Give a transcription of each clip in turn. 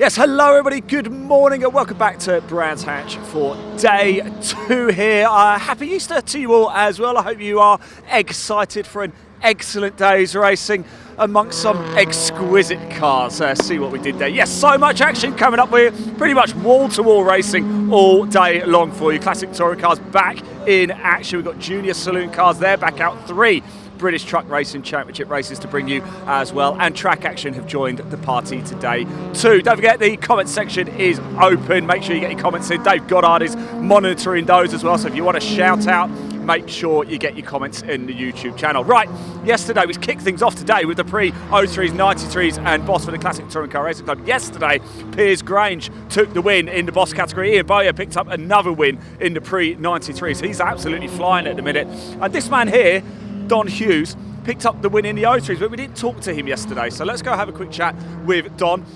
Yes, hello everybody, good morning and welcome back to Brands Hatch for day 2 here. Happy Easter to you all as well. I hope you are excited for an excellent day's racing amongst some exquisite cars. See what we did there. Yes, so much action coming up with pretty much wall-to-wall racing all day long for you. Classic touring cars back in action. We've got junior saloon cars there, back out 3 British Truck Racing Championship races to bring you as well, and Track Action have joined the party today too. Don't forget the comment section is open. Make sure you get your comments in. Dave Goddard is monitoring those as well, so if you want to shout out, make sure you get your comments in the YouTube channel. Right, yesterday we kicked things off today with the pre-03s, 93s and Boss for the Classic Touring Car Racing Club. Yesterday, Piers Grange took the win in the Boss category. Ian Bowyer picked up another win in the pre-93s. He's absolutely flying at the minute. And this man here, Don Hughes, picked up the win in the 03s, but we didn't talk to him yesterday. So let's go have a quick chat with Don.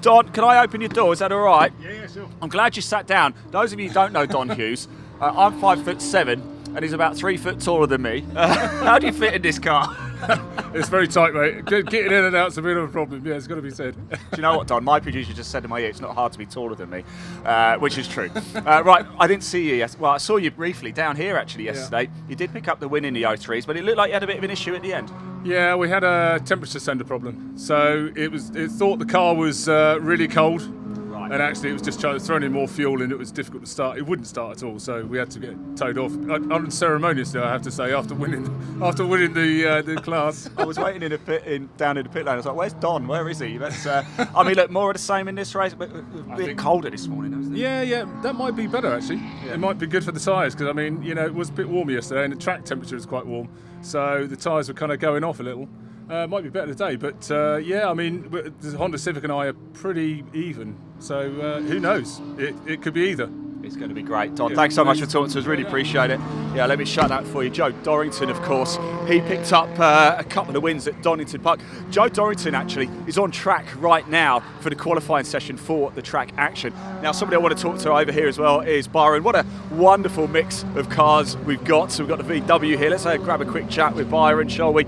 Don, can I open your door? Is that all right? Yeah, sure. I'm glad you sat down. Those of you who don't know Don Hughes, I'm 5'7", and he's about 3 foot taller than me. How do you fit in this car? It's very tight, mate. Getting in and out's a bit of a problem. Yeah, it's got to be said. Do you know what, Don? My producer just said in my ear, it's not hard to be taller than me, which is true. Right, I didn't see you yesterday. Well, I saw you briefly down here actually yesterday. Yeah. You did pick up the win in the 03s, but it looked like you had a bit of an issue at the end. Yeah, we had a temperature sender problem. So it thought the car was really cold. And actually, it was just throwing in more fuel, and it was difficult to start. It wouldn't start at all, so we had to get towed off. Unceremoniously, I have to say, after winning the class. I was waiting down in the pit lane. I was like, "Where's Don? Where is he?" I mean, look, more of the same in this race. But a bit colder this morning, wasn't it? Yeah, that might be better actually. Yeah. It might be good for the tyres because I mean, it was a bit warm yesterday, and the track temperature was quite warm, so the tyres were kind of going off a little. Might be better today, but yeah, I mean, the Honda Civic and I are pretty even, so who knows? It could be either. It's going to be great. Don, thanks so much for talking to us. Really appreciate it. Yeah, let me shut that for you. Joe Dorrington, of course, he picked up a couple of wins at Donington Park. Joe Dorrington actually is on track right now for the qualifying session for the Track Action. Now, somebody I want to talk to over here as well is Byron. What a wonderful mix of cars we've got. So we've got the VW here. Let's grab a quick chat with Byron, shall we?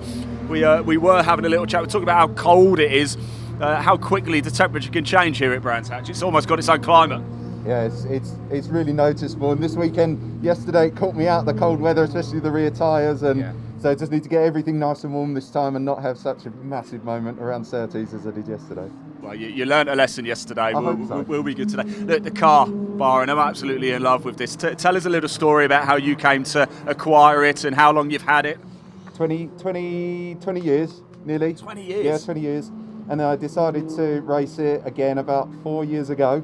We were having a little chat. We're talking about how cold it is, how quickly the temperature can change here at Brands Hatch. It's almost got its own climate. Yeah, it's really noticeable. And this weekend, yesterday, it caught me out, the cold weather, especially the rear tyres. And so I just need to get everything nice and warm this time and not have such a massive moment around Surtees as I did yesterday. Well, you learned a lesson yesterday. We'll be good today. Look, the car, Byron, I'm absolutely in love with this. Tell us a little story about how you came to acquire it and how long you've had it. 20 years, nearly. 20 years? Yeah, 20 years. And then I decided to race it again about 4 years ago.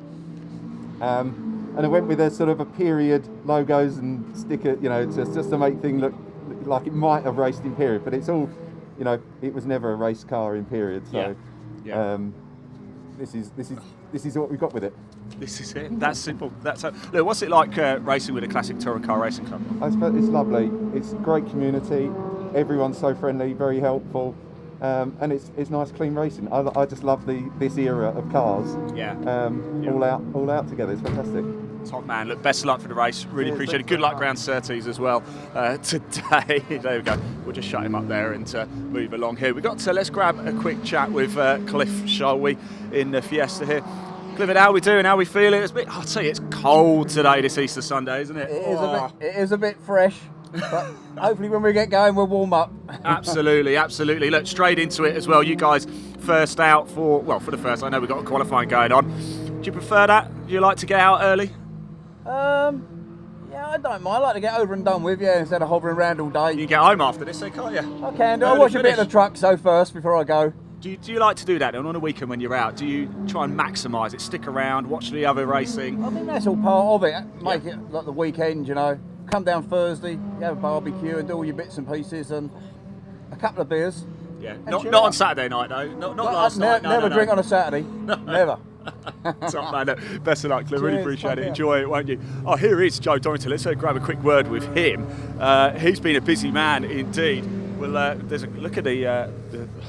And I went with a sort of a period logos and sticker, just to make things look like it might have raced in period. But it's all, it was never a race car in period. So this is what we got with it. This is it. That's simple. Look, what's it like racing with a Classic Touring Car Racing Club? It's lovely. It's a great community. Everyone's so friendly, very helpful, and it's nice, clean racing. I just love this era of cars. All out together. It's fantastic. Top man. Look, best of luck for the race. Really appreciate it. Good luck round Surtees as well today. There we go. We'll just shut him up there and move along here. Let's grab a quick chat with Cliff, shall we, in the Fiesta here. Clifford, how we doing? How we feeling? I'd say it's cold today, this Easter Sunday, isn't it? It is a bit fresh, but hopefully when we get going, we'll warm up. Absolutely. Look, straight into it as well. You guys first out for the first. I know we've got a qualifying going on. Do you prefer that? Do you like to get out early? Yeah, I don't mind. I like to get over and done with, instead of hovering around all day. You can get home after this, can't you? I can do. I'll watch a bit of the truck first before I go. Do you like to do that? And on a weekend when you're out, do you try and maximise it, stick around, watch the other racing? I think that's all part of it. Make it like the weekend, Come down Thursday, you have a barbecue and do all your bits and pieces and a couple of beers. Yeah, not on Saturday night though. Not last night. Never drink on a Saturday. Never. Top man. Best of luck, Cliff. Really appreciate it. Enjoy it, won't you? Oh, here is Joe Dorrington. Let's grab a quick word with him. He's been a busy man indeed. Well, there's a look at the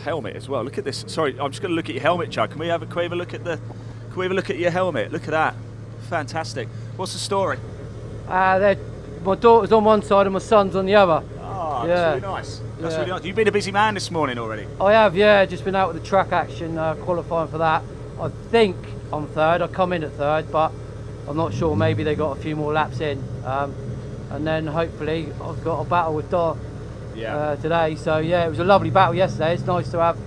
helmet as well. Look at this. Sorry, I'm just going to look at your helmet, Joe. Can we have a look at your helmet? Look at that. Fantastic. What's the story? My daughter's on one side and my son's on the other. Oh, that's really nice. That's really nice. You've been a busy man this morning already. I have, yeah. Just been out with the Track Action, qualifying for that. I think I'm third. I come in at third, but I'm not sure. Maybe they got a few more laps in, and then hopefully I've got a battle with Dot today. So yeah, it was a lovely battle yesterday. It's nice to have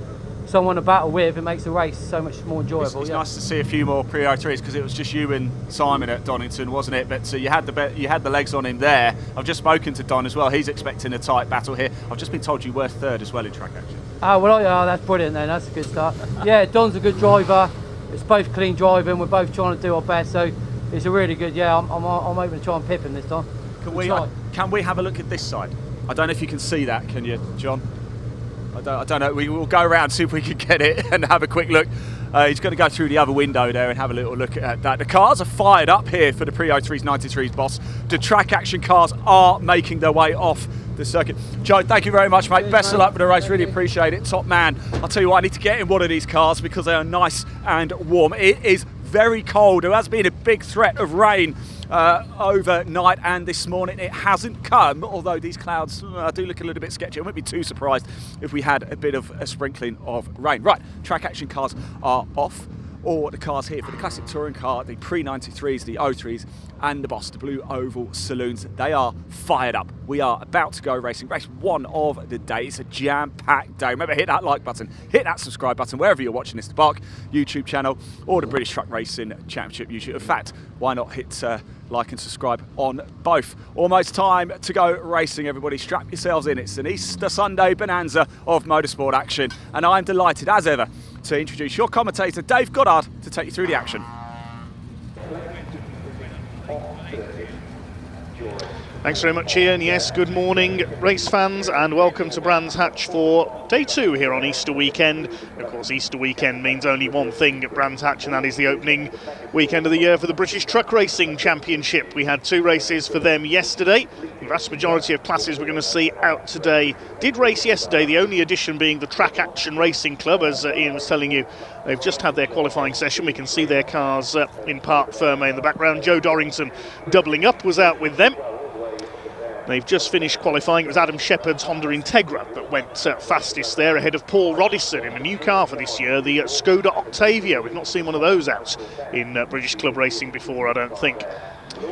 someone to battle with. It makes the race so much more enjoyable. It's nice to see a few more pre-03s because it was just you and Simon at Donington, wasn't it? But you had the legs on him there. I've just spoken to Don as well. He's expecting a tight battle here. I've just been told you were third as well in track action. That's brilliant then. That's a good start. Yeah, Don's a good driver. It's both clean driving. We're both trying to do our best. So it's a really good. Yeah, I'm hoping to try and pip him this time. Can we have a look at this side? I don't know if you can see that. Can you, John? I don't know. We will go around, see if we can get it and have a quick look. He's going to go through the other window there and have a little look at that. The cars are fired up here for the pre-03s, 93s, boss. The track action cars are making their way off the circuit. Joe, thank you very much, mate. Cheers, best of luck for the race. Really appreciate it. Top man. I'll tell you what, I need to get in one of these cars because they are nice and warm. It is very cold. There has been a big threat of rain overnight and this morning. It hasn't come, although these clouds do look a little bit sketchy. I wouldn't be too surprised if we had a bit of a sprinkling of rain. Right, track action cars are off. All the cars here for the classic touring car, the pre-93s, the 03s and the Boss, the Blue Oval Saloons, they are fired up. We are about to go racing. Race one of the day. It's a jam-packed day. Remember, hit that like button, hit that subscribe button wherever you're watching this, the Bark YouTube channel or the British Truck Racing Championship YouTube. In fact, why not hit like and subscribe on both. Almost time to go racing, everybody. Strap yourselves in. It's an Easter Sunday bonanza of motorsport action, and I'm delighted as ever to introduce your commentator Dave Goddard to take you through the action. Thanks very much, Ian. Yes, good morning, race fans, and welcome to Brands Hatch for day two here on Easter weekend. Of course, Easter weekend means only one thing at Brands Hatch, and that is the opening weekend of the year for the British Truck Racing Championship. We had two races for them yesterday. The vast majority of classes we're going to see out today did race yesterday, the only addition being the Track Action Racing Club, as Ian was telling you. They've just had their qualifying session. We can see their cars in Parc Ferme in the background. Joe Dorrington, doubling up, was out with them. They've just finished qualifying. It was Adam Shepherd's Honda Integra that went fastest there, ahead of Paul Rodison in a new car for this year, the Skoda Octavia. We've not seen one of those out in British Club Racing before, I don't think.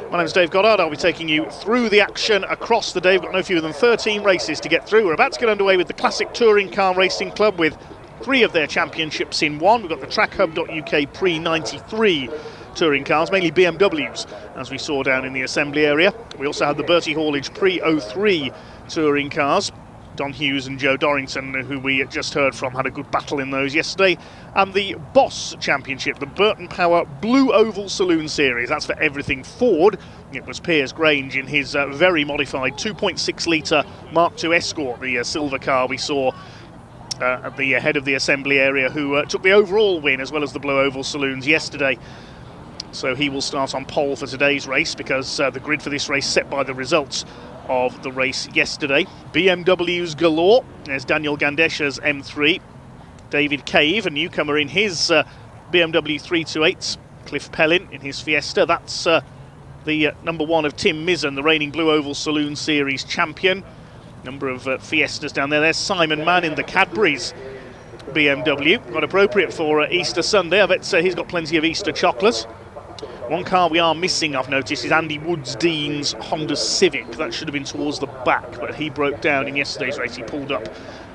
My name's Dave Goddard. I'll be taking you through the action across the day. We've got no fewer than 13 races to get through. We're about to get underway with the Classic Touring Car Racing Club with 3 of their championships in one. We've got the TrackHub.UK Pre-93 touring cars, mainly BMWs, as we saw down in the assembly area. We also had the Bertie Haulage Pre-03 touring cars. Don Hughes and Joe Dorrington, who we just heard from, had a good battle in those yesterday. And the Boss Championship, the Burton Power Blue Oval Saloon Series. That's for everything Ford. It was Piers Grange in his very modified 2.6 litre Mark II Escort, the silver car we saw at the head of the assembly area, who took the overall win as well as the Blue Oval Saloons yesterday. So he will start on pole for today's race because the grid for this race set by the results of the race yesterday. BMWs galore. There's Daniel Gandesha's M3. David Cave, a newcomer in his BMW 328s. Cliff Pellin in his Fiesta. That's the number 1 of Tim Mizzen, the reigning Blue Oval Saloon Series champion. Number of Fiestas down there. There's Simon Mann in the Cadbury's BMW. Quite appropriate for Easter Sunday. I bet he's got plenty of Easter chocolate. One car we are missing, I've noticed, is Andy Woods-Dean's Honda Civic. That should have been towards the back, but he broke down in yesterday's race. He pulled up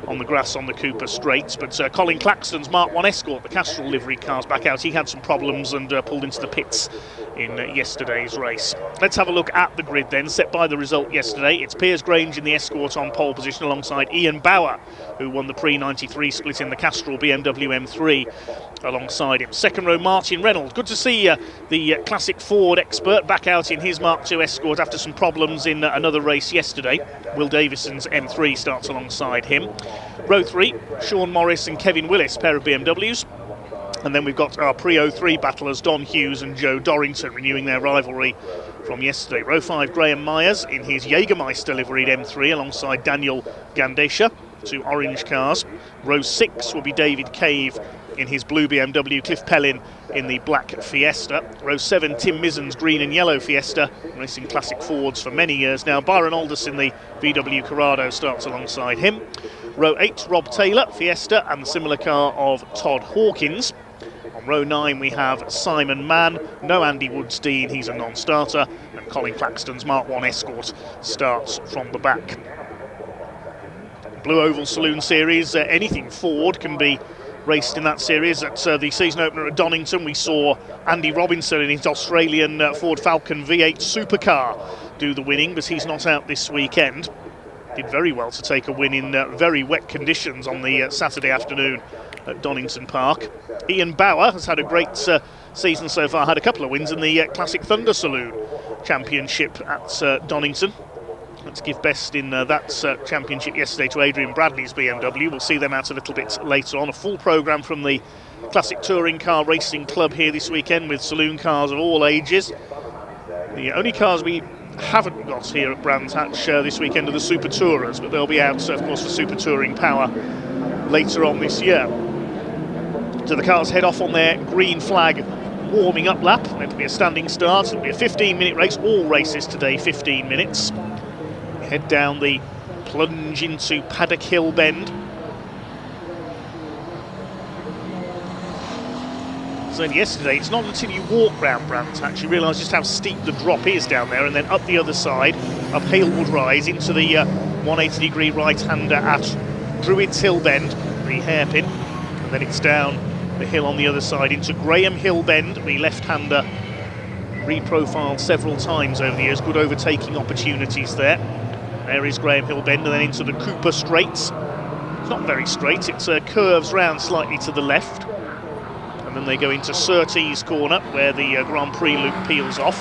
on the grass on the Cooper Straights. But Colin Claxton's Mark I Escort, the Castrol livery car's back out. He had some problems and pulled into the pits in yesterday's race. Let's have a look at the grid then, set by the result yesterday. It's Piers Grange in the Escort on pole position alongside Ian Bauer, who won the pre-93 split in the Castrol BMW M3 alongside him. Second row, Martin Reynolds. Good to see the classic Ford expert back out in his Mark II Escort after some problems in another race yesterday. Will Davison's M3 starts alongside him. Row 3, Sean Morris and Kevin Willis, pair of BMWs. And then we've got our pre-03 battlers, Don Hughes and Joe Dorrington, renewing their rivalry from yesterday. Row 5, Graham Myers in his Jägermeister liveried M3 alongside Daniel Gandesha, 2 orange cars. Row 6 will be David Cave in his blue BMW, Cliff Pellin in the black Fiesta. Row 7, Tim Mizzen's green and yellow Fiesta, racing classic Fords for many years now. Byron Aldous in the VW Corrado starts alongside him. Row 8, Rob Taylor, Fiesta, and the similar car of Todd Hawkins. On row 9 we have Simon Mann, no Andy Woodstein, he's a non-starter, and Colin Claxton's Mark 1 Escort starts from the back. Blue Oval Saloon Series, anything Ford can be raced in that series. At the season opener at Donington, we saw Andy Robinson in his Australian Ford Falcon V8 supercar do the winning, but he's not out this weekend. Did very well to take a win in very wet conditions on the Saturday afternoon at Donington Park. Ian Bauer has had a great season so far, had a couple of wins in the Classic Thunder Saloon Championship at Donington. Let's give best in that championship yesterday to Adrian Bradley's BMW. We'll see them out a little bit later on. A full programme from the Classic Touring Car Racing Club here this weekend with saloon cars of all ages. The only cars we haven't got here at Brands Hatch this weekend are the Super Tourers, but they'll be out, of course, for Super Touring Power later on this year. So the cars head off on their green flag warming up lap. It'll be a standing start. It'll be a 15-minute race. All races today, 15 minutes. Head down the plunge into Paddock Hill Bend. So yesterday, it's not until you walk round Brands Hatch you realise just how steep the drop is down there, and then up the other side, up Halewood Rise into the 180-degree right-hander at Druids Hill Bend, the hairpin, and then it's down the hill on the other side into Graham Hill Bend, the left-hander, reprofiled several times over the years, good overtaking opportunities there. There is Graham Hill Bend, and then into the Cooper Straights. It's not very straight, it curves round slightly to the left. And then they go into Surtees Corner, where the Grand Prix loop peels off.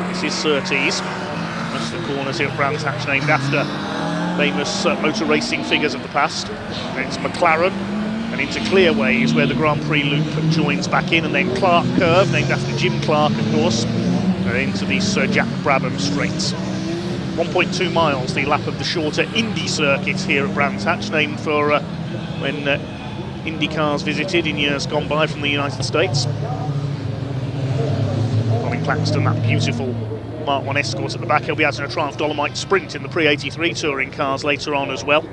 This is Surtees. Most of the corners here at Brands Hatch named after famous motor racing figures of the past. And it's McLaren, and into Clearways, where the Grand Prix loop joins back in, and then Clark Curve, named after Jim Clark, of course, and into the Sir Jack Brabham Straights. 1.2 miles, the lap of the shorter Indy circuit here at Brands Hatch, named for when Indy cars visited in years gone by from the United States. Colin Claxton, that beautiful Mark 1 Escort at the back. He'll be out in a Triumph Dolomite Sprint in the Pre-83 touring cars later on as well.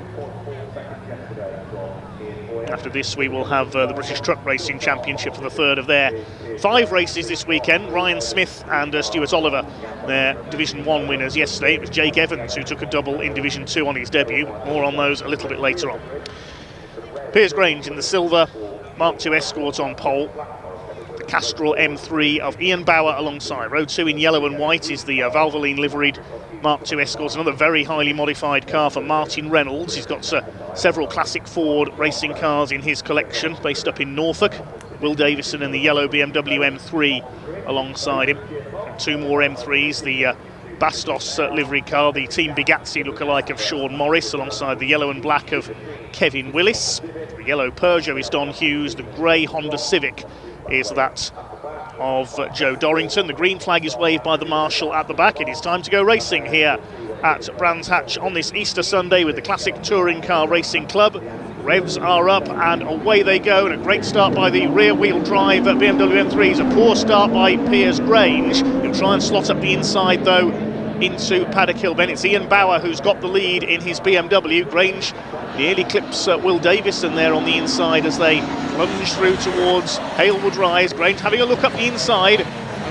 After this, we will have the British Truck Racing Championship for the third of their 5 races this weekend. Ryan Smith and Stuart Oliver, their Division 1 winners yesterday. It was Jake Evans who took a double in Division 2 on his debut. More on those a little bit later on. Piers Grange in the silver, Mark II Escort on pole. The Castrol M3 of Ian Bauer alongside. Row 2 in yellow and white is the Valvoline liveried Mark II Escort, another very highly modified car for Martin Reynolds. He's got several classic Ford racing cars in his collection, based up in Norfolk. Will Davison in the yellow BMW M3 alongside him. 2 more M3s, the Bastos livery car, the Team Bugatti lookalike of Sean Morris, alongside the yellow and black of Kevin Willis. The yellow Peugeot is Don Hughes, the grey Honda Civic is that of Joe Dorrington. The green flag is waved by the marshal at the back. It is time to go racing here at Brands Hatch on this Easter Sunday with the Classic Touring Car Racing Club. Revs are up and away they go, and a great start by the rear-wheel drive BMW M3s. A poor start by Piers Grange. He'll try and slot up the inside though into Paddock Hill Bend. It's Ian Bauer who's got the lead in his BMW. Grange nearly clips Will Davison there on the inside as they plunge through towards Halewood Rise. Grange having a look up the inside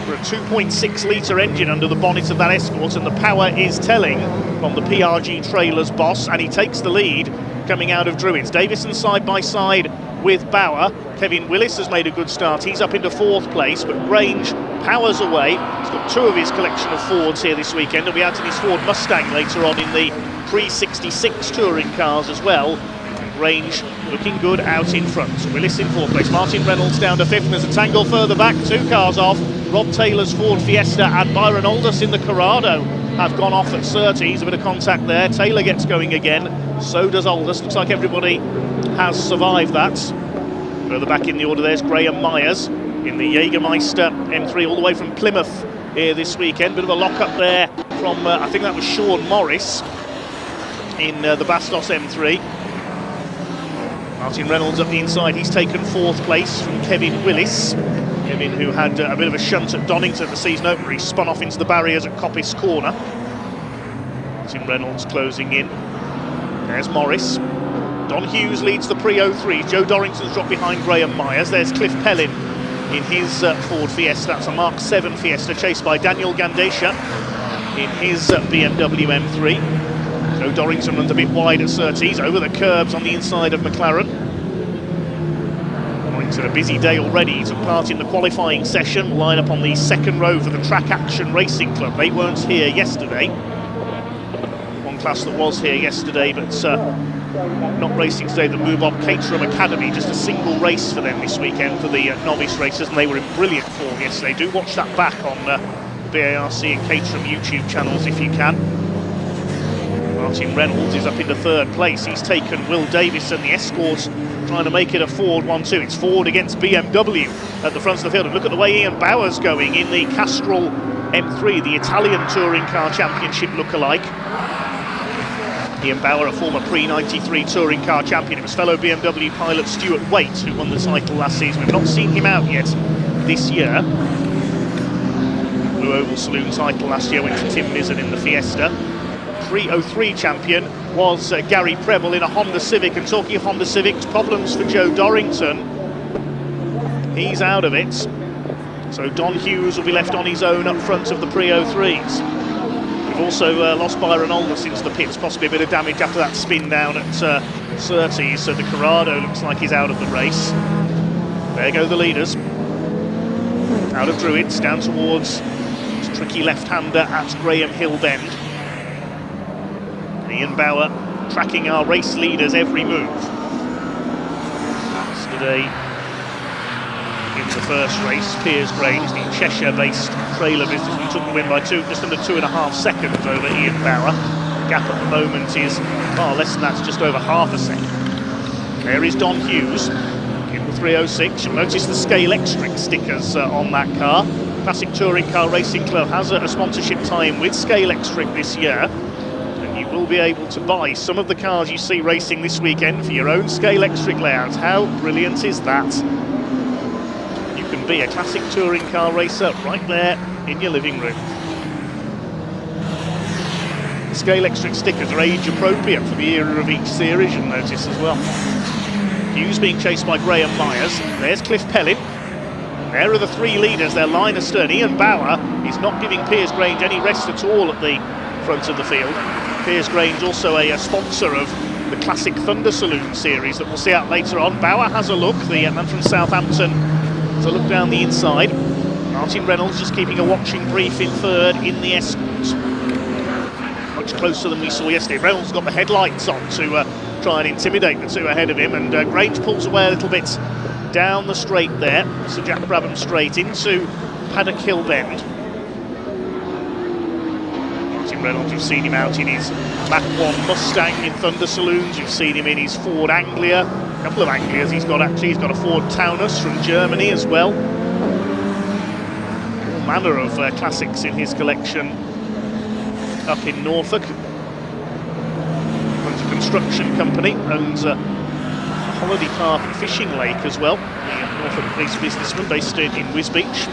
for a 2.6 litre engine under the bonnet of that Escort, and the power is telling from the PRG Trailers boss, and he takes the lead coming out of Druids. Davison side by side with Bauer. Kevin Willis has made a good start. He's up into 4th place, but Grange powers away. He's got 2 of his collection of Fords here this weekend. He'll be out in his Ford Mustang later on in the Pre-66 touring cars as well. Grange looking good out in front. Willis in 4th place. Martin Reynolds down to 5th, and there's a tangle further back. 2 cars off. Rob Taylor's Ford Fiesta and Byron Aldous in the Corrado have gone off at Surtees. A bit of contact there. Taylor gets going again. So does Aldous. Looks like everybody has survived that. Further back in the order, there's Graham Myers in the Jägermeister M3 all the way from Plymouth here this weekend. Bit of a lock-up there from, I think that was Sean Morris in the Bastos M3. Martin Reynolds up the inside. He's taken 4th place from Kevin Willis. Kevin, who had a bit of a shunt at Donington at the season opener, he spun off into the barriers at Coppice Corner. Martin Reynolds closing in. There's Morris. Don Hughes leads the Pre-03. Joe Dorrington's dropped behind Graham Myers. There's Cliff Pellin in his Ford Fiesta. That's a Mark 7 Fiesta, chased by Daniel Gandesha in his BMW M3. Joe Dorrington runs a bit wide at Surtees, over the curbs on the inside of McLaren. Dorrington, a busy day already. He took part in the qualifying session, line up on the second row for the Track Action Racing Club. They weren't here yesterday. One class that was here yesterday, but not racing today, the Moobob Caterham Academy. Just a single race for them this weekend for the novice racers, and they were in brilliant form yesterday. Do watch that back on BARC and Caterham YouTube channels if you can. Martin Reynolds is up into third place. He's taken Will Davis and the Escort, trying to make it a Ford 1-2. It's Ford against BMW at the front of the field. And look at the way Ian Bauer's going in the Castrol M3, the Italian Touring Car Championship lookalike. Ian Bauer, a former pre-93 touring car champion. It was fellow BMW pilot Stuart Waite who won the title last season. We've not seen him out yet this year. Blue Oval Saloon title last year went to Tim Mizzen in the Fiesta. Pre-03 champion was Gary Preble in a Honda Civic. And talking of Honda Civics, problems for Joe Dorrington. He's out of it. So Don Hughes will be left on his own up front of the pre-03s. We've also lost Byron Aldous into the pits, possibly a bit of damage after that spin down at Surtees, so the Corrado looks like he's out of the race. There go the leaders. Out of Druids, down towards this tricky left-hander at Graham Hill Bend. Ian Bauer tracking our race leaders every move. Yesterday, in the first race, Piers Grange, the Cheshire-based trailer businessman, took the win by just under 2.5 seconds over Ian Bauer. The gap at the moment is far less than that, just over half a second. There is Don Hughes in the 306. You'll notice the Scale Extric stickers on that car. Classic Touring Car Racing Club has a sponsorship tie-in with Scale Extric this year. And you will be able to buy some of the cars you see racing this weekend for your own Scale Extric layouts. How brilliant is that? Be a classic touring car racer right there in your living room. The Scale Extric stickers are age appropriate for the era of each series, you'll notice as well. Hughes being chased by Graham Myers. There's Cliff Pellin. There are the three leaders, they're line astern. Ian Bauer is not giving Piers Grange any rest at all at the front of the field. Piers Grange also a sponsor of the classic Thunder Saloon series that we'll see out later on. Bauer has a look, the man from Southampton. So look down the inside. Martin Reynolds just keeping a watching brief in third in the Escort. Much closer than we saw yesterday. Reynolds got the headlights on to try and intimidate the two ahead of him, and Grange pulls away a little bit down the straight there. Sir Jack Brabham straight into Paddock Hill Bend. Martin Reynolds, you've seen him out in his Mach 1 Mustang in Thunder Saloons. You've seen him in his Ford Anglia. A couple of Anglias he's got actually. He's got a Ford Taunus from Germany as well. All manner of classics in his collection up in Norfolk. Runs a construction company, owns a holiday park and fishing lake as well. The Norfolk-based businessman based in Wisbech.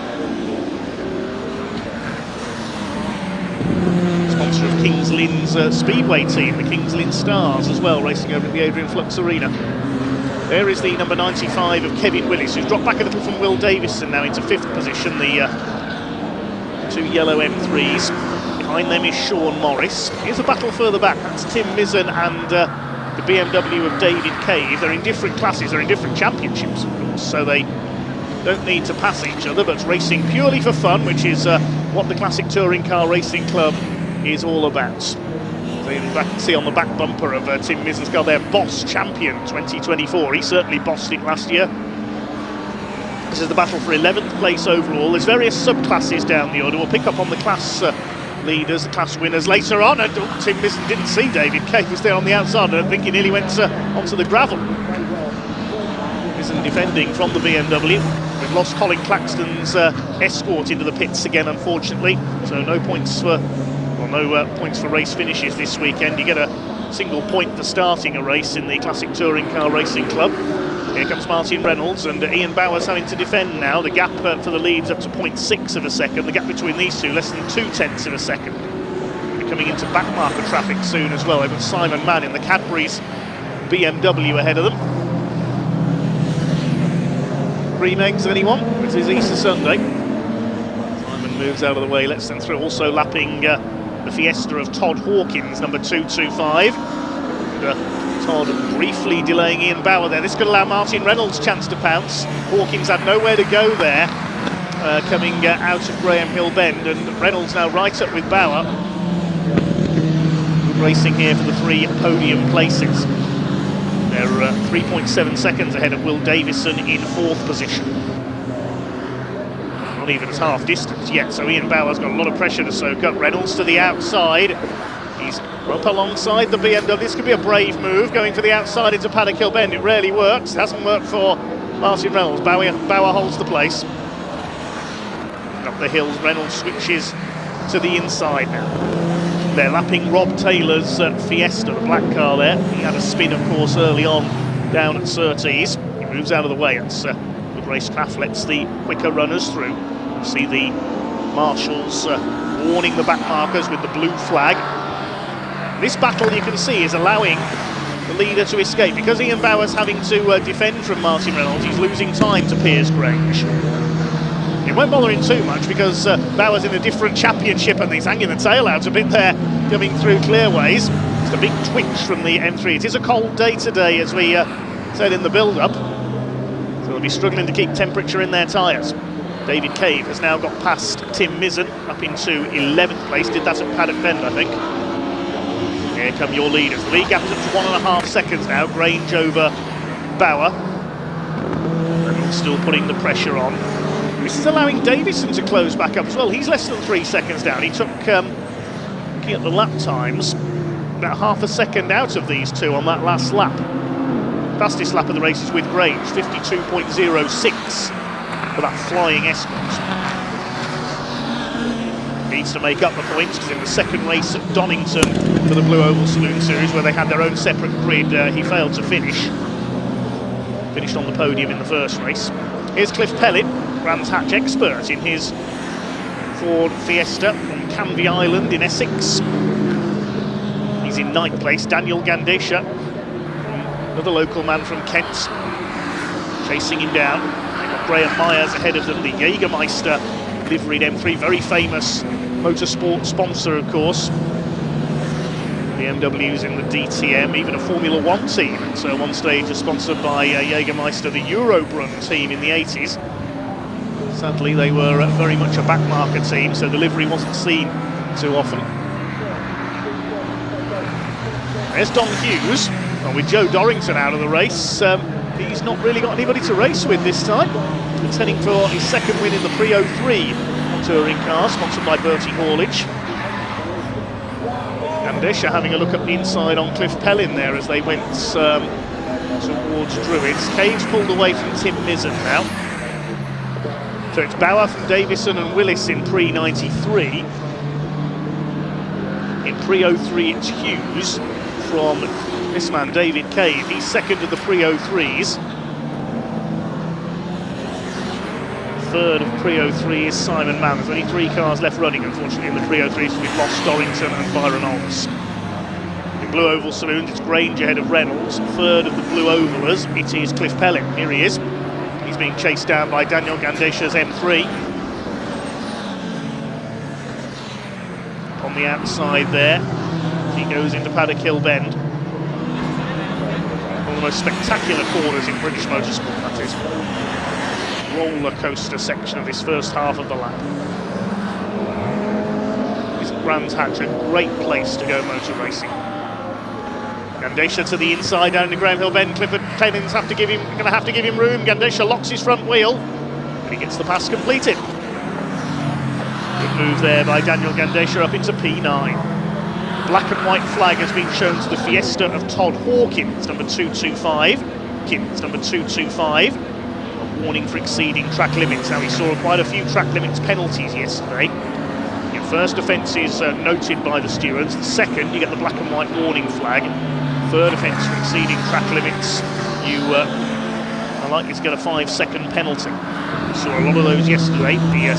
Sponsor of Kings Lynn's Speedway team, the Kings Lynn Stars as well, racing over at the Adrian Flux Arena. There is the number 95 of Kevin Willis, who's dropped back a little from Will Davison now into 5th position, the two yellow M3s. Behind them is Sean Morris. Here's a battle further back, that's Tim Mizzen and the BMW of David Cave. They're in different classes, they're in different championships, of course, so they don't need to pass each other, but racing purely for fun, which is what the Classic Touring Car Racing Club is all about. So you can see on the back bumper of Tim Mizzen's car there, Boss Champion 2024. He certainly bossed it last year. This is the battle for 11th place overall. There's various subclasses down the order. We'll pick up on the class leaders, the class winners later on. And Tim Mizzen didn't see David Cave, was there on the outside. I don't think he nearly went onto the gravel. Mizzen defending from the BMW. We've lost Colin Claxton's Escort into the pits again, unfortunately. So no points for points for race finishes this weekend. You get a single point for starting a race in the Classic Touring Car Racing Club. Here comes Martin Reynolds, and Ian Bauer's having to defend now. The gap for the leads up to 0.6 of a second. The gap between these two, less than 0.2 of a second. We're coming into backmarker traffic soon as well. They've got Simon Mann in the Cadbury's BMW ahead of them. cream eggs, anyone? It is Easter Sunday. Simon moves out of the way, lets them through. Also lapping the Fiesta of Todd Hawkins, number 225. And, Todd briefly delaying Ian Bauer there. This could allow Martin Reynolds a chance to pounce. Hawkins had nowhere to go there, coming out of Graham Hill Bend, and Reynolds now right up with Bauer. Racing here for the 3 podium places. They're 3.7 seconds ahead of Will Davison in 4th position. Not even at half distance yet, so Ian Bauer's got a lot of pressure to soak up. Reynolds to the outside. He's up alongside the BMW. This could be a brave move, going for the outside into Paddock Hill Bend. It rarely works. It hasn't worked for Martin Reynolds. Bauer holds the place. Up the hills, Reynolds switches to the inside now. They're lapping Rob Taylor's Fiesta, the black car there. He had a spin, of course, early on down at Surtees. He moves out of the way. It's good racecraft, lets the quicker runners through. You see the marshals warning the back markers with the blue flag. This battle, you can see, is allowing the leader to escape. Because Ian Bauer's having to defend from Martin Reynolds, he's losing time to Piers Grange. It won't bother him too much because Bauer's in a different championship and he's hanging the tail out a bit there, coming through clearways. It's a big twitch from the M3. It is a cold day today, as we said in the build-up, so they'll be struggling to keep temperature in their tyres. David Cave has now got past Tim Mizzen up into 11th place. Did that at Paddock Bend, I think. Here come your leaders. The lead gap is up to 1.5 seconds now. Grange over Bauer. And still putting the pressure on. This is allowing Davison to close back up as well. He's less than 3 seconds down. He took, looking at the lap times, about half a second out of these two on that last lap. Fastest lap of the race is with Grange, 52.06 for that flying Escort. Needs to make up the points because in the second race at Donington for the Blue Oval Saloon Series, where they had their own separate grid, he failed to finish. Finished on the podium in the first race. Here's Cliff Pellet, Brands Hatch expert in his Ford Fiesta from Canvey Island in Essex. He's in 9th place. Daniel Gandesha, another local man from Kent, chasing him down. They've got Graham Myers ahead of them, the Jägermeister liveried M3, very famous motorsport sponsor, of course. BMW's in the DTM, even a Formula 1 team. So one stage is sponsored by Jägermeister, the Eurobrunn team in the 80s. Sadly, they were very much a backmarker team, so the livery wasn't seen too often. There's Don Hughes, and with Joe Dorrington out of the race, he's not really got anybody to race with this time. He's heading for his second win in the Pre-03 touring car, sponsored by Bertie Haulage. Gandesha having a look up the inside on Cliff Pellin there as they went towards Druids. Cave's pulled away from Tim Mizzen now. So it's Bauer from Davison and Willis in Pre-93. In Pre-03 it's Hughes from this man, David Cave. He's second of the Pre-03s. Third of Pre-03 is Simon Mann. There's only 3 cars left running, unfortunately, in the Pre-03s. We've lost Dorrington and Byron Olds. In Blue Oval Saloons, it's Grange ahead of Reynolds. Third of the Blue Ovalers, it is Cliff Pellin. Here he is. He's being chased down by Daniel Gandesha's M3. On the outside there, he goes into Paddock Hill Bend. One of the most spectacular corners in British motorsport, that is. Roller coaster section of this first half of the lap. Isn't Brands Hatch a great place to go motor racing? Gandesha to the inside down the Graham Hill Bend. Clifford Pellin's going to have to give him room. Gandesha locks his front wheel, and he gets the pass completed. Good move there by Daniel Gandesha up into P9. Black and white flag has been shown to the Fiesta of Todd Hawkins, number 225. Number 225. Warning for exceeding track limits. Now, we saw quite a few track limits penalties yesterday. Your first offence is noted by the stewards. The second, you get the black and white warning flag. Third offence for exceeding track limits, you are likely to get a 5-second penalty. We saw a lot of those yesterday. The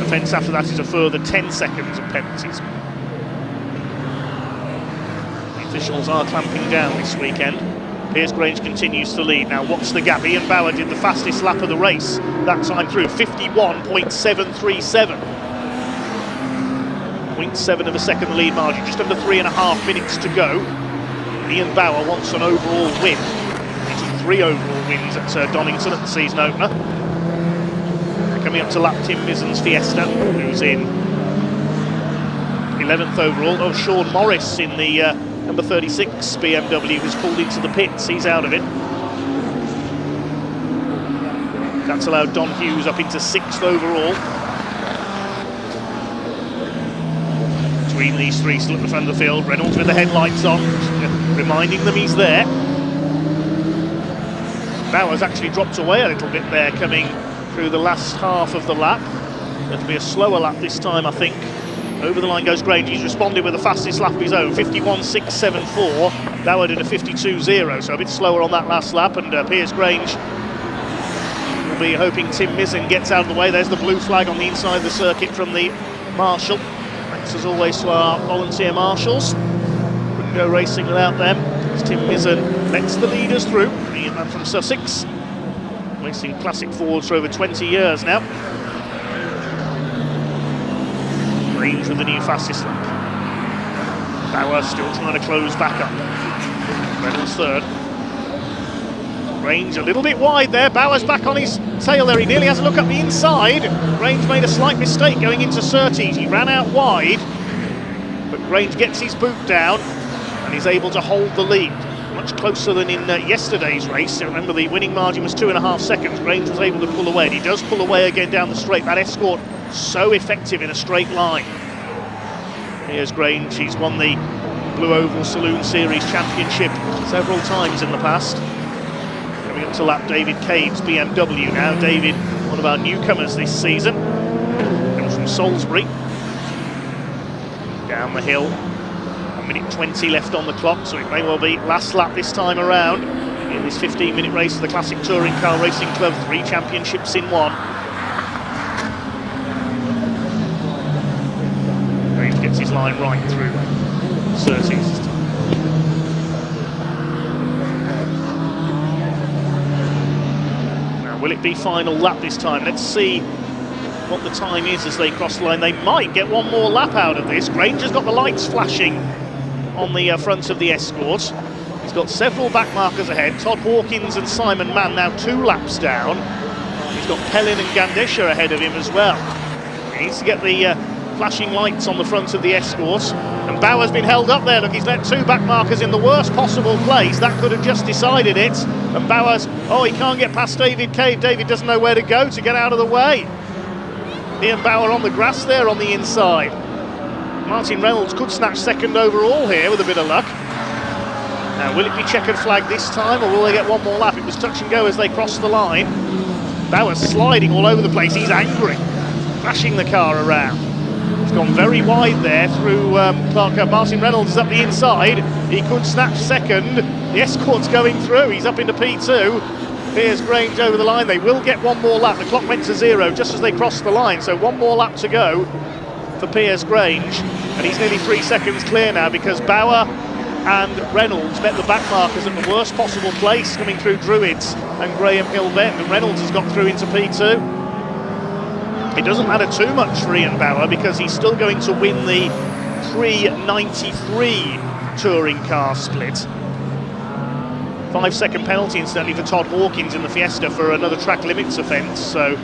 offence after that is a further 10 seconds of penalties. The officials are clamping down this weekend. Piers Grange continues to lead. Now what's the gap? Ian Bower did the fastest lap of the race that time through, 51.737. 0.7 of a second lead margin, just under 3.5 minutes to go. Ian Bower wants an overall win. He took 3 overall wins at Donington at the season opener. Coming up to lap Tim Mizen's Fiesta, who's in 11th overall. Oh, Sean Morris in the number 36 BMW was pulled into the pits. He's out of it. That's allowed Don Hughes up into 6th overall. Between these three still at the front of the field, Reynolds with the headlights on, reminding them he's there. Bower's actually dropped away a little bit there coming through the last half of the lap. It'll be a slower lap this time, I think. Over the line goes Grange. He's responded with the fastest lap of his own, 51.674. Bower did a 52.0, so a bit slower on that last lap. And Piers Grange will be hoping Tim Mizzen gets out of the way. There's the blue flag on the inside of the circuit from the marshal. Thanks as always to our volunteer marshals. Wouldn't go racing without them. As Tim Mizzen lets the leaders through. The man from Sussex, racing classic Fords for over 20 years now. Grange with the new fastest lap. Bower still trying to close back up. Reynolds third. Grange a little bit wide there. Bower's back on his tail there. He nearly has a look up the inside. Grange made a slight mistake going into Surtees. He ran out wide, but Grange gets his boot down and is able to hold the lead. Much closer than in yesterday's race. Remember, the winning margin was 2.5 seconds. Grange was able to pull away, and he does pull away again down the straight. That Escort, so effective in a straight line. Here's Grange. He's won the Blue Oval Saloon Series Championship several times in the past. Coming up to lap David Cade's BMW now. David, one of our newcomers this season, comes from Salisbury. Down the hill. 1:20 left on the clock, so it may well be last lap this time around in this 15-minute race of the Classic Touring Car Racing Club. 3 championships in one. Grange gets his line right through Surtees. Now, will it be final lap this time? Let's see what the time is as they cross the line. They might get one more lap out of this. Grange has got the lights flashing on the front of the Escort. He's got several back markers ahead. Todd Hawkins and Simon Mann now 2 laps down. He's got Pellin and Gandesha ahead of him as well. He needs to get the flashing lights on the front of the Escort. And Bower's been held up there. Look, he's let 2 back markers in the worst possible place. That could have just decided it. And Bower's, oh, he can't get past David Cade. David doesn't know where to go to get out of the way. Ian Bower on the grass there on the inside. Martin Reynolds could snatch second overall here with a bit of luck. Now, will it be checkered flag this time, or will they get one more lap? It was touch and go as they crossed the line. Bower's sliding all over the place. He's angry, bashing the car around. He's gone very wide there through Clark. Martin Reynolds is up the inside. He could snatch second. The Escort's going through. He's up into P2. Piers Grange over the line. They will get one more lap. The clock went to 0 just as they crossed the line, so one more lap to go for Piers Grange, and he's nearly 3 seconds clear now because Bower and Reynolds met the back markers at the worst possible place coming through Druids and Graham Hill Bend, and Reynolds has got through into P2. It doesn't matter too much for Ian Bower because he's still going to win the 393 touring car split. 5-second penalty incidentally for Todd Hawkins in the Fiesta for another track limits offence, so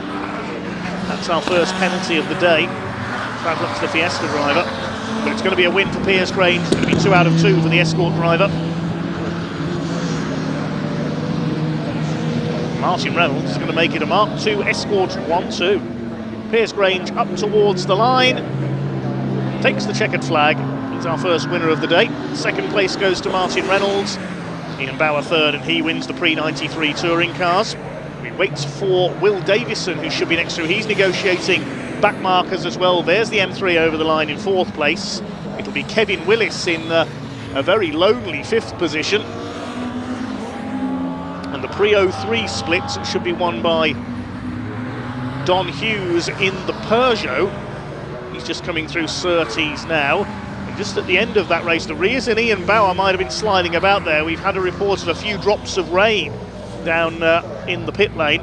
that's our first penalty of the day. Bad luck to the Fiesta driver, but it's going to be a win for Piers Grange. It's going to be 2 out of 2 for the Escort driver. Martin Reynolds is going to make it a Mark II Escort 1-2. Piers Grange up towards the line, takes the checkered flag. He's our first winner of the day. Second place goes to Martin Reynolds. Ian Bower third, and he wins the pre-93 touring cars. We wait for Will Davison, who should be next through. He's negotiating back markers as well. There's the M3 over the line in 4th place. It'll be Kevin Willis in a very lonely 5th position. And the pre-03 split should be won by Don Hughes in the Peugeot. He's just coming through Surtees now. And just at the end of that race, the rears in Ian Bauer might have been sliding about there. We've had a report of a few drops of rain down in the pit lane.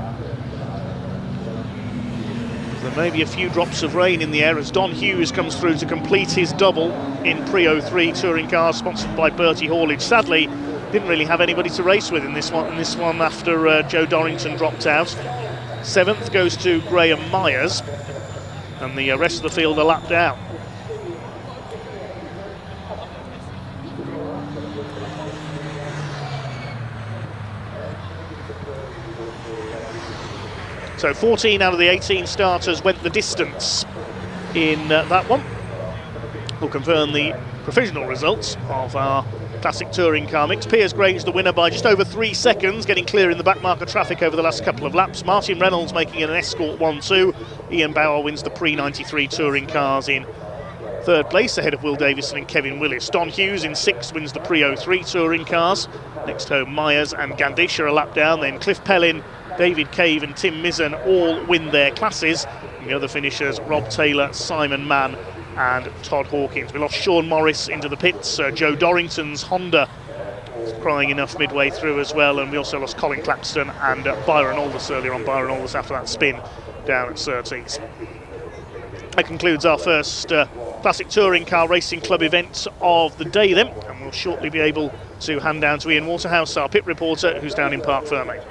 There may be a few drops of rain in the air as Don Hughes comes through to complete his double in Pre-03 touring cars sponsored by Bertie Haulage. Sadly, didn't really have anybody to race with in this one after Joe Dorrington dropped out. 7th goes to Graham Myers, and the rest of the field are lapped out. So 14 out of the 18 starters went the distance in that one. We'll confirm the provisional results of our classic touring car mix. Piers Grange the winner by just over 3 seconds, getting clear in the back marker traffic over the last couple of laps. Martin Reynolds making it an Escort 1-2. Ian Bauer wins the Pre-93 touring cars in 3rd place, ahead of Will Davison and Kevin Willis. Don Hughes in 6th wins the Pre-03 touring cars. Next home, Myers and Gandish are a lap down. Then Cliff Pellin, David Cave and Tim Mizzen all win their classes. And the other finishers, Rob Taylor, Simon Mann and Todd Hawkins. We lost Sean Morris into the pits. Joe Dorrington's Honda was crying enough midway through as well. And we also lost Colin Claxton and Byron Aldous earlier on. Byron Aldous after that spin down at Surtees. That concludes our first Classic Touring Car Racing Club event of the day then. And we'll shortly be able to hand down to Ian Waterhouse, our pit reporter, who's down in Parc Fermé.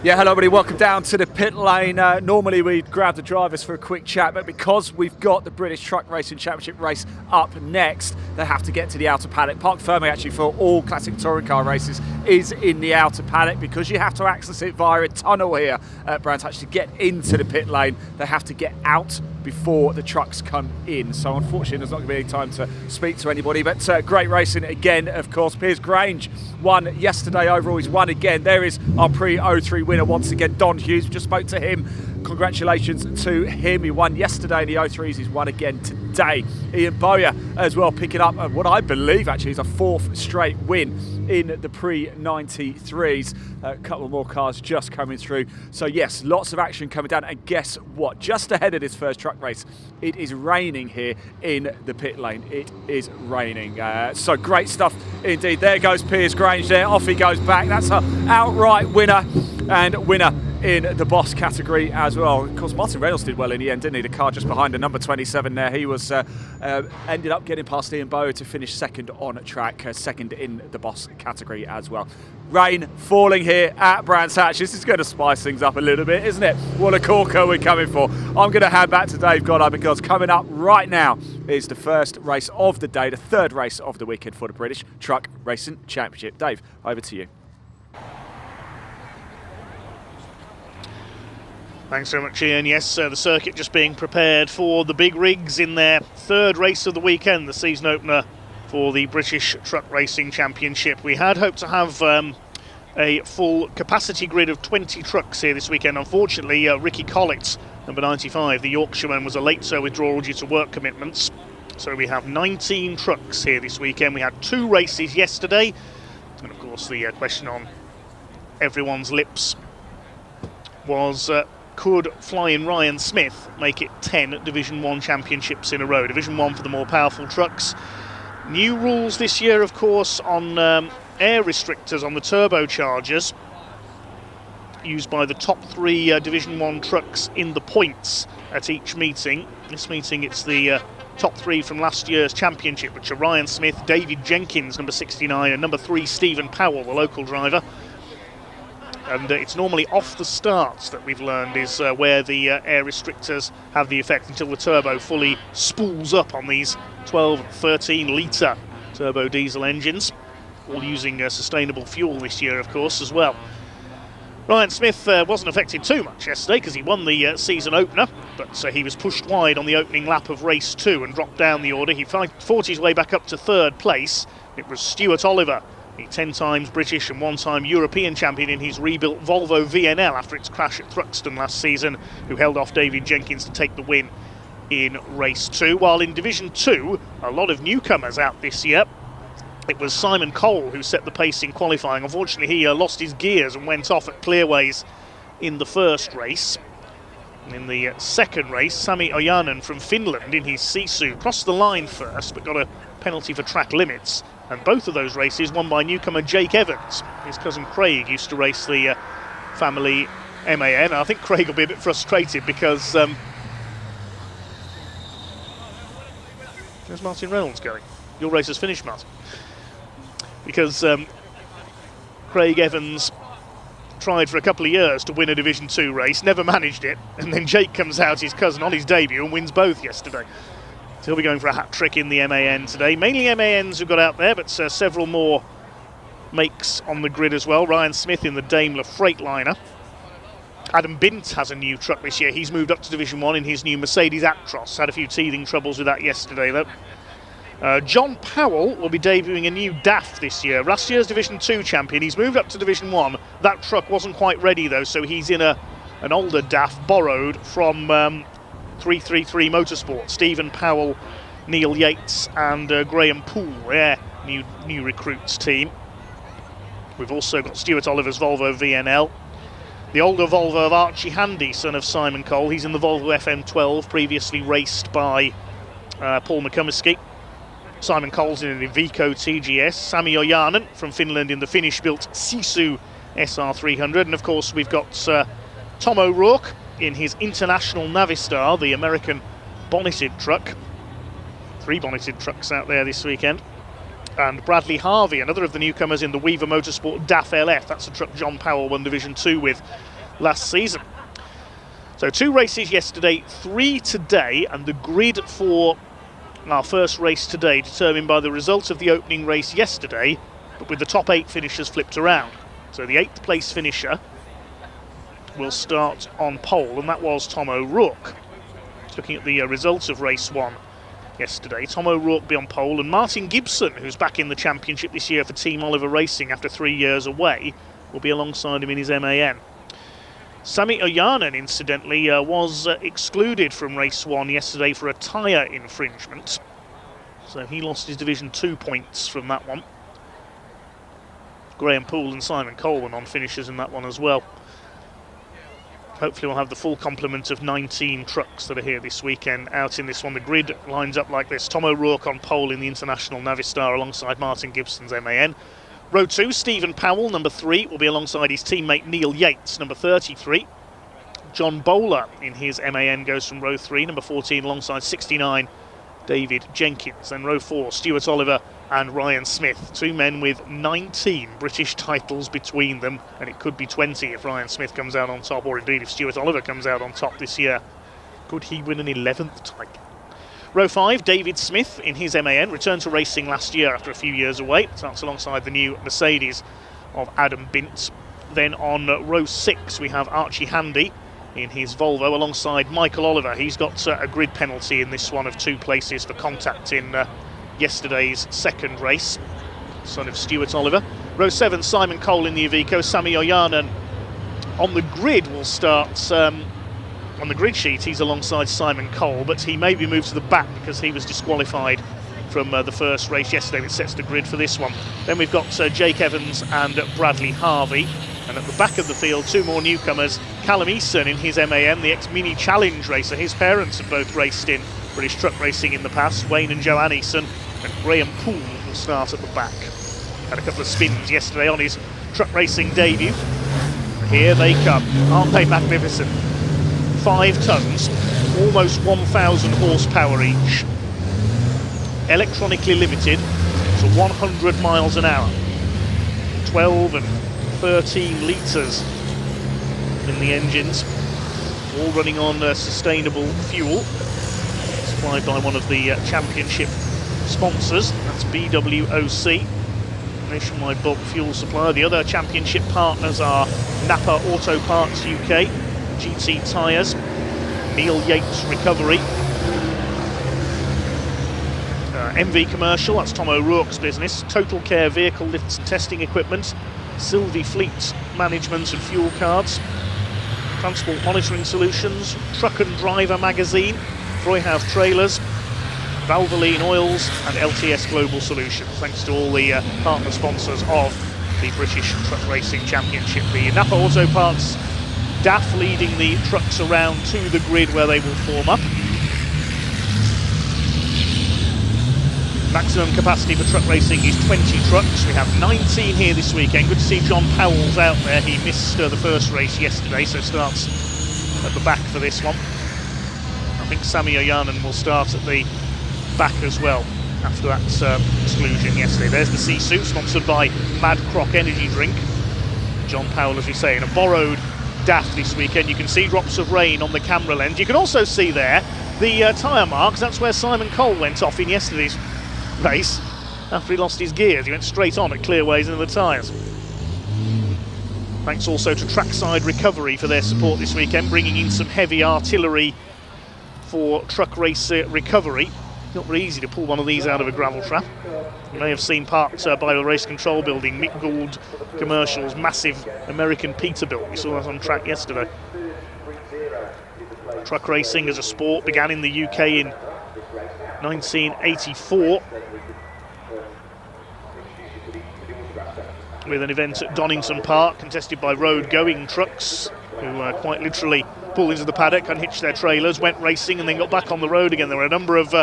Yeah, hello everybody, welcome down to the pit lane. Normally we'd grab the drivers for a quick chat, but because we've got the British Truck Racing Championship race up next, they have to get to the outer paddock. Parc Fermé actually for all classic touring car races is in the outer paddock because you have to access it via a tunnel here at Brands Hatch to get into the pit lane. They have to get out before the trucks come in. So unfortunately there's not going to be any time to speak to anybody, but great racing again, of course. Piers Grange won yesterday overall, he's won again. There is our Pre-03 winner once again, Don Hughes. We just spoke to him. Congratulations to him. He won yesterday in the 03s, he's won again today. Ian Bowyer as well, picking up what I believe actually is a 4th straight win in the Pre-93s. A couple more cars just coming through. So yes, lots of action coming down. And guess what? Just ahead of this first truck race, it is raining here in the pit lane. It is raining. So great stuff indeed. There goes Piers Grange there. Off he goes back. That's an outright winner and winner in the boss category as well. Of course, Martin Reynolds did well in the end, didn't he? The car just behind the number 27 there. He was ended up getting past Ian Bowyer to finish second on track, second in the boss category as well. Rain falling here at Brands Hatch. This is going to spice things up a little bit, isn't it? What a corker we're coming for. I'm going to hand back to Dave Goddard because coming up right now is the first race of the day, the 3rd race of the weekend for the British Truck Racing Championship. Dave, over to you. Thanks very much, Ian. Yes, the circuit just being prepared for the big rigs in their 3rd race of the weekend, the season opener for the British Truck Racing Championship. We had hoped to have a full capacity grid of 20 trucks here this weekend. Unfortunately, Ricky Collett, number 95, the Yorkshireman, was a late withdrawal due to work commitments. So we have 19 trucks here this weekend. We had 2 races yesterday. And of course, the question on everyone's lips was... could Flying Ryan Smith make it 10 Division 1 championships in a row? Division 1 for the more powerful trucks. New rules this year, of course, on air restrictors on the turbochargers used by the top 3 Division 1 trucks in the points at each meeting. This meeting, it's the top 3 from last year's championship, which are Ryan Smith, David Jenkins, number 69, and number 3, Stephen Powell, the local driver. And it's normally off the starts that we've learned is where the air restrictors have the effect until the turbo fully spools up on these 12, 13 litre turbo diesel engines, all using sustainable fuel this year, of course, as well. Ryan Smith wasn't affected too much yesterday because he won the season opener, but he was pushed wide on the opening lap of race 2 and dropped down the order. He fought his way back up to 3rd place. It was Stuart Oliver, the 10 times British and 1-time European champion in his rebuilt Volvo VNL after its crash at Thruxton last season, who held off David Jenkins to take the win in race 2. While in Division 2, a lot of newcomers out this year. It was Simon Cole who set the pace in qualifying. Unfortunately, he lost his gears and went off at Clearways in the first race. And in the second race, Sami Ojanen from Finland in his Sisu crossed the line first, but got a penalty for track limits. And both of those races won by newcomer Jake Evans. His cousin Craig used to race the family MAN. I think Craig will be a bit frustrated because... where's Martin Reynolds going? Your race has finished, Martin. Because Craig Evans tried for a couple of years to win a Division 2 race, never managed it, and then Jake comes out, his cousin, on his debut and wins both yesterday. So he'll be going for a hat-trick in the MAN today. Mainly MANs who got out there, but several more makes on the grid as well. Ryan Smith in the Daimler Freightliner. Adam Bint has a new truck this year. He's moved up to Division 1 in his new Mercedes Actros. Had a few teething troubles with that yesterday, though. John Powell will be debuting a new DAF this year. Last year's Division 2 champion. He's moved up to Division 1. That truck wasn't quite ready, though, so he's in an older DAF borrowed from 333 Motorsport. Stephen Powell, Neil Yates and Graham Poole, their new recruits team. We've also got Stuart Oliver's Volvo VNL. The older Volvo of Archie Handy, son of Simon Cole. He's in the Volvo FM12, previously raced by Paul McCumiskey. Simon Cole's in an Iveco TGS. Sami Ojanen from Finland in the Finnish-built Sisu SR300. And of course we've got Tom O'Rourke in his International Navistar, the American bonneted truck. 3 bonneted trucks out there this weekend. And Bradley Harvey, another of the newcomers in the Weaver Motorsport DAF LF. That's a truck John Powell won Division 2 with last season. So 2 races yesterday, 3 today, and the grid for our first race today determined by the results of the opening race yesterday, but with the top 8 finishers flipped around. So the 8th place finisher will start on pole, and that was Tom O'Rourke. Looking at the results of race 1 yesterday, Tom O'Rourke be on pole, and Martin Gibson, who's back in the championship this year for Team Oliver Racing after 3 years away, will be alongside him in his MAN. Sami Ojanen, incidentally, was excluded from race 1 yesterday for a tyre infringement. So he lost his Division 2 points from that one. Graham Poole and Simon Cole were non-finishers in that one as well. Hopefully we'll have the full complement of 19 trucks that are here this weekend out in this one. The grid lines up like this. Tom O'Rourke on pole in the International Navistar alongside Martin Gibson's MAN. Row 2, Stephen Powell, number 3, will be alongside his teammate Neil Yates, number 33. John Bowler in his MAN goes from row 3, number 14, alongside 69, David Jenkins. Then row 4, Stuart Oliver and Ryan Smith, 2 men with 19 British titles between them, and it could be 20 if Ryan Smith comes out on top, or indeed if Stuart Oliver comes out on top this year. Could he win an 11th title? Row 5, David Smith in his MAN, returned to racing last year after a few years away. Starts alongside the new Mercedes of Adam Bint. Then on row 6 we have Archie Handy in his Volvo alongside Michael Oliver. He's got a grid penalty in this one of 2 places for contact in yesterday's second race, son of Stuart Oliver. Row 7, Simon Cole in the Iveco. Sami Ojanen on the grid will start... on the grid sheet, he's alongside Simon Cole, but he may be moved to the back because he was disqualified from the first race yesterday, which sets the grid for this one. Then we've got Jake Evans and Bradley Harvey. And at the back of the field, 2 more newcomers. Callum Eason in his MAN, the ex-Mini Challenge racer. His parents have both raced in British truck racing in the past. Wayne and Joanne Eason, and Graham Poole will start at the back. Had a couple of spins yesterday on his truck racing debut. Here they come. Aren't they magnificent? 5 tons, almost 1,000 horsepower each. Electronically limited to 100 miles an hour. 12 and 13 litres in the engines, all running on sustainable fuel, supplied by one of the championship sponsors. That's BWOC, nationwide bulk fuel supplier. The other championship partners are Napa Auto Parts UK, GT Tyres, Neil Yates Recovery, MV Commercial, that's Tom O'Rourke's business, Total Care Vehicle Lifts and Testing Equipment, Sylvie Fleet Management and Fuel Cards, Transport Monitoring Solutions, Truck and Driver Magazine, Freuhauf Trailers, Valvoline Oils and LTS Global Solutions. Thanks to all the partner sponsors of the British Truck Racing Championship. The Napa Auto Parts Daff leading the trucks around to the grid where they will form up. Maximum capacity for truck racing is 20 trucks. We have 19 here this weekend. Good to see John Powell's out there. He missed the first race yesterday, so starts at the back for this one. I think Sami Ojanen will start at the back as well after that exclusion yesterday. There's the Sisu, sponsored by Mad Croc Energy Drink. John Powell, as we say, in a borrowed DAF this weekend. You can see drops of rain on the camera lens. You can also see there the tyre marks. That's where Simon Cole went off in yesterday's race after he lost his gears. He went straight on at Clearways into the tyres. Thanks also to Trackside Recovery for their support this weekend, bringing in some heavy artillery for truck race recovery. Not very easy to pull one of these out of a gravel trap. You may have seen parked by the race control building, Mick Gould Commercials, massive American Peterbilt. We saw that on track yesterday. Truck racing as a sport began in the UK in 1984 with an event at Donington Park contested by road-going trucks who quite literally pulled into the paddock, unhitched their trailers, went racing and then got back on the road again. There were a number of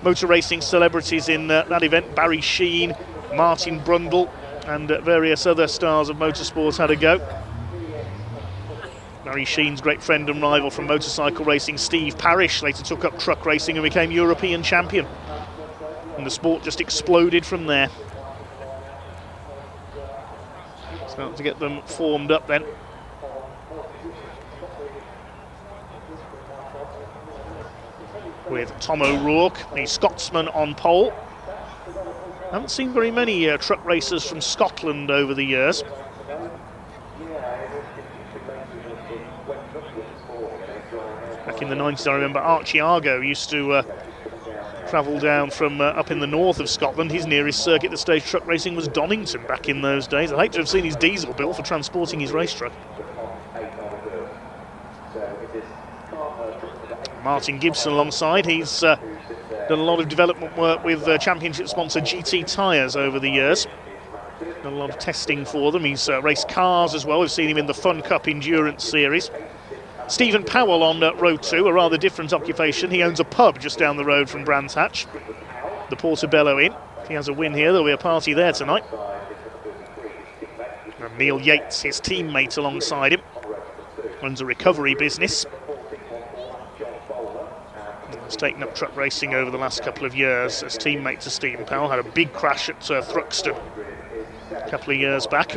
motor racing celebrities in that event. Barry Sheen, Martin Brundle and various other stars of motorsport had a go. Barry Sheen's great friend and rival from motorcycle racing, Steve Parrish, later took up truck racing and became European champion. And the sport just exploded from there. Start to get them formed up then. With Tom O'Rourke, the Scotsman, on pole. Haven't seen very many truck racers from Scotland over the years. Back in the 90s, I remember Archie Argo used to travel down from up in the north of Scotland. His nearest circuit that staged truck racing was Donington back in those days. I'd hate to have seen his diesel built for transporting his race truck. Martin Gibson alongside. He's done a lot of development work with championship sponsor GT Tyres over the years. Done a lot of testing for them. He's raced cars as well. We've seen him in the Fun Cup Endurance Series. Stephen Powell on Road 2, a rather different occupation. He owns a pub just down the road from Brands Hatch, the Portobello Inn. If he has a win here, there'll be a party there tonight. And Neil Yates, his teammate alongside him, runs a recovery business. He's taken up truck racing over the last couple of years as teammate to Stephen Powell. Had a big crash at Thruxton a couple of years back.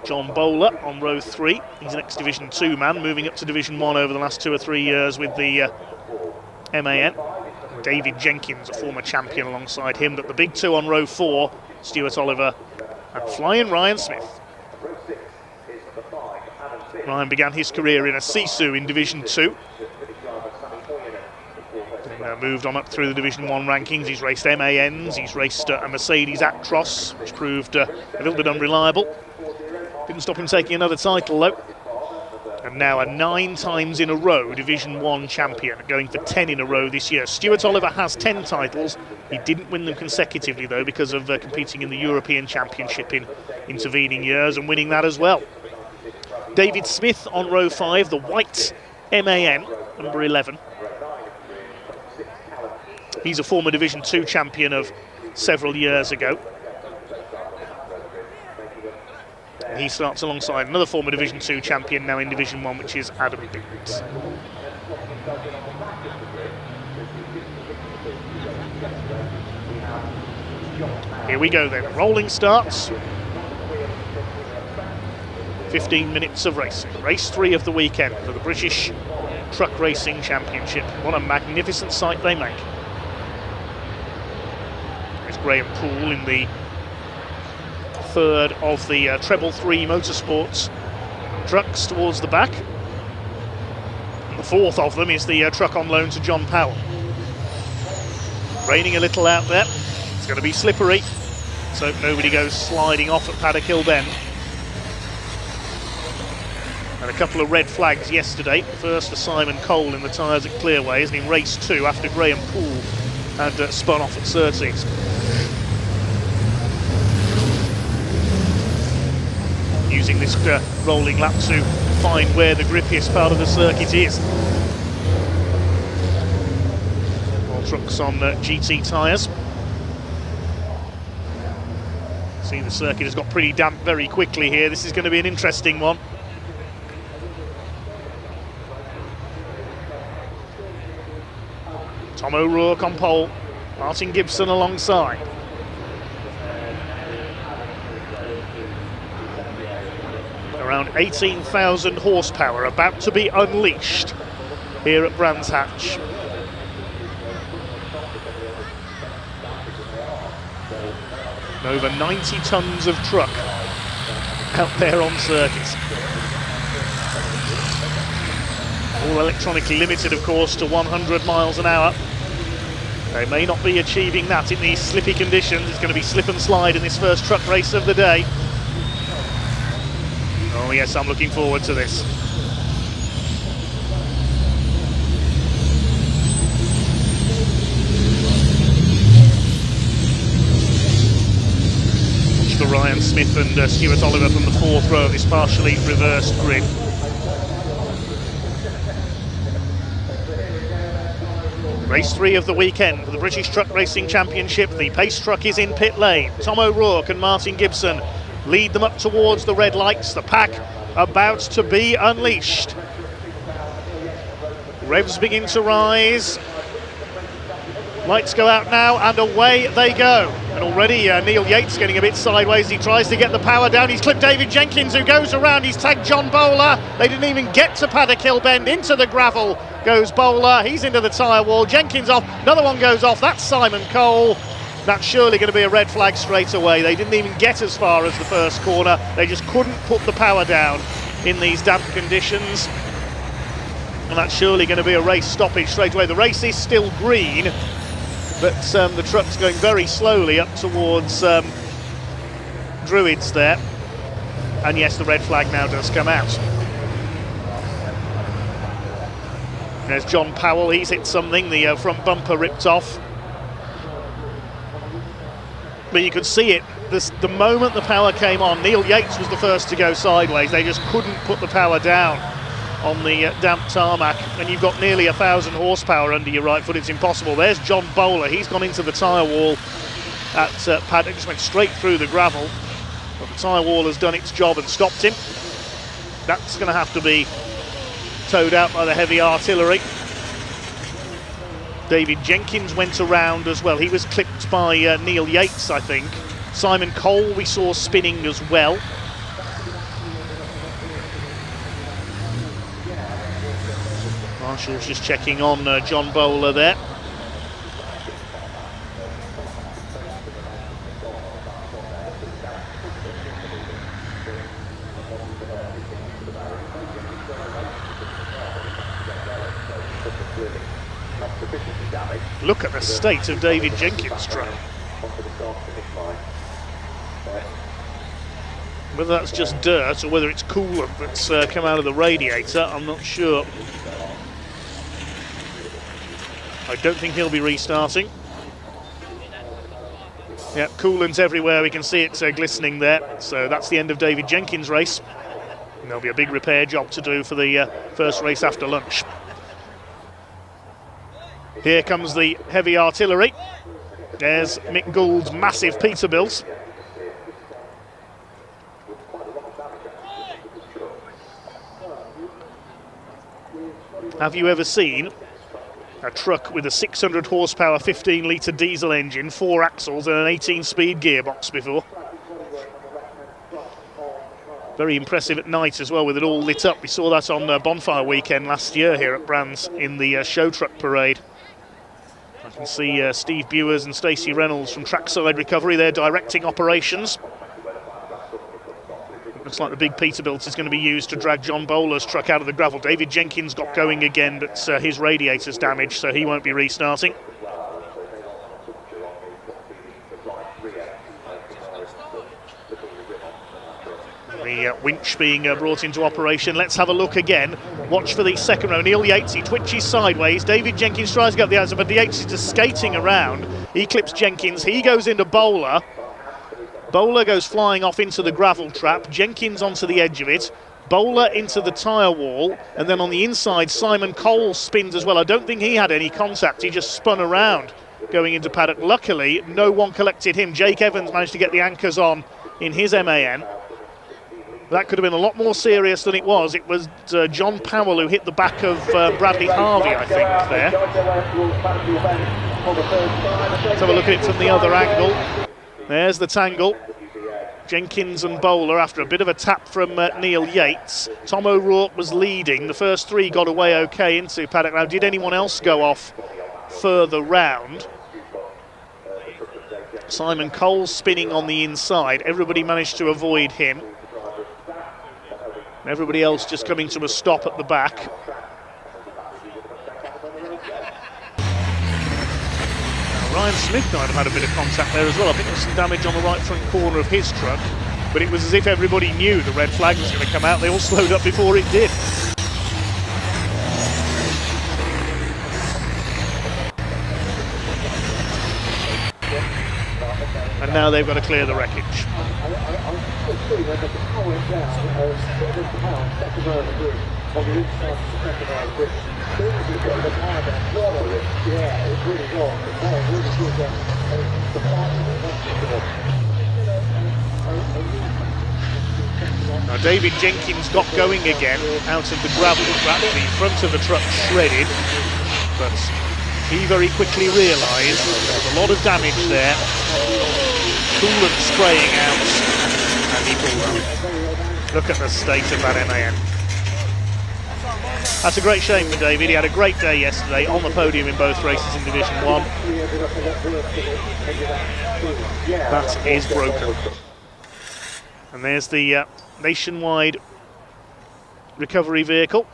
John Bowler on row 3. He's an ex-Division 2 man, moving up to Division 1 over the last 2 or 3 years with the MAN. David Jenkins, a former champion, alongside him. But the big two on row 4, Stuart Oliver and flying Ryan Smith. Ryan began his career in a Sisu in Division 2. Moved on up through the Division 1 rankings. He's raced MANs, he's raced a Mercedes Actros, which proved a little bit unreliable. Didn't stop him taking another title though. And now a 9 times in a row Division 1 champion, going for 10 in a row this year. Stuart Oliver has 10 titles. He didn't win them consecutively though because of competing in the European Championship in intervening years and winning that as well. David Smith on row 5, the white MAN, number 11. He's a former Division 2 champion of several years ago. And he starts alongside another former Division 2 champion now in Division 1, which is Adam Biggs. Here we go then, rolling starts. 15 minutes of racing. Race 3 of the weekend for the British Truck Racing Championship. What a magnificent sight they make. Graham Poole in the third of the Treble 3 Motorsports trucks towards the back. And the fourth of them is the truck on loan to John Powell. Raining a little out there. It's going to be slippery, so nobody goes sliding off at Paddock Hill Bend. And a couple of red flags yesterday. First for Simon Cole in the tyres at Clearways, and in race 2 after Graham Poole had spun off at Surtees. using this rolling lap to find where the grippiest part of the circuit is. All trucks on GT tyres. See, the circuit has got pretty damp very quickly here. This is going to be an interesting one. Tom O'Rourke on pole, Martin Gibson alongside. Around 18,000 horsepower about to be unleashed here at Brands Hatch. Over 90 tonnes of truck out there on circuit. All electronically limited, of course, to 100 miles an hour. They may not be achieving that in these slippy conditions. It's going to be slip and slide in this first truck race of the day. Oh yes, I'm looking forward to this. Watch for Ryan Smith and Stuart Oliver from the fourth row of this partially reversed grid. Race 3 of the weekend for the British Truck Racing Championship. The pace truck is in pit lane. Tom O'Rourke and Martin Gibson lead them up towards the red lights. The pack about to be unleashed. Revs begin to rise. Lights go out now and away they go. And already Neil Yates getting a bit sideways. He tries to get the power down. He's clipped David Jenkins, who goes around. He's tagged John Bowler. They didn't even get to Paddock Hill Bend. Into the gravel goes Bowler. He's into the tyre wall. Jenkins off. Another one goes off. That's Simon Cole. That's surely going to be a red flag straight away. They didn't even get as far as the first corner. They just couldn't put the power down in these damp conditions. And that's surely going to be a race stoppage straight away. The race is still green, but the truck's going very slowly up towards Druids there. And yes, the red flag now does come out. There's John Powell. He's hit something. The front bumper ripped off. But you could see it, the moment the power came on. Neil Yates was the first to go sideways. They just couldn't put the power down on the damp tarmac, and you've got nearly 1,000 horsepower under your right foot. It's impossible. There's John Bowler. He's gone into the tyre wall at Paddock, just went straight through the gravel, but the tyre wall has done its job and stopped him. That's going to have to be towed out by the heavy artillery. David Jenkins went around as well. He was clipped by Neil Yates, I think. Simon Cole we saw spinning as well. Marshall's just checking on John Bowler there. Look at the state of David Jenkins' truck. Whether that's just dirt or whether it's coolant that's come out of the radiator, I'm not sure. I don't think he'll be restarting. Yeah, coolant everywhere. We can see it glistening there. So that's the end of David Jenkins' race. And there'll be a big repair job to do for the first race after lunch. Here comes the heavy artillery. There's Mick Gould's massive Peterbilt. Have you ever seen a truck with a 600 horsepower 15 litre diesel engine, 4 axles and an 18-speed gearbox before? Very impressive at night as well, with it all lit up. We saw that on Bonfire Weekend last year here at Brands in the show truck parade. I can see Steve Bewers and Stacey Reynolds from Trackside Recovery. They're directing operations. Looks like the big Peterbilt is going to be used to drag John Bowler's truck out of the gravel. David Jenkins got going again, but his radiator's damaged, so he won't be restarting. The winch being brought into operation. Let's have a look again. Watch for the second row. Neil Yates, he twitches sideways. David Jenkins tries to get the answer, but Yates is just skating around. He clips Jenkins. He goes into Bowler. Bowler goes flying off into the gravel trap, Jenkins onto the edge of it, Bowler into the tyre wall, and then on the inside Simon Cole spins as well. I don't think he had any contact, he just spun around going into paddock. Luckily no one collected him. Jake Evans managed to get the anchors on in his MAN. That could have been a lot more serious than it was. It was John Powell who hit the back of Bradley Harvey, I think, there. Let's have a look at it from the other angle. There's the tangle. Jenkins and Bowler after a bit of a tap from Neil Yates. Tom O'Rourke was leading. The first three got away okay into paddock. Now, did anyone else go off further round? Simon Cole spinning on the inside. Everybody managed to avoid him. Everybody else just coming to a stop at the back. Ryan Smith might have had a bit of contact there as well. I think there was some damage on the right front corner of his truck, but it was as if everybody knew the red flag was going to come out. They all slowed up before it did. And now they've got to clear the wreckage. Now David Jenkins got going again out of the gravel trap, the front of the truck shredded, but he very quickly realised there was a lot of damage there. Coolant spraying out, and he pulled up. Look at the state of that MAN. That's a great shame for David. He had a great day yesterday, on the podium in both races in Division 1. That is broken. And there's the nationwide recovery vehicle.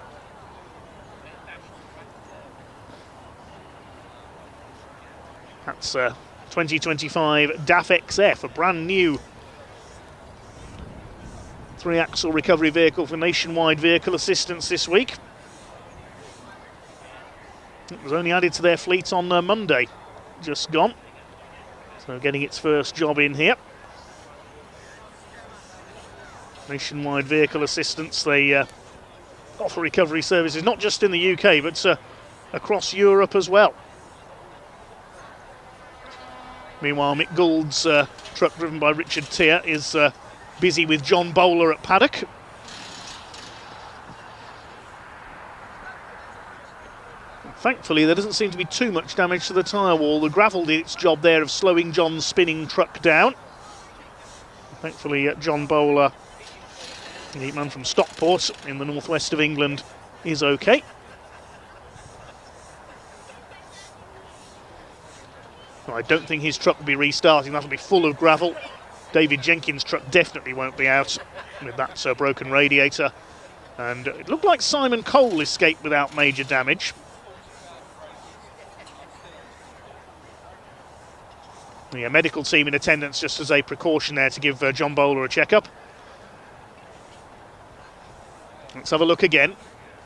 That's 2025 DAF XF, a brand new 3-axle recovery vehicle for Nationwide Vehicle Assistance this week. It was only added to their fleet on Monday, just gone. So getting its first job in here. Nationwide Vehicle Assistance, they offer recovery services not just in the UK but across Europe as well. Meanwhile, Mick Gould's truck driven by Richard Tier is busy with John Bowler at paddock. Thankfully, there doesn't seem to be too much damage to the tyre wall. The gravel did its job there of slowing John's spinning truck down. Thankfully, John Bowler, the man from Stockport in the northwest of England, is okay. I don't think his truck will be restarting. That'll be full of gravel. David Jenkins' truck definitely won't be out with that broken radiator. And it looked like Simon Cole escaped without major damage. The medical team in attendance just as a precaution there to give John Bowler a check-up. Let's have a look again.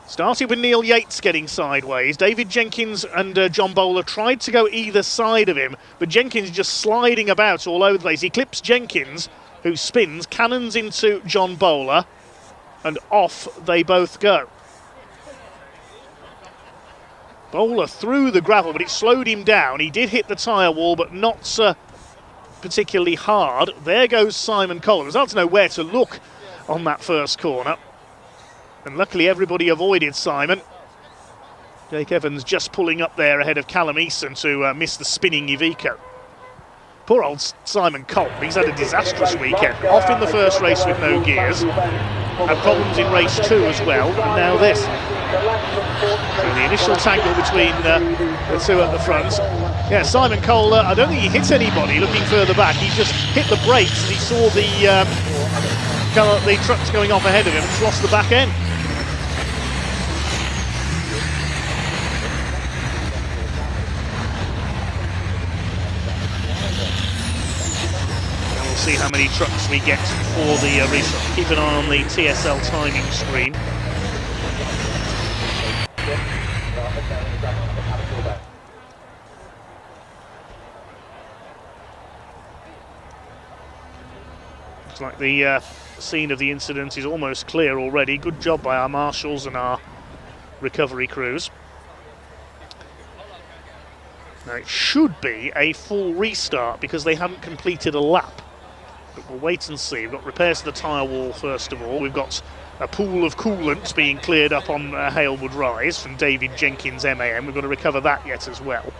Started with Neil Yates getting sideways. David Jenkins and John Bowler tried to go either side of him, but Jenkins just sliding about all over the place. He clips Jenkins, who spins, cannons into John Bowler, and off they both go. Bowler through the gravel, but it slowed him down. He did hit the tyre wall, but not particularly hard. There goes Simon Cole. It was hard to know where to look on that first corner. And luckily everybody avoided Simon. Jake Evans just pulling up there ahead of Callum Eason to miss the spinning Iveco. Poor old Simon Cole, he's had a disastrous weekend. Off in the first race with no gears. Had problems in race 2 as well, and now this. So the initial tangle between the two at the front. Yeah, Simon Cole, I don't think he hit anybody looking further back. He just hit the brakes and he saw the trucks going off ahead of him and just lost the back end. See how many trucks we get for the restart. Keep an eye on the TSL timing screen. Looks like the scene of the incident is almost clear already. Good job by our marshals and our recovery crews. Now it should be a full restart because they haven't completed a lap. But we'll wait and see. We've got repairs to the tyre wall first of all. We've got a pool of coolant being cleared up on Halewood Rise from David Jenkins MAM. We've got to recover that yet as well.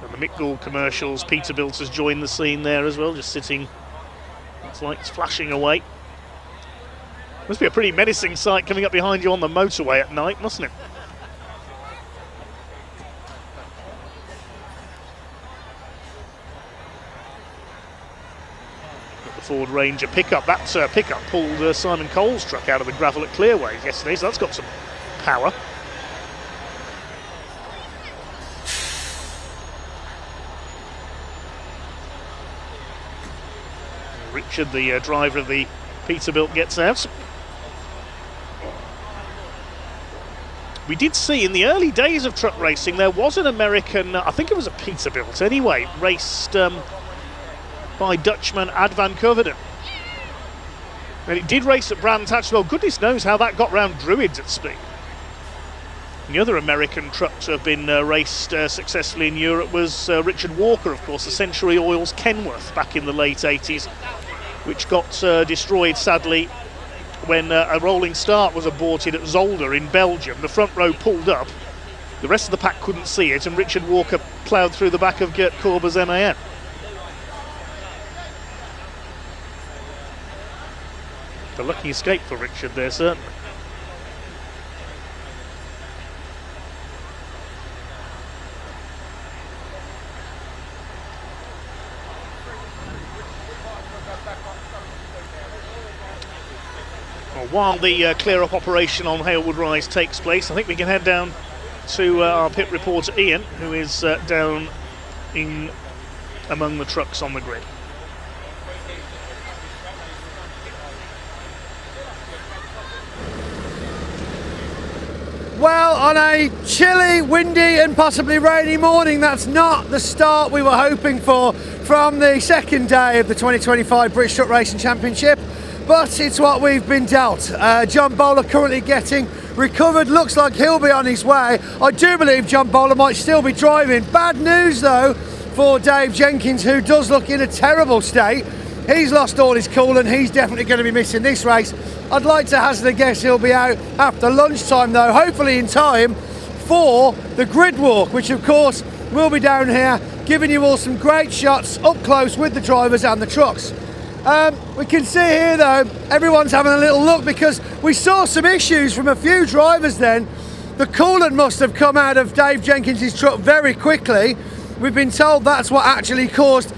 And the Mick Gould commercials, Peterbilt has joined the scene there as well, just sitting, it's like it's flashing away. Must be a pretty menacing sight coming up behind you on the motorway at night, mustn't it? The Ford Ranger pickup, that pickup pulled Simon Cole's truck out of the gravel at Clearways yesterday, so that's got some power. Richard, the driver of the Peterbilt, gets out. We did see in the early days of truck racing there was an American, I think it was a Peterbilt anyway, raced by Dutchman Ad van Coverden. And it did race at Brands Hatch. Well, goodness knows how that got round Druids at speed. And the other American truck to have been raced successfully in Europe was Richard Walker, of course, the Century Oils Kenworth back in the late 80s, which got destroyed sadly when a rolling start was aborted at Zolder in Belgium. The front row pulled up, the rest of the pack couldn't see it, and Richard Walker ploughed through the back of Gert Korber's MAN. A lucky escape for Richard there, certainly. Well, while the clear-up operation on Halewood Rise takes place, I think we can head down to our pit reporter Ian, who is down in among the trucks on the grid. Well, on a chilly, windy and possibly rainy morning, that's not the start we were hoping for from the second day of the 2025 British Truck Racing Championship, but it's what we've been dealt. John Bowler currently getting recovered, looks like he'll be on his way. I do believe John Bowler might still be driving. Bad news though for Dave Jenkins, who does look in a terrible state. He's lost all his coolant, he's definitely going to be missing this race. I'd like to hazard a guess he'll be out after lunchtime though, hopefully in time for the grid walk, which of course will be down here, giving you all some great shots up close with the drivers and the trucks. We can see here though, everyone's having a little look because we saw some issues from a few drivers then. The coolant must have come out of Dave Jenkins' truck very quickly. We've been told that's what actually caused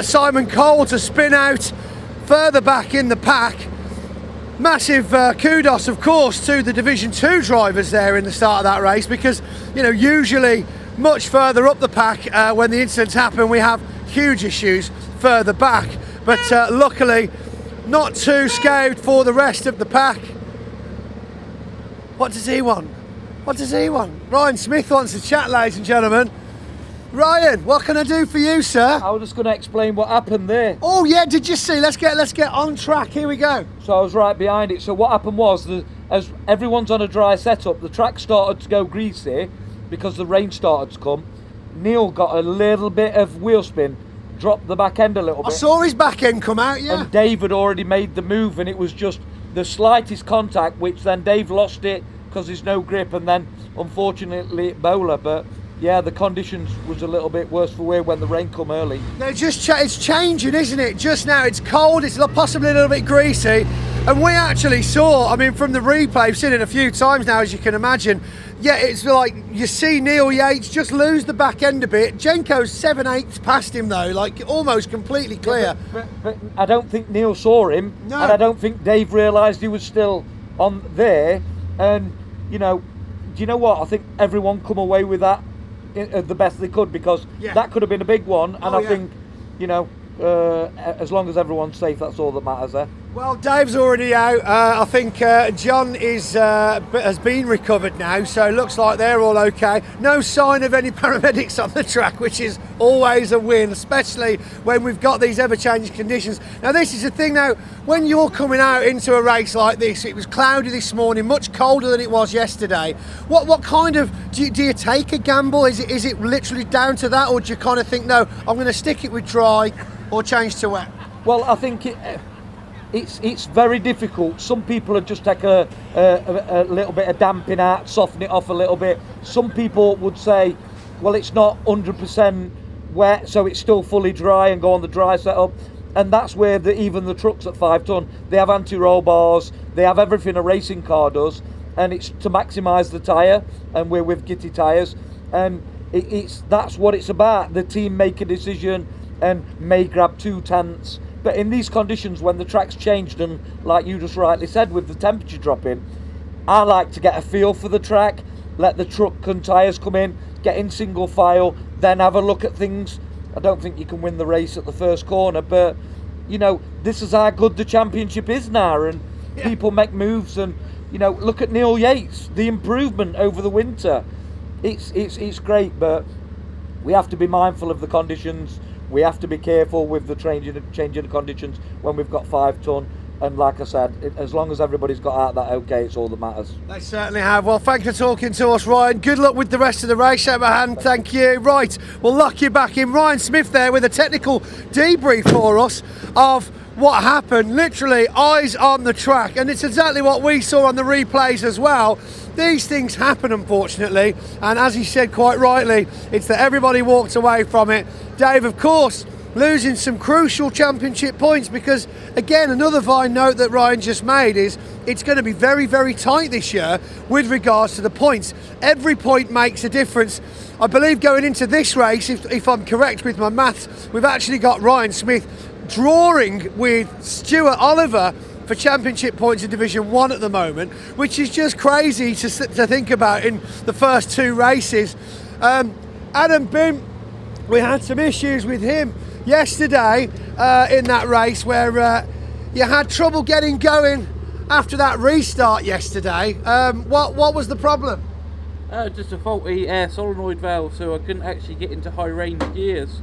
Simon Cole to spin out further back in the pack. Massive kudos, of course, to the Division 2 drivers there in the start of that race, because, you know, usually much further up the pack when the incidents happen, we have huge issues further back. But luckily, not too scathed for the rest of the pack. What does he want? What does he want? Ryan Smith wants to chat, ladies and gentlemen. Ryan, what can I do for you, sir? I was just going to explain what happened there. Oh yeah, did you see? Let's get on track. Here we go. So I was right behind it. So what happened was, as everyone's on a dry setup, the track started to go greasy because the rain started to come. Neil got a little bit of wheel spin, dropped the back end a little bit. I saw his back end come out, yeah. And Dave had already made the move, and it was just the slightest contact, which then Dave lost it because there's no grip, and then unfortunately it bowler. But yeah, the conditions was a little bit worse for wear when the rain come early. They're just it's changing, isn't it? Just now it's cold, it's possibly a little bit greasy, and we actually saw, I mean, from the replay, I've seen it a few times now, as you can imagine. Yeah, it's like you see Neil Yates just lose the back end a bit. Jenko's 7/8 past him though, like almost completely clear. But I don't think Neil saw him, no. And I don't think Dave realised he was still on there. And you know, do you know what? I think everyone come away with that the best they could, because that could have been a big one, and I think, you know, as long as everyone's safe, that's all that matters there. Well, Dave's already out. I think John has been recovered now, so it looks like they're all okay. No sign of any paramedics on the track, which is always a win, especially when we've got these ever-changing conditions. Now, this is the thing now, when you're coming out into a race like this, it was cloudy this morning, much colder than it was yesterday. What kind of, do you take a gamble? Is it literally down to that, or do you kind of think, no, I'm going to stick it with dry or change to wet? Well, I think it's very difficult. Some people would just take a little bit of damping out, soften it off a little bit. Some people would say, well, it's not 100% wet, so it's still fully dry, and go on the dry setup. And that's where even the trucks at 5 ton, they have anti-roll bars, they have everything a racing car does, and it's to maximise the tyre, and we're with Gitty tyres, and that's what it's about. The team make a decision and may grab 2 tenths. But in these conditions, when the track's changed, and like you just rightly said, with the temperature dropping, I like to get a feel for the track, let the truck and tyres come in, get in single file, then have a look at things. I don't think you can win the race at the first corner, but you know, this is how good the championship is now, and people make moves, and you know, look at Neil Yates, the improvement over the winter. It's great, but we have to be mindful of the conditions. We have to be careful with the changing of conditions when we've got 5 ton. And like I said, as long as everybody's got out that okay, it's all that matters. They certainly have. Well, thanks for talking to us, Ryan. Good luck with the rest of the race. Shake my hand. Thank you. Right, we'll lock you back in. Ryan Smith there with a technical debrief for us of what happened. Literally, eyes on the track. And it's exactly what we saw on the replays as well. These things happen, unfortunately. And as he said quite rightly, it's that everybody walked away from it. Dave, of course, losing some crucial championship points, because again, another fine note that Ryan just made is it's going to be very, very tight this year with regards to the points. Every point makes a difference. I believe going into this race, if I'm correct with my maths, we've actually got Ryan Smith drawing with Stuart Oliver for championship points in Division 1 at the moment, which is just crazy to think about in the first 2 races. Adam Bim, we had some issues with him yesterday in that race where you had trouble getting going after that restart yesterday. What was the problem? Just a faulty air solenoid valve, so I couldn't actually get into high range gears.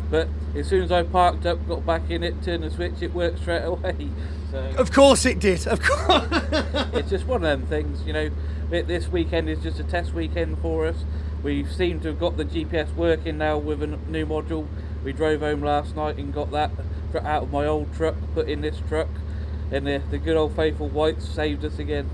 But as soon as I parked up, got back in it, turned the switch, it worked straight away. So of course it did, of course. It's just one of them things, you know. This weekend is just a test weekend for us. We seem to have got the GPS working now with a new module. We drove home last night and got that out of my old truck, put in this truck, and the good old faithful whites saved us again.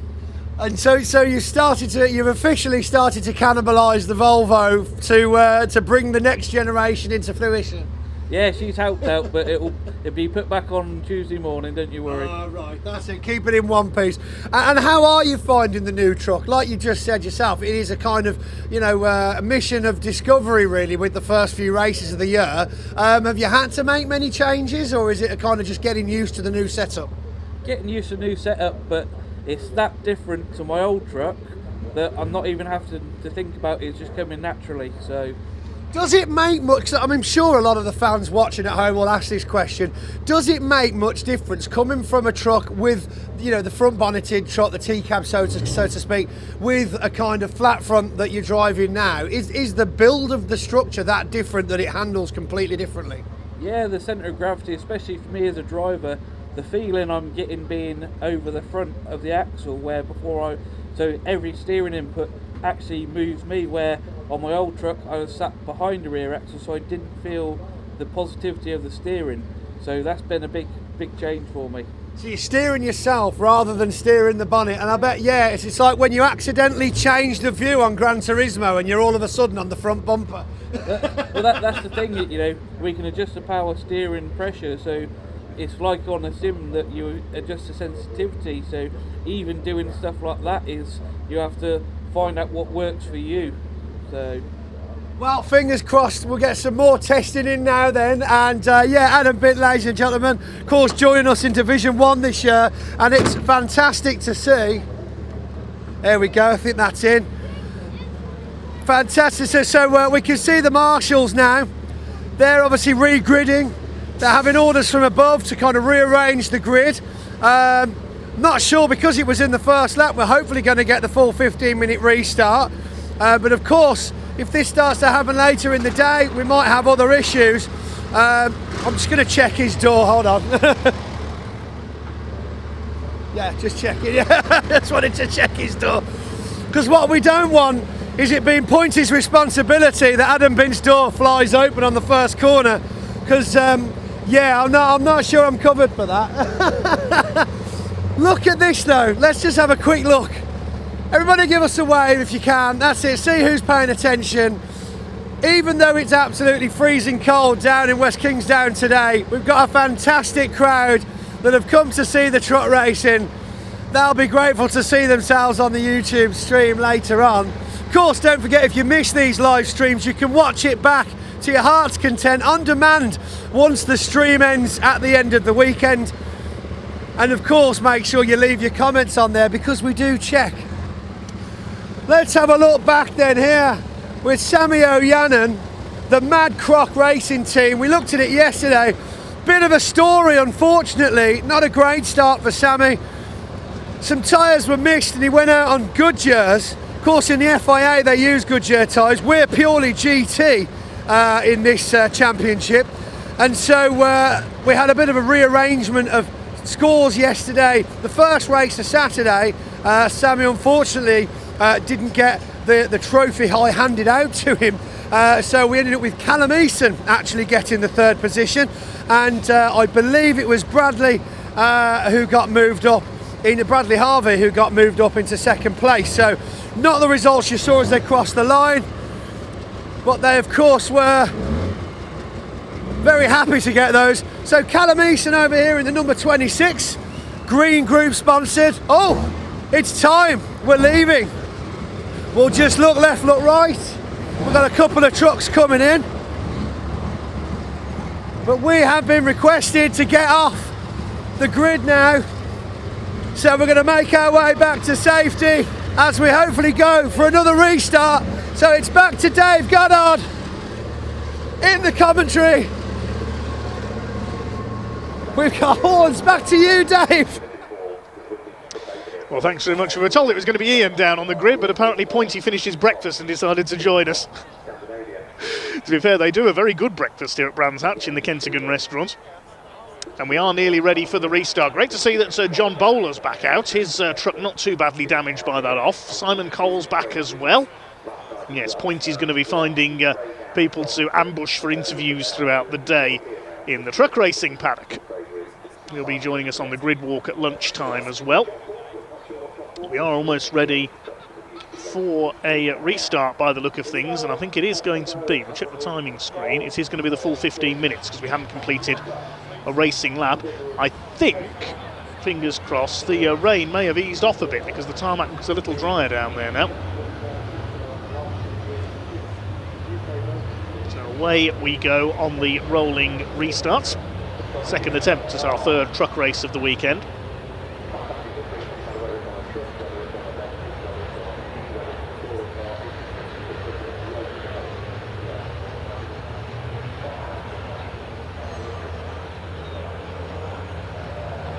And so you've officially started to cannibalise the Volvo to bring the next generation into fruition. Yeah, she's helped out, but it'll be put back on Tuesday morning, don't you worry. Right, that's it, keep it in one piece. And how are you finding the new truck? Like you just said yourself, it is a kind of, you know, a mission of discovery really with the first few races of the year. Have you had to make many changes, or is it a kind of just getting used to the new setup? Getting used to the new setup, but it's that different to my old truck that I'm not even having to think about it. It's just coming naturally, so... Does it make much, I'm sure a lot of the fans watching at home will ask this question, does it make much difference coming from a truck with, you know, the front bonneted truck, the T-cab so to speak, with a kind of flat front that you're driving now? Is the build of the structure that different that it handles completely differently? Yeah, the centre of gravity, especially for me as a driver, the feeling I'm getting being over the front of the axle, where so every steering input actually moves me, where on my old truck I was sat behind the rear axle, so I didn't feel the positivity of the steering. So that's been a big change for me. So you're steering yourself rather than steering the bonnet, and I bet, yeah, it's like when you accidentally change the view on Gran Turismo and you're all of a sudden on the front bumper. Well, that's the thing, you know, we can adjust the power steering pressure, so it's like on a sim that you adjust the sensitivity, so even doing stuff like that is, you have to find out what works for you. So, well, fingers crossed we'll get some more testing in now then, and yeah, Adam Bitt, ladies and gentlemen, of course joining us in Division 1 this year, and it's fantastic to see. There we go, I think that's in. Fantastic, so we can see the marshals now. They're obviously regridding. They're having orders from above to kind of rearrange the grid. Not sure, because it was in the first lap, we're hopefully going to get the full 15-minute restart. But of course, if this starts to happen later in the day, we might have other issues. I'm just going to check his door, hold on. Yeah, just check it. Yeah, just wanted to check his door. Because what we don't want is it being Pointy's responsibility that Adam Bint's door flies open on the first corner. Because, yeah, I'm not sure I'm covered for that. Look at this though, let's just have a quick look. Everybody give us a wave if you can, that's it, see who's paying attention. Even though it's absolutely freezing cold down in West Kingsdown today, we've got a fantastic crowd that have come to see the truck racing. They'll be grateful to see themselves on the YouTube stream later on. Of course, don't forget, if you miss these live streams, you can watch it back to your heart's content on demand once the stream ends at the end of the weekend. And of course, make sure you leave your comments on there, because we do check. Let's have a look back then here with Sammy O'Yannon, the Mad Croc Racing team. We looked at it yesterday. Bit of a story, unfortunately. Not a great start for Sammy. Some tyres were missed and he went out on Goodyears. Of course, in the FIA they use Goodyear tyres. We're purely GT in this championship. And so we had a bit of a rearrangement of scores yesterday. The first race of Saturday, Sammy unfortunately didn't get the trophy handed out to him. So we ended up with Callum Eason actually getting the third position. And I believe it was Bradley who got moved up, Bradley Harvey who got moved up into second place. So not the results you saw as they crossed the line, but they of course were very happy to get those. So Callum Eason over here in the number 26, Green Group sponsored. Oh, it's time, we're leaving. We'll just look left, look right. We've got a couple of trucks coming in. But we have been requested to get off the grid now. So we're going to make our way back to safety as we hopefully go for another restart. So it's back to Dave Goddard in the commentary. We've got horns. Back to you, Dave. Well, thanks very much. We were told it was going to be Ian down on the grid, but apparently Pointy finished his breakfast and decided to join us. To be fair, they do a very good breakfast here at Brands Hatch in the Kentigan restaurant. And we are nearly ready for the restart. Great to see that John Bowler's back out. His truck not too badly damaged by that off. Simon Cole's back as well. Yes, Pointy's going to be finding people to ambush for interviews throughout the day in the truck racing paddock. He'll be joining us on the grid walk at lunchtime as well. We are almost ready for a restart by the look of things, and I think it is going to be, we'll check the timing screen, it is going to be the full 15 minutes because we haven't completed a racing lap. I think, fingers crossed, the rain may have eased off a bit because the tarmac looks a little drier down there now. So away we go on the rolling restarts. Second attempt at our third truck race of the weekend.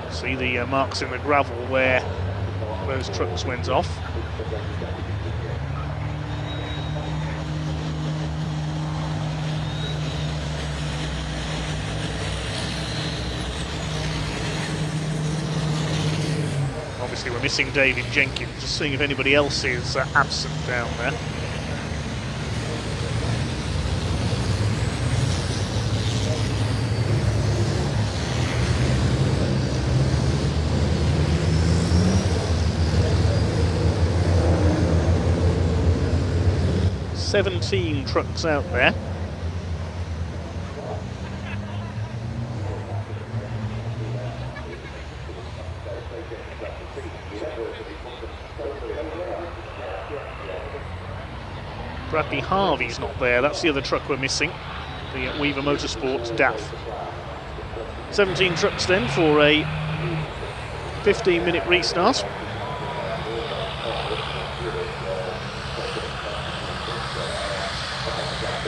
See the marks in the gravel where those trucks went off. Obviously we're missing David Jenkins, just seeing if anybody else is absent down there. "17 trucks out there. Bradley Harvey's not there, that's the other truck we're missing, the Weaver Motorsports DAF. 17 trucks then for a 15-minute restart.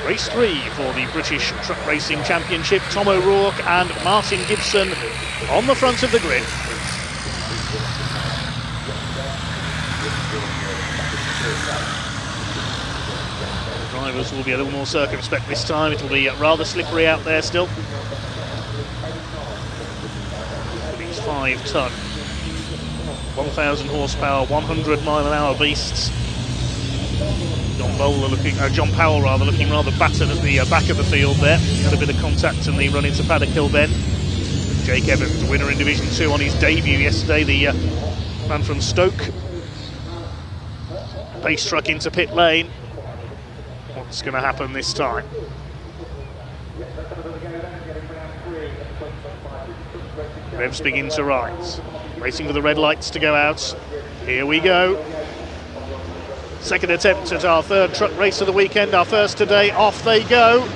Race 3 for the British Truck Racing Championship. Tom O'Rourke and Martin Gibson on the front of the grid. Drivers will be a little more circumspect this time. It'll be rather slippery out there still. These 5-ton, 1,000 horsepower, 100-mile-an-hour beasts. John Powell looking rather battered at the back of the field there. Had a bit of contact in the run into Paddock Hill Bend. Jake Evans, winner in Division 2 on his debut yesterday, the man from Stoke. Pace truck into pit lane. What's going to happen this time? Revs begin to rise. Racing for the red lights to go out. Here we go. Second attempt at our third truck race of the weekend, our first today. Off they go.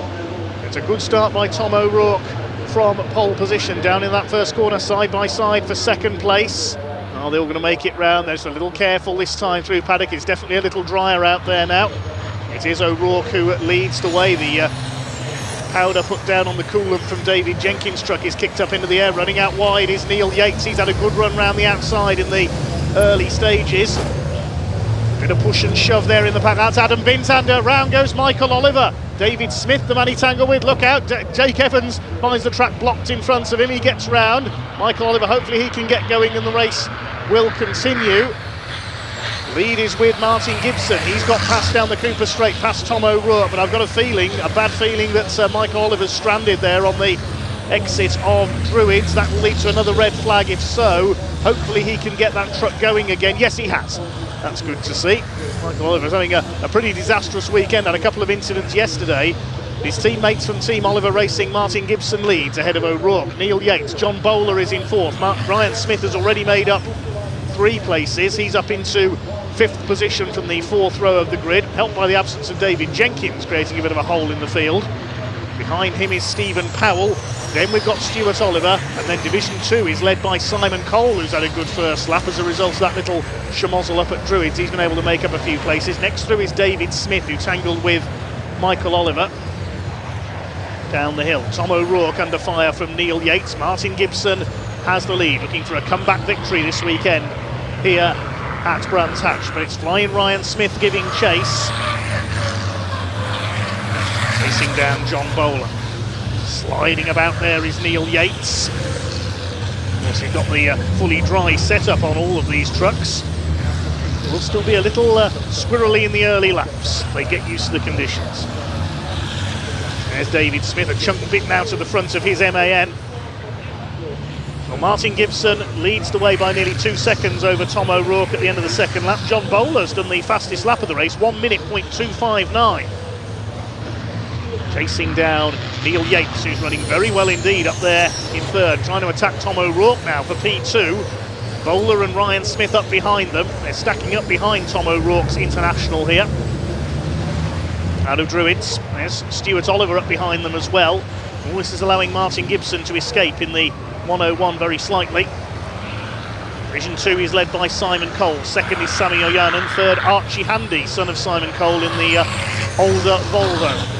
It's a good start by Tom O'Rourke from pole position down in that first corner, side by side for second place. Are they all going to make it round? They're just a little careful this time through Paddock. It's definitely a little drier out there now. It is O'Rourke who leads the way. The powder put down on the coolant from David Jenkins' truck is kicked up into the air. Running out wide is Neil Yates. He's had a good run round the outside in the early stages. Bit of push and shove there in the pack. That's Adam Bintander. Round goes Michael Oliver. David Smith, the man he tangled with. Look out. Jake Evans finds the track blocked in front of him. He gets round. Michael Oliver, hopefully he can get going and the race will continue. Lead is with Martin Gibson. He's got past down the Cooper Straight, past Tom O'Rourke, but I've got a bad feeling that Michael Oliver's stranded there on the exit of Druids. That will lead to another red flag if so. Hopefully he can get that truck going again. Yes, he has. That's good to see. Michael Oliver's having a pretty disastrous weekend. Had a couple of incidents yesterday. His teammates from Team Oliver Racing, Martin Gibson leads ahead of O'Rourke. Neil Yates, John Bowler is in fourth. Ryan Smith has already made up 3 places. He's up into 5th position from the 4th row of the grid, helped by the absence of David Jenkins, creating a bit of a hole in the field. Behind him is Stephen Powell. Then we've got Stuart Oliver, and then Division 2 is led by Simon Cole, who's had a good first lap as a result of that little schmozzle up at Druids. He's been able to make up a few places. Next through is David Smith, who tangled with Michael Oliver down the hill. Tom O'Rourke under fire from Neil Yates. Martin Gibson has the lead, looking for a comeback victory this weekend here at Brands Hatch, but it's Flying Ryan Smith giving chase. Chasing down John Bowler. Sliding about there is Neil Yates. Of course, you've got the fully dry setup on all of these trucks. It will still be a little squirrely in the early laps. They get used to the conditions. There's David Smith, a chunk bitten out of the front of his MAN. Well, Martin Gibson leads the way by nearly 2 seconds over Tom O'Rourke at the end of the second lap. John Bowler's done the fastest lap of the race, 1 minute .259. Chasing down Neil Yates, who's running very well indeed up there in third, trying to attack Tom O'Rourke now for P2. Bowler and Ryan Smith up behind them. They're stacking up behind Tom O'Rourke's International here. Out of Druids, there's Stuart Oliver up behind them as well. All this is allowing Martin Gibson to escape in the 101 very slightly. Division 2 is led by Simon Cole. Second is Sammy Oyanen. Third, Archie Handy, son of Simon Cole in the older Volvo.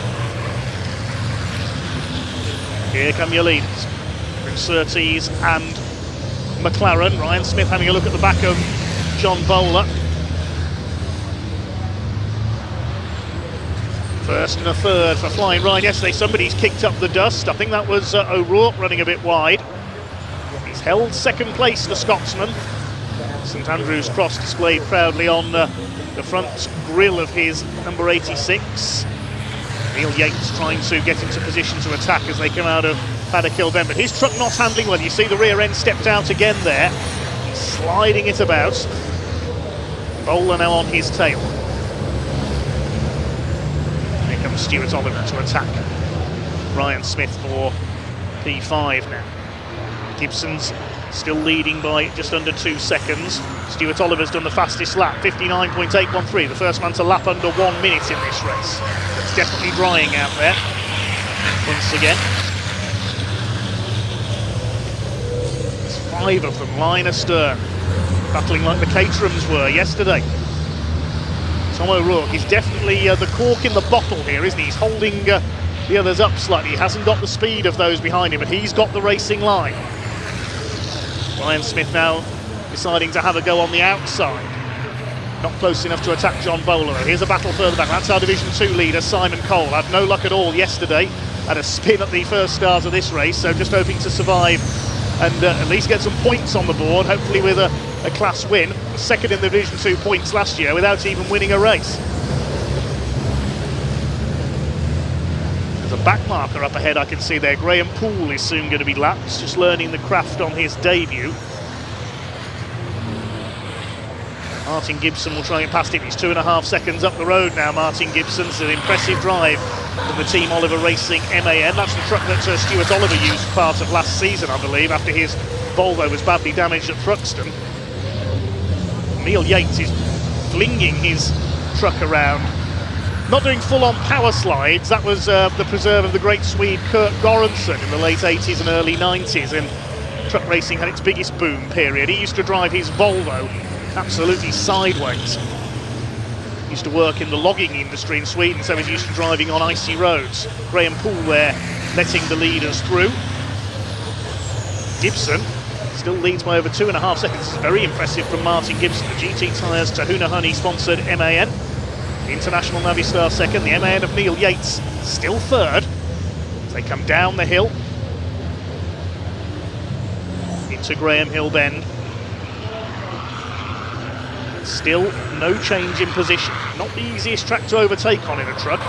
Here come your leaders. Surtees and McLaren. Ryan Smith having a look at the back of John Bowler. First and a third for Flying Ryan. Yesterday somebody's kicked up the dust. I think that was O'Rourke running a bit wide. He's held second place, the Scotsman. St Andrew's Cross displayed proudly on the front grille of his number 86. Neil Yates trying to get into position to attack as they come out of Paddock Hill Bend, but his truck not handling well. You see the rear end stepped out again there, sliding it about. Bowler now on his tail. Here comes Stuart Oliver to attack Ryan Smith for P5 now. Gibson's still leading by just under 2 seconds. Stuart Oliver's done the fastest lap, 59.813, the first man to lap under 1 minute in this race. It's definitely drying out there once again. There's 5 of them line astern, battling like the Caterhams were yesterday. Tom O'Rourke is definitely the cork in the bottle here, isn't he? He's holding the others up slightly. He hasn't got the speed of those behind him, but he's got the racing line. Ryan Smith now deciding to have a go on the outside. Not close enough to attack John Bowler. Here's a battle further back. That's our Division 2 leader, Simon Cole. Had no luck at all yesterday. Had a spin at the first stars of this race, so just hoping to survive and at least get some points on the board, hopefully with a class win. Second in the Division 2 points last year without even winning a race. There's a back marker up ahead I can see there. Graham Poole is soon going to be lapped, just learning the craft on his debut. Martin Gibson will try and get past him. He's 2.5 seconds up the road now, Martin Gibson's an impressive drive from the Team Oliver Racing MAN. That's the truck that Stuart Oliver used part of last season, I believe, after his Volvo was badly damaged at Thruxton. Neil Yates is flinging his truck around. Not doing full-on power slides. That was the preserve of the great Swede Kurt Göransson in the late 80s and early 90s, and truck racing had its biggest boom period. He used to drive his Volvo absolutely sideways. Used to work in the logging industry in Sweden, so he's used to driving on icy roads. Graham Poole there letting the leaders through. Gibson still leads by over 2.5 seconds. This is very impressive from Martin Gibson. The GT Tyres Tahuna Honey sponsored MAN. The International Navistar second. The MAN of Neil Yates still third as they come down the hill into Graham Hill Bend. Still no change in position. Not the easiest track to overtake on in a truck.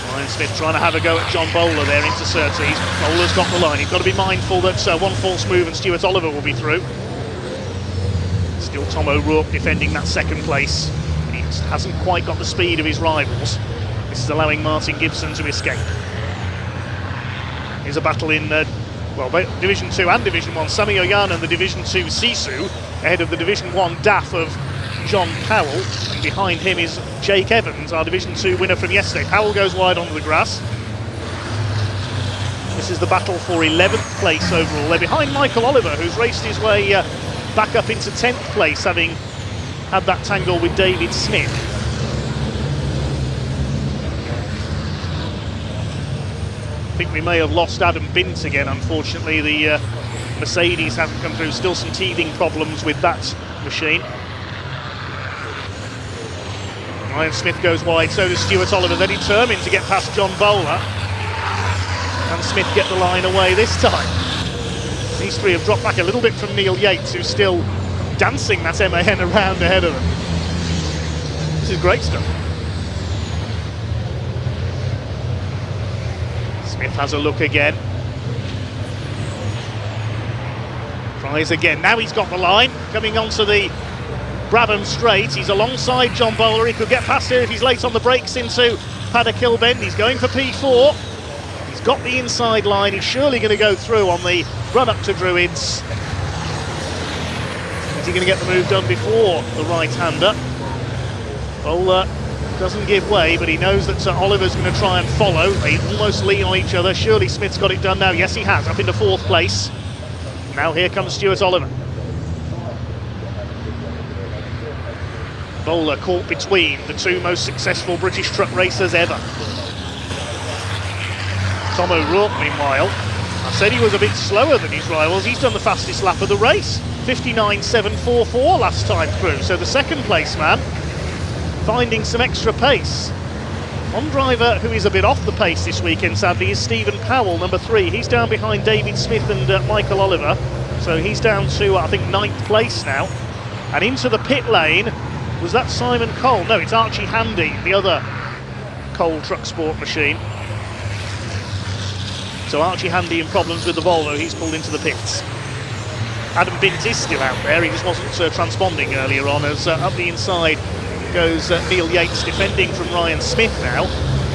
Ryan Smith trying to have a go at John Bowler there into Surtees. Bowler's got the line. He's got to be mindful that one false move and Stuart Oliver will be through. Still Tom O'Rourke defending that second place. He hasn't quite got the speed of his rivals. This is allowing Martin Gibson to escape. Here's a battle in Division 2 and Division 1. Sami Oyan and the Division 2 Sisu ahead of the Division 1 DAF of John Powell, and behind him is Jake Evans, our Division 2 winner from yesterday. Powell goes wide onto the grass. This is the battle for 11th place overall. They're behind Michael Oliver, who's raced his way back up into 10th place, having had that tangle with David Smith. I think we may have lost Adam Bint again, unfortunately. The Mercedes haven't come through. Still some teething problems with that machine. Ryan Smith goes wide, so does Stuart Oliver. They're determined to get past John Bowler. And Smith get the line away this time. These three have dropped back a little bit from Neil Yates, who's still dancing that MAN around ahead of them. This is great stuff. Smith has a look again. Tries again. Now he's got the line. Coming onto the Brabham Straight. He's alongside John Bowler. He could get past here if he's late on the brakes into Paddock Hill Bend. He's going for P4. He's got the inside line. He's surely going to go through on the run up to Druids. Is he going to get the move done before the right-hander? Bowler doesn't give way, but he knows that Oliver's going to try and follow. They almost lean on each other. Surely Smith's got it done now. Yes, he has, up into 4th place. Now here comes Stuart Oliver. Bowler caught between the two most successful British truck racers ever. Tom O'Rourke, meanwhile, I said he was a bit slower than his rivals. He's done the fastest lap of the race. 59.744 last time through. So the second place man finding some extra pace. One driver who is a bit off the pace this weekend, sadly, is Stephen Powell, number 3. He's down behind David Smith and Michael Oliver. So he's down to, I think, 9th place now. And into the pit lane, was that Simon Cole? No, it's Archie Handy, the other Cole Truck Sport machine. So Archie Handy in problems with the Volvo, he's pulled into the pits. Adam Bint is still out there, he just wasn't transponding earlier on, as up the inside goes Neil Yates defending from Ryan Smith now.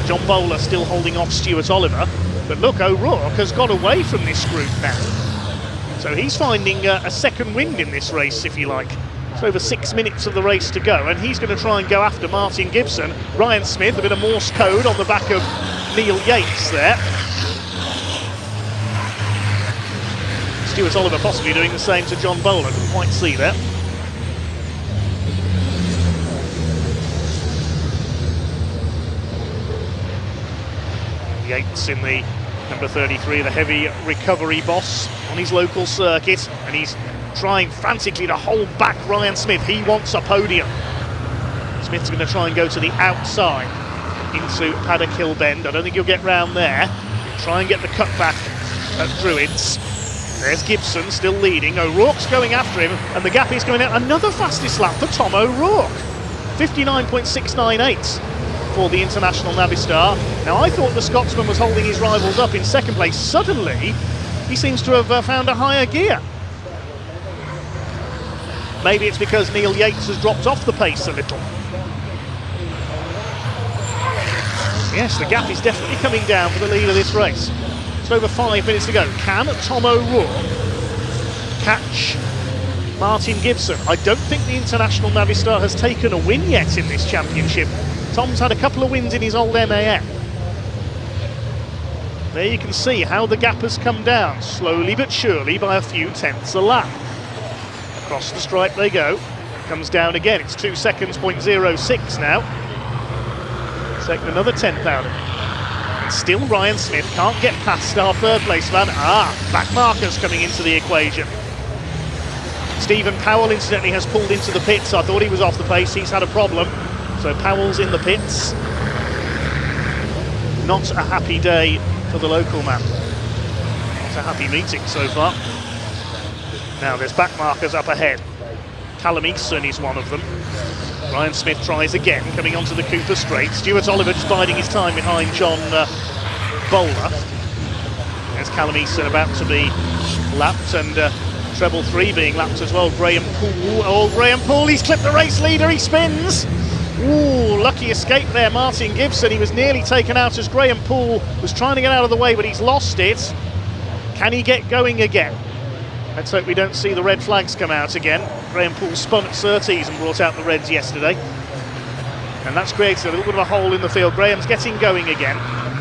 John Bowler still holding off Stuart Oliver. But look, O'Rourke has got away from this group now. So he's finding a second wind in this race, if you like. It's over 6 minutes of the race to go, and he's going to try and go after Martin Gibson. Ryan Smith, a bit of Morse code on the back of Neil Yates there. Stuart Oliver possibly doing the same to John Bowler, couldn't quite see that. Yates in the number 33, the heavy recovery boss on his local circuit, and he's trying frantically to hold back Ryan Smith. He wants a podium. Smith's going to try and go to the outside into Paddock Hill Bend. I don't think he'll get round there. Try and get the cut back at Druids. There's Gibson still leading. O'Rourke's going after him, and the gap is going out. Another fastest lap for Tom O'Rourke. 59.698 for the International Navistar. Now, I thought the Scotsman was holding his rivals up in second place. Suddenly, he seems to have found a higher gear. Maybe it's because Neil Yates has dropped off the pace a little. Yes, the gap is definitely coming down for the lead of this race. It's over 5 minutes to go. Can Tom O'Rourke catch Martin Gibson? I don't think the International Navistar has taken a win yet in this championship. Tom's had a couple of wins in his old MAN. There you can see how the gap has come down, slowly but surely by a few tenths a lap. Across the stripe they go. Comes down again. It's 2 seconds, 0.06 now. Second, another 10th out of it. And still Ryan Smith can't get past our third place man. Back markers coming into the equation. Stephen Powell incidentally has pulled into the pits. I thought he was off the pace. He's had a problem. So Powell's in the pits. Not a happy day for the local man. Not a happy meeting so far. Now there's back markers up ahead. Callum Eason is one of them. Ryan Smith tries again, coming onto the Cooper Straight. Stuart Oliver just biding his time behind John Bowler. There's Callum Eason about to be lapped, and treble 3 being lapped as well. Graham Poole. Oh, Graham Poole, he's clipped the race leader, he spins. Ooh, lucky escape there, Martin Gibson. He was nearly taken out as Graham Poole was trying to get out of the way, but he's lost it. Can he get going again? Let's hope we don't see the red flags come out again. Graham Poole spun at Surtees and brought out the reds yesterday. And that's created a little bit of a hole in the field. Graham's getting going again.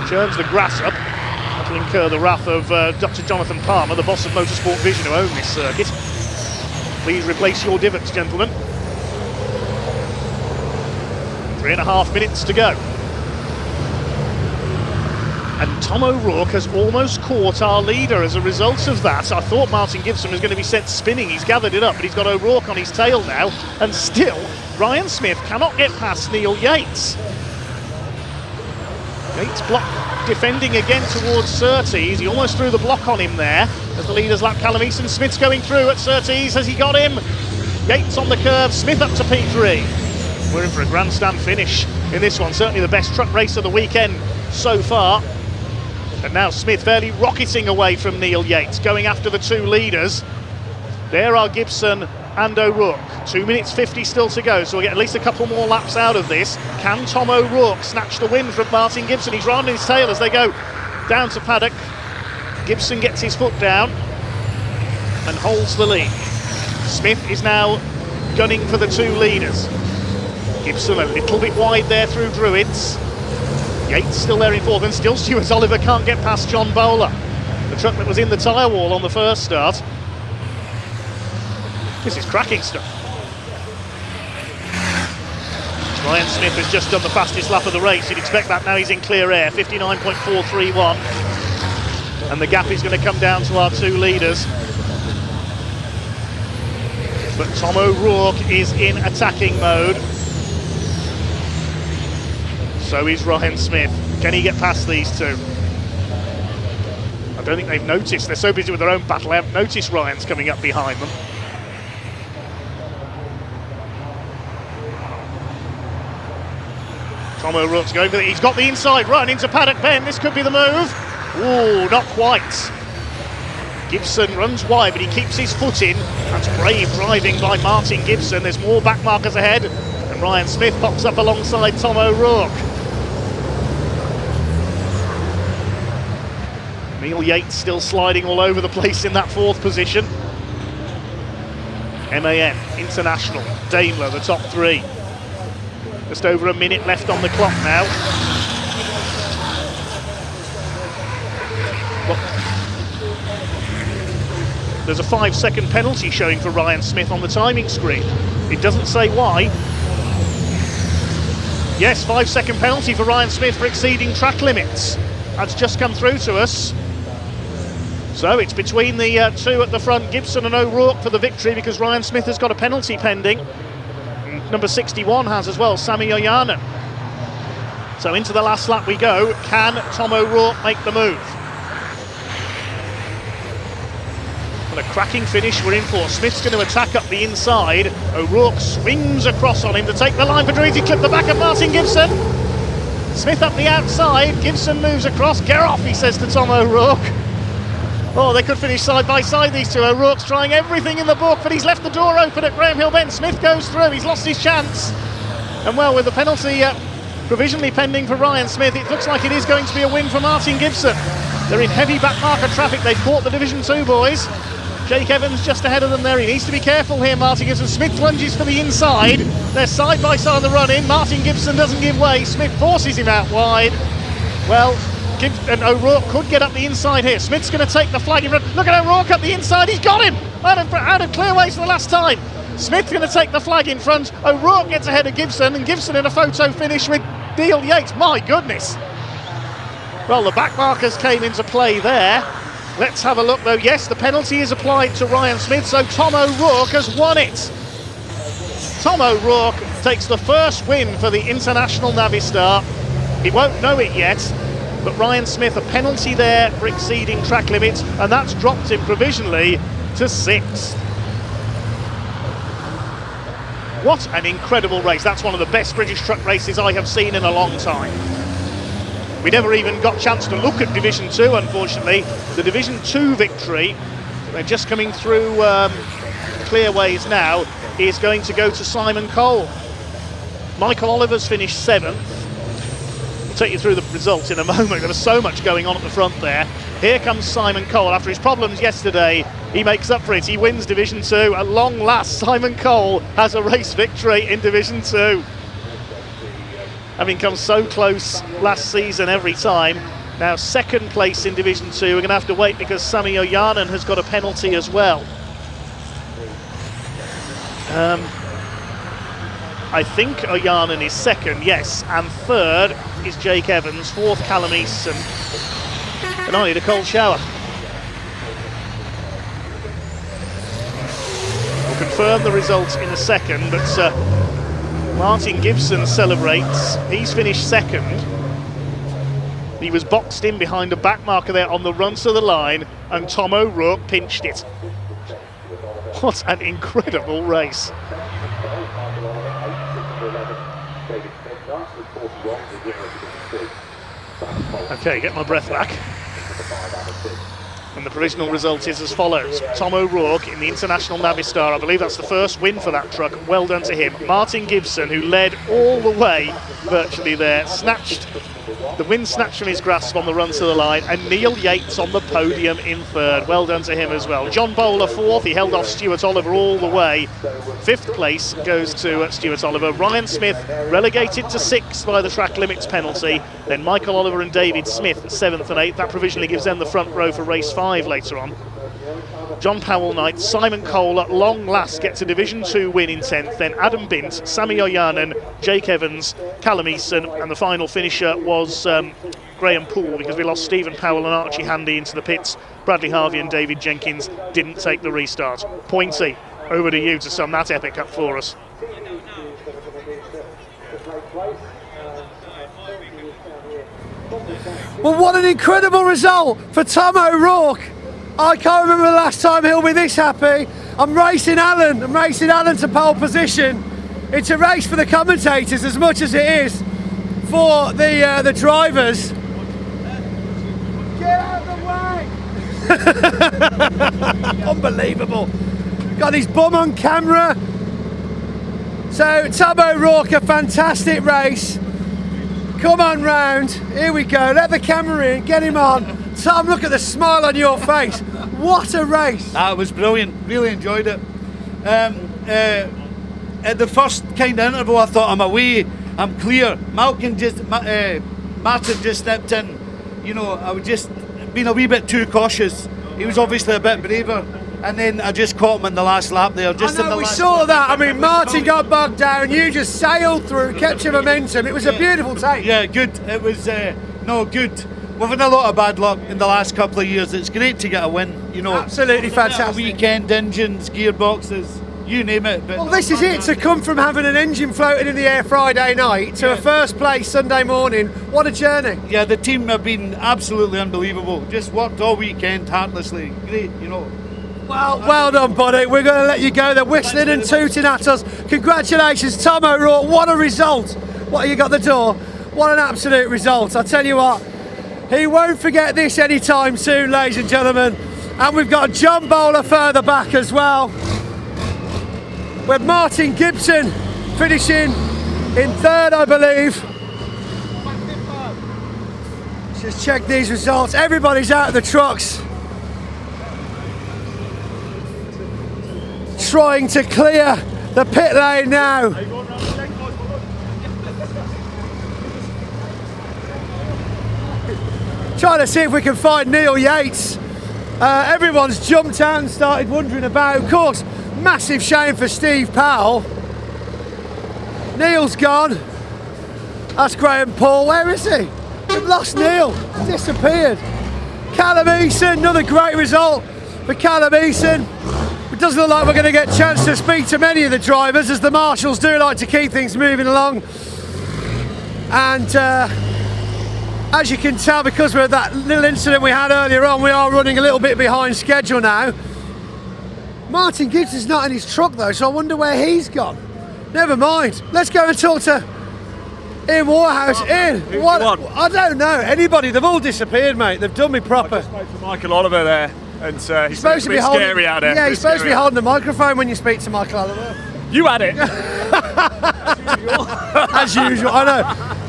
Churns the grass up. That'll incur the wrath of Dr. Jonathan Palmer, the boss of Motorsport Vision, who own this circuit. Please replace your divots, gentlemen. 3.5 minutes to go. And Tom O'Rourke has almost caught our leader as a result of that. I thought Martin Gibson was going to be sent spinning. He's gathered it up, but he's got O'Rourke on his tail now. And still, Ryan Smith cannot get past Neil Yates. Yates block defending again towards Surtees. He almost threw the block on him there as the leaders lap Callum Eason. Smith's going through at Surtees. Has he got him? Yates on the curve. Smith up to P3. We're in for a grandstand finish in this one. Certainly the best truck race of the weekend so far. And now Smith fairly rocketing away from Neil Yates, going after the two leaders. There are Gibson and O'Rourke. 2 minutes 50 still to go, so we'll get at least a couple more laps out of this. Can Tom O'Rourke snatch the win from Martin Gibson? He's rounding his tail as they go down to paddock. Gibson gets his foot down and holds the lead. Smith is now gunning for the two leaders. Gibson a little bit wide there through Druids. Yates still there in fourth, and still Stuart Oliver can't get past John Bowler, the truck that was in the tyre wall on the first start. This is cracking stuff. Ryan Smith has just done the fastest lap of the race. You'd expect that now. He's in clear air, 59.431. And the gap is going to come down to our two leaders. But Tom O'Rourke is in attacking mode. So is Ryan Smith. Can he get past these two? I don't think they've noticed. They're so busy with their own battle, they haven't noticed Ryan's coming up behind them. Tom O'Rourke's going for it. He's got the inside run into Paddock Bend. This could be the move. Ooh, not quite. Gibson runs wide, but he keeps his foot in. That's brave driving by Martin Gibson. There's more back markers ahead. And Ryan Smith pops up alongside Tom O'Rourke. Neil Yates still sliding all over the place in that fourth position. MAN, International, Daimler, the top three. Just over a minute left on the clock now. Well, there's a 5-second penalty showing for Ryan Smith on the timing screen. It doesn't say why. Yes, 5-second penalty for Ryan Smith for exceeding track limits. That's just come through to us. So it's between the two at the front, Gibson and O'Rourke for the victory, because Ryan Smith has got a penalty pending. Number 61 has as well, Sami Ojanen. So into the last lap we go. Can Tom O'Rourke make the move? What a cracking finish we're in for. Smith's going to attack up the inside. O'Rourke swings across on him to take the line for Dreedy, clip the back of Martin Gibson. Smith up the outside, Gibson moves across. Get off, he says to Tom O'Rourke. Oh, they could finish side by side, these two. O'Rourke's trying everything in the book, but he's left the door open at Graham Hill Bend. Smith goes through, he's lost his chance. And well, with the penalty provisionally pending for Ryan Smith, it looks like it is going to be a win for Martin Gibson. They're in heavy back marker traffic, they've caught the Division 2 boys. Jake Evans just ahead of them there, he needs to be careful here, Martin Gibson. Smith lunges for the inside, they're side by side on the run in. Martin Gibson doesn't give way, Smith forces him out wide. Well, and O'Rourke could get up the inside here. Smith's going to take the flag in front. Look at O'Rourke up the inside, he's got him! Out of clearways for the last time. Smith's going to take the flag in front. O'Rourke gets ahead of Gibson, and Gibson in a photo finish with Neil Yates. My goodness! Well, the back markers came into play there. Let's have a look though. Yes, the penalty is applied to Ryan Smith, so Tom O'Rourke has won it. Tom O'Rourke takes the first win for the International Navistar. He won't know it yet, but Ryan Smith, a penalty there for exceeding track limits, and that's dropped him provisionally to 6th. What an incredible race. That's one of the best British truck races I have seen in a long time. We never even got a chance to look at Division 2, unfortunately. The Division 2 victory, they're just coming through clearways now, is going to go to Simon Cole. Michael Oliver's finished 7th. I'll take you through the results in a moment. There was so much going on at the front there. Here comes Simon Cole. After his problems yesterday, he makes up for it. He wins Division 2. At long last, Simon Cole has a race victory in Division 2. Having come so close last season every time. Now 2nd place in Division 2. We're going to have to wait because Sami Ojanen has got a penalty as well. I think Ojanen is 2nd, yes, and 3rd is Jake Evans, 4th Callum Easton, and I need a cold shower. We'll confirm the results in a second, but Martin Gibson celebrates. He's finished 2nd. He was boxed in behind a back marker there on the run to the line, and Tom O'Rourke pinched it. What an incredible race. Okay, get my breath back. And the provisional result is as follows. Tom O'Rourke in the International Navistar. I believe that's the first win for that truck. Well done to him. Martin Gibson, who led all the way virtually there, snatched the win snatched from his grasp on the run to the line, and Neil Yates on the podium in 3rd. Well done to him as well. John Bowler 4th. He held off Stuart Oliver all the way. 5th place goes to Stuart Oliver. Ryan Smith relegated to 6th by the track limits penalty. Then Michael Oliver and David Smith 7th and 8th. That provisionally gives them the front row for race 5 later on. John Powell 9th, Simon Cole at long last gets a Division 2 win in 10th, then Adam Bint, Sami Ojanen, Jake Evans, Callum Easton, and the final finisher was Graham Poole, because we lost Stephen Powell and Archie Handy into the pits. Bradley Harvey and David Jenkins didn't take the restart. Pointy, over to you to sum that epic up for us. Well, what an incredible result for Tom O'Rourke. I can't remember the last time he'll be this happy. I'm racing Alan to pole position. It's a race for the commentators as much as it is for the drivers. Get out of the way! Unbelievable. Got his bum on camera. So Tom O'Rourke, a fantastic race. Come on round, here we go, let the camera in, get him on. Tom, look at the smile on your face. What a race. That was brilliant, really enjoyed it. At the first kind of interval I thought, I'm away, I'm clear. Martin just stepped in. You know, I was just being a wee bit too cautious. He was obviously a bit braver. And then I just caught him in the last lap there. Just I know, in the we last saw lap. that. I mean, Martin got bogged down. You just sailed through, kept your momentum. It was a beautiful take. Yeah, good. It was, no, good. we've had a lot of bad luck in the last couple of years. It's great to get a win, you know. Absolutely fantastic. Weekend engines, gearboxes, you name it. But Well, this is it, to come from having an engine floating in the air Friday night to a first place Sunday morning. What a journey. Yeah, the team have been absolutely unbelievable. Just worked all weekend heartlessly. Great, you know. Well done, buddy. We're going to let you go. They're whistling and tooting at us. Congratulations, Tom O'Rourke. What a result. What, you got the door? What an absolute result. I tell you what, he won't forget this anytime soon, ladies and gentlemen. And we've got John Bowler further back as well, with Martin Gibson finishing in third, I believe. Just check these results. Everybody's out of the trucks, trying to clear the pit lane now. Trying to see if we can find Neil Yates. Everyone's jumped out and started wondering about. Of course, massive shame for Steve Powell. Neil's gone. That's Graham Paul. Where is he? We've lost Neil. Disappeared. Callum Eason, another great result for Callum Eason. It doesn't look like we're going to get a chance to speak to many of the drivers, as the marshals do like to keep things moving along. And as you can tell, because of that little incident we had earlier on, we are running a little bit behind schedule now. Martin Gibson's not in his truck though, so I wonder where he's gone. Never mind. Let's go and talk to Ian Warehouse. Ian, what? I don't know. Anybody? They've all disappeared, mate. They've done me proper. I just spoke to Michael Oliver there, and he's supposed to be holding, scary out there. yeah, he's supposed to be holding the microphone when you speak to Michael Oliver. You had it. As usual, I know.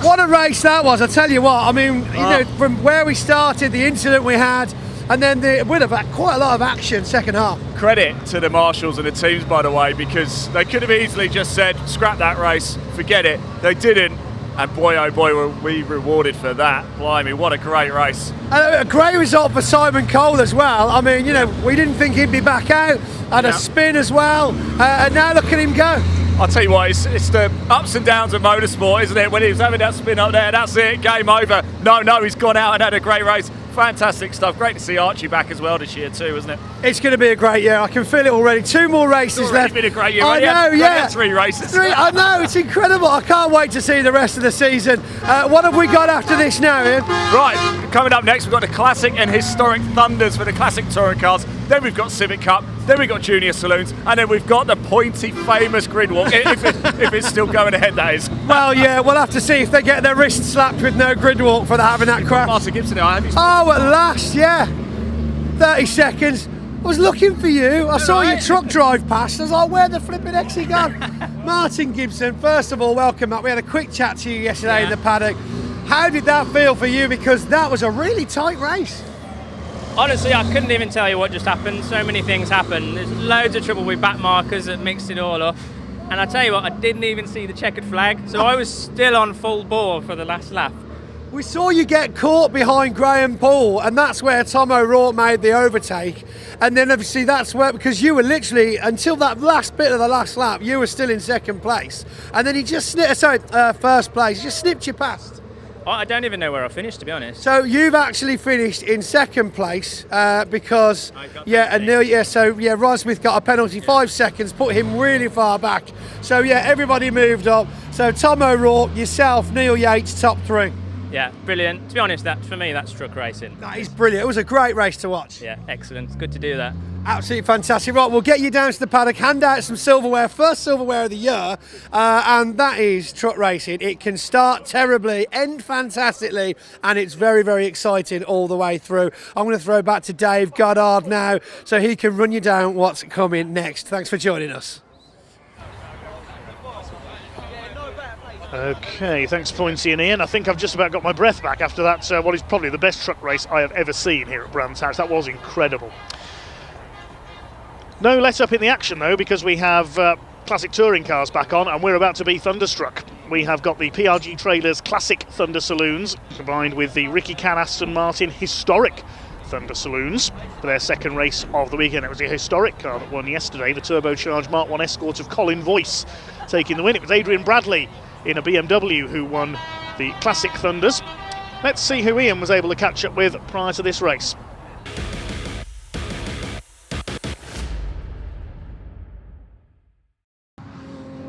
What a race that was, I tell you what. I mean, you know, from where we started, the incident we had, and then we'd have had quite a lot of action second half. Credit to the marshals and the teams, by the way, because they could have easily just said, scrap that race, forget it. They didn't, and boy, oh boy, were we rewarded for that. Blimey, what a great race. A great result for Simon Cole as well. I mean, you know, we didn't think he'd be back out. Had a spin as well, and now look at him go. I'll tell you what, it's the ups and downs of motorsport, isn't it? When he was having that spin up there, that's it, game over. No, he's gone out and had a great race. Fantastic stuff. Great to see Archie back as well this year too, isn't it? It's going to be a great year. I can feel it already. 2 more races left. It's been a great year. I know, yeah. 3 races. I know, it's incredible. I can't wait to see the rest of the season. What have we got after this now, Ian? Right, coming up next, we've got the classic and historic Thunders for the classic touring cars. Then we've got Civic Cup. Then we've got Junior Saloons. And then we've got the pointy, famous grid walk, if it's still going ahead, that is. Well, yeah, we'll have to see if they get their wrists slapped with no grid walk for having that crash. Martin Gibson, have you? Oh, at last, yeah. 30 seconds. I was looking for you. I saw your truck drive past. I was like, where the flipping heck's he gone? Martin Gibson, first of all, welcome back. We had a quick chat to you yesterday in the paddock. How did that feel for you? Because that was a really tight race. Honestly, I couldn't even tell you what just happened. So many things happened. There's loads of trouble with back markers that mixed it all up. And I tell you what, I didn't even see the checkered flag. So I was still on full bore for the last lap. We saw you get caught behind Graham Paul, and that's where Tom O'Rourke made the overtake. And then obviously that's where, because you were literally, until that last bit of the last lap, you were still in second place. And then he just first place, he just snipped you past. I don't even know where I finished, to be honest. So you've actually finished in second place because, Rod Smith got a penalty, 5 seconds, put him really far back. So yeah, everybody moved up. So Tom O'Rourke, yourself, Neil Yates, top 3. Yeah, brilliant. To be honest, for me, that's truck racing. That is brilliant. It was a great race to watch. Yeah, excellent. It's good to do that. Absolutely fantastic. Right, we'll get you down to the paddock, hand out some silverware, first silverware of the year, and that is truck racing. It can start terribly, end fantastically, and it's very, very exciting all the way through. I'm going to throw back to Dave Goddard now so he can run you down what's coming next. Thanks for joining us. Okay, thanks Pointy and Ian. I think I've just about got my breath back after that, what is probably the best truck race I have ever seen here at Brands Hatch. That was incredible. No let up in the action though, because we have classic touring cars back on and we're about to be thunderstruck. We have got the PRG Trailers Classic Thunder Saloons combined with the Ricky Can Aston Martin Historic Thunder Saloons for their second race of the weekend. It was a historic car that won yesterday, the turbocharged Mark 1 Escort of Colin Voice taking the win. It was Adrian Bradley in a BMW who won the Classic Thunders. Let's see who Ian was able to catch up with prior to this race.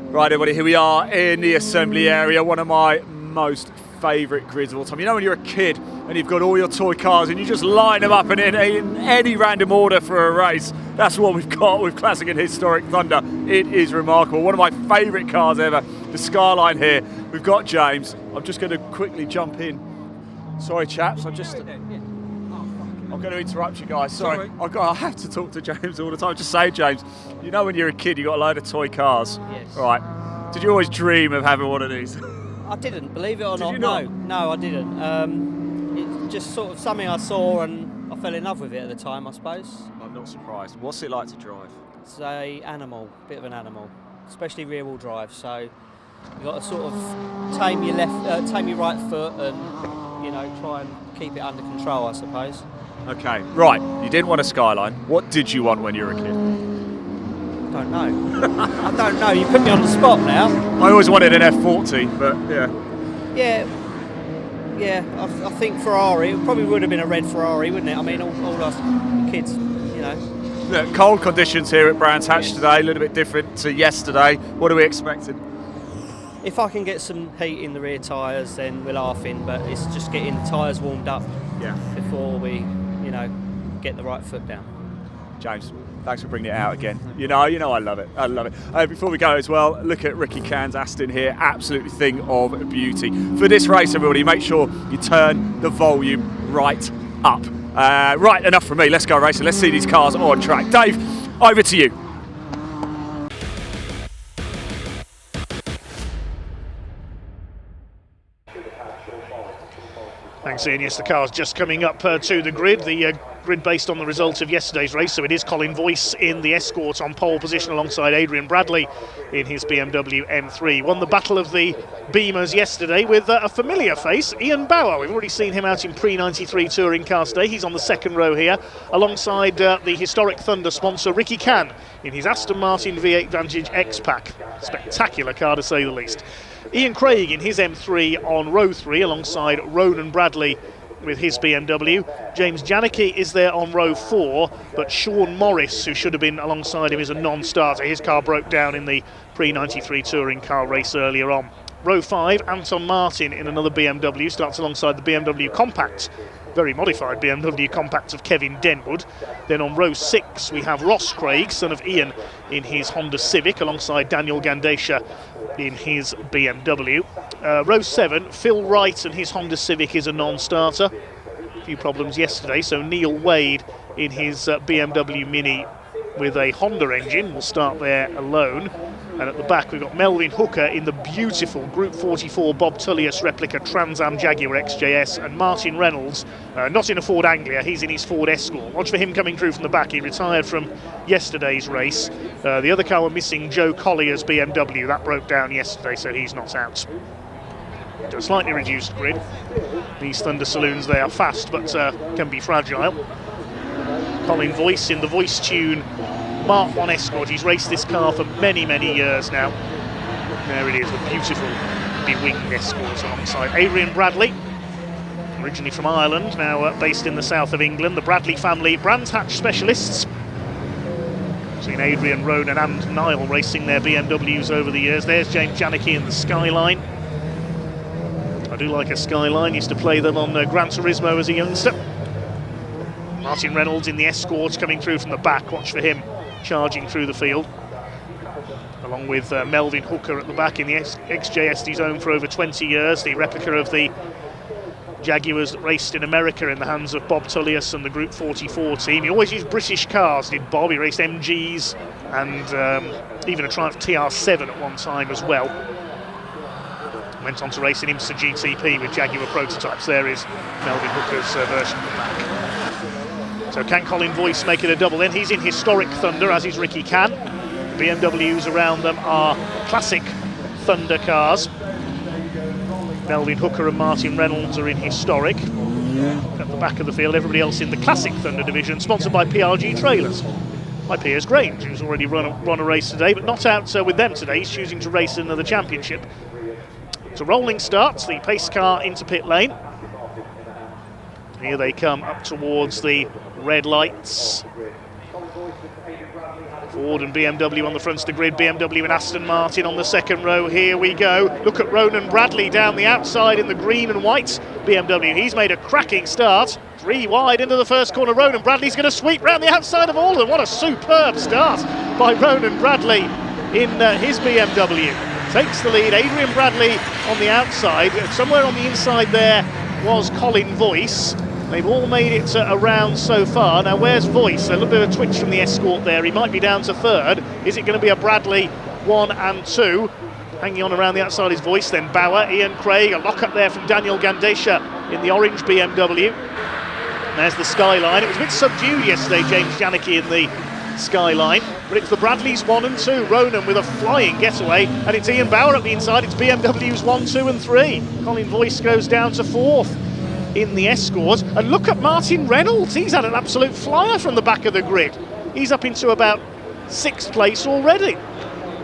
Right, everybody, here we are in the assembly area, one of my most favourite grids of all time. You know when you're a kid and you've got all your toy cars and you just line them up in any random order for a race? That's what we've got with Classic and Historic Thunder. It is remarkable. One of my favourite cars ever. The Skyline here. We've got James. I'm just going to quickly jump in. Sorry, chaps. I'm going to interrupt you guys. Sorry. I have to talk to James all the time. Just say, James, you know when you're a kid, you got a load of toy cars. Yes. Right. Did you always dream of having one of these? I didn't, believe it or Did not. you not? No, I didn't. It's just sort of something I saw and I fell in love with it at the time, I suppose. I'm not surprised. What's it like to drive? It's a bit of an animal, especially rear-wheel drive. So you've got to sort of tame your right foot and try and keep it under control, I suppose. Okay, right. You didn't want a Skyline. What did you want when you were a kid? I don't know. I don't know. You put me on the spot now. I always wanted an F40, but yeah. Yeah. I think Ferrari. It probably would have been a red Ferrari, wouldn't it? I mean, all us kids, Look, cold conditions here at Brands Hatch today, a little bit different to yesterday. What are we expecting? If I can get some heat in the rear tyres, then we're laughing. But it's just getting the tyres warmed up before we, get the right foot down. James, thanks for bringing it out again. You know, I love it. I love it. Before we go as well, look at Ricky Cairns Aston here. Absolutely thing of beauty. For this race, everybody, make sure you turn the volume right up. Right, enough from me. Let's go racing. Let's see these cars on track. Dave, over to you. Thanks, Ian. Yes, the car's just coming up to the grid. The grid based on the result of yesterday's race. So it is Colin Voice in the Escort on pole position alongside Adrian Bradley in his BMW M3. Won the battle of the Beamers yesterday with a familiar face, Ian Bauer. We've already seen him out in pre-93 touring cars today. He's on the second row here alongside the Historic Thunder sponsor Ricky Can in his Aston Martin V8 Vantage X-Pack. Spectacular car to say the least. Ian Craig in his M3 on row 3 alongside Ronan Bradley with his BMW. James Janicki is there on row 4, but Sean Morris, who should have been alongside him, is a non-starter. His car broke down in the pre-93 touring car race earlier on. Row 5, Anton Martin in another BMW, starts alongside the BMW Compact, very modified BMW Compact of Kevin Denwood. Then on row 6 we have Ross Craig, son of Ian, in his Honda Civic alongside Daniel Gandesha in his BMW. Row 7, Phil Wright and his Honda Civic is a non-starter. A few problems yesterday, so Neil Wade in his BMW Mini with a Honda engine will start there alone. And at the back we've got Melvin Hooker in the beautiful Group 44 Bob Tullius replica Trans Am Jaguar XJS, and Martin Reynolds, not in a Ford Anglia, he's in his Ford Escort. Watch for him coming through from the back. He retired from yesterday's race. The other car we're missing, Joe Collier's BMW, that broke down yesterday, so he's not out. To a slightly reduced grid. These Thunder Saloons, they are fast but can be fragile. Colin Voice in the Voice Tune Mark 1 Escort. He's raced this car for many, many years now. There it is, the beautiful be-winged Escort alongside Adrian Bradley, originally from Ireland, now based in the south of England. The Bradley family, Brands Hatch specialists. Seen Adrian, Ronan and Niall racing their BMWs over the years. There's James Janicki in the Skyline. I do like a Skyline, used to play them on Gran Turismo as a youngster. Martin Reynolds in the Escort coming through from the back. Watch for him charging through the field, along with Melvin Hooker at the back in the XJS he's owned for over 20 years, the replica of the Jaguars that raced in America in the hands of Bob Tullius and the Group 44 team. He always used British cars, did Bob. He raced MGs and even a Triumph TR7 at one time as well. Went on to race in IMSA GTP with Jaguar prototypes. There is Melvin Hooker's version of the back. So can Colin Voice make it a double then? He's in Historic Thunder, as is Ricky Can. The BMWs around them are classic Thunder cars. Melvin Hooker and Martin Reynolds are in Historic. At the back of the field, everybody else in the Classic Thunder division, sponsored by PRG Trailers. By Piers Grange, who's already run a race today, but not out with them today. He's choosing to race in another championship. It's a rolling start, the pace car into pit lane. Here they come up towards the red lights. Ford and BMW on the front of the grid, BMW and Aston Martin on the second row. Here we go. Look at Ronan Bradley down the outside in the green and white BMW. He's made a cracking start. 3 wide into the first corner. Ronan Bradley's going to sweep round the outside of all of them. What a superb start by Ronan Bradley in his BMW. Takes the lead. Adrian Bradley on the outside. Somewhere on the inside there was Colin Voice. They've all made it around so far. Now where's Voice? A little bit of a twitch from the Escort there. He might be down to third. Is it going to be a Bradley 1 and 2? Hanging on around the outside is Voice, then Bauer, Ian Craig, a lock up there from Daniel Gandesha in the orange BMW. And there's the Skyline. It was a bit subdued yesterday, James Janicki in the Skyline, but it's the Bradleys 1 and 2. Ronan with a flying getaway, and it's Ian Bauer at the inside. It's BMWs 1, 2 and 3. Colin Voice goes down to 4th in the Escort, and look at Martin Reynolds. He's had an absolute flyer from the back of the grid. He's up into about 6th place already.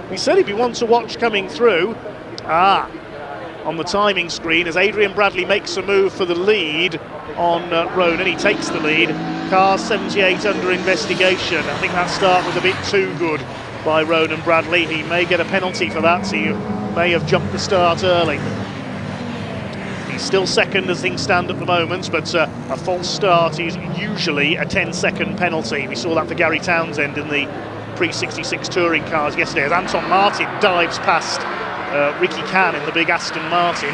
He said he'd be one to watch coming through. On the timing screen as Adrian Bradley makes a move for the lead on Ronan. He takes the lead. Car 78 under investigation. I think that start was a bit too good by Ronan Bradley. He may get a penalty for that, so he may have jumped the start early. He's still second as things stand at the moment, but a false start is usually a 10-second penalty. We saw that for Gary Townsend in the pre-66 touring cars yesterday as Anton Martin dives past Ricky Can in the big Aston Martin.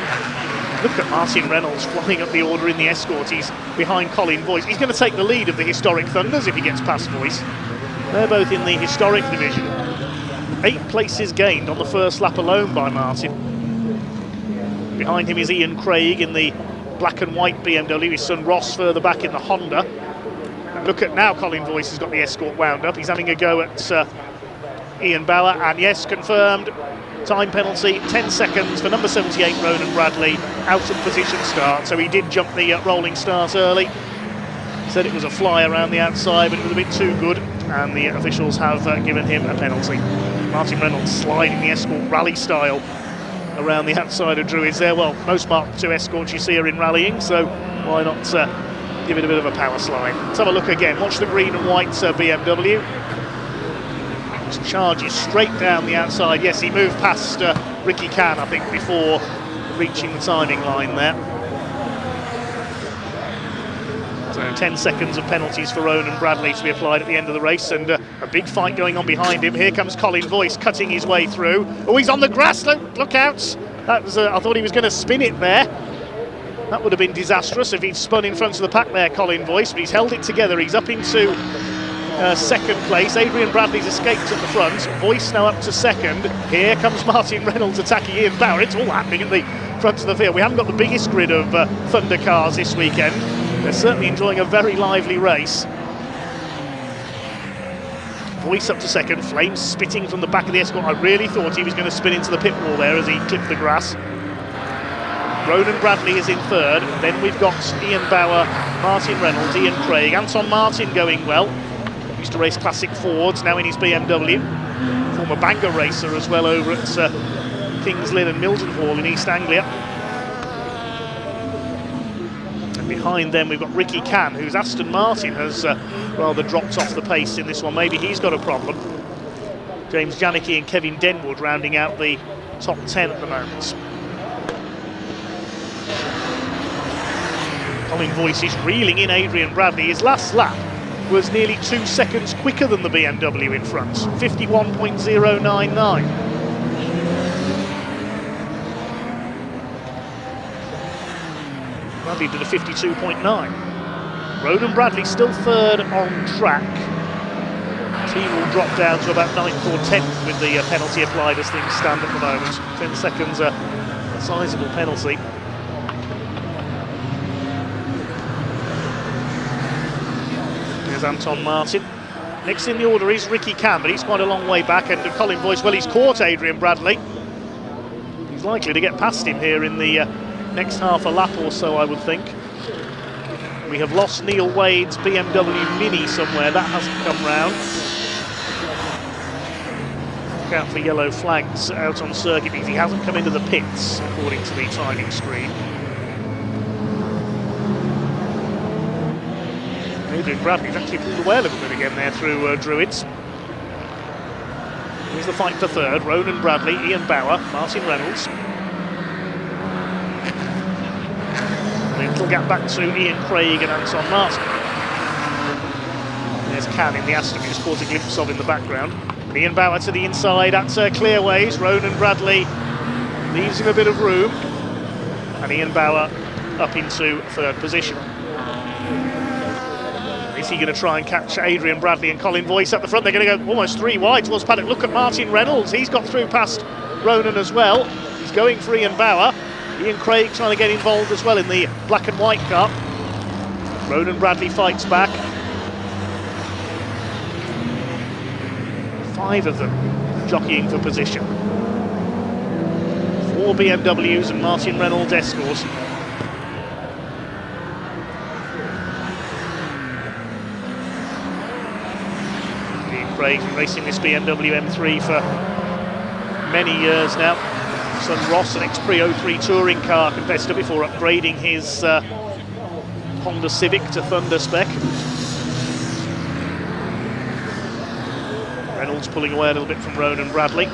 Look at Martin Reynolds flying up the order in the Escort. He's behind Colin Voice. He's going to take the lead of the Historic Thunders if he gets past Voice. They're both in the Historic division. 8 places gained on the first lap alone by Martin. Behind him is Ian Craig in the black and white BMW, his son Ross further back in the Honda. And look at now, Colin Voice has got the Escort wound up. He's having a go at Ian Bauer, and yes, confirmed time penalty, 10 seconds for number 78 Ronan Bradley, out of position start. So he did jump the rolling start early. He said it was a fly around the outside, but it was a bit too good, and the officials have given him a penalty. Martin Reynolds sliding the Escort rally style around the outside of Druids there. Well, most Mark II Escorts you see are in rallying, so why not give it a bit of a power slide. Let's have a look again. Watch the green and white BMW. Just charges straight down the outside. Yes, he moved past Ricky Can, I think, before reaching the timing line there. So 10 seconds of penalties for Ronan Bradley to be applied at the end of the race, and a big fight going on behind him. Here comes Colin Voice cutting his way through. Oh, he's on the grass, look out! That was, I thought he was going to spin it there. That would have been disastrous if he'd spun in front of the pack there, Colin Voice, but he's held it together. He's up into second place. Adrian Bradley's escaped at the front. Voice now up to second. Here comes Martin Reynolds attacking Ian Bauer. It's all happening at the front of the field. We haven't got the biggest grid of Thunder cars this weekend. They're certainly enjoying a very lively race. Voice up to second, flames spitting from the back of the Escort. I really thought he was going to spin into the pit wall there as he clipped the grass. Ronan Bradley is in third. Then we've got Ian Bauer, Martin Reynolds, Ian Craig. Anton Martin going well. Used to race classic Fords, now in his BMW. Former Bangor racer as well over at Kings Lynn and Mildenhall in East Anglia. Behind them we've got Ricky Can, whose Aston Martin has rather dropped off the pace in this one. Maybe he's got a problem. James Janicki and Kevin Denwood rounding out the top 10 at the moment. Colin Voice is reeling in Adrian Bradley. His last lap was nearly 2 seconds quicker than the BMW in front, 51.099. Bradley did a 52.9. Ronan Bradley still third on track. Team will drop down to about 9th or 10th with the penalty applied as things stand at the moment. 10 seconds, a sizable penalty. There's Anton Martin. Next in the order is Ricky Can, but he's quite a long way back, and Colin Voice, well, he's caught Adrian Bradley. He's likely to get past him here in the next half a lap or so, I would think. We have lost Neil Wade's BMW Mini somewhere. That hasn't come round. Look out for yellow flags out on circuit because he hasn't come into the pits, according to the timing screen. Adrian Bradley's actually pulled away a little bit again there through Druids. Here's the fight for third. Ronan Bradley, Ian Bauer, Martin Reynolds. Little gap back to Ian Craig and Anton Martin. There's Can in the Aston, we just caught a glimpse of in the background. Ian Bauer to the inside at Clearways. Ronan Bradley leaves him a bit of room. And Ian Bauer up into third position. Is he going to try and catch Adrian Bradley and Colin Voice at the front? They're going to go almost 3 wide towards paddock. Look at Martin Reynolds. He's got through past Ronan as well. He's going for Ian Bauer. Ian Craig trying to get involved as well in the black and white car. Ronan Bradley fights back. 5 of them jockeying for position. 4 BMWs and Martin Reynolds escorts. Craig's been racing this BMW M3 for many years now. Son Ross, an ex-Pre 03 touring car competitor before upgrading his Honda Civic to Thunder spec. Reynolds pulling away a little bit from Ronan Bradley.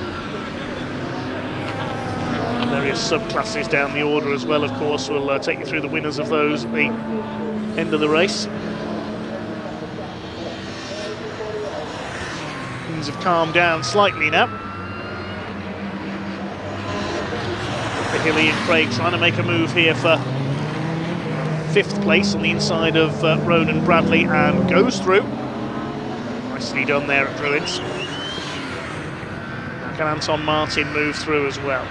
Various subclasses down the order as well, of course. We'll take you through the winners of those at the end of the race. Things have calmed down slightly now. Hilly and Craig trying to make a move here for 5th place on the inside of Ronan Bradley, and goes through. Nicely done there at Druids. Can Anton Martin move through as well?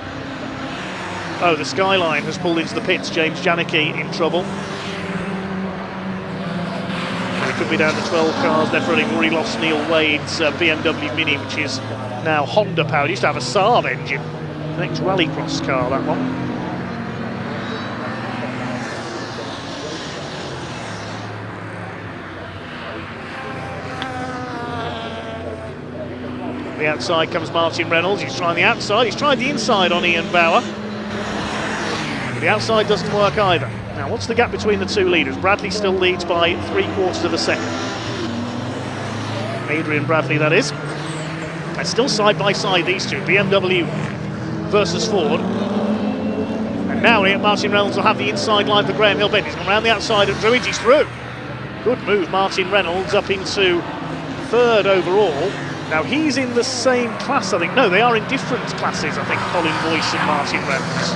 Oh, the Skyline has pulled into the pits. James Janicki in trouble. It could be down to 12 cars left running. Already lost Neil Wade's BMW Mini, which is now Honda powered. Used to have a Saab engine. An ex-rallycross car, that one. The outside comes Martin Reynolds. He's trying the outside. He's tried the inside on Ian Bauer. But the outside doesn't work either. Now, what's the gap between the 2 leaders? Bradley still leads by 3/4 of a second. Adrian Bradley, that is. And still side by side, these two. BMW versus Ford. And now Martin Reynolds will have the inside line for Graham Hill-Bent. He's gone around the outside of Druids. He's through. Good move, Martin Reynolds up into 3rd overall. Now he's in the same class, I think. No, they are in different classes, I think, Colin Voice and Martin Reynolds.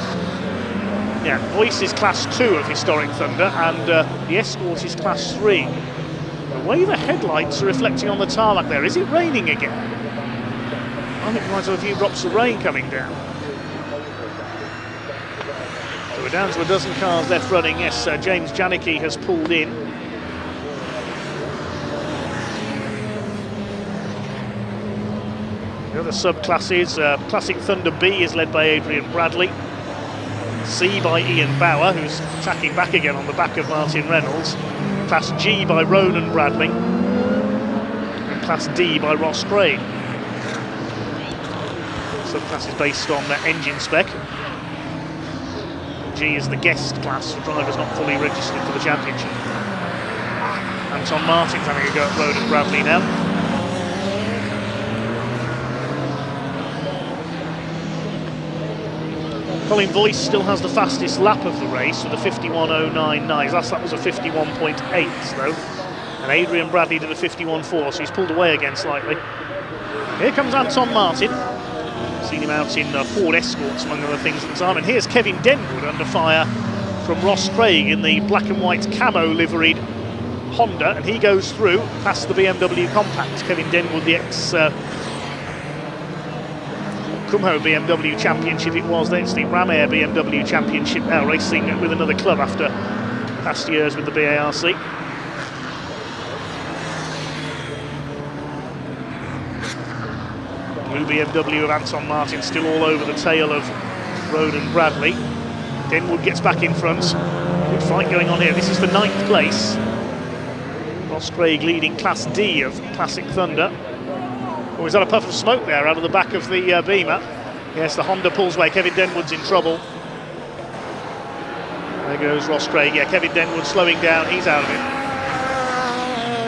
Yeah, Voice is class 2 of Historic Thunder, and the Escort is class 3. The way the headlights are reflecting on the tarmac there, is it raining again? I think we might have a few drops of rain coming down. So we're down to a dozen cars left running. Yes, James Janicki has pulled in. The other subclasses, Classic Thunder B is led by Adrian Bradley. C by Ian Bauer, who's attacking back again on the back of Martin Reynolds. Class G by Ronan Bradley. And Class D by Ross Craig. Subclass is based on engine spec. G is the guest class for drivers not fully registered for the championship. Anton Martin's having a go at Ronan Bradley now. Colin Voice still has the fastest lap of the race with a 51.099. His last lap was a 51.8 though. And Adrian Bradley did a 51.4, so he's pulled away again slightly. Here comes Anton Martin. Seen him out in Ford Escorts among other things at the time. And here's Kevin Denwood under fire from Ross Craig in the black and white camo liveried Honda, and he goes through past the BMW Compact. Kevin Denwood, the ex Kumho BMW Championship it was, then it's the Ram Air BMW Championship now, racing with another club after past years with the BARC. Blue BMW of Anton Martin still all over the tail of Ronan Bradley. Denwood gets back in front. Good fight going on here. This is for 9th place. Ross Craig leading Class D of Classic Thunder. Oh, he's had a puff of smoke there out of the back of the Beamer. Yes, the Honda pulls away. Kevin Denwood's in trouble. There goes Ross Craig. Yeah, Kevin Denwood slowing down. He's out of it.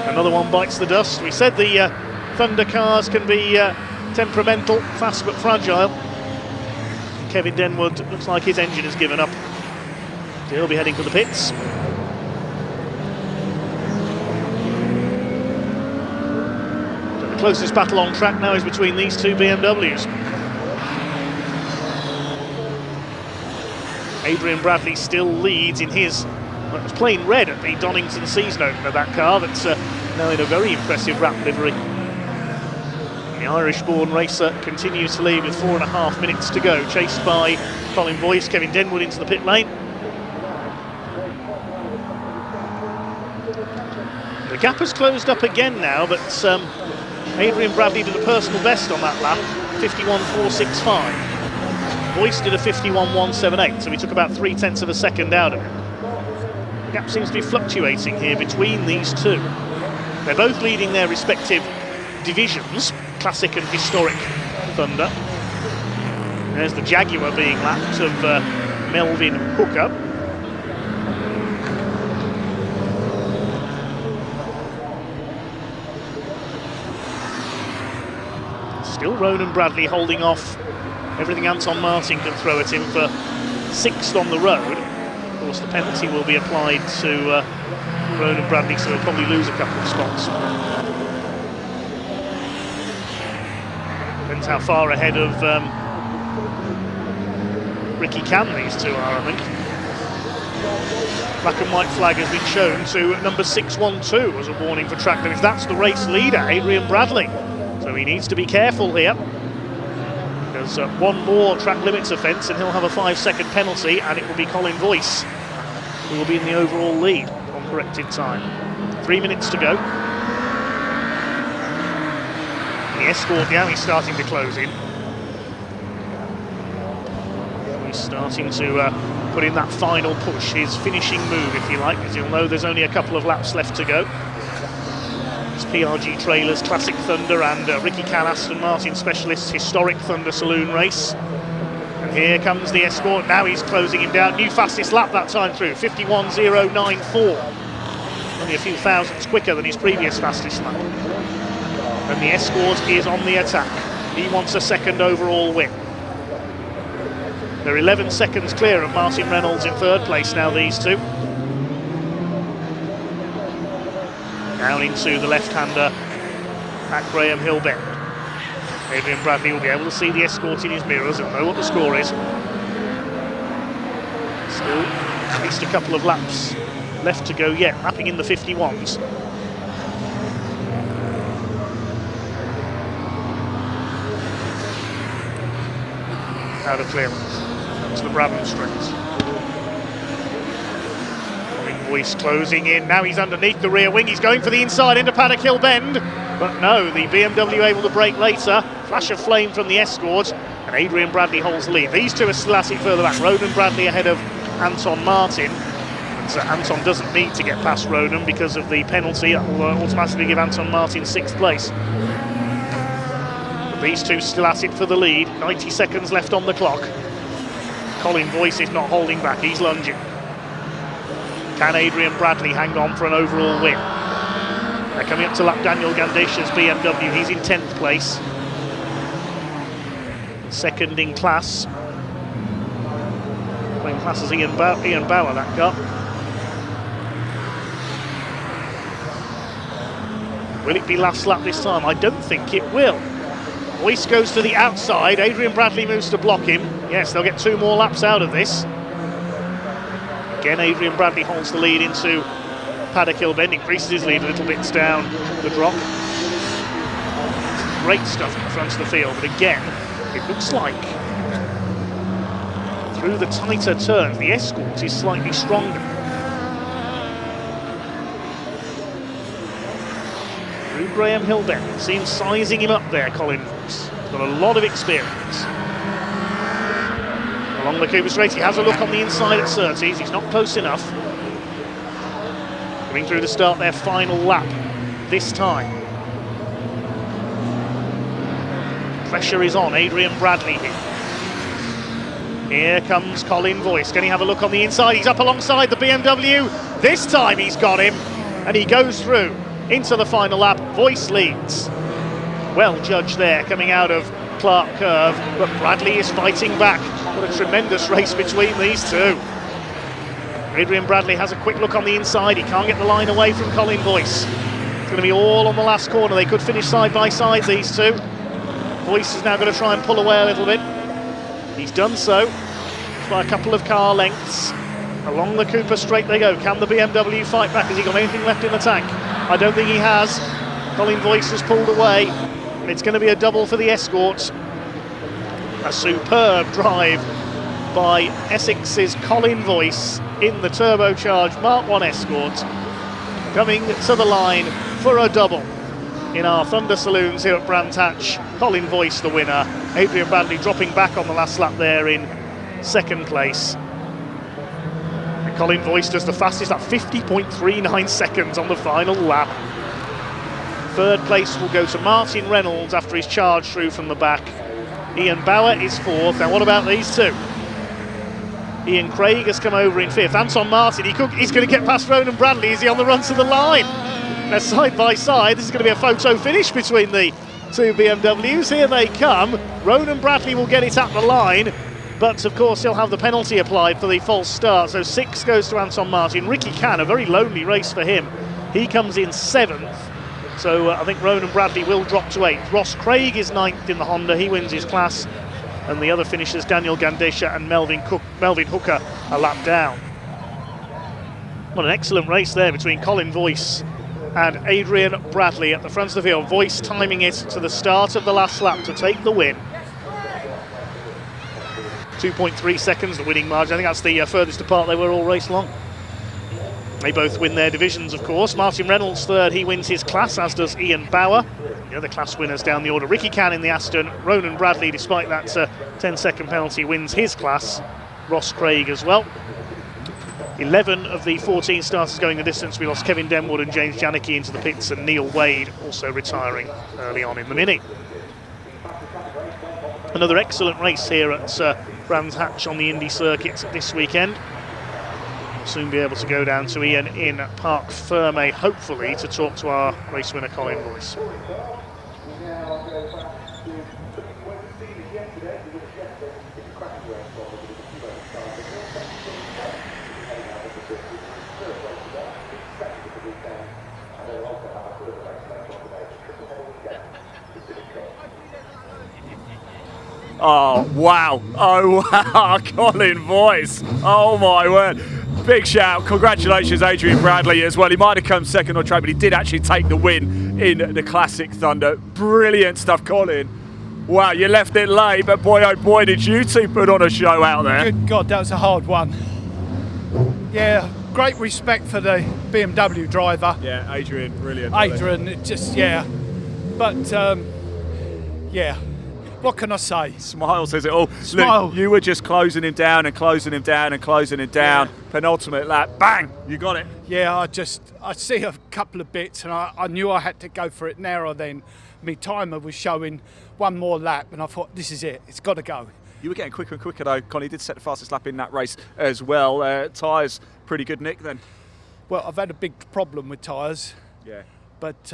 Another one bites the dust. We said the Thunder cars can be temperamental, fast but fragile. Kevin Denwood looks like his engine has given up. He'll be heading for the pits. So the closest battle on track now is between these two BMWs. Adrian Bradley still leads in his, well, it was plain red at the Donington season opener, that car, that's now in a very impressive wrap livery. The Irish-born racer continues to lead with 4.5 minutes to go, chased by Colin Boyce. Kevin Denwood into the pit lane. The gap has closed up again now, but Adrian Bradley did a personal best on that lap, 51.465. Boyce did a 51.178, so he took about 0.3 of a second out of it. The gap seems to be fluctuating here between these two. They're both leading their respective divisions, classic and historic Thunder. There's the Jaguar being lapped of Melvin Hooker. Still Ronan Bradley holding off everything Anton Martin can throw at him for 6th on the road. Of course, the penalty will be applied to Ronan Bradley, so he'll probably lose a couple of spots. Depends how far ahead of Ricky Can these two are, I think. Black and white flag has been shown to number 612 as a warning for track limits. That's the race leader, Adrian Bradley. So he needs to be careful here. There's one more track limits offence and he'll have a 5-second penalty, and it will be Colin Boyce who will be in the overall lead on corrected time. 3 minutes to go. The Escort now is starting to close in. He's starting to put in that final push, his finishing move, if you like, as you'll know there's only a couple of laps left to go. It's PRG Trailers Classic Thunder and Ricky Can Aston Martin Specialists Historic Thunder Saloon race. And here comes the Escort, now he's closing him down. New fastest lap that time through, 51.094. Only a few thousandths quicker than his previous fastest lap. And the Escort is on the attack. He wants a second overall win. They're 11 seconds clear of Martin Reynolds in 3rd place now, these two. Down into the left-hander at Graham Hill Bend. Adrian Bradley will be able to see the Escort in his mirrors and know what the score is. Still at least a couple of laps left to go yet, lapping in the 51s. Out of clearance. Comes the Brabham Straight. Boyce closing in, now he's underneath the rear wing, he's going for the inside into Paddock Hill Bend, but no, the BMW able to brake later. Flash of flame from the Escort, and Adrian Bradley holds the lead. These two are still at it further back. Ronan Bradley ahead of Anton Martin, and Anton doesn't need to get past Ronan because of the penalty. That will automatically give Anton Martin 6th place. But these two still at it for the lead, 90 seconds left on the clock. Colin Boyce is not holding back, he's lunging. Can Adrian Bradley hang on for an overall win? They're coming up to lap Daniel Gandesha's BMW, he's in 10th place. Second in class. Playing class as Ian Bauer, that car. Will it be last lap this time? I don't think it will. Boyce goes to the outside, Adrian Bradley moves to block him. Yes, they'll get 2 more laps out of this. Again, Adrian Bradley holds the lead into Paddock Hill Bend, increases his lead a little bit down the drop. Great stuff at the front of the field, but again, it looks like through the tighter turns, the Escort is slightly stronger. Through Graham Hill Bend, seems sizing him up there, Colin Boyce. He's got a lot of experience. Along the Cooper Straight, he has a look on the inside at Surtees, he's not close enough. Coming through to start their final lap this time. Pressure is on Adrian Bradley here. Here comes Colin Boyce, can he have a look on the inside? He's up alongside the BMW, this time he's got him, and he goes through. into the final lap. Voice leads. Well judged there, coming out of Clark Curve, but Bradley is fighting back. What a tremendous race between these two. Adrian Bradley has a quick look on the inside. He can't get the line away from Colin Voice. It's going to be all on the last corner. They could finish side by side, these two. Voice is now going to try and pull away a little bit. He's done so by a couple of car lengths. Along the Cooper straight they go. Can the BMW fight back? Has he got anything left in the tank? I don't think he has. Colin Voice has pulled away. It's going to be a double for the Escort. A superb drive by Essex's Colin Voice in the turbocharged Mark 1 Escort, coming to the line for a double in our Thunder Saloons here at Brands Hatch. Colin Voice the winner. Adrian Bradley dropping back on the last lap there in second place. And Colin Voice does the fastest at 50.39 seconds on the final lap. Third place will go to Martin Reynolds after his charge through from the back. Ian Bauer is fourth. Now what about these two? Ian Craig has come over in fifth. Anton Martin, he's going to get past Ronan Bradley. Is he on the run to the line? They're side by side. This is going to be a photo finish between the two BMWs. Here they come. Ronan Bradley will get it at the line, but of course he'll have the penalty applied for the false start. So 6 goes to Anton Martin. Ricky Can, a very lonely race for him. He comes in 7th. So I think Ronan Bradley will drop to 8th. Ross Craig is 9th in the Honda. He wins his class. And the other finishers, Daniel Gandesha and Melvin Hooker, a lap down. What an excellent race there between Colin Voice and Adrian Bradley at the front of the field. Voice timing it to the start of the last lap to take the win. 2.3 seconds, the winning margin. I think that's the furthest apart they were all race long. They both win their divisions, of course. Martin Reynolds third, he wins his class, as does Ian Bauer. The other class winners down the order. Ricky Can in the Aston. Ronan Bradley, despite that 10-second penalty, wins his class. Ross Craig as well. 11 of the 14 starters going the distance. We lost Kevin Denwood and James Janicki into the pits, and Neil Wade also retiring early on in the Mini. Another excellent race here at Brands Hatch on the Indy circuit this weekend. We'll soon be able to go down to Ian in Parc Ferme, hopefully, to talk to our race winner Colin Voice. Oh, wow. Oh, wow. Colin Voice. Oh, my word. Big shout. Congratulations, Adrian Bradley, as well. He might have come second on track, but he did actually take the win in the Classic Thunder. Brilliant stuff, Colin. Wow, you left it late, but boy, oh boy, did you two put on a show out there. Good God, that was a hard one. Yeah, great respect for the BMW driver. Yeah, Adrian, brilliant. Adrian, just, yeah. But, yeah. What can I say? Smile says it all. Smile. Look, you were just closing him down and closing him down and closing him down. Yeah. Penultimate lap, bang, you got it. Yeah, I see a couple of bits and I knew I had to go for it narrow then. My timer was showing one more lap and I thought, this is it, it's got to go. You were getting quicker and quicker though. Connie did set the fastest lap in that race as well. Tyres, pretty good, Nick, then? Well, I've had a big problem with tyres. Yeah. But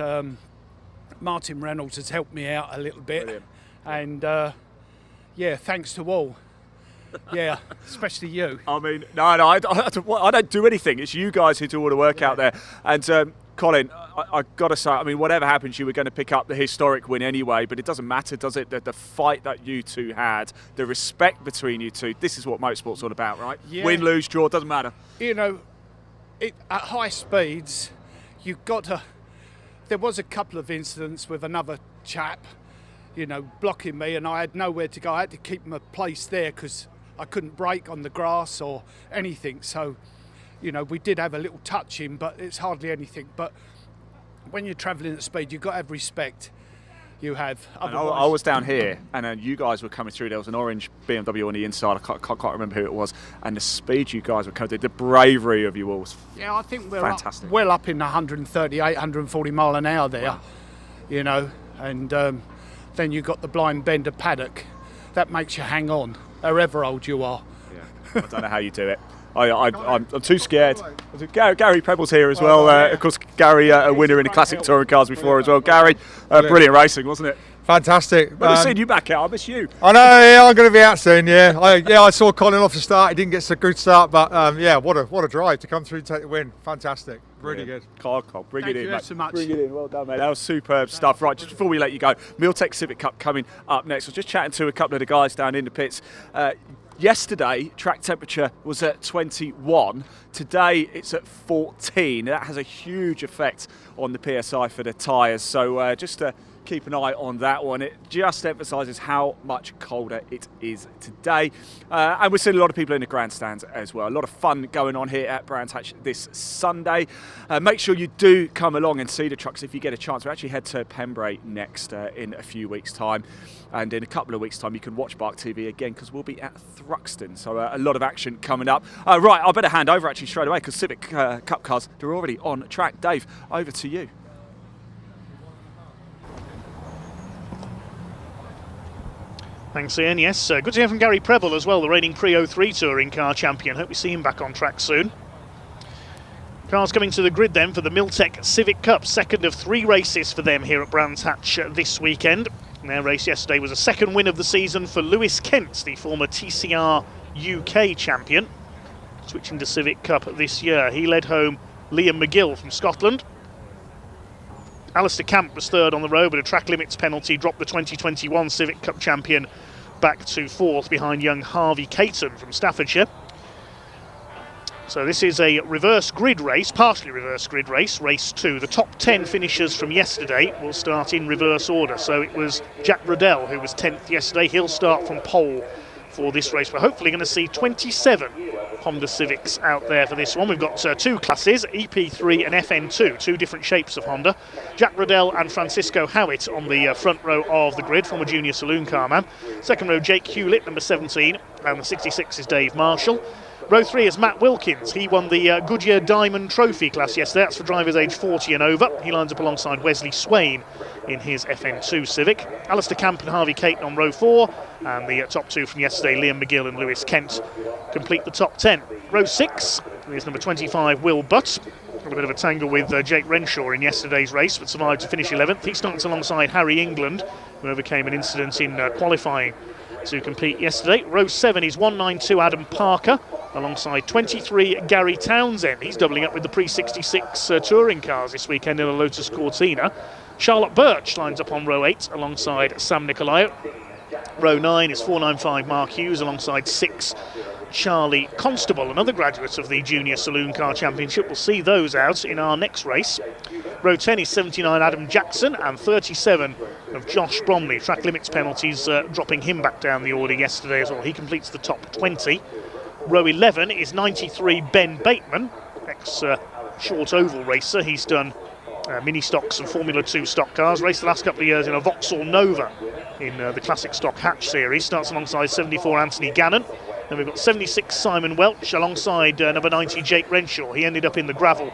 Martin Reynolds has helped me out a little bit. Brilliant. And yeah, thanks to all. Yeah, especially you. I mean, no, I don't do anything. It's you guys who do all the work out there. And Colin, I got to say, I mean, whatever happens, you were going to pick up the historic win anyway, but it doesn't matter, does it? The fight that you two had, the respect between you two, this is what motorsport's all about, right? Yeah. Win, lose, draw, doesn't matter. You know, at high speeds, you've got to... There was a couple of incidents with another chap, you know, blocking me, and I had nowhere to go. I had to keep my place there because I couldn't brake on the grass or anything. So, you know, we did have a little touching, but it's hardly anything. But when you're travelling at speed, you've got to have respect. You have. I was down here, and you guys were coming through. There was an orange BMW on the inside. I can't remember who it was. And the speed you guys were coming through, the bravery of you all was I think we're fantastic. Well up in 138, 140 mile an hour there, wow. You know, and then you've got the blind bender paddock. That makes you hang on, however old you are. Yeah, I don't know how you do it. I'm too scared. Gary Prebble's here as well. Of course, Gary, a winner in the Classic Touring Cars before as well. Gary, brilliant racing, wasn't it? Fantastic. Well, I've seen you back out. I miss you. I know. Yeah, I'm going to be out soon. Yeah, I saw Colin off the start. He didn't get a good start, but yeah, what a drive to come through and take the win. Fantastic. Really good. Carl, bring it in, mate. So much. Bring it in. Well done, mate. That was superb stuff. Right, just before we let you go, Miltech Civic Cup coming up next. I was just chatting to a couple of the guys down in the pits. Yesterday, track temperature was at 21. Today, it's at 14. That has a huge effect on the PSI for the tyres. So just keep an eye on that one. It just emphasises how much colder it is today. And we're seeing a lot of people in the grandstands as well. A lot of fun going on here at Brands Hatch this Sunday. Make sure you do come along and see the trucks if you get a chance. We actually head to Pembrey next in a few weeks' time. And in a couple of weeks' time, you can watch Bark TV again because we'll be at Thruxton. So a lot of action coming up. Right, I better hand over actually straight away because Civic Cup cars, they're already on track. Dave, over to you. Thanks, Ian. Yes, good to hear from Gary Preble as well, the reigning Pre-03 touring car champion. Hope we see him back on track soon. Cars coming to the grid then for the Miltech Civic Cup, second of 3 races for them here at Brands Hatch this weekend. And their race yesterday was a second win of the season for Lewis Kent, the former TCR UK champion, switching to Civic Cup this year. He led home Liam McGill from Scotland. Alistair Camp was third on the road, but a track limits penalty dropped the 2021 Civic Cup champion back to 4th behind young Harvey Caton from Staffordshire. So this is a reverse grid race, partially reverse grid race, race 2. The top 10 finishers from yesterday will start in reverse order. So it was Jack Riddell who was 10th yesterday. He'll start from pole for this race. We're hopefully going to see 27 Honda Civics out there for this one. We've got 2 classes, EP3 and FN2, 2 different shapes of Honda. Jack Riddell and Francisco Howitt on the front row of the grid, former junior saloon car man. Second row, Jake Hewlett, number 17, and the 66 is Dave Marshall. Row 3 is Matt Wilkins. He won the Goodyear Diamond Trophy class yesterday. That's for drivers aged 40 and over. He lines up alongside Wesley Swain in his FN2 Civic. Alistair Camp and Harvey Caton on row 4. And the top 2 from yesterday, Liam McGill and Lewis Kent, complete the top 10. Row 6 is number 25, Will Butt. Got a bit of a tangle with Jake Renshaw in yesterday's race, but survived to finish 11th. He starts alongside Harry England, who overcame an incident in qualifying to compete yesterday. Row 7 is 192 Adam Parker, alongside 23 Gary Townsend. He's doubling up with the Pre-66 touring cars this weekend in a Lotus Cortina. Charlotte Birch lines up on row 8 alongside Sam Nicolaou. Row 9 is 495 Mark Hughes alongside 6 Charlie Constable, another graduate of the Junior Saloon Car Championship. We'll see those out in our next race. Row 10 is 79 Adam Jackson and 37 of Josh Bromley. Track limits penalties dropping him back down the order yesterday as well. He completes the top 20. Row 11 is 93 Ben Bateman, ex-short oval racer. He's done mini stocks and Formula 2 stock cars. Raced the last couple of years in a Vauxhall Nova in the classic stock hatch series. Starts alongside 74 Anthony Gannon. Then we've got 76 Simon Welch alongside number 90 Jake Renshaw. He ended up in the gravel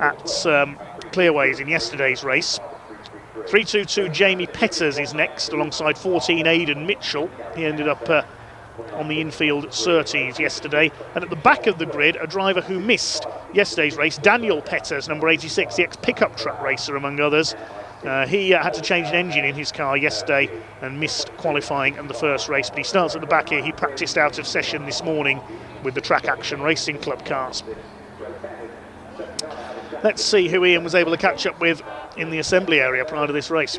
at Clearways in yesterday's race. 322 Jamie Petters is next alongside 14 Aidan Mitchell. He ended up on the infield Surtees yesterday. And at the back of the grid, a driver who missed yesterday's race, Daniel Petters, number 86, the ex-pickup truck racer among others. He had to change an engine in his car yesterday and missed qualifying in the first race, but he starts at the back here. He practiced out of session this morning with the Track Action Racing Club cars. Let's see who Ian was able to catch up with in the assembly area prior to this race.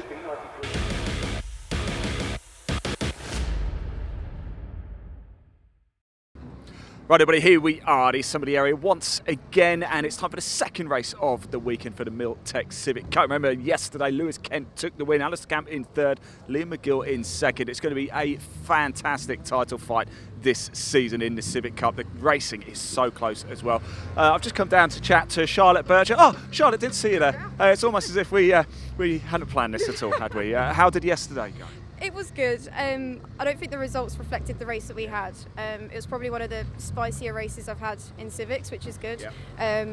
Right, everybody, here we are, the assembly area once again, and it's time for the second race of the weekend for the Miltech Civic Cup. Remember, yesterday, Lewis Kent took the win, Alistair Camp in third, Liam McGill in second. It's going to be a fantastic title fight this season in the Civic Cup. The racing is so close as well. I've just come down to chat to Charlotte Birch. Oh, Charlotte, didn't see you there. It's almost as if we hadn't planned this at all, had we? How did yesterday go? It was good. I don't think the results reflected the race that we had. It was probably one of the spicier races I've had in Civics, which is good. Yeah.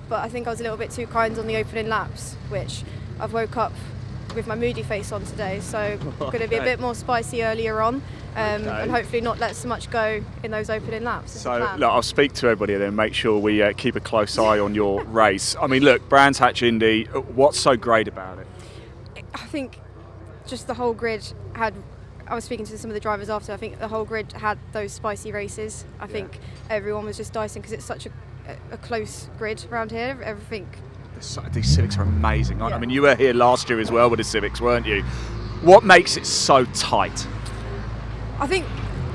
But I think I was a little bit too kind on the opening laps, which I've woke up with my moody face on today, so going to be a bit more spicy earlier on, and hopefully not let so much go in those opening laps. So look, I'll speak to everybody and then make sure we keep a close eye on your race. I mean, look, Brands Hatch Indy, what's so great about it? I think just the whole grid had. I was speaking to some of the drivers after. I think the whole grid had those spicy races. I think everyone was just dicing because it's such a close grid around here. Everything. These Civics are amazing. I mean, you were here last year as well with the Civics, weren't you? What makes it so tight? I think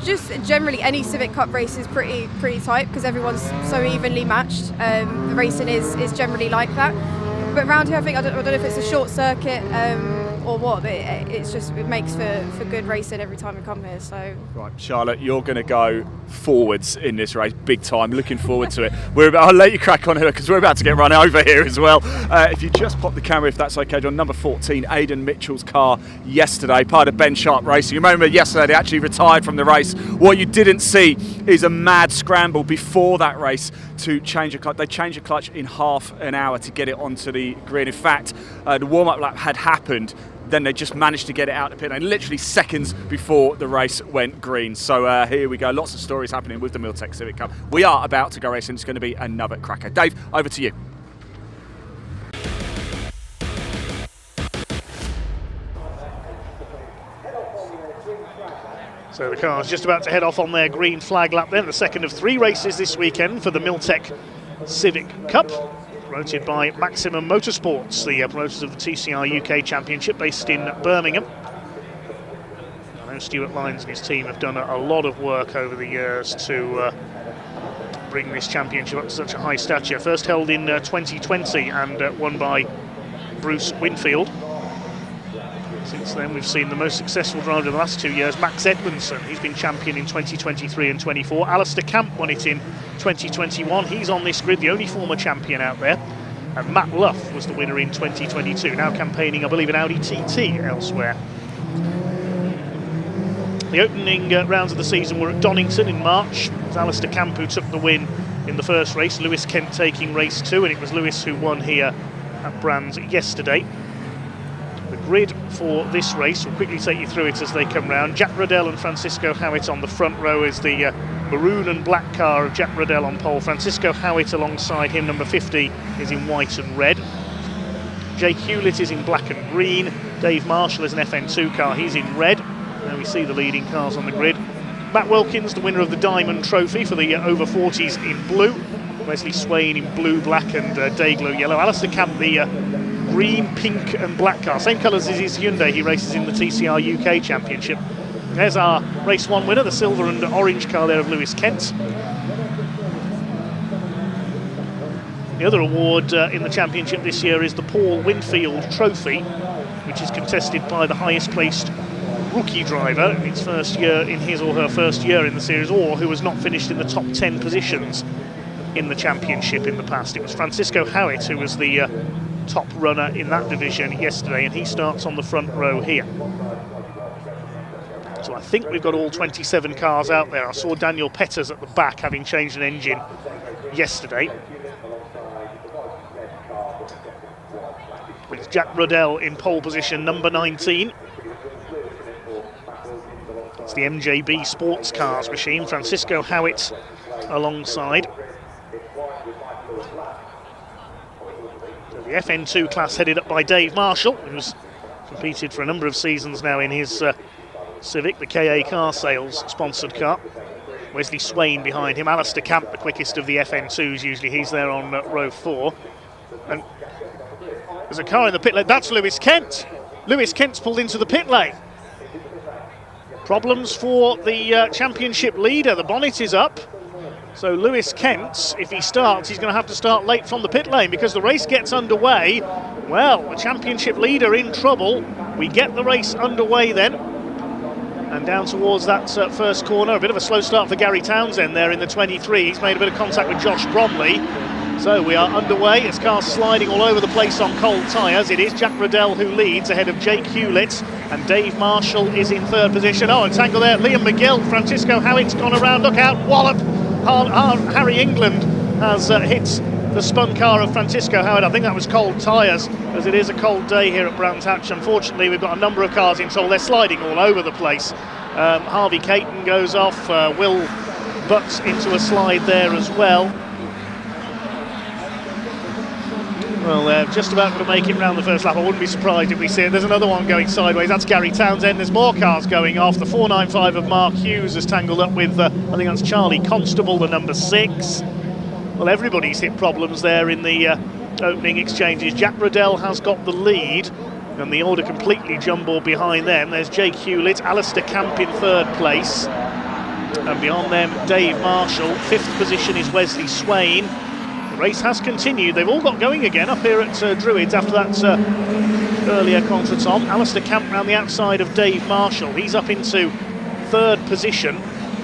just generally any Civic Cup race is pretty tight because everyone's so evenly matched. The racing is generally like that. But around here, I think I don't know if it's a short circuit or what, but it makes for good racing every time we come here. So right, Charlotte, you're going to go forwards in this race, big time. Looking forward to it. I'll let you crack on here because we're about to get run over here as well. If you just pop the camera, if that's okay, on number 14, Aidan Mitchell's car yesterday, part of Ben Sharp Racing. You remember yesterday they actually retired from the race. What you didn't see is a mad scramble before that race to change a clutch. They changed a clutch in half an hour to get it onto the grid. In fact, the warm-up lap had happened. Then they just managed to get it out of the pit lane literally seconds before the race went green. So here we go. Lots of stories happening with the Miltech Civic Cup. We are about to go racing. It's going to be another cracker. Dave, over to you. So the car's just about to head off on their green flag lap then, the second of 3 races this weekend for the Miltech Civic Cup. Promoted by Maximum Motorsports, the promoters of the TCR UK Championship based in Birmingham. I know Stuart Lyons and his team have done a lot of work over the years to bring this championship up to such a high stature. First held in 2020 and won by Bruce Winfield. Since then we've seen the most successful driver in the last 2 years, Max Edmondson. He's been champion in 2023 and 24. Alistair Camp won it in 2021. He's on this grid, the only former champion out there. And Matt Luff was the winner in 2022, now campaigning, I believe, an Audi TT elsewhere. The opening rounds of the season were at Donington in March. It was Alistair Camp who took the win in the first race, Lewis Kent taking race 2, and it was Lewis who won here at Brands yesterday. The grid for this race, we'll quickly take you through it as they come round. Jack Riddell and Francisco Howitt on the front row is the maroon and black car of Jack Riddell on pole. Francisco Howitt alongside him, number 50, is in white and red. Jake Hewlett is in black and green. Dave Marshall is an FN2 car, he's in red. Now we see the leading cars on the grid. Matt Wilkins, the winner of the Diamond Trophy for the over 40s, in blue. Wesley Swain in blue, black and day-glow yellow. Alistair Camp, the green, pink and black car, same colours as his Hyundai he races in the TCR UK Championship. There's our race 1 winner, the silver and orange car there of Lewis Kent. The other award in the championship this year is the Paul Winfield Trophy, which is contested by the highest placed rookie driver in his first year, in his or her first year in the series, or who has not finished in the top 10 positions in the championship in the past. It was Francisco Howitt who was the top runner in that division yesterday, and he starts on the front row here. So I think we've got all 27 cars out there. I saw Daniel Petters at the back having changed an engine yesterday. With Jack Riddell in pole position, number 19. It's the MJB Sports Cars machine. Francisco Howitt alongside. The FN2 class headed up by Dave Marshall, who's competed for a number of seasons now in his Civic, the KA Car Sales sponsored car. Wesley Swain behind him. Alistair Camp, the quickest of the FN2s, usually he's there on row 4. And there's a car in the pit lane. That's Lewis Kent. Lewis Kent's pulled into the pit lane. Problems for the championship leader. The bonnet is up. So Lewis Kent, if he starts, he's going to have to start late from the pit lane because the race gets underway. Well, the championship leader in trouble. We get the race underway then. And down towards that first corner, a bit of a slow start for Gary Townsend there in the 23. He's made a bit of contact with Josh Bromley. So we are underway. It's cars sliding all over the place on cold tyres. It is Jack Riddell who leads ahead of Jake Hewlett, and Dave Marshall is in third position. Oh, a tangle there. Liam McGill, Francisco Howitt's gone around. Look out, wallop. Harry England has hit the spun car of Francisco Howard. I think that was cold tyres, as it is a cold day here at Brands Hatch. Unfortunately, we've got a number of cars in toll. They're sliding all over the place. Harvey Caton goes off. Will butts into a slide there as well. Well, they're just about going to make it round the first lap. I wouldn't be surprised if we see it. There's another one going sideways. That's Gary Townsend. There's more cars going off. The 495 of Mark Hughes has tangled up with, I think that's Charlie Constable, the number 6. Well, everybody's hit problems there in the opening exchanges. Jack Riddell has got the lead, and the order completely jumbled behind them. There's Jake Hewlett, Alistair Camp in 3rd place. And beyond them, Dave Marshall. 5th position is Wesley Swain. The race has continued. They've all got going again up here at Druids after that earlier contretemps. Alistair Camp round the outside of Dave Marshall. He's up into 3rd position.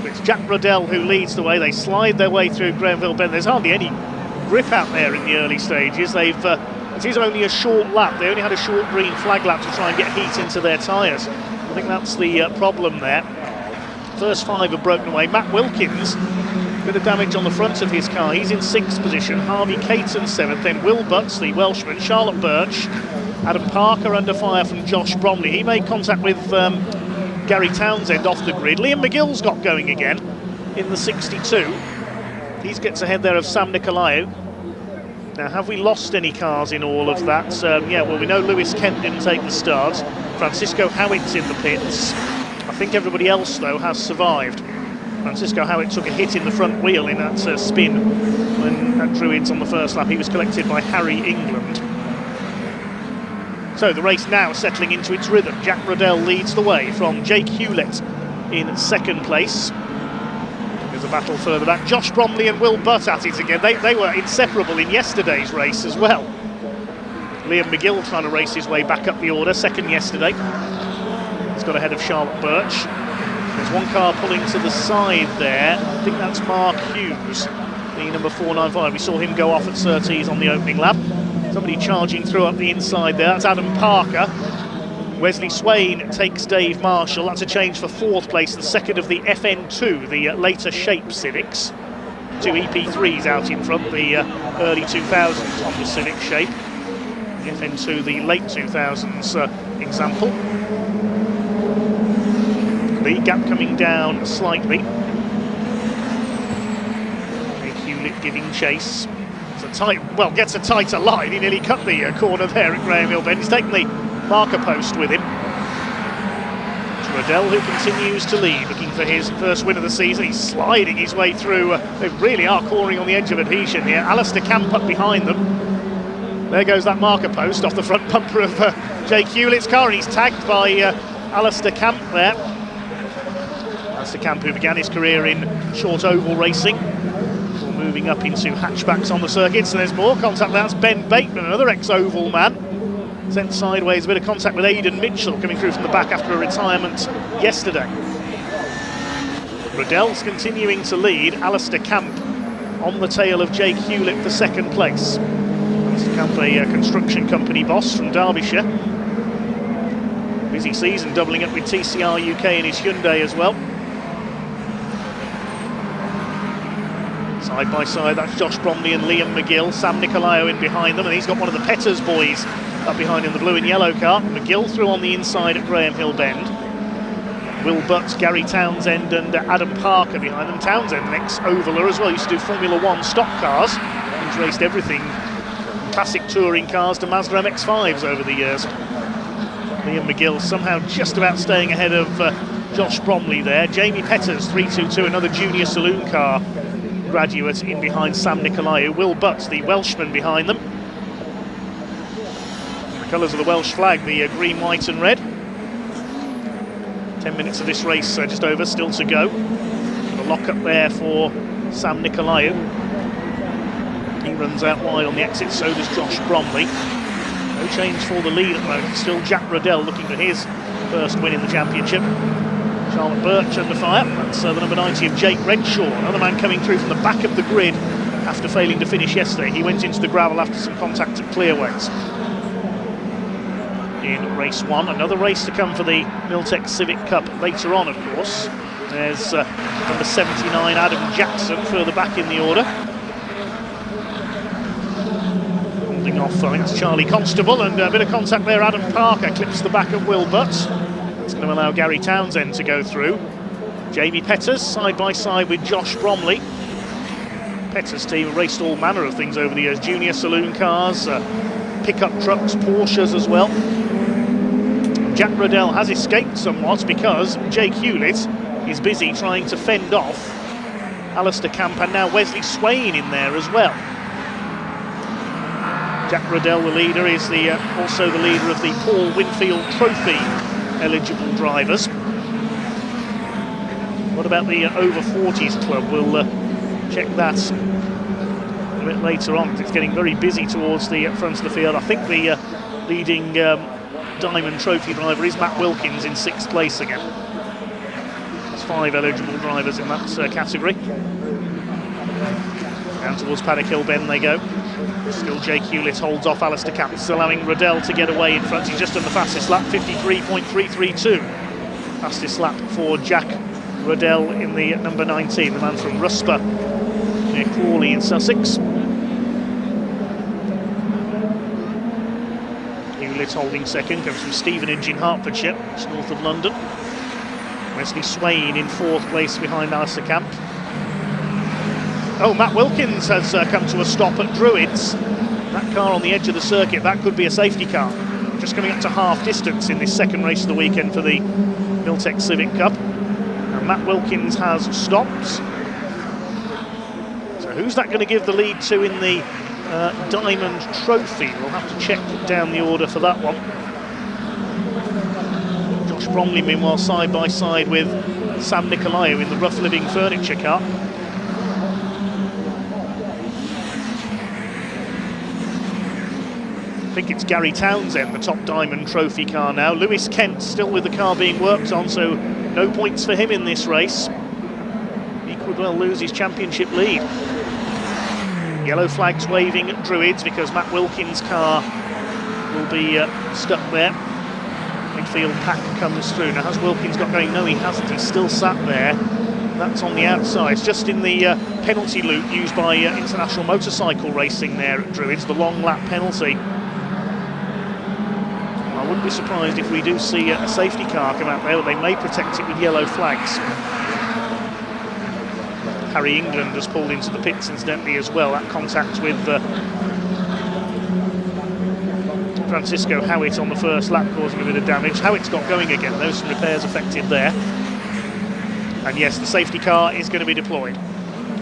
It's Jack Riddell who leads the way. They slide their way through Granville Bend. There's hardly any grip out there in the early stages. It is only a short lap. They only had a short green flag lap to try and get heat into their tyres. I think that's the problem there. First 5 have broken away. Matt Wilkins, a bit of damage on the front of his car. He's in 6th position. Harvey Caton 7th. Then Will Butts, the Welshman. Charlotte Birch. Adam Parker under fire from Josh Bromley. He made contact with Gary Townsend off the grid. Liam McGill's got going again in the 62. He gets ahead there of Sam Nicolaou. Now, have we lost any cars in all of that? Yeah, well, we know Lewis Kent didn't take the start. Francisco Howitt's in the pits. I think everybody else, though, has survived. Francisco Howitt took a hit in the front wheel in that spin when at Druids on the first lap. He was collected by Harry England. So the race now settling into its rhythm. Jack Riddell leads the way from Jake Hewlett in 2nd place. There's a battle further back. Josh Bromley and Will Butt at it again. They were inseparable in yesterday's race as well. Liam McGill trying to race his way back up the order, 2nd yesterday. He's got ahead of Charlotte Birch. There's one car pulling to the side there. I think that's Mark Hughes, the number 495. We saw him go off at Surtees on the opening lap. Somebody charging through up the inside there. That's Adam Parker. Wesley Swain takes Dave Marshall. That's a change for 4th place, the 2nd of the FN2, the later shape Civics. 2 EP3s out in front, the early 2000s on the Civic shape. The FN2, the late 2000s example. The gap coming down slightly. Jake Hewlett giving chase. Gets a tighter line. He nearly cut the corner there at Graham Hill Bend. He's taken the marker post with him. Riddell, who continues to lead, looking for his first win of the season. He's sliding his way through. They really are cornering on the edge of adhesion here. Alistair Camp up behind them. There goes that marker post off the front bumper of Jake Hewlett's car, and he's tagged by Alistair Camp there. Alistair Camp, who began his career in short oval racing, before moving up into hatchbacks on the circuits. And there's more contact. That's Ben Bateman, another ex-oval man. Sent sideways, a bit of contact with Aidan Mitchell coming through from the back after a retirement yesterday. Riddell's continuing to lead. Alistair Camp on the tail of Jake Hewlett for 2nd place. Alistair Camp, a construction company boss from Derbyshire. Busy season, doubling up with TCR UK in his Hyundai as well. Side by side, that's Josh Bromley and Liam McGill. Sam Nicolaou in behind them, and he's got one of the Petters boys up behind him, the blue and yellow car. McGill through on the inside at Graham Hill Bend. Will Butts, Gary Townsend and Adam Parker behind them. Townsend, an ex-ovaler as well, used to do Formula 1 stock cars. He's raced everything, classic touring cars to Mazda MX-5s over the years. Liam McGill somehow just about staying ahead of Josh Bromley there. Jamie Petters, 322, another junior saloon car graduate in behind Sam Nicolaou. Will Butts, the Welshman, behind them. The colours of the Welsh flag, the green, white and red. 10 minutes of this race just over, still to go. The lock up there for Sam Nicolaou. He runs out wide on the exit, so does Josh Bromley. No change for the lead at the moment. Still Jack Riddell looking for his first win in the championship. Charlotte Birch under fire. That's the number 90 of Jake Redshaw. Another man coming through from the back of the grid after failing to finish yesterday. He went into the gravel after some contact at Clearways. In race 1, another race to come for the Miltech Civic Cup later on, of course. There's number 79 Adam Jackson further back in the order. holding off, I think that's Charlie Constable, and a bit of contact there. Adam Parker clips the back of Will Butt. It's going to allow Gary Townsend to go through. Jamie Petters side by side with Josh Bromley. Petters' team have raced all manner of things over the years, junior saloon cars, pickup trucks, Porsches as well. Jack Riddell has escaped somewhat because Jake Hewlett is busy trying to fend off Alistair Camp, and now Wesley Swain in there as well. Jack Riddell, the leader, is also the leader of the Paul Winfield Trophy eligible drivers. What about the over 40s club? We'll check that a bit later on, because it's getting very busy towards the front of the field. I think the leading Diamond Trophy driver is Matt Wilkins in 6th place again. There's 5 eligible drivers in that category. Down towards Paddock Hill Bend they go. Still Jake Hewlett holds off Alistair Camp, still allowing Riddell to get away in front. He's just done the fastest lap, 53.332. Fastest lap for Jack Riddell in the number 19, the man from Rusper near Crawley in Sussex. Hewlett holding second, comes from Stevenage in Hertfordshire, just north of London. Wesley Swain in 4th place behind Alistair Camp. Oh, Matt Wilkins has come to a stop at Druids. That car on the edge of the circuit, that could be a safety car. Just coming up to half distance in this second race of the weekend for the Miltech Civic Cup. And Matt Wilkins has stopped. So who's that going to give the lead to in the Diamond Trophy? We'll have to check down the order for that one. Josh Bromley, meanwhile, side by side with Sam Nicolaou in the Rough Living Furniture car. I think it's Gary Townsend, the top Diamond Trophy car now. Lewis Kent still with the car being worked on, so no points for him in this race. He could well lose his championship lead. Yellow flags waving at Druids because Matt Wilkins' car will be stuck there. Midfield pack comes through. Now, has Wilkins got going? No, he hasn't. He's still sat there. That's on the outside. It's just in the penalty loop used by international motorcycle racing there at Druids, the long lap penalty. I wouldn't be surprised if we do see a safety car come out there, but they may protect it with yellow flags. Harry England has pulled into the pits incidentally as well. That contact with Francisco Howitt on the first lap causing a bit of damage. Howitt's got going again, though, some repairs effective there. And yes, the safety car is going to be deployed.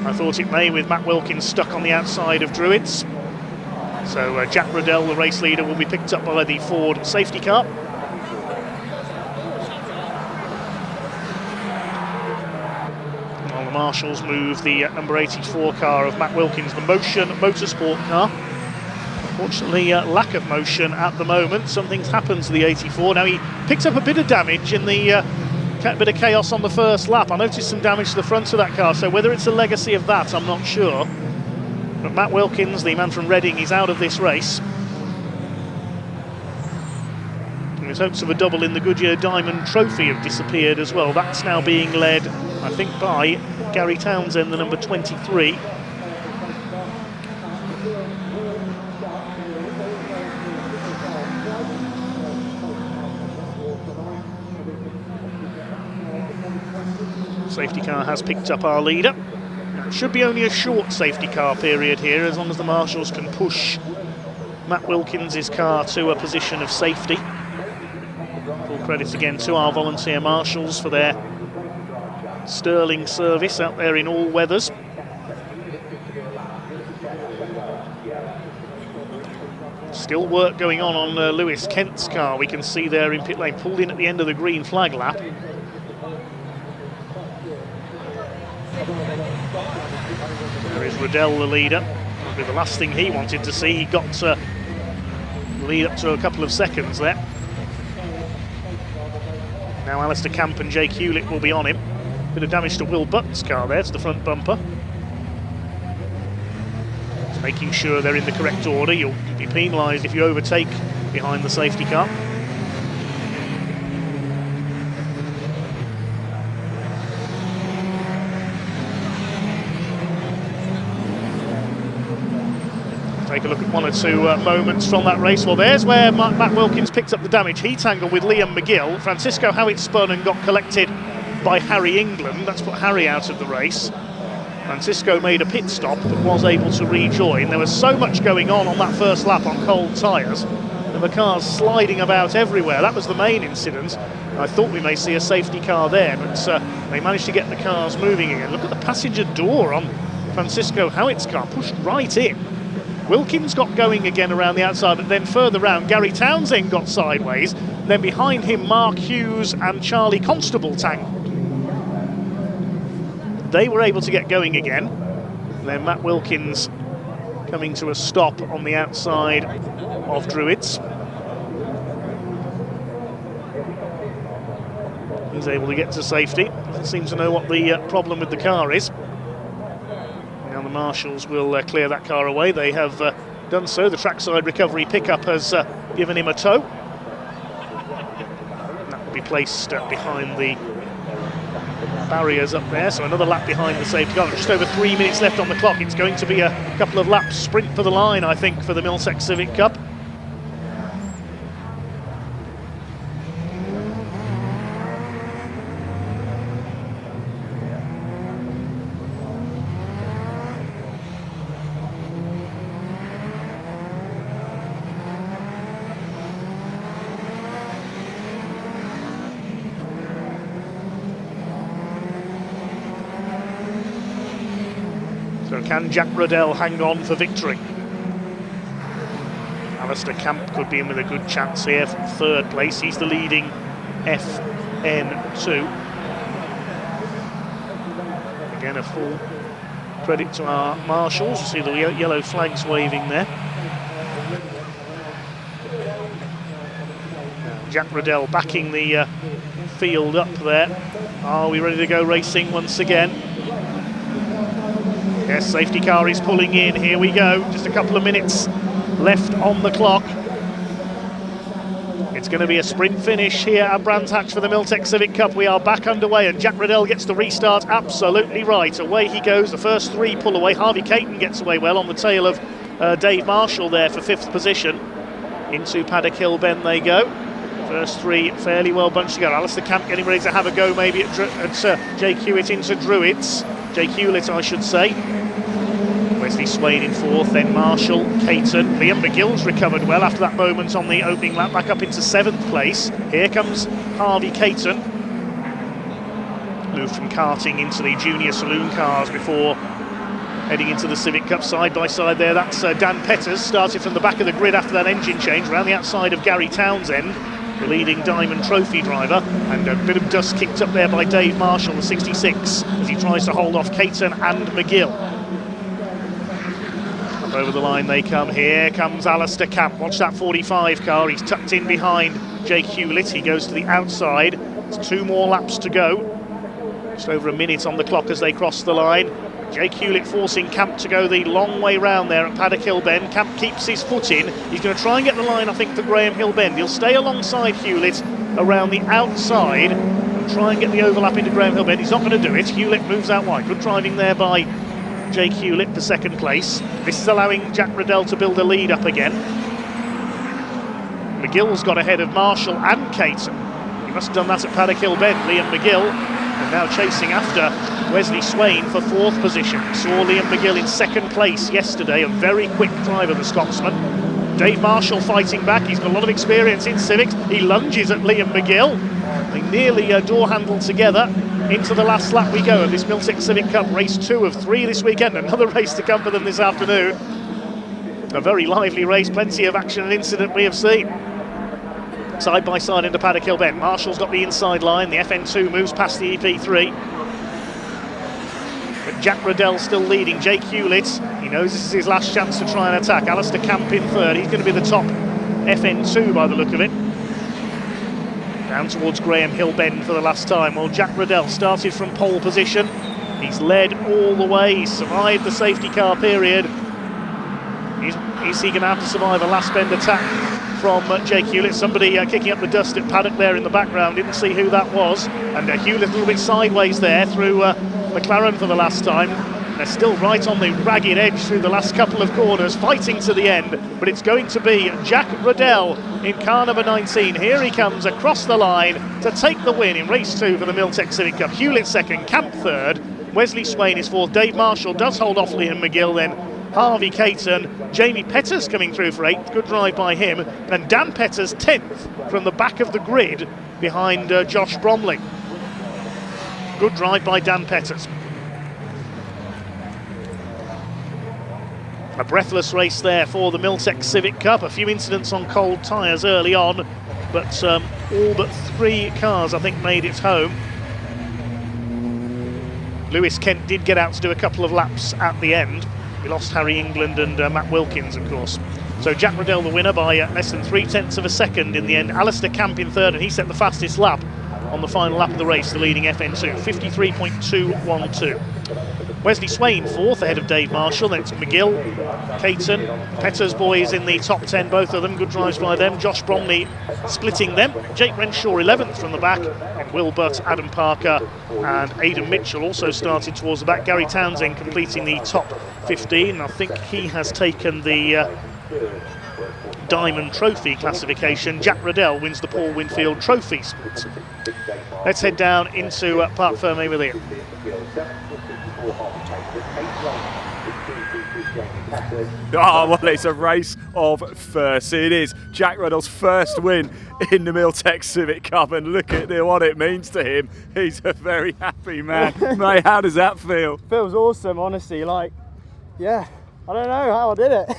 I thought it may, with Matt Wilkins stuck on the outside of Druids. So Jack Riddell, the race leader, will be picked up by the Ford safety car. While the marshals move the number 84 car of Matt Wilkins, the Motion Motorsport car. Unfortunately, lack of motion at the moment. Something's happened to the 84. Now, he picked up a bit of damage in the bit of chaos on the first lap. I noticed some damage to the front of that car, so whether it's a legacy of that, I'm not sure. But Matt Wilkins, the man from Reading, is out of this race. And his hopes of a double in the Goodyear Diamond Trophy have disappeared as well. That's now being led, I think, by Gary Townsend, the number 23. Safety car has picked up our leader. It should be only a short safety car period here, as long as the marshals can push Matt Wilkins' car to a position of safety. Full credit again to our volunteer marshals for their sterling service out there in all weathers. Still work going on Lewis Kent's car. We can see there in pit lane, pulled in at the end of the green flag lap. There is Riddell, the leader. Probably the last thing he wanted to see. He got the lead up to a couple of seconds there. Now Alistair Camp and Jake Hewlett will be on him. Bit of damage to Will Butt's car there, to the front bumper. Just making sure they're in the correct order. You'll be penalised if you overtake behind the safety car. Take a look at one or two moments from that race. Well, there's where Matt Wilkins picked up the damage. He tangled with Liam McGill. Francisco Howitt spun and got collected by Harry England. That's put Harry out of the race. Francisco made a pit stop but was able to rejoin. There was so much going on that first lap on cold tyres. And the cars sliding about everywhere. That was the main incident. I thought we may see a safety car there, but they managed to get the cars moving again. Look at the passenger door on Francisco Howitt's car, pushed right in. Wilkins got going again around the outside, but then further round, Gary Townsend got sideways. Then behind him, Mark Hughes and Charlie Constable tangled. They were able to get going again. And then Matt Wilkins coming to a stop on the outside of Druids. He's able to get to safety. Doesn't seem to know what the problem with the car is. Now the marshals will clear that car away. They have done so. The trackside recovery pickup has given him a tow. That will be placed behind the barriers up there, so another lap behind the safety car. Just over 3 minutes left on the clock. It's going to be a couple of laps sprint for the line, I think, for the Milltec Civic Cup. So can Jack Riddell hang on for victory? Alistair Camp could be in with a good chance here from third place. He's the leading FN2. Again, a full credit to our marshals. You see the yellow flags waving there. Jack Riddell backing the field up there. Are we ready to go racing once again? Yes, safety car is pulling in. Here we go. Just a couple of minutes left on the clock. It's going to be a sprint finish here at Brands Hatch for the Milltec Civic Cup. We are back underway, and Jack Riddell gets the restart absolutely right. Away he goes. The first three pull away. Harvey Caton gets away well on the tail of Dave Marshall there for 5th position. Into Paddock Hill Bend they go. First three fairly well bunched together. Alistair Camp getting ready to have a go maybe at Jake Hewitt into Druids. Jake Hewlett, I should say. Wesley Swain in 4th, then Marshall, Caton. Liam McGill's recovered well after that moment on the opening lap, back up into 7th place. Here comes Harvey Caton. Moved from karting into the junior saloon cars before heading into the Civic Cup side by side there. That's Dan Petters, started from the back of the grid after that engine change, around the outside of Gary Townsend, the leading Diamond Trophy driver, and a bit of dust kicked up there by Dave Marshall, the 66, as he tries to hold off Caton and McGill. Up over the line they come. Here comes Alistair Camp. Watch that 45 car. He's tucked in behind Jake Hewlett. He goes to the outside. There's 2 more laps to go. Just over a minute on the clock as they cross the line. Jake Hewlett forcing Camp to go the long way round there at Paddock Hill Bend. Camp keeps his foot in. He's going to try and get the line, I think, for Graham Hill Bend. He'll stay alongside Hewlett around the outside and try and get the overlap into Graham Hill Bend. He's not going to do it. Hewlett moves out wide. Good driving there by Jake Hewlett for 2nd place. This is allowing Jack Riddell to build a lead up again. McGill's got ahead of Marshall and Caton. He must have done that at Paddock Hill Bend. Liam McGill, and now chasing after Wesley Swain for 4th position. Saw Liam McGill in 2nd place yesterday, a very quick driver, the Scotsman. Dave Marshall fighting back. He's got a lot of experience in Civics. He lunges at Liam McGill. They nearly door handled together. Into the last lap we go of this Milltec Civic Cup, race 2 of 3 this weekend. Another race to come for them this afternoon. A very lively race, plenty of action and incident we have seen. Side by side into Paddock Hill Bend. Marshall's got the inside line. The FN2 moves past the EP3. But Jack Riddell still leading. Jake Hewlett, he knows this is his last chance to try and attack. Alistair Camp in 3rd. He's going to be the top FN2 by the look of it. Down towards Graham Hill Bend for the last time. Well, Jack Riddell started from pole position. He's led all the way. He's survived the safety car period. Is he going to have to survive a last bend attack from Jake Hewlett? Somebody kicking up the dust at Paddock there in the background. Didn't see who that was. And Hewlett a little bit sideways there through McLaren for the last time. They're still right on the ragged edge through the last couple of corners, fighting to the end, but it's going to be Jack Riddell in car number 19. Here he comes across the line to take the win in race 2 for the Miltech Civic Cup. Hewlett second, Camp third, Wesley Swain is fourth, Dave Marshall does hold off Liam McGill, then Harvey Caton, Jamie Petters coming through for 8th, good drive by him, and Dan Petters 10th from the back of the grid behind Josh Bromley. Good drive by Dan Petters. A breathless race there for the Miltech Civic Cup. A few incidents on cold tyres early on, but all but 3 cars, I think, made it home. Lewis Kent did get out to do a couple of laps at the end. We lost Harry England and Matt Wilkins, of course. So Jack Riddell the winner by less than 0.3 of a second in the end. Alistair Camp in third, and he set the fastest lap on the final lap of the race, the leading FN2, 53.212. Wesley Swain fourth, ahead of Dave Marshall. Then it's McGill, Caton, Petters boys in the top 10, both of them. Good drives by them. Josh Bromley splitting them. Jake Renshaw 11th from the back. And Will Butt, Adam Parker and Aidan Mitchell also started towards the back. Gary Townsend completing the top 15. I think he has taken the Diamond Trophy classification. Jack Riddell wins the Paul Winfield Trophy split. Let's head down into Parc Fermé with Ian. Oh, well, it's a race of firsts. It is Jack Riddell's first win in the Miltech Civic Cup, and look at what it means to him. He's a very happy man. Mate, how does that feel? Feels awesome, honestly. Like, yeah, I don't know how I did it.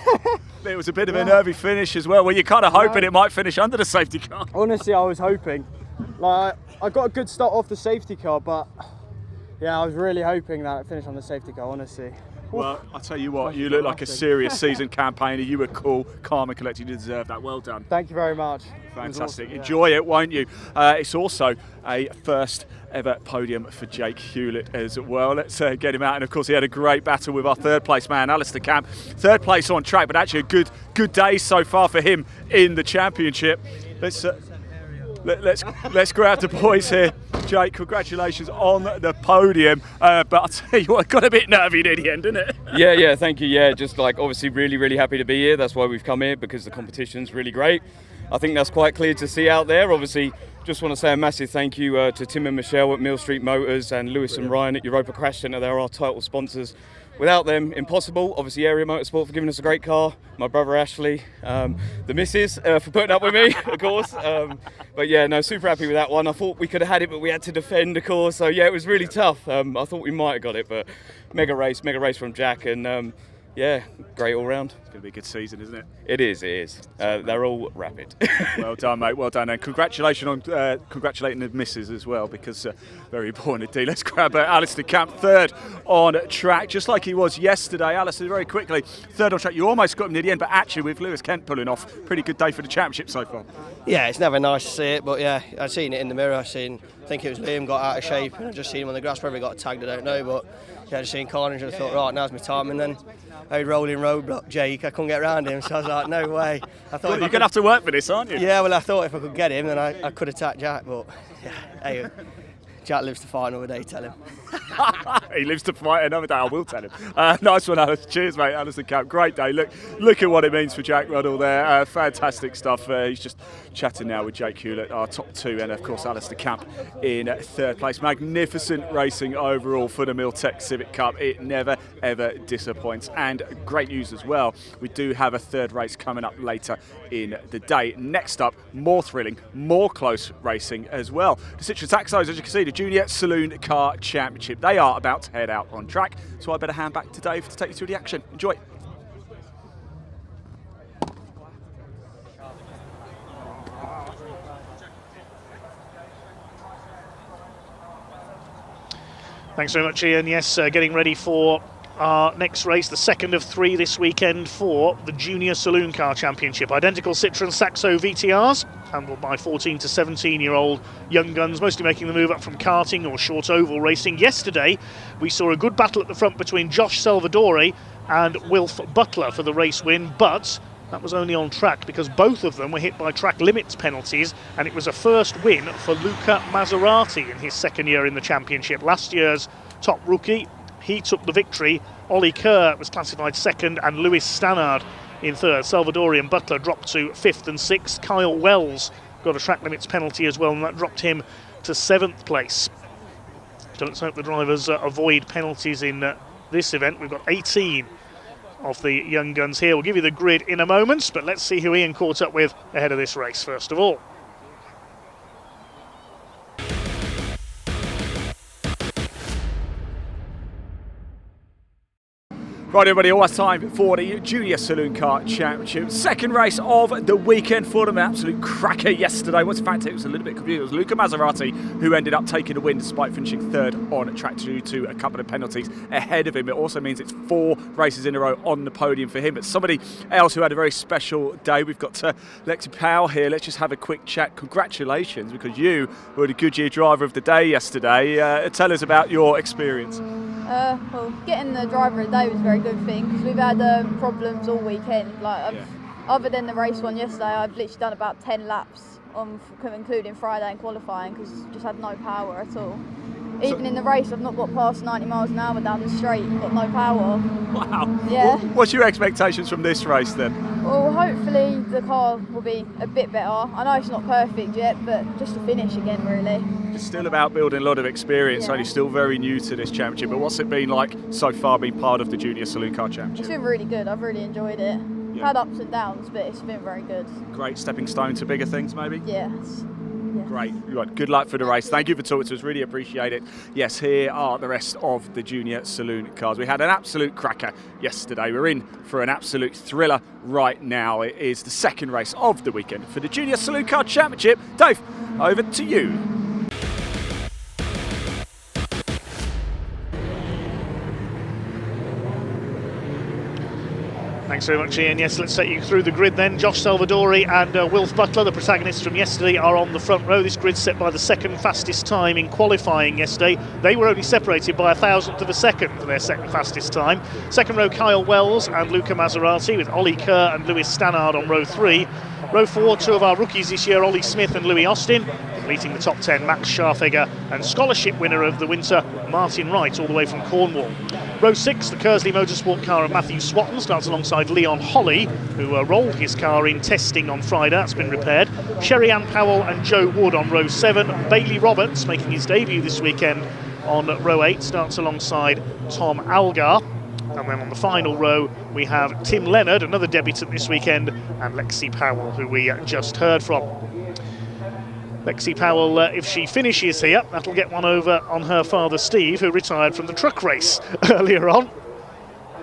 It was a bit of a nervy finish as well. Were you kind of hoping it might finish under the safety car? Honestly, I was hoping. Like, I got a good start off the safety car, but yeah, I was really hoping that it finished on the safety car, honestly. Well, I'll tell you what, you look like a serious seasoned campaigner. You were cool, calm and collected. You deserve that. Well done. Thank you very much. Fantastic. Awesome, yeah. Enjoy it, won't you? It's also a first ever podium for Jake Hewlett as well. Let's get him out. And of course, he had a great battle with our third place man, Alistair Camp. Third place on track, but actually a good day so far for him in the championship. Let's grab the boys here. Jake, congratulations on the podium. But I'll tell you what, got a bit nervy near the end, didn't it? Yeah, thank you. Yeah, just like obviously really happy to be here. That's why we've come here, because the competition's really great. I think that's quite clear to see out there. Obviously, just want to say a massive thank you to Tim and Michelle at Mill Street Motors and Lewis and Ryan at Europa Crash Centre. They're our title sponsors. Without them, impossible. Obviously, Area Motorsport for giving us a great car. My brother Ashley, the missus for putting up with me, of course. But yeah, no, super happy with that one. I thought we could have had it, but we had to defend, of course. So yeah, it was really tough. I thought we might have got it, but mega race from Jack, and yeah, great all round. It's going to be a good season, isn't it? It is. They're all rapid. Well done, mate. Well done, and congratulating the missus as well, because very important indeed. Let's grab Alistair Camp, third on track, just like he was yesterday. Alistair, very quickly, third on track. You almost got him near the end, but actually with Lewis Kent pulling off, pretty good day for the championship so far. Yeah, it's never nice to see it, but yeah, I've seen it in the mirror. I think it was Liam got out of shape, and I just seen him on the grass. Probably got tagged, I don't know, but yeah, I just seen Carnage and I thought, right, now's my time, and then I rolling roadblock Jake. I couldn't get around him, so I was like, no way. I thought you're going to have to work for this, aren't you? Yeah, well, I thought if I could get him, then I could attack Jack, but yeah, hey, Jack lives to fight another day, tell him. He lives to fight another day, I will tell him. Nice one, Alice. Cheers, mate. Alistair Camp, great day. Look at what it means for Jack Riddell there. Fantastic stuff. He's just chatting now with Jake Hewlett, our top two, and of course Alistair Camp in third place. Magnificent racing overall for the Miltech Civic Cup. It never ever disappoints, and great news as well. We do have a third race coming up later in the day. Next up, more thrilling, more close racing as well. The Citroen Saxos, as you can see, the Junior Saloon Car Championship. They are about to head out on track, so I better hand back to Dave to take you through the action. Enjoy. Thanks very much, Ian. Yes, getting ready for our next race, the second of 3 this weekend for the Junior Saloon Car Championship. Identical Citroen Saxo VTRs, handled by 14 to 17-year-old young guns, mostly making the move up from karting or short oval racing. Yesterday, we saw a good battle at the front between Josh Salvadori and Wilf Butler for the race win, but that was only on track because both of them were hit by track limits penalties, and it was a first win for Luca Maserati in his second year in the championship. Last year's top rookie, he took the victory. Ollie Kerr was classified second and Lewis Stannard in third. Salvadorian Butler dropped to 5th and 6th. Kyle Wells got a track limits penalty as well, and that dropped him to 7th place. So let's hope the drivers avoid penalties in this event. We've got 18 of the young guns here. We'll give you the grid in a moment, but let's see who Ian caught up with ahead of this race first of all. Right, everybody, almost time for the Junior Saloon Car Championship. Second race of the weekend for them. An absolute cracker yesterday. Well, in fact, it was a little bit confusing. It was Luca Maserati who ended up taking the win despite finishing third on track due to a couple of penalties ahead of him. It also means it's 4 races in a row on the podium for him. But somebody else who had a very special day. We've got Lexi Powell here. Let's just have a quick chat. Congratulations, because you were the Goodyear driver of the day yesterday. Tell us about your experience. Well, getting the driver of the day was a very good thing because we've had problems all weekend. Other than the race one yesterday, I've literally done about 10 laps, including Friday and qualifying, because just had no power at all. Even in the race, I've not got past 90 miles an hour down the straight, got no power. Wow. Yeah. What's your expectations from this race then? Well, hopefully the car will be a bit better. I know it's not perfect yet, but just to finish again, really. It's still about building a lot of experience, only still very new to this championship. But what's it been like so far being part of the Junior Saloon Car Championship? It's been really good. I've really enjoyed it. Yeah. Had ups and downs, but it's been very good. Great stepping stone to bigger things, maybe? Yes. Great. Right. Good luck for the race. Thank you for talking to us. Really appreciate it. Yes, here are the rest of the Junior Saloon cars. We had an absolute cracker yesterday. We're in for an absolute thriller right now. It is the second race of the weekend for the Junior Saloon Car Championship. Dave, over to you. Thanks very much, Ian. Yes, let's take you through the grid then. Josh Salvadori and Wilf Butler, the protagonists from yesterday, are on the front row. This grid's set by the second fastest time in qualifying yesterday. They were only separated by 1,000th of a second for their second fastest time. Second row, Kyle Wells and Luca Maserati, with Ollie Kerr and Lewis Stannard on row 3. Row 4, 2 of our rookies this year, Ollie Smith and Louis Austin. Completing the top 10, Max Scharfegger, and scholarship winner of the winter, Martin Wright, all the way from Cornwall. Row 6, the Kersley Motorsport car of Matthew Swatton, starts alongside Leon Holly, who rolled his car in testing on Friday. That's been repaired. Sherry Ann Powell and Joe Wood on row 7. Bailey Roberts, making his debut this weekend on row 8, starts alongside Tom Algar. And then on the final row, we have Tim Leonard, another debutant this weekend, and Lexi Powell, who we just heard from. Lexi Powell, if she finishes here, that'll get one over on her father Steve, who retired from the truck race earlier on.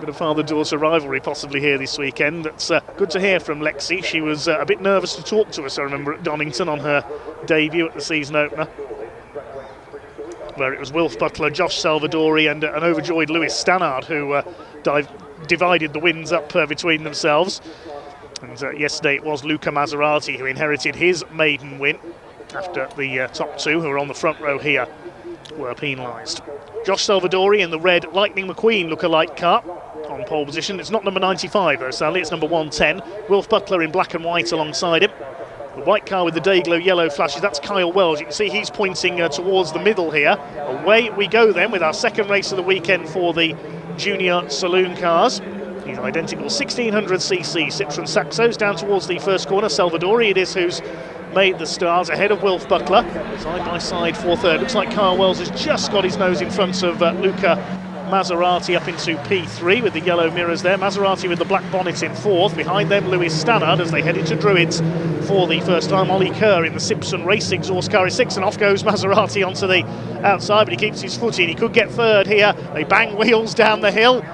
Bit of father-daughter rivalry possibly here this weekend. That's good to hear from Lexi. She was a bit nervous to talk to us, I remember, at Donington on her debut at the season opener, where it was Wilf Butler, Josh Salvadori and an overjoyed Lewis Stannard who divided the wins up between themselves. And yesterday it was Luca Maserati who inherited his maiden win after the top 2, who are on the front row here, were penalised. Josh Salvadori in the red Lightning McQueen lookalike car on pole position. It's not number 95 though, sadly, it's number 110. Wilf Butler in black and white alongside him. The white car with the Dayglow yellow flashes, that's Kyle Wells. You can see he's pointing towards the middle here. Away we go then with our second race of the weekend for the Junior Saloon cars. These identical 1600cc Citroen Saxos down towards the first corner. Salvadori it is who's made the stars ahead of Wilf Butler. Side by side for third. Looks like Kyle Wells has just got his nose in front of Luca Maserati up into P3 with the yellow mirrors there. Maserati with the black bonnet in fourth. Behind them, Lewis Stannard as they head into Druids for the first time. Ollie Kerr in the Simpson Race exhaust car is 6, and off goes Maserati onto the outside, but he keeps his foot in. He could get third here. They bang wheels down the hill.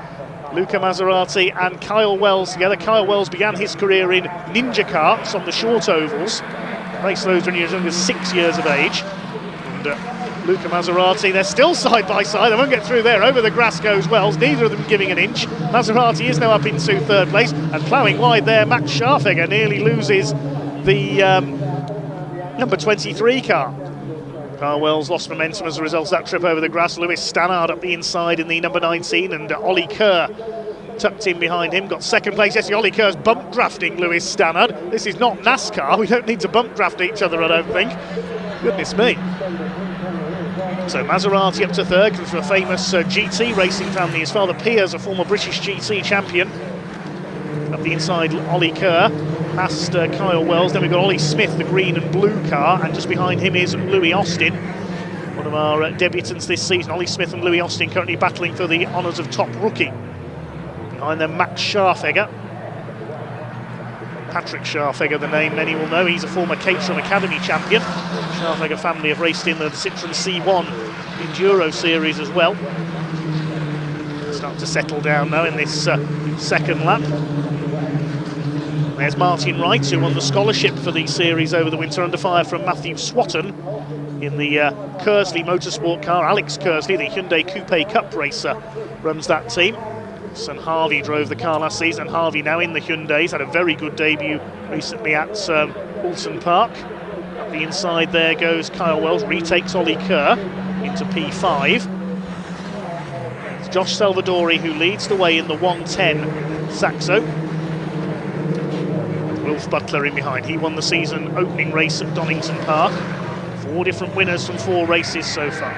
Luca Maserati and Kyle Wells together. Kyle Wells began his career in Ninja Karts on the short ovals. Raced those when he was only 6 years of age. And Luca Maserati, they're still side by side. They won't get through there. Over the grass goes Wells, neither of them giving an inch. Maserati is now up into third place, and ploughing wide there, Max Scharfegger nearly loses the number 23 car. Kyle Wells lost momentum as a result of that trip over the grass. Lewis Stannard up the inside in the number 19, and Ollie Kerr tucked in behind him, got second place. Yes, Ollie Kerr's bump drafting Lewis Stannard. This is not NASCAR. We don't need to bump draft each other, I don't think. Goodness me. So Maserati up to third, comes from a famous GT racing family. His father Piers, a former British GT champion. Up the inside, Ollie Kerr, past Kyle Wells. Then we've got Ollie Smith, the green and blue car, and just behind him is Louis Austin, one of our debutants this season. Ollie Smith and Louis Austin currently battling for the honours of top rookie. Behind them, Max Scharfegger. Patrick Scharfegger, the name many will know. He's a former Caterham Academy champion. Scharfegger family have raced in the Citroen C1 Enduro Series as well. Starting to settle down now in this second lap. There's Martin Wright, who won the scholarship for the series over the winter, under fire from Matthew Swatton in the Kersley Motorsport car. Alex Kersley, the Hyundai Coupe Cup racer, runs that team. St Harvey drove the car last season. Harvey now in the Hyundais, had a very good debut recently at Alton Park. Up the inside there goes Kyle Wells, retakes Ollie Kerr into P5. It's Josh Salvadori who leads the way in the 110 Saxo. Wilf Butler in behind. He won the season opening race at Donington Park. 4 different winners from 4 races so far.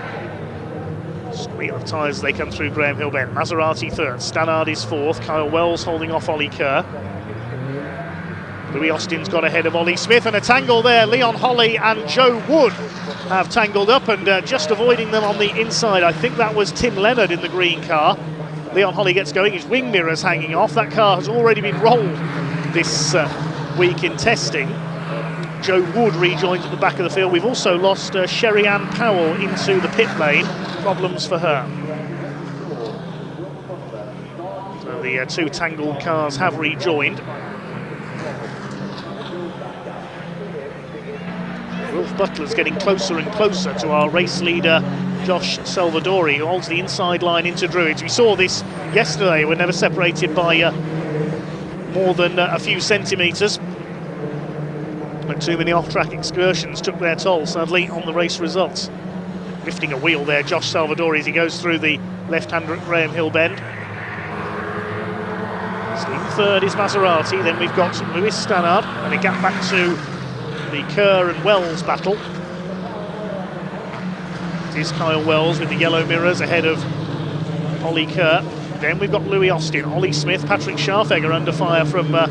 Squeal of tyres as they come through Graham Hill Bend. Maserati third, Stannard is fourth, Kyle Wells holding off Ollie Kerr. Louis Austin's got ahead of Ollie Smith, and a tangle there. Leon Holly and Joe Wood have tangled up, and just avoiding them on the inside, I think that was Tim Leonard in the green car. Leon Holly gets going, his wing mirror's hanging off. That car has already been rolled this week in testing. Joe Wood rejoins at the back of the field. We've also lost Sherry-Ann Powell into the pit lane. Problems for her. So the 2 tangled cars have rejoined. Wilf Butler's getting closer and closer to our race leader Josh Salvadori, who holds the inside line into Druids. We saw this yesterday. We're never separated by more than a few centimetres. But too many off-track excursions took their toll, sadly, on the race results. Lifting a wheel there, Josh Salvadori, as he goes through the left-hander at Graham Hill Bend. So in third is Maserati, then we've got Louis Stannard, and a gap back to the Kerr and Wells battle. It is Kyle Wells with the yellow mirrors ahead of Ollie Kerr. Then we've got Louis Austin, Ollie Smith, Patrick Scharfegger under fire from Max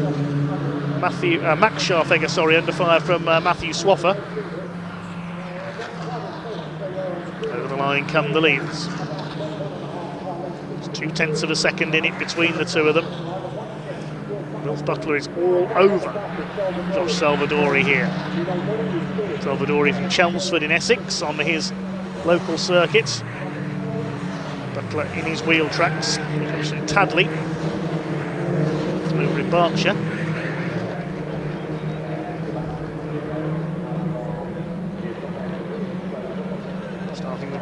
Scharfegger, sorry, under fire from Matthew Swaffer. Over the line come the leaders. There's 0.2 of a second in it between the 2 of them. Wilf Butler is all over Josh Salvadori here. Salvadori from Chelmsford in Essex on his local circuit. Butler in his wheel tracks. He comes from Tadley, over in Berkshire.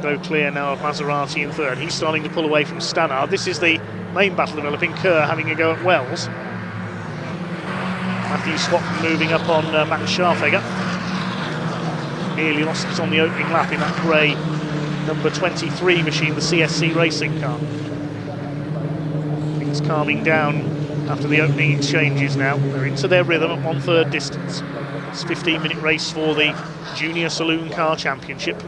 Go clear now of Maserati in third. He's starting to pull away from Stannard. This is the main battle developing. Kerr having a go at Wells. Matthew Swatton moving up on Max Scharfegger. Nearly lost it on the opening lap in that grey number 23 machine, the CSC racing car. Things calming down after the opening exchanges now. They're into their rhythm at 1/3 distance. It's a 15-minute race for the Junior Saloon Car Championship.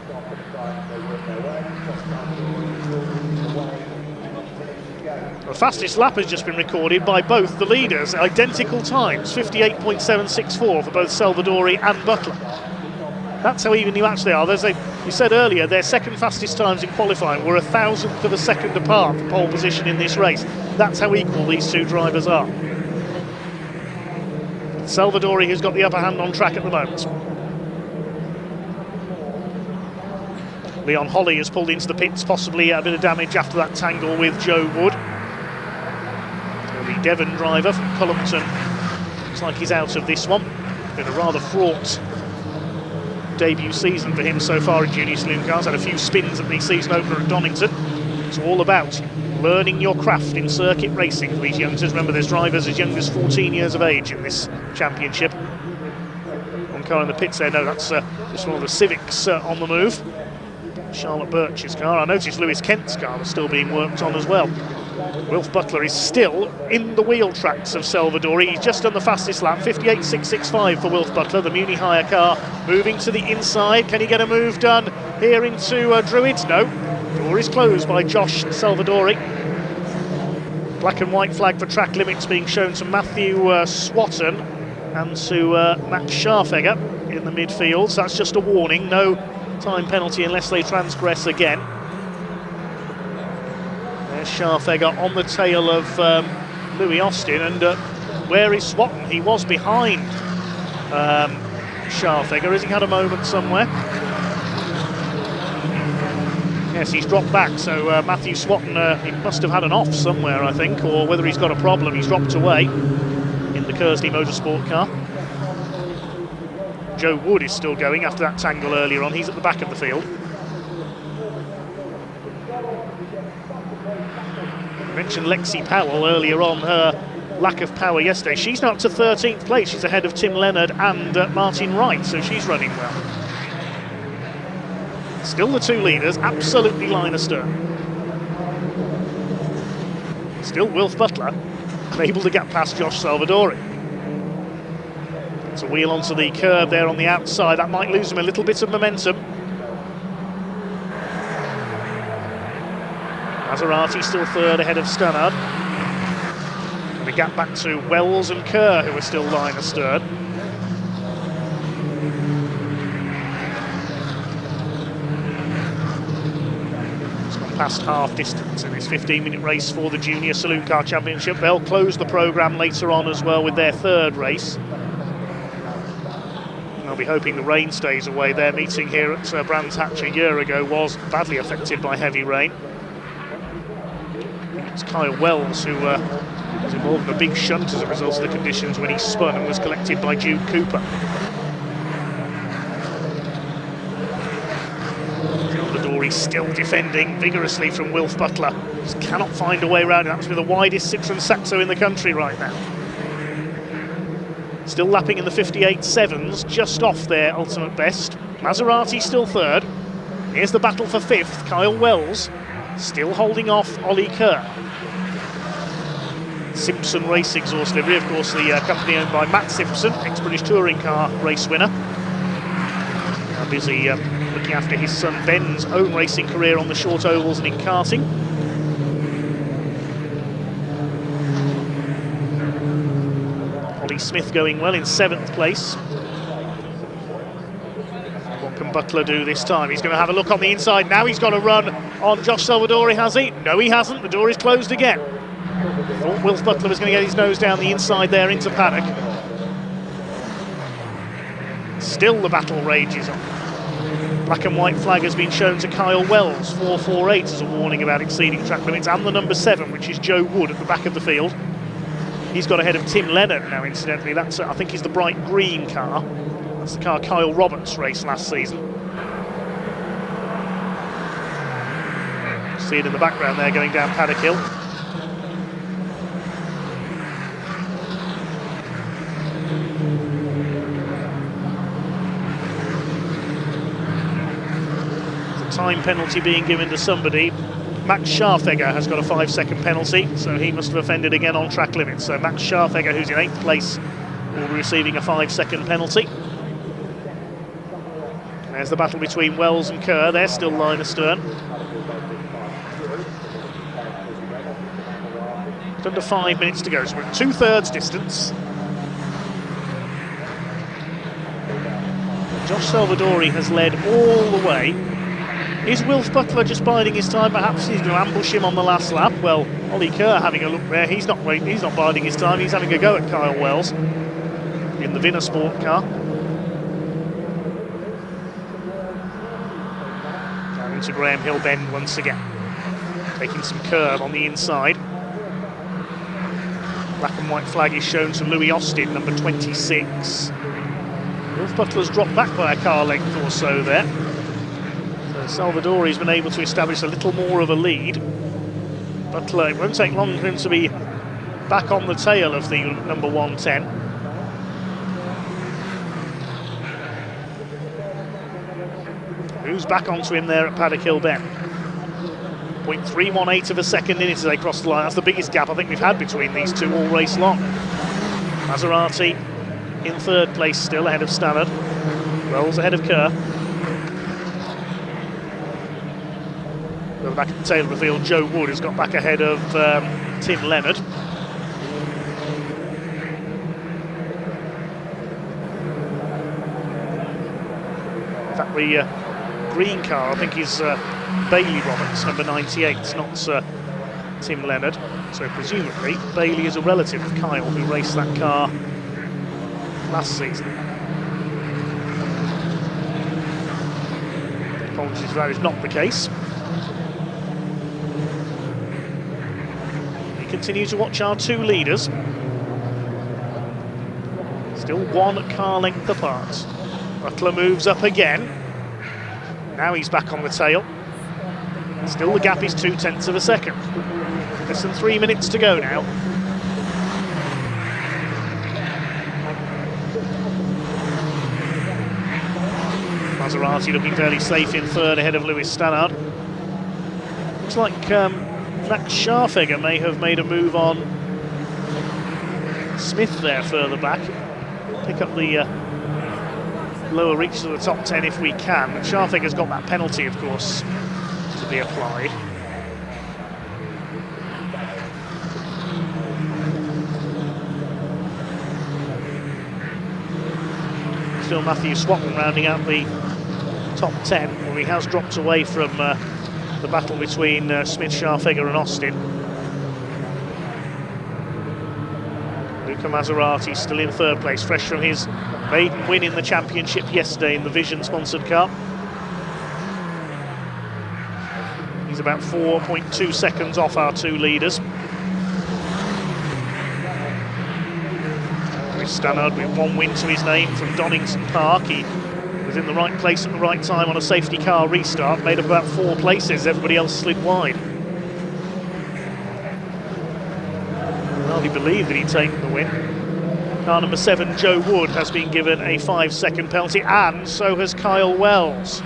The fastest lap has just been recorded by both the leaders, identical times, 58.764 for both Salvadori and Butler. That's how evenly matched they are. You said earlier, their second fastest times in qualifying were 1,000th of a second apart for pole position in this race. That's how equal these 2 drivers are. Salvadori has got the upper hand on track at the moment. Leon Holly has pulled into the pits, possibly a bit of damage after that tangle with Joe Wood. The Devon driver from Cullompton looks like he's out of this one. Been a rather fraught debut season for him so far in Junior Saloon Cars. Had a few spins at the season opener at Donington. It's all about learning your craft in circuit racing for these youngsters. Remember, there's drivers as young as 14 years of age in this championship. One car in the pits there, no, that's just one of the Civics on the move. Charlotte Birch's car. I noticed Lewis Kent's car was still being worked on as well. Wilf Butler is still in the wheel tracks of Salvadori. He's just done the fastest lap, 58.665 for Wilf Butler, the Muni hire car, moving to the inside. Can he get a move done here into Druids? No. Door is closed by Josh Salvadori. Black and white flag for track limits being shown to Matthew Swatton and to Max Scharfegger in the midfield. So that's just a warning, no time penalty unless they transgress again. There's Scharfegger on the tail of Louis Austin, and where is Swatton? He was behind Scharfegger. Has he had a moment somewhere? Yes, he's dropped back, so Matthew Swatton, he must have had an off somewhere, I think, or whether he's got a problem, he's dropped away in the Kersley Motorsport car. Joe Wood is still going after that tangle earlier on. He's at the back of the field. I mentioned Lexi Powell earlier on, her lack of power yesterday. She's now up to 13th place. She's ahead of Tim Leonard and Martin Wright, so she's running well. Still the two leaders, absolutely line astern. Still Wilf Butler, unable to get past Josh Salvadori. It's a wheel onto the curb there on the outside. That might lose him a little bit of momentum. Maserati still third ahead of Stannard. And a gap back to Wells and Kerr, who are still line astern. Past half distance in this 15-minute race for the Junior Saloon Car Championship. They'll close the programme later on as well with their third race. And I'll be hoping the rain stays away. Their meeting here at Brands Hatch a year ago was badly affected by heavy rain. It's Kyle Wells who was involved in a big shunt as a result of the conditions when he spun and was collected by Jude Cooper. Salvadori still defending vigorously from Wilf Butler. Just cannot find a way around it. That's with the widest Citroen Saxo in the country right now. Still lapping in the 58.7s, just off their ultimate best. Maserati still third. Here's the battle for fifth. Kyle Wells still holding off Ollie Kerr. Simpson Race Exhaust Livery, of course, the company owned by Matt Simpson, ex-British Touring Car race winner. Now busy looking after his son Ben's own racing career on the short ovals and in karting. Ollie Smith going well in 7th place. What can Butler do this time? He's going to have a look on the inside. Now he's got a run on Josh Salvadori, has he? No, he hasn't. The door is closed again. Thought Wilf Butler was going to get his nose down the inside there into paddock. Still the battle rages on. Black and white flag has been shown to Kyle Wells, 448 as a warning about exceeding track limits, and the number 7, which is Joe Wood at the back of the field. He's got ahead of Tim Leonard now, incidentally. That's, I think, is the bright green car. That's the car Kyle Roberts raced last season. See it in the background there going down Paddock Hill. Time penalty being given to somebody. Max Scharfegger has got a 5-second penalty, so he must have offended again on track limits. So Max Scharfegger, who's in 8th place, will be receiving a 5-second penalty. There's the battle between Wells and Kerr. They're still line astern. It's under 5 minutes to go, so we're at 2/3 distance. Josh Salvadori has led all the way. Is Wilf Butler just biding his time? Perhaps he's going to ambush him on the last lap. Well, Ollie Kerr having a look there. He's not waiting. He's not biding his time. He's having a go at Kyle Wells in the Vinner Sport car. Down into Graham Hill Bend once again, taking some curve on the inside. Black and white flag is shown to Louis Austin, number 26. Wilf Butler's dropped back by a car length or so there. Salvadori's been able to establish a little more of a lead. Butler, it won't take long for him to be back on the tail of the number 110. Who's back onto him there at Paddock Hill Bend? 0.318 of a second in it as they cross the line. That's the biggest gap I think we've had between these two all race long. Maserati in third place still, ahead of Stannard. Rolls ahead of Kerr. Back at the tail of the field, Joe Wood has got back ahead of Tim Leonard. In fact, the green car, I think, is Bailey Roberts, number 98, not Tim Leonard. So presumably, Bailey is a relative of Kyle, who raced that car last season. Apologies if that is not the case. We continue to watch our two leaders. Still one car length apart. Butler moves up again. Now he's back on the tail. Still the gap is 0.2 of a second. Less than 3 minutes to go now. Maserati looking fairly safe in third ahead of Lewis Stannard. Looks like Max Scharfegger may have made a move on Smith there further back. Pick up the lower reach to the top 10 if we can. But Scharfegger's got that penalty, of course, to be applied. Still Matthew Swatton rounding out the top 10, where he has dropped away from the battle between Smith, Scharfegger and Austin. Luca Maserati still in third place, fresh from his maiden win in the championship yesterday in the Vision-sponsored car. He's about 4.2 seconds off our two leaders. Stannard with one win to his name from Donington Park. He was in the right place at the right time on a safety car restart, made up about 4 places, everybody else slid wide. Hardly believe that he'd taken the win. Car number 7, Joe Wood, has been given a 5-second penalty, and so has Kyle Wells.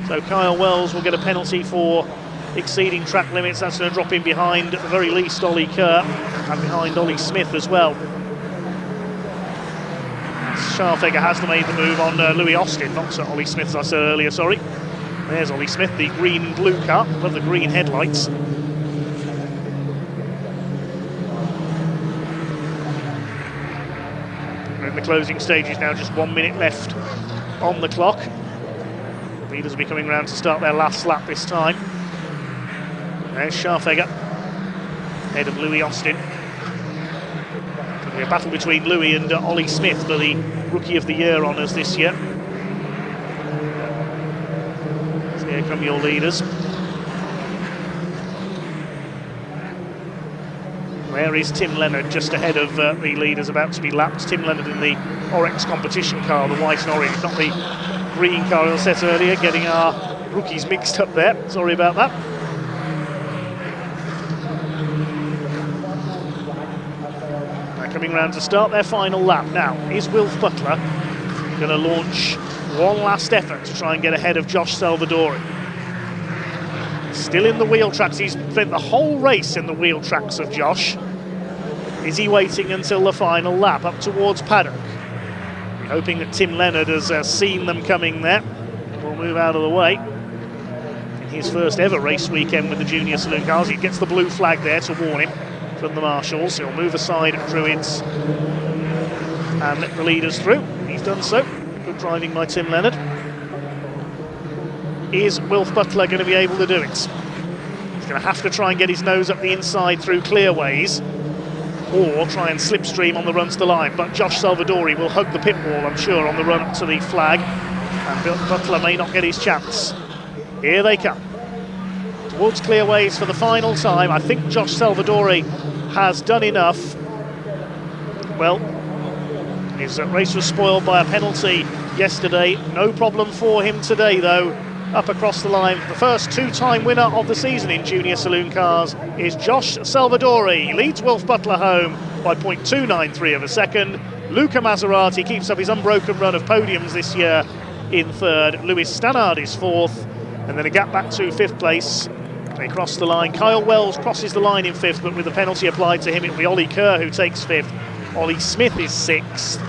So Kyle Wells will get a penalty for exceeding track limits. That's going to drop in behind, at the very least, Ollie Kerr, and behind Ollie Smith as well. Scharfegger has made the move on Louis Austin, not Sir Ollie Smith, as I said earlier, sorry. There's Ollie Smith, the green and blue car, with the green headlights. We're in the closing stages now, just 1 minute left on the clock. Leaders will be coming round to start their last lap this time. There's Scharfegger, ahead of Louis Austin. A battle between Louis and Ollie Smith for the Rookie of the Year honours this year. So here come your leaders. Where is Tim Leonard? Just ahead of the leaders, about to be lapped. Tim Leonard in the Orex competition car, the white and orange, not the green car I said earlier, getting our rookies mixed up there. Sorry about that. Coming round to start their final lap. Now, is Wilf Butler going to launch one last effort to try and get ahead of Josh Salvadori? Still in the wheel tracks. He's spent the whole race in the wheel tracks of Josh. Is he waiting until the final lap up towards paddock? We're hoping that Tim Leonard has seen them coming there. We'll move out of the way. In his first ever race weekend with the Junior Saloon cars, he gets the blue flag there to warn him from the marshals. He'll move aside Druids and let the leaders through. He's done so. Good driving by Tim Leonard. Is Wilf Butler going to be able to do it? He's going to have to try and get his nose up the inside through clearways, or try and slipstream on the run to the line. But Josh Salvadori will hug the pit wall, I'm sure, on the run up to the flag, and Butler may not get his chance. Here they come. Towards clearways for the final time. I think Josh Salvadori has done enough. Well, his race was spoiled by a penalty yesterday. No problem for him today, though. Up across the line, the first 2-time winner of the season in Junior Saloon cars is Josh Salvadori. Leads Wilf Butler home by 0.293 of a second. Luca Maserati keeps up his unbroken run of podiums this year in third. Lewis Stannard is fourth, and then a gap back to 5th place They cross the line. Kyle Wells crosses the line in 5th, but with the penalty applied to him, it'll be Ollie Kerr who takes 5th. Ollie Smith is 6th.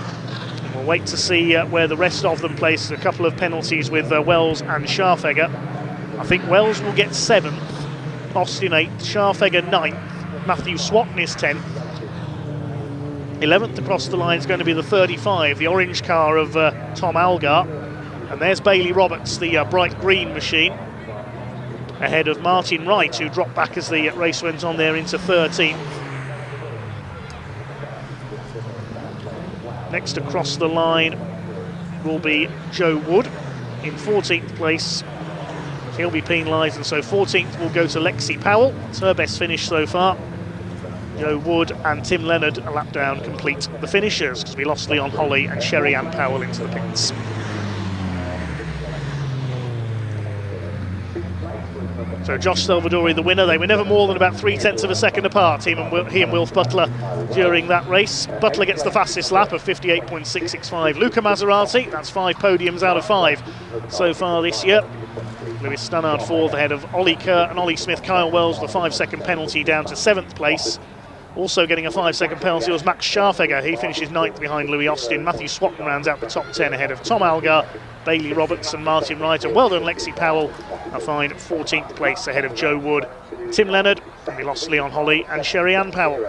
And we'll wait to see where the rest of them place. A couple of penalties with Wells and Scharfegger. I think Wells will get 7th, Austin 8th, Scharfegger 9th, Matthew Swatton is 10th. 11th across the line is going to be the 35, the orange car of Tom Algar. And there's Bailey Roberts, the bright green machine, ahead of Martin Wright, who dropped back as the race went on there into 13th. Next across the line will be Joe Wood in 14th place. He'll be penalised, and so 14th will go to Lexi Powell. It's her best finish so far. Joe Wood and Tim Leonard a lap down complete the finishers, because we lost Leon Holly and Sherry Ann Powell into the pits. So Josh Salvadori the winner. They were never more than about 0.3 of a second apart, he and Wilf Butler, during that race. Butler gets the fastest lap of 58.665. Luca Maserati, that's 5 podiums out of 5 so far this year. Lewis Stannard 4th ahead of Ollie Kerr and Ollie Smith. Kyle Wells, the 5-second penalty, down to 7th place. Also getting a 5-second penalty was Max Scharfegger. He finishes 9th behind Louis Austin. Matthew Swatton rounds out the top 10 ahead of Tom Algar, Bailey Roberts and Martin Wright. And well done Lexi Powell, a fine 14th place ahead of Joe Wood, Tim Leonard, and we lost Leon Holly and Sherry Ann Powell.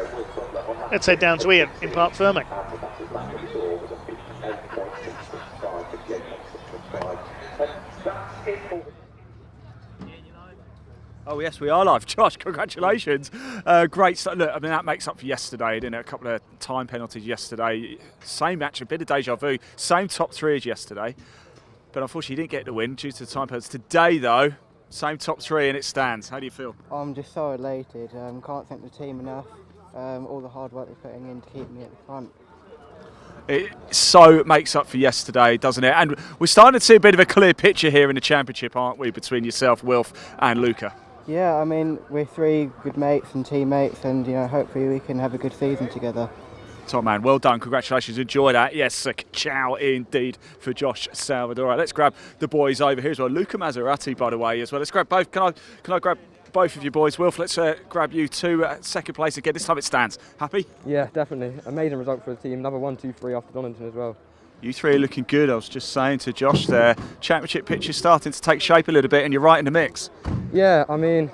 Let's head down to Ian in Parc Ferme. Oh yes, we are live. Josh, congratulations. Great stuff. Look, I mean, that makes up for yesterday, didn't it? A couple of time penalties yesterday. Same match, a bit of deja vu. Same top 3 as yesterday. But unfortunately, you didn't get the win due to the time penalties. Today, though, same top 3 and it stands. How do you feel? I'm just so elated. Can't thank the team enough. All the hard work they're putting in to keep me at the front. It so makes up for yesterday, doesn't it? And we're starting to see a bit of a clear picture here in the championship, aren't we, between yourself, Wilf, and Luca? Yeah, I mean, we're 3 good mates and teammates, and hopefully we can have a good season together. Top man, well done, congratulations, enjoy that. Yes, ciao indeed for Josh Salvador. Right, let's grab the boys over here as well. Luca Maserati, by the way, as well. Let's grab both. Can I grab both of you boys? Wilf, let's grab you 2 second place again. This time it stands. Happy? Yeah, definitely. Amazing result for the team. Another 1-2-3 after Donington as well. You 3 are looking good. I was just saying to Josh there, championship pitch is starting to take shape a little bit and you're right in the mix. Yeah, I mean,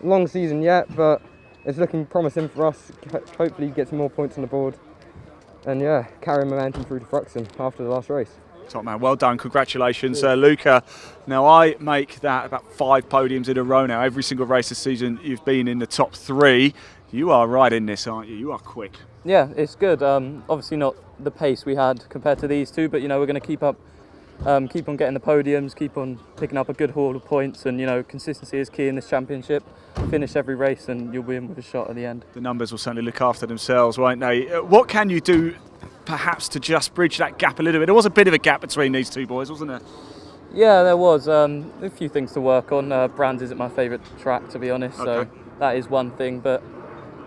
long season yet, but it's looking promising for us. Hopefully get some more points on the board and yeah, carry momentum through to Fruxton after the last race. Top man, well done, congratulations. Luca, now I make that about 5 podiums in a row now. Every single race this season you've been in the top 3. You are right in this, aren't you? You are quick. Yeah, it's good. Obviously not the pace we had compared to these two, but we're going to keep on getting the podiums, keep on picking up a good haul of points, and consistency is key in this championship. Finish every race and you'll win with a shot at the end. The numbers will certainly look after themselves, won't they? What can you do perhaps to just bridge that gap a little bit? There was a bit of a gap between these 2 boys, wasn't there? Yeah, there was a few things to work on. Brands isn't my favourite track, to be honest, Okay. so that is one thing, but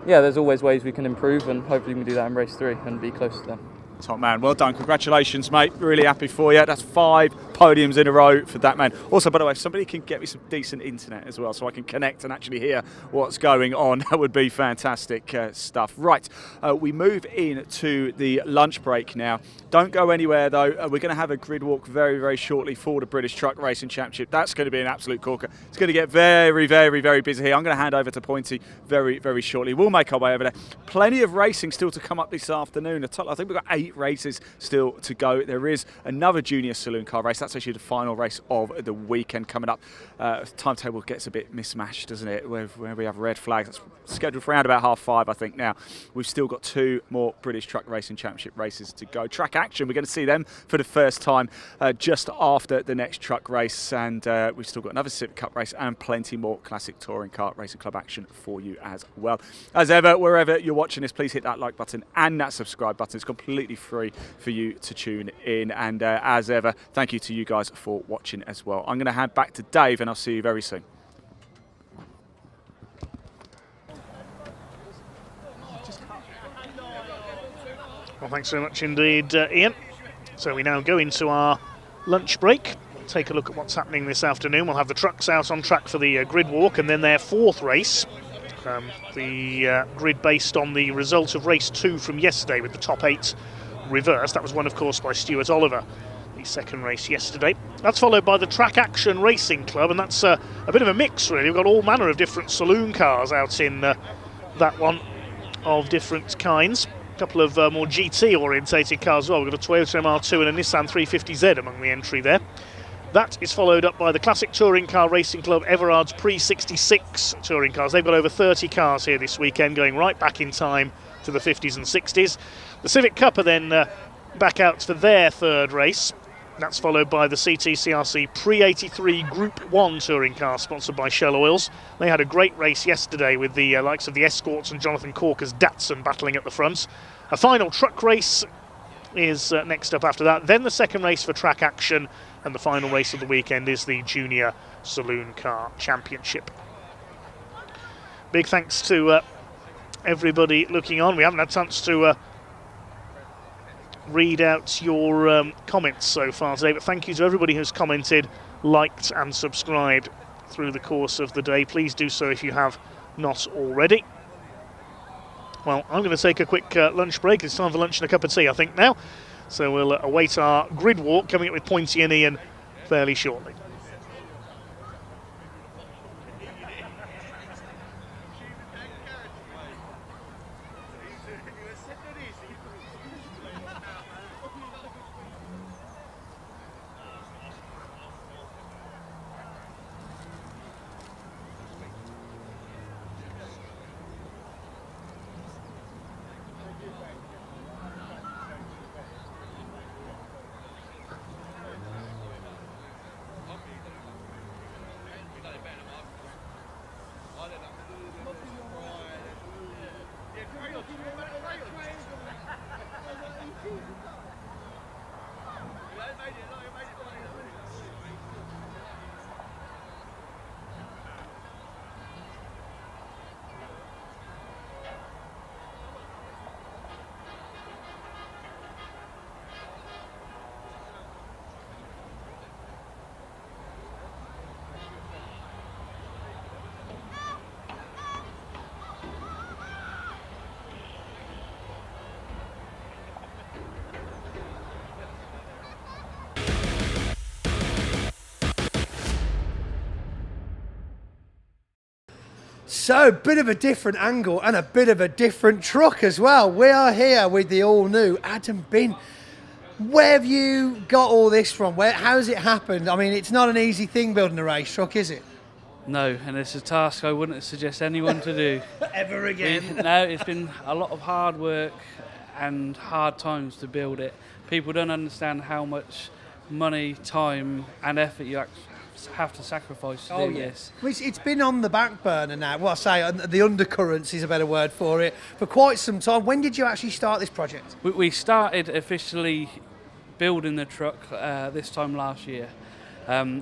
yeah, there's always ways we can improve, and hopefully we can do that in race 3 and be close to them. Top man, well done, congratulations mate, really happy for you. That's 5 podiums in a row for that man. Also, by the way, if somebody can get me some decent internet as well so I can connect and actually hear what's going on, that would be fantastic stuff. Right, we move into the lunch break now. Don't go anywhere though, we're going to have a grid walk very, very shortly for the British Truck Racing Championship. That's going to be an absolute corker. It's going to get very, very, very busy here. I'm going to hand over to Pointy very, very shortly. We'll make our way over there. Plenty of racing still to come up this afternoon. I think we've got 8 races still to go. There is another junior saloon car race. That's actually the final race of the weekend coming up. Timetable gets a bit mismatched, doesn't it? Where we have red flags. That's scheduled for around about 5:30, I think now. We've still got 2 more British Truck Racing Championship races to go. Track action, we're going to see them for the first time just after the next truck race, and we've still got another Civic Cup race and plenty more classic touring car racing club action for you as well. As ever, wherever you're watching this, please hit that like button and that subscribe button. It's completely free for you to tune in, and as ever, thank you to you guys for watching as well. I'm going to hand back to Dave and I'll see you very soon. Well, thanks very much indeed, Ian. So we now go into our lunch break. take a look at what's happening this afternoon. We'll have the trucks out on track for the grid walk, and then their fourth race. The grid based on the result of race 2 from yesterday with the top 8 reversed. That was won, of course, by Stuart Oliver, the second race yesterday. That's followed by the Track Action Racing Club, and that's a bit of a mix, really. We've got all manner of different saloon cars out in that one of different kinds. A couple of more GT orientated cars as well. We've got a Toyota MR2 and a Nissan 350Z among the entry there. That is followed up by the Classic Touring Car Racing Club Everard's Pre-66 touring cars. They've got over 30 cars here this weekend, going right back in time to the 50s and 60s. The Civic Cup are then back out for their third race. That's followed by the CTCRC Pre-83 Group 1 touring car, sponsored by Shell Oils. They had a great race yesterday with the likes of the Escorts and Jonathan Corker's Datsun battling at the front. A final truck race is next up after that. Then the second race for Track Action, and the final race of the weekend is the Junior Saloon Car Championship. Big thanks to everybody looking on. We haven't had a chance to read out your comments so far today, but thank you to everybody who's commented, liked and subscribed through the course of the day. Please do so if you have not already. Well, I'm going to take a quick lunch break. It's time for lunch and a cup of tea, I think, now. So we'll await our grid walk coming up with Pointy and Ian fairly shortly. So, a bit of a different angle and a bit of a different truck as well. We are here with the all-new Adam Bin. Where have you got all this from? How's it happened? I mean, it's not an easy thing building a race truck, is it? No, and it's a task I wouldn't suggest anyone to do. Ever again. No, it's been a lot of hard work and hard times to build it. People don't understand how much money, time and effort you actually have to sacrifice to do this. Well, it's been on the back burner now. Well, I say the undercurrents is a better word for it, for quite some time. When did you actually start this project? We started officially building the truck this time last year.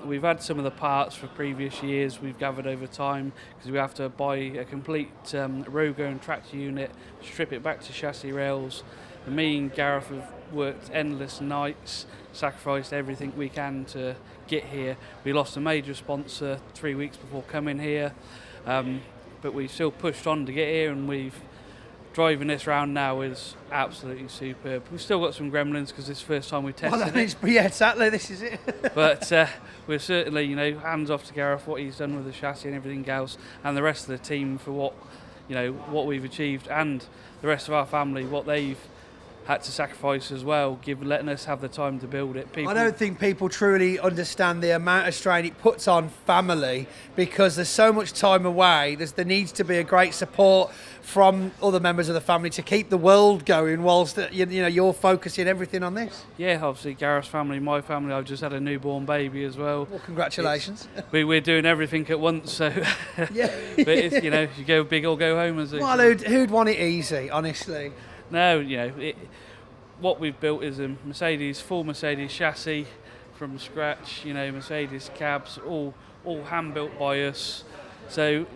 We've had some of the parts for previous years we've gathered over time, because we have to buy a complete row going tractor unit, strip it back to chassis rails. And me and Gareth have worked endless nights, sacrificed everything we can to get here. We lost a major sponsor 3 weeks before coming here, but we still pushed on to get here, and driving this round now is absolutely superb. We've still got some gremlins because this is the first time we've tested it. Yeah, exactly, this is it. But we're certainly, hands off to Gareth, what he's done with the chassis and everything else, and the rest of the team for what we've achieved, and the rest of our family, what they've had to sacrifice as well, letting us have the time to build it. I don't think people truly understand the amount of strain it puts on family, because there's so much time away. There needs to be a great support from other members of the family to keep the world going whilst you're focusing everything on this. Yeah, obviously Gareth's family, my family. I've just had a newborn baby as well. Well, congratulations. We're doing everything at once, so yeah. But it's, you go big or go home, as well, who'd want it easy, honestly? No, what we've built is a full Mercedes chassis from scratch. Mercedes cabs, all hand built by us. So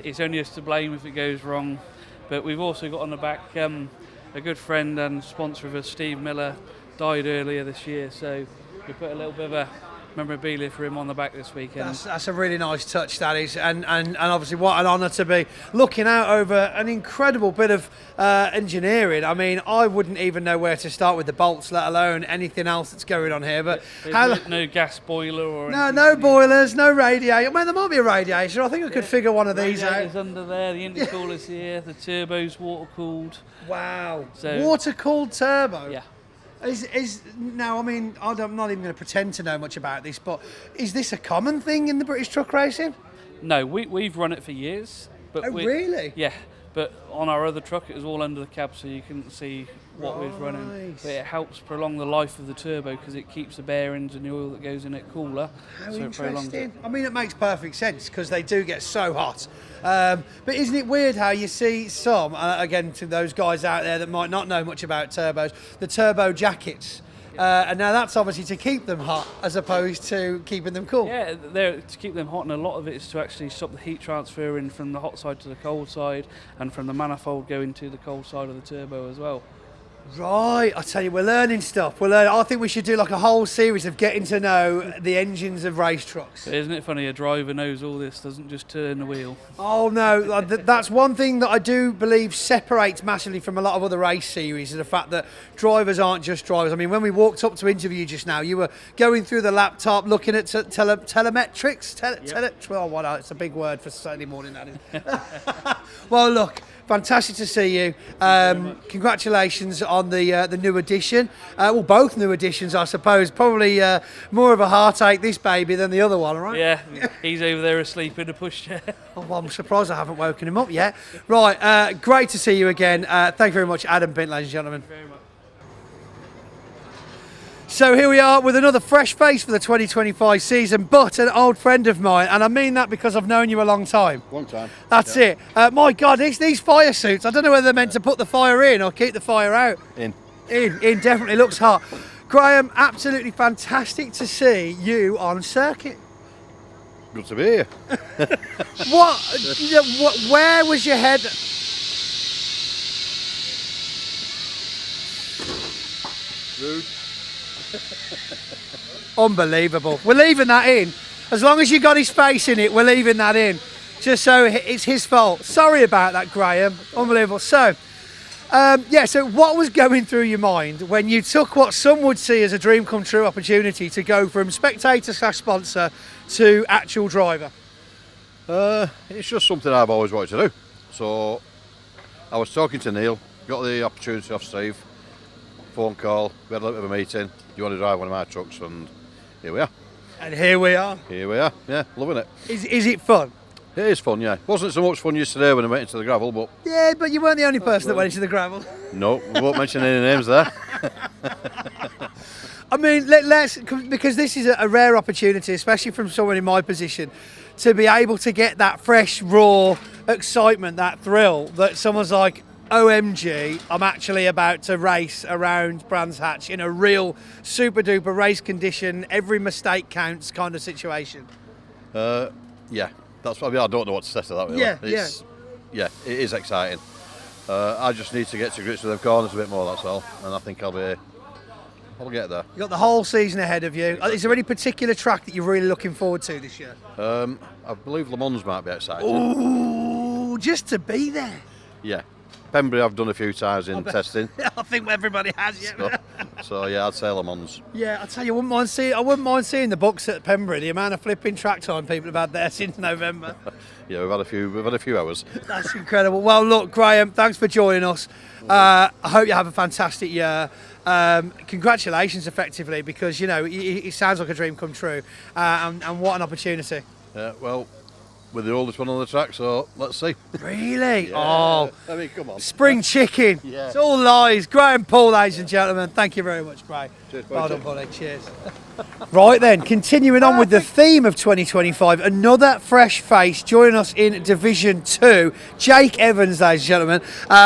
it's only us to blame if it goes wrong. But we've also got on the back a good friend and sponsor of us, Steve Miller, died earlier this year. So we put a little bit of a memorabilia for him on the back this weekend. That's a really nice touch, that is, and obviously what an honour to be looking out over an incredible bit of engineering. I mean, I wouldn't even know where to start with the bolts, let alone anything else that's going on here. But There's no gas boiler or no boilers, no radiator. Man, there might be a radiator. I think I could figure one of these out. Radiators under there, the intercooler's here, the turbo's water cooled. Wow, So, water cooled turbo. Yeah. Is now? I mean, I'm not even going to pretend to know much about this, but is this a common thing in the British truck racing? No, we've run it for years. But Oh, really? Yeah, but on our other truck it was all under the cab, so you couldn't see what we was running. But it helps prolong the life of the turbo because it keeps the bearings and the oil that goes in it cooler. How so it prolongs interesting. it. I mean, it makes perfect sense because they do get so hot. But isn't it weird how you see some, again, to those guys out there that might not know much about turbos, the turbo jackets. And now that's obviously to keep them hot as opposed to keeping them cool. Yeah, they're to keep them hot, and a lot of it is to actually stop the heat transferring from the hot side to the cold side, and from the manifold going to the cold side of the turbo as well. Right, I tell you, we're learning stuff. I think we should do like a whole series of getting to know the engines of race trucks. But isn't it funny? A driver knows all this, doesn't just turn the wheel. Oh no, that's one thing that I do believe separates massively from a lot of other race series, is the fact that drivers aren't just drivers. I mean, when we walked up to interview just now, you were going through the laptop, looking at telemetrics. Well, what? It's a big word for Saturday morning, that is. Well, look. Fantastic to see you. Congratulations on the new edition. Well, both new editions, I suppose. Probably more of a heartache, this baby, than the other one, right? Yeah, he's over there asleep in a pushchair. Oh, well, I'm surprised I haven't woken him up yet. Right, great to see you again. Thank you very much, Adam Bint, ladies and gentlemen. Very much. So here we are with another fresh face for the 2025 season, but an old friend of mine, and I mean that because I've known you a long time. Long time. That's it. My God, these fire suits, I don't know whether they're meant to put the fire in or keep the fire out. In, definitely looks hot. Graham, absolutely fantastic to see you on circuit. Good to be here. Where was your head? Rude. Unbelievable. We're leaving that in. As long as you got his face in it, we're leaving that in. Just so it's his fault. Sorry about that, Graham. Unbelievable. So, so what was going through your mind when you took what some would see as a dream come true opportunity to go from spectator/sponsor to actual driver? It's just something I've always wanted to do. So, I was talking to Neil, got the opportunity off Steve, phone call, we had a little bit of a meeting. Do you want to drive one of my trucks? And here we are. And here we are. Here we are, yeah, loving it. Is it fun? It is fun, yeah. Wasn't so much fun yesterday when I went into the gravel, but... Yeah, but you weren't the only person that went into the gravel. No, we won't mention any names there. I mean, let's, because this is a rare opportunity, especially from someone in my position, to be able to get that fresh, raw excitement, that thrill that someone's like, OMG, I'm actually about to race around Brands Hatch in a real super duper race condition, every mistake counts kind of situation. Yeah, that's what I mean. I don't know what to say to that. Really. Yeah, it is exciting. I just need to get to grips with the corners a bit more, that's all. And I think I'll get there. You've got the whole season ahead of you. Is there any particular track that you're really looking forward to this year? I believe Le Mans might be exciting. Ooh, just to be there. Yeah. Pembrey I've done a few times in testing. I think everybody has, yeah. So yeah, I'd say Le Mans. Yeah, I tell you, I wouldn't mind seeing the books at Pembrey. The amount of flipping track time people have had there since November. Yeah, we've had a few hours. That's incredible. Well, look, Graham, thanks for joining us. I hope you have a fantastic year. Congratulations, effectively, because it sounds like a dream come true, and what an opportunity. Yeah, well, we're the oldest one on the track, so let's see. Really? Yeah. Oh, I mean, come on. Spring chicken. Yeah. It's all lies. Graham Paul, ladies and gentlemen, thank you very much, Gray. Cheers, well done, buddy. Cheers. Right then, continuing on with the theme of 2025, another fresh face joining us in Division 2, Jake Evans, ladies and gentlemen,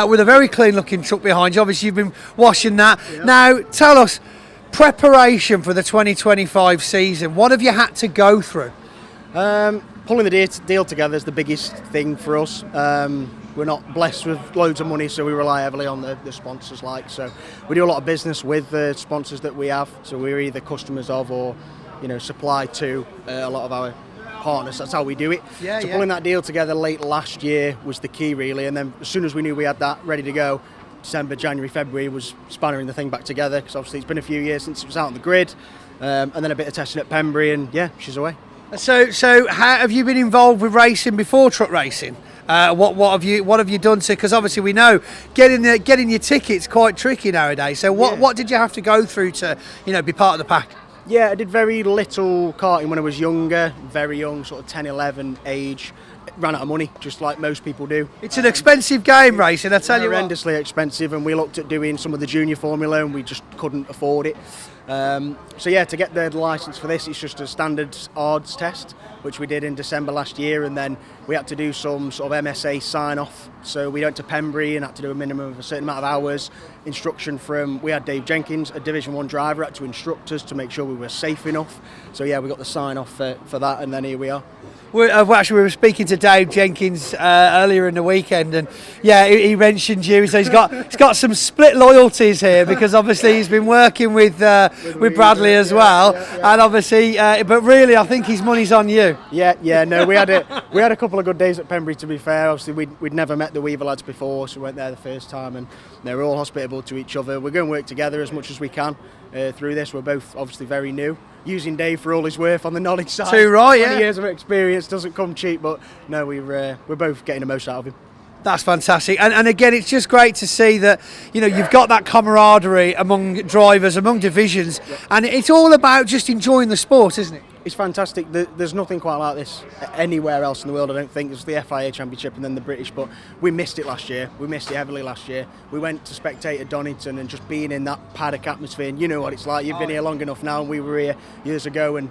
with a very clean looking truck behind you. Obviously, you've been washing that. Yep. Now, tell us, preparation for the 2025 season, what have you had to go through? Pulling the deal together is the biggest thing for us. We're not blessed with loads of money, so we rely heavily on the sponsors. So we do a lot of business with the sponsors that we have. So we're either customers of or supply to a lot of our partners. That's how we do it. Yeah, so yeah. pulling that deal together late last year was the key, really. And then as soon as we knew we had that ready to go, December, January, February was spannering the thing back together, because obviously it's been a few years since it was out on the grid, and then a bit of testing at Pembury, and yeah, she's away. So how have you been involved with racing before truck racing? What have you done to? Because obviously we know getting your tickets quite tricky nowadays. So what did you have to go through to be part of the pack? Yeah, I did very little karting when I was younger, very young, sort of 10, 11 age. Ran out of money, just like most people do. It's an expensive game, racing, I tell you what. Horrendously expensive, and we looked at doing some of the junior formula and we just couldn't afford it. So yeah, to get the licence for this, it's just a standard odds test, which we did in December last year, and then we had to do some sort of MSA sign-off. So we went to Pembury and had to do a minimum of a certain amount of hours. Instruction we had Dave Jenkins, a Division 1 driver, had to instruct us to make sure we were safe enough. So yeah, we got the sign-off for that, and then here we are. We were speaking to Dave Jenkins earlier in the weekend, and yeah, he mentioned you. So he's got some split loyalties here, because obviously he's been working with Bradley as well, and obviously, but really, I think his money's on you. Yeah. No, we had a couple of good days at Pembury. To be fair, obviously we'd never met the Weaver lads before, so we went there the first time, and they were all hospitable to each other. We're going to work together as much as we can through this. We're both obviously very new. Using Dave for all his worth on the knowledge side. Too right, yeah. 20 years of experience doesn't come cheap, but no, we're both getting the most out of him. That's fantastic, and again, it's just great to see that you've got that camaraderie among drivers, among divisions, and it's all about just enjoying the sport, isn't it? It's fantastic. There's nothing quite like this anywhere else in the world, I don't think. It's the FIA Championship and then the British, but we missed it last year. We missed it heavily last year. We went to spectate at Donington, and just being in that paddock atmosphere, and you know what it's like. You've been here long enough now, and we were here years ago, and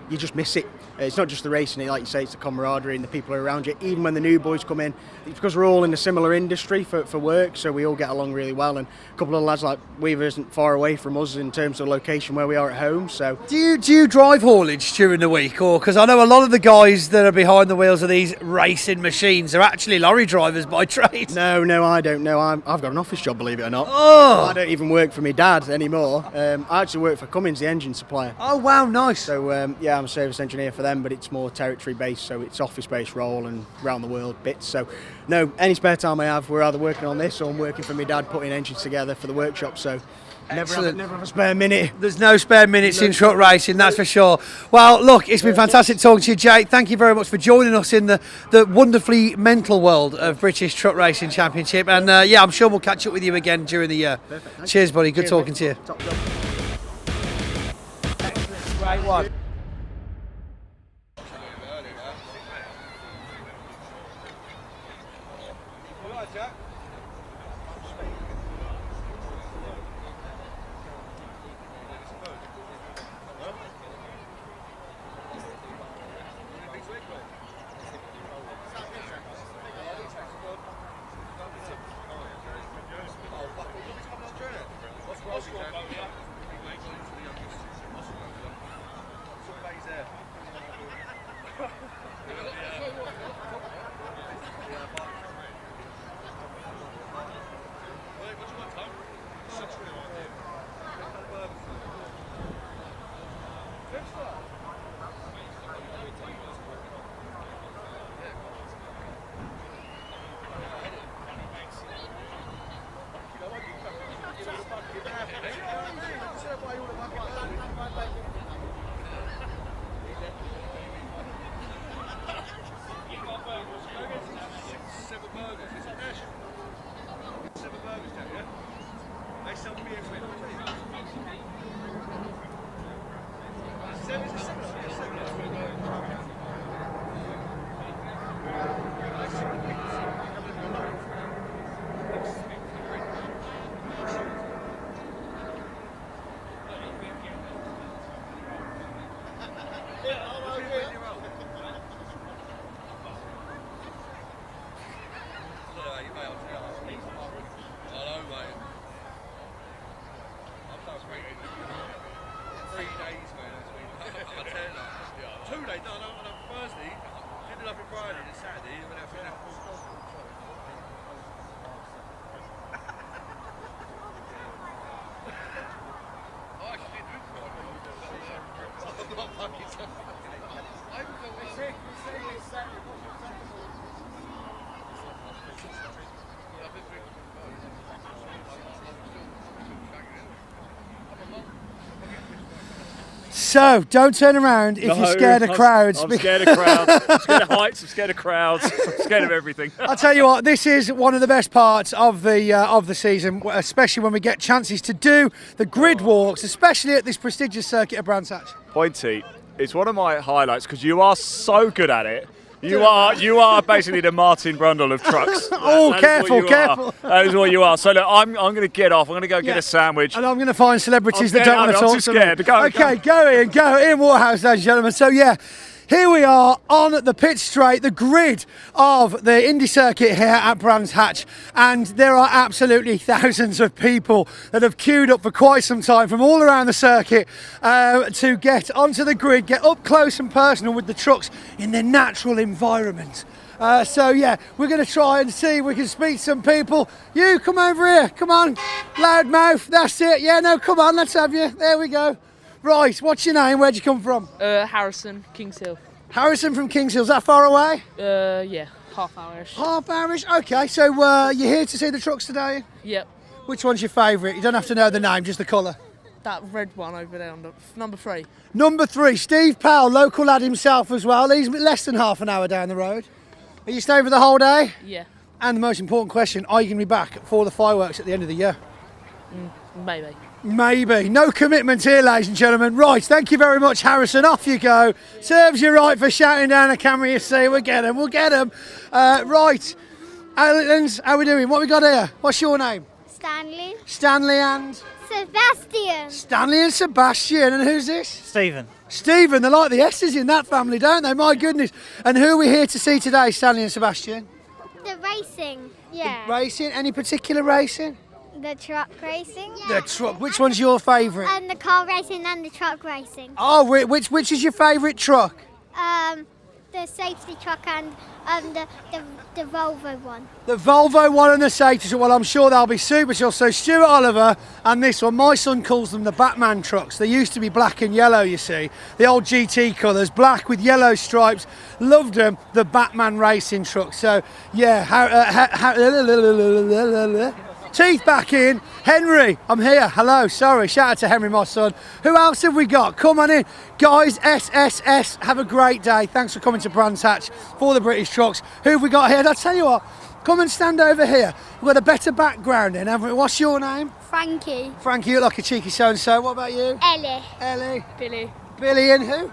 you just miss it. It's not just the racing, like you say, it's the camaraderie and the people who are around you. Even when the new boys come in, it's because we're all in a similar industry for work, so we all get along really well. And a couple of lads like Weaver isn't far away from us in terms of location where we are at home. So do you drive haulage during the week, or because I know a lot of the guys that are behind the wheels of these racing machines are actually lorry drivers by trade? No, I don't know. I've got an office job, believe it or not. Oh, I don't even work for my dad anymore. I actually work for Cummins, the engine supplier. Oh wow, nice. So yeah, I'm a service engineer for them, but it's more territory based, so it's office based role and round the world bits. So no, any spare time I have, we're either working on this or I'm working for my dad putting engines together for the workshop. So never have a spare minute. There's no spare minutes in truck racing, that's for sure. Well, look, it's been fantastic talking to you, Jake. Thank you very much for joining us in the wonderfully mental world of British Truck Racing Championship. And yeah, I'm sure we'll catch up with you again during the year. Perfect. Cheers, buddy. Good talking to you. Top job. Excellent. Great one. I'm not So, don't turn around if you're scared of crowds. I'm scared of crowds. I'm scared of heights. I'm scared of crowds. I'm scared of everything. I'll tell you what, this is one of the best parts of the season, especially when we get chances to do the grid walks, especially at this prestigious circuit of Brands Hatch. Pointy, it's one of my highlights because you are so good at it. You are basically the Martin Brundle of trucks. Careful. That is what you are. So look, I'm going to get off. I'm going to go get a sandwich. And I'm going to find celebrities that don't want to talk I'm too scared. Go in, Waterhouse, ladies and gentlemen. So yeah, here we are on the pit straight, the grid of the Indy circuit here at Brands Hatch, and there are absolutely thousands of people that have queued up for quite some time from all around the circuit to get onto the grid, get up close and personal with the trucks in their natural environment. So yeah, we're going to try and see if we can speak to some people. You come over here, come on, loudmouth, that's it. Yeah, no, come on, let's have you. There we go. Right, what's your name? Where'd you come from? Harrison, Kings Hill. Harrison from Kings Hill, is that far away? Yeah, half hourish. Half hourish, okay. So you're here to see the trucks today? Yep. Which one's your favourite? You don't have to know the name, just the colour. That red one over there, number 3. Number 3, Steve Powell, local lad himself as well. He's less than half an hour down the road. Are you staying for the whole day? Yeah. And the most important question, are you going to be back for the fireworks at the end of the year? Maybe. Maybe. No commitment here, ladies and gentlemen. Right, thank you very much, Harrison. Off you go. Serves you right for shouting down the camera, you see. We'll get him. Right. Alan, how we doing? What we got here? What's your name? Stanley. Stanley and? Sebastian. Stanley and Sebastian. And who's this? Stephen. Stephen. They like the S's in that family, don't they? My goodness. And who are we here to see today, Stanley and Sebastian? The racing. Yeah. The racing? Any particular racing? The truck racing. The truck. Which one's your favourite? And the car racing and the truck racing. Oh, which is your favourite truck? The safety truck and the Volvo one. The Volvo one and the safety truck. Well, I'm sure they'll be super chill. So Stuart Oliver and this one, my son calls them the Batman trucks. They used to be black and yellow, you see. The old GT colours, black with yellow stripes. Loved them, the Batman racing truck. So, yeah. Teeth back in. Henry, I'm here. Hello, sorry. Shout out to Henry, my son. Who else have we got? Come on in. Guys, SSS, have a great day. Thanks for coming to Brands Hatch for the British trucks. Who have we got here? I'll tell you what, come and stand over here. We've got a better background in, haven't we? What's your name? Frankie. Frankie, you look like a cheeky so-and-so. What about you? Ellie. Ellie. Billy. Billy and who?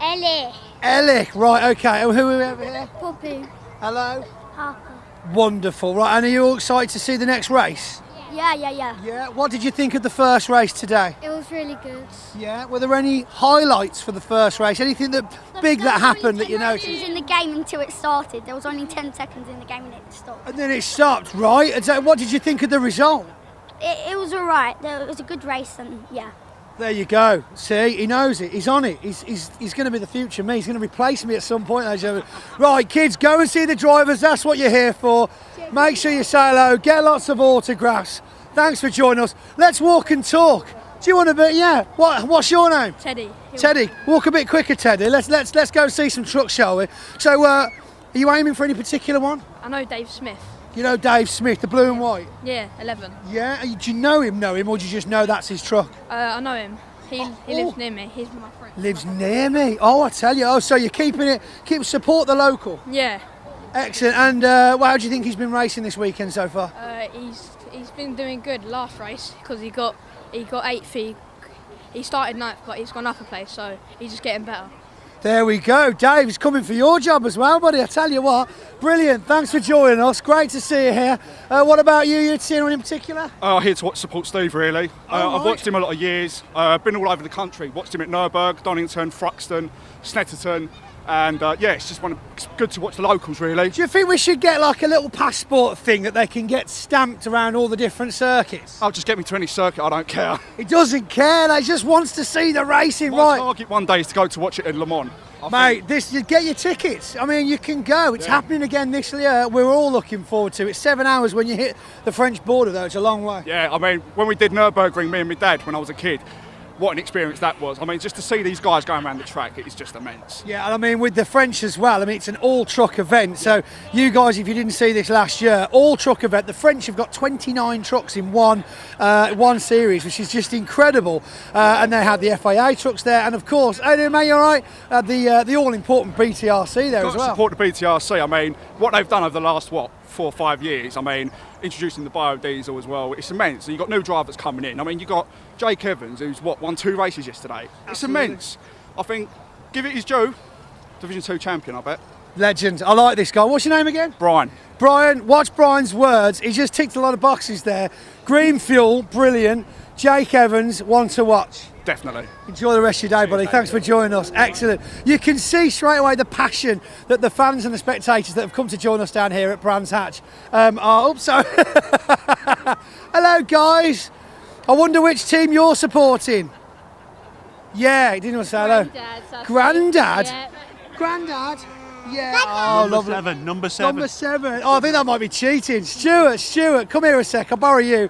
Ellie. Ellie. Right, okay. And who are we over here? Poppy. Hello. Harper. Wonderful. Right, and are you all excited to see the next race? Yeah. Yeah, what did you think of the first race today? It was really good. Yeah, were there any highlights for the first race? Anything big that happened that you noticed? It was in the game until it started. There was only 10 seconds in the game and it stopped. And then it stopped, right? And so what did you think of the result? It was alright. It was a good race and yeah. There you go. See, he knows it. He's on it. He's going to be the future me. He's going to replace me at some point. Right, kids, go and see the drivers. That's what you're here for. Make sure you say hello. Get lots of autographs. Thanks for joining us. Let's walk and talk. Do you want to be? Yeah. What's your name? Teddy. Teddy. Walk a bit quicker, Teddy. Let's go see some trucks, shall we? So, are you aiming for any particular one? I know Dave Smith. You know Dave Smith, the blue and white? Yeah, 11. Yeah? Do you know him, or do you just know that's his truck? I know him. He lives near me. He's my friend. Lives near me? Oh, I tell you. Oh, so you're support the local? Yeah. Excellent. And how do you think he's been racing this weekend so far? He's been doing good last race because he got 8th. He started 9th, but he's gone up a place, so he's just getting better. There we go. Dave is coming for your job as well, buddy. I tell you what, brilliant. Thanks for joining us. Great to see you here. What about you? You see anyone in particular? Here to support Steve, really. I've watched him a lot of years. Been all over the country. Watched him at Nürburgring, Donington, Thruxton, Snetterton. And it's good to watch the locals, really. Do you think we should get like a little passport thing that they can get stamped around all the different circuits? I'll just get me to any circuit, I don't care. He doesn't care, he just wants to see the racing, My right? target one day is to go to watch it in Le Mans. Mate, you get your tickets. I mean, you can go. It's happening again this year. We're all looking forward to it. 7 hours when you hit the French border, though. It's a long way. Yeah, I mean, when we did Nürburgring, me and my dad, when I was a kid, what an experience that was. I mean, just to see these guys going around the track, it is just immense. Yeah, and I mean, with the French as well, I mean, it's an all-truck event. So you guys, if you didn't see this last year, all-truck event, the French have got 29 trucks in one series, which is just incredible. And they had the FIA trucks there, and of course, hey, mate, you all right? The all-important BTRC there as well. Support the BTRC. I mean, what they've done over the last, 4 or 5 years, I mean, introducing the biodiesel as well, it's immense. So you've got new drivers coming in. I mean, you've got Jake Evans, who's won 2 races yesterday. It's immense. I think, give it his due, Division 2 champion, I bet. Legend. I like this guy. What's your name again? Brian. Brian, watch Brian's words. He just ticked a lot of boxes there. Green fuel, brilliant. Jake Evans, one to watch. Definitely. Enjoy the rest of your day, buddy. Thanks for joining us. Excellent. You can see straight away the passion that the fans and the spectators that have come to join us down here at Brands Hatch are up. So, hello, guys. I wonder which team you're supporting. Yeah, he didn't want to say hello. Grandad. Yeah. Grandad. Yeah. Oh, lovely. Number 7. Number 7. Oh, I think that might be cheating. Stuart, come here a sec. I'll borrow you.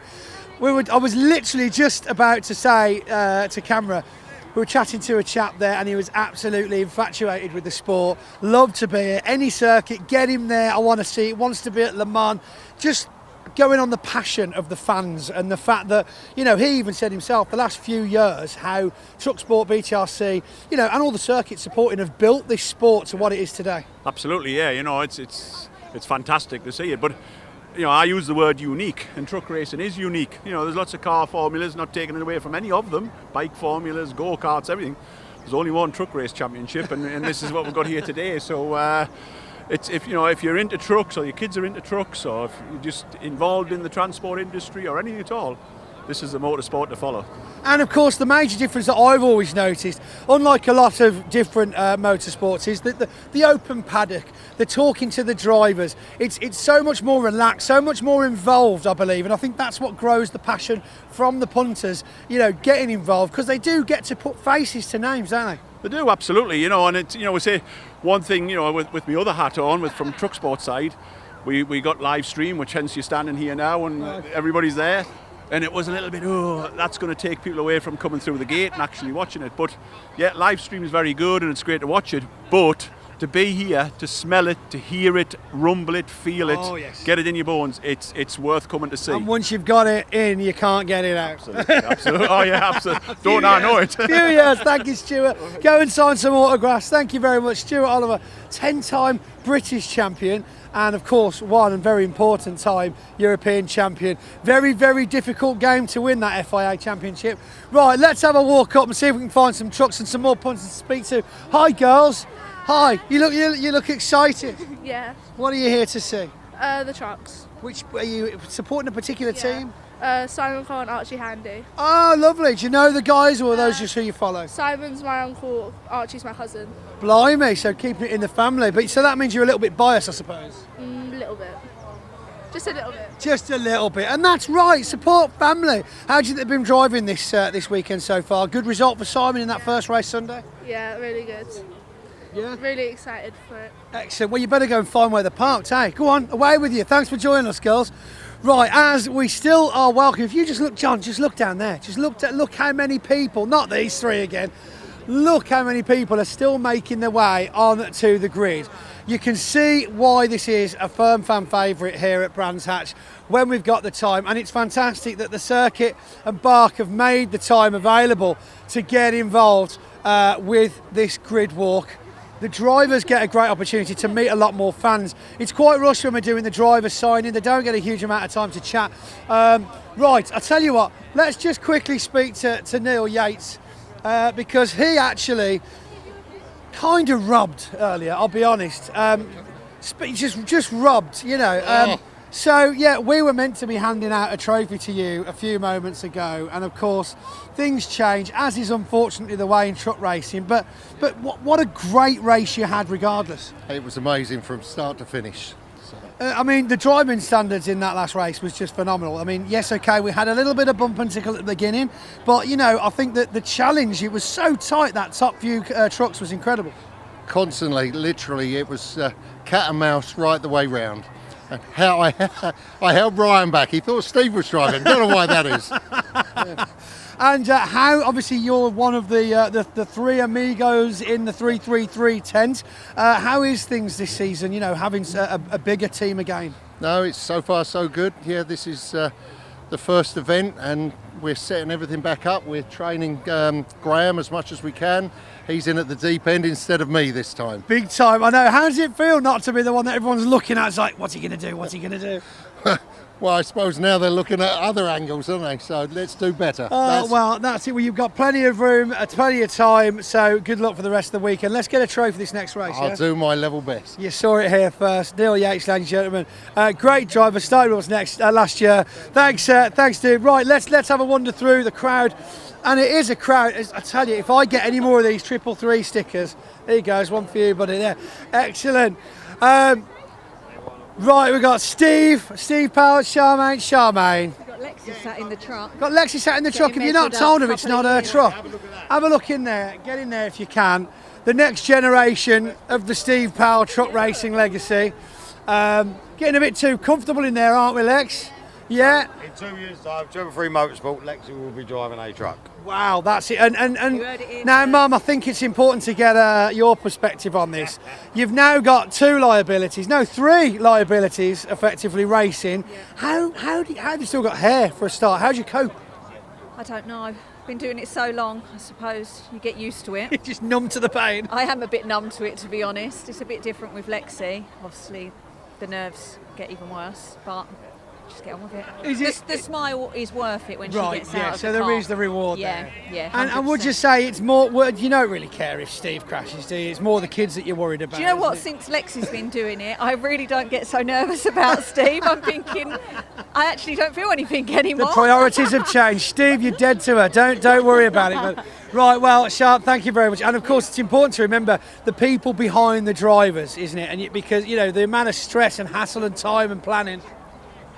I was literally just about to say to camera, we were chatting to a chap there and he was absolutely infatuated with the sport. Loved to be at any circuit, get him there. I want to see it. Wants to be at Le Mans. Just going on the passion of the fans and the fact that, he even said himself the last few years how Truck Sport, BTRC, and all the circuits supporting have built this sport to what it is today. Absolutely, yeah. It's fantastic to see it, but I use the word unique, and truck racing is unique. There's lots of car formulas, not taking it away from any of them. Bike formulas, go-karts, everything. There's only one truck race championship, and this is what we've got here today. So if you're into trucks, or your kids are into trucks, or if you're just involved in the transport industry or anything at all, this is the motorsport to follow. And of course, the major difference that I've always noticed, unlike a lot of different motorsports, is that the open paddock, the talking to the drivers, it's so much more relaxed, so much more involved, I believe. And I think that's what grows the passion from the punters, getting involved, because they do get to put faces to names, don't they? They do, absolutely. And it's, we say one thing, with my other hat on, from Truck Sport side, we got live stream, which hence you're standing here now and everybody's there. And it was a little bit, that's going to take people away from coming through the gate and actually watching it. But yeah, live stream is very good and it's great to watch it. But to be here, to smell it, to hear it, rumble it, feel it, get it in your bones, it's worth coming to see. And once you've got it in, you can't get it out. Absolutely. Oh yeah, absolutely. Don't I know it? Few years. Thank you, Stuart. Go and sign some autographs. Thank you very much, Stuart Oliver, 10-time British champion. And of course, one and very important time European champion. Very, very difficult game to win that FIA championship. Right, let's have a walk up and see if we can find some trucks and some more punters to speak to. Hi, girls. Hi. You look excited. Yeah. What are you here to see? The trucks. Which are you supporting a particular team? Simon Cole and Archie Handy. Oh, lovely. Do you know the guys, or are those just who you follow? Simon's my uncle, Archie's my cousin. Blimey, so keeping it in the family. But so that means you're a little bit biased, I suppose. A little bit. Just a little bit. Just a little bit, and that's right. Support family. How do you think they've been driving this weekend so far? Good result for Simon in that first race Sunday. Yeah, really good. Yeah. Really excited for it. Excellent. Well, you better go and find where they're parked. Hey, go on, away with you. Thanks for joining us, girls. Right, as we still are welcome. If you just look, John, just look down there. Just look how many people. Not these three again. Look how many people are still making their way onto the grid. You can see why this is a firm fan favourite here at Brands Hatch when we've got the time, and it's fantastic that the circuit and Bark have made the time available to get involved with this grid walk. The drivers get a great opportunity to meet a lot more fans. It's quite rushed when we're doing the driver signing. They don't get a huge amount of time to chat. Right, I'll tell you what, let's just quickly speak to Neil Yates because he actually kind of rubbed earlier, I'll be honest. Just rubbed, So, yeah, we were meant to be handing out a trophy to you a few moments ago, and of course, things change, as is unfortunately the way in truck racing, but what a great race you had regardless. It was amazing from start to finish. The driving standards in that last race was just phenomenal. Yes, okay, we had a little bit of bump and tickle at the beginning, but, I think that the challenge, it was so tight, that top few trucks was incredible. Constantly, literally, it was cat and mouse right the way round. How I held Brian back. He thought Steve was driving. Don't know why that is. And how, obviously, you're one of the three amigos in the 333 tent. How is things this season, you know, having a bigger team again? No, it's so far so good. Yeah, this is the first event and we're setting everything back up. We're training Graham as much as we can. He's in at the deep end instead of me this time. Big time, I know. How does it feel not to be the one that everyone's looking at? It's like, what's he going to do? What's he going to do? Well, I suppose now they're looking at other angles, aren't they? So let's do better. Well, that's it. Well, you've got plenty of room, plenty of time, so good luck for the rest of the weekend. Let's get a trophy this next race. I'll do my level best. You saw it here first. Neil Yates, ladies and gentlemen. Great driver, started with us next last year. Thanks, dude. Right, let's have a wander through the crowd. And it is a crowd. I tell you, if I get any more of these 333 stickers, there you go, there's one for you, buddy, there. Excellent. Right, we've got Steve Powell, Charmaine. We've got Lexi sat in the truck. Got Lexi sat in the truck. If you're not told her it's not her truck, have a look in there. Get in there if you can. The next generation of the Steve Powell truck racing legacy. Getting a bit too comfortable in there, aren't we, Lex? Yeah. In 2 years' time, 203 Motorsport, Lexi will be driving a truck. Wow, that's it. And now, Mum, I think it's important to get your perspective on this. You've now got three liabilities, effectively racing. Yeah. How have you still got hair for a start? How do you cope? I don't know. I've been doing it so long, I suppose you get used to it. You're just numb to the pain. I am a bit numb to it, to be honest. It's a bit different with Lexi. Obviously, the nerves get even worse, but just get on with it. The smile is worth it when she gets out of the car. So there is the reward there. Yeah, and would you say it's more, you don't really care if Steve crashes, do you? It's more the kids that you're worried about. Do you know what? Since Lexi's been doing it, I really don't get so nervous about Steve. I'm thinking, I actually don't feel anything anymore. The priorities have changed. Steve, you're dead to her. Don't worry about it. But, right, well, Sharp, thank you very much. And of course, it's important to remember the people behind the drivers, isn't it? And because, you know, the amount of stress and hassle and time and planning.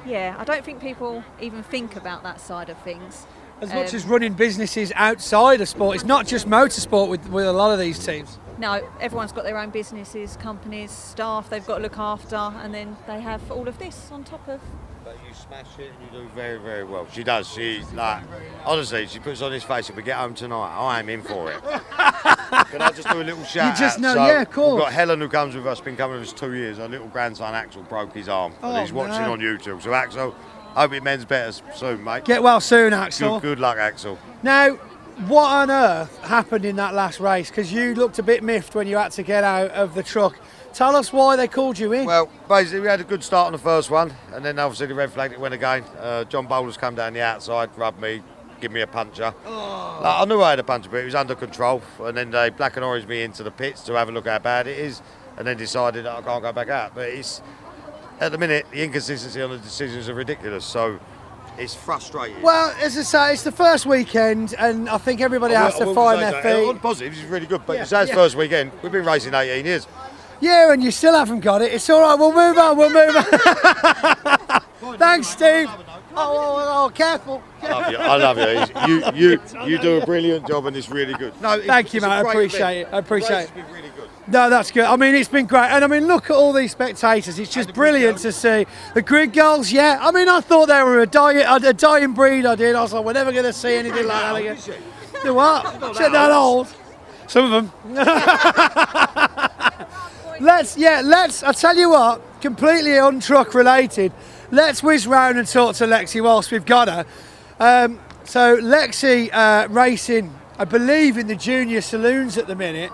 Yeah, I don't think people even think about that side of things. As much as running businesses outside of sport, it's not just motorsport with a lot of these teams. No, everyone's got their own businesses, companies, staff they've got to look after, and then they have all of this on top of. But you smash it and you do very, very well. She does. She, like, honestly, she puts on this face, if we get home tonight, I am in for it. Can I just do a little shout out? You just know, yeah, of course. We've got Helen, who comes with us, been coming with us 2 years. Her little grandson Axel broke his arm, and he's watching on YouTube. So Axel, hope it mends better soon, mate. Get well soon, Axel. Good luck, Axel. Now, what on earth happened in that last race? Because you looked a bit miffed when you had to get out of the truck. Tell us why they called you in. Well, basically, we had a good start on the first one, and then obviously the red flag it went again. John Bowler's come down the outside, rubbed me, give me a puncher. Oh. Like, I knew I had a puncher, but it was under control. And then they black and orange me into the pits to have a look how bad it is, and then decided that I can't go back out. But it's, at the minute, the inconsistency on the decisions are ridiculous. So it's frustrating. Well, as I say, it's the first weekend, and I think everybody has to find their feet. On positives, it's really good, but it's our first weekend. We've been racing 18 years. Yeah, and you still haven't got it. It's all right. We'll move on. Thanks, Steve. Oh, careful. I love you. You do a brilliant job, and it's really good. No, thank you, mate. I appreciate it. It's been really good. No, that's good. I mean, it's been great. And I mean, look at all these spectators. It's just brilliant to see. The grid girls, yeah. I mean, I thought they were a dying breed. I did. I was like, we're never going to see anything like that again. Do what? Shit, that old. Some of them. Let's, I'll tell you what, completely on-truck related, let's whiz round and talk to Lexi whilst we've got her. So Lexi racing, I believe, in the junior saloons at the minute.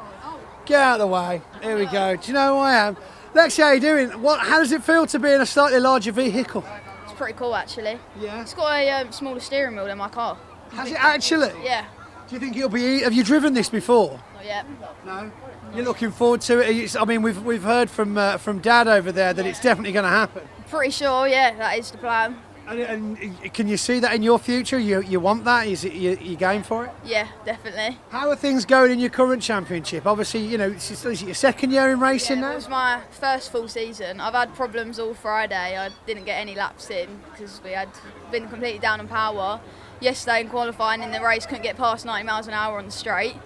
Get out of the way. Here we go. Do you know who I am? Lexi, how you doing? How does it feel to be in a slightly larger vehicle? It's pretty cool, actually. Yeah. It's got a smaller steering wheel than my car. Has it actually? Yeah. Do you think it'll be? Have you driven this before? Not yet. No. You're looking forward to it. I mean, we've heard from Dad over there that it's definitely going to happen. Pretty sure, yeah, that is the plan. And can you see that in your future? You want that? Is it you game for it? Yeah, definitely. How are things going in your current championship? Obviously, you know, is it your second year in racing now? It was my first full season. I've had problems all Friday. I didn't get any laps in because we had been completely down on power. Yesterday in qualifying in the race, couldn't get past 90 miles an hour on the straight.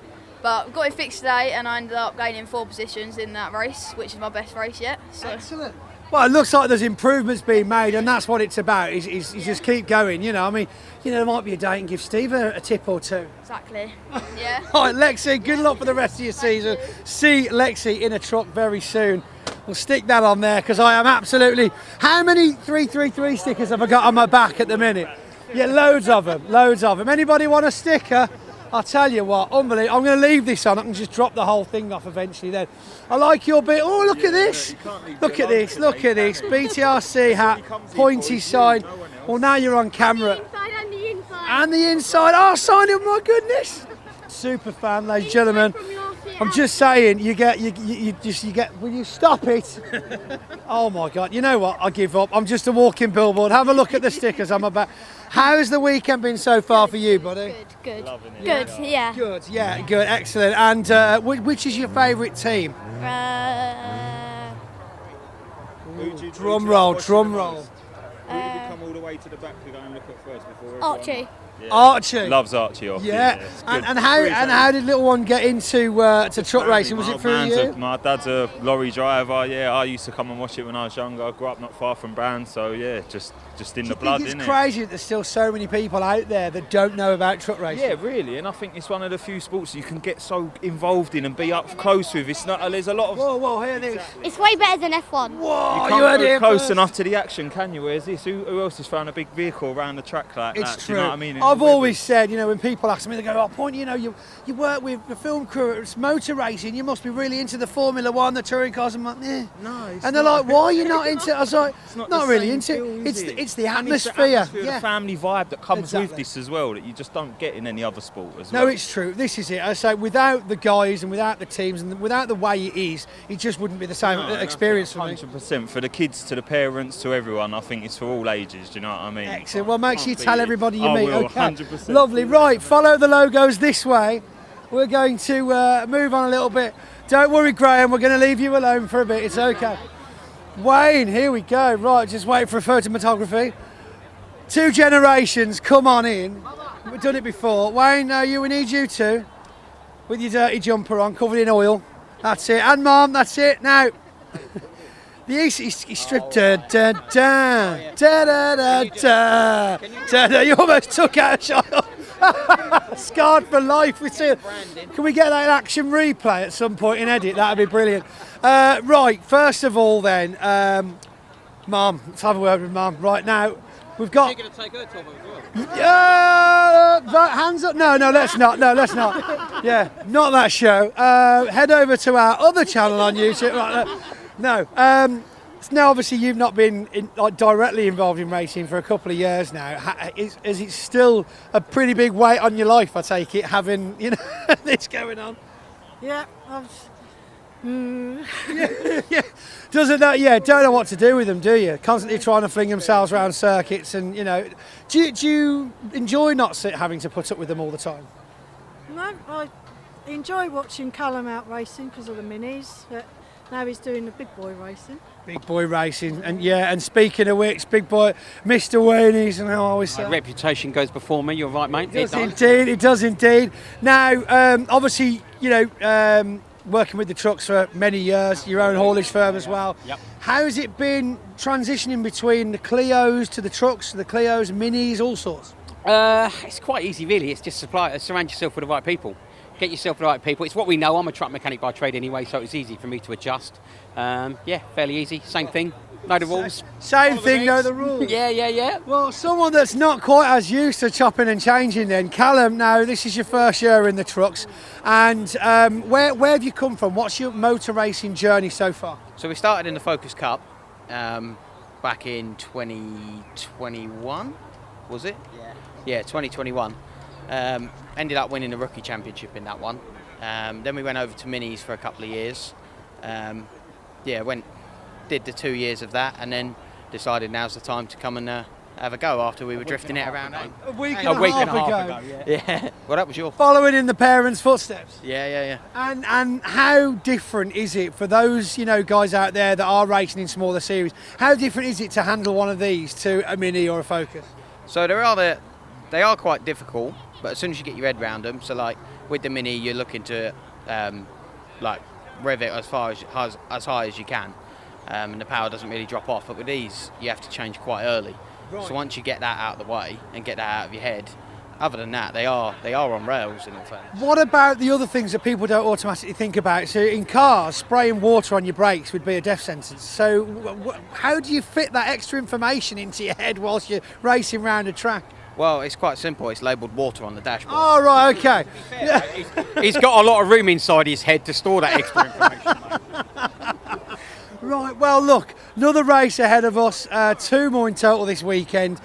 But we got it fixed today, and I ended up gaining 4 positions in that race, which is my best race yet. So. Excellent. Well, it looks like there's improvements being made, and that's what it's about. Is just keep going. You know, I mean, there might be a day and give Steve a tip or two. Exactly. Yeah. All right, Lexi, good luck for the rest of your season. See Lexi in a truck very soon. We'll stick that on there because I am absolutely. How many 333 stickers have I got on my back at the minute? Yeah, loads of them. Loads of them. Anybody want a sticker? I'll tell you what, unbelievable. I'm going to leave this on. I can just drop the whole thing off eventually then. I like your bit. Oh, look at this. Look at this. Look at this. BTRC hat, pointy sign. Well, now you're on camera. And the inside. And the inside. Oh, sign it, my goodness. Super fan, ladies and gentlemen. I'm just saying, you get, will you stop it? Oh my God, you know what, I give up. I'm just a walking billboard. Have a look at the stickers on my back. How's the weekend been so far for you, buddy? Good. Good, yeah. Good, yeah, good, excellent. And which is your favourite team? Drum roll. Who did we come all the way to the back to go and look at first before Archie. Yeah. Archie Loves Archie off. Yeah. And how did little one get into to truck racing? Was it through you? My dad's a lorry driver. Yeah, I used to come and watch it when I was younger. I grew up not far from Brands, so yeah, just in the blood, isn't it? It's crazy that there's still so many people out there that don't know about truck racing. Yeah, really, and I think it's one of the few sports you can get so involved in and be up close with. It's not. There's a lot of. Whoa, hear this. It's way better than F1. Whoa, you can't go close enough to the action, can you? Whereas this, who else is throwing a big vehicle around the track like that? It's Do true. you know what I mean? I've always said, when people ask me, they go, "Oh, point, you work with the film crew, it's motor racing. You must be really into the Formula One, the touring cars." I'm like, eh. No. And they're like, "Why are you not into?" I was like, "Not really into it. It's the atmosphere." The family vibe that comes with this as well that you just don't get in any other sport as well. No, it's true. This is it. I say without the guys and without the teams and without the way it is, it just wouldn't be the same experience for me. 100% for the kids, to the parents, to everyone. I think it's for all ages. Do you know what I mean? Excellent. Well, make sure you tell everybody you meet. I will, okay. 100%. Lovely. Right, follow the logos this way. We're going to move on a little bit. Don't worry, Graham. We're going to leave you alone for a bit. It's okay. Wayne, here we go. Right, just wait for photometography. 2 generations, come on in. We've done it before. Wayne, we need you too. With your dirty jumper on, covered in oil. That's it. And Mum, that's it. Now, he stripped her. You almost took out a shot. Scarred for life. Can we get that action replay at some point in edit? That'd be brilliant. Right, first of all then, Mum, let's have a word with Mum. Right now, we've got. You're going to take her top as well. Yeah, hands up. No, let's not. No, let's not. Yeah, not that show. Head over to our other channel on YouTube. No. Now, obviously, you've not been directly involved in racing for a couple of years now. Is it still a pretty big weight on your life? I take it, having this going on. Yeah. Yeah. Doesn't that? Yeah. Don't know what to do with them, do you? Constantly trying to fling themselves around circuits, and Do you enjoy not having to put up with them all the time? No, I enjoy watching Callum out racing because of the minis. But now he's doing the big boy racing. Big boy racing, and speaking of which, big boy, Mr. Wayneys, and how I always say. My reputation goes before me. You're right, mate. It does indeed. Now, obviously, working with the trucks for many years, your own haulage firm as well. Yep. How's it been transitioning between the Clios to the trucks, the Clios, minis, all sorts? It's quite easy, really. It's just surround yourself with the right people. Get yourself the right people. It's what we know. I'm a truck mechanic by trade anyway, so it's easy for me to adjust. Fairly easy. Same thing. Know the rules. Same thing, know the rules. Yeah. Well, someone that's not quite as used to chopping and changing then. Callum, now this is your first year in the trucks. And where have you come from? What's your motor racing journey so far? So we started in the Focus Cup back in 2021, was it? Yeah, 2021. Ended up winning the rookie championship in that one. Then we went over to minis for a couple of years. Did the 2 years of that, and then decided now's the time to come and have a go after we were drifting it around. A week and a half ago. Yeah. Well, that was your following in the parents' footsteps. Yeah. And how different is it for those guys out there that are racing in smaller series? How different is it to handle one of these to a mini or a Focus? So they are quite difficult, but as soon as you get your head around them, so like with the mini, you're looking to rev it as high as you can. and the power doesn't really drop off. But with these, you have to change quite early. Right. So once you get that out of the way and get that out of your head, other than that, they are on rails in all fairness. What about the other things that people don't automatically think about? So in cars, spraying water on your brakes would be a death sentence. So how do you fit that extra information into your head whilst you're racing around a track? Well, it's quite simple. It's labelled water on the dashboard. Oh, right, okay. He's got a lot of room inside his head to store that extra information. Right, well, look, another race ahead of us, 2 more in total this weekend.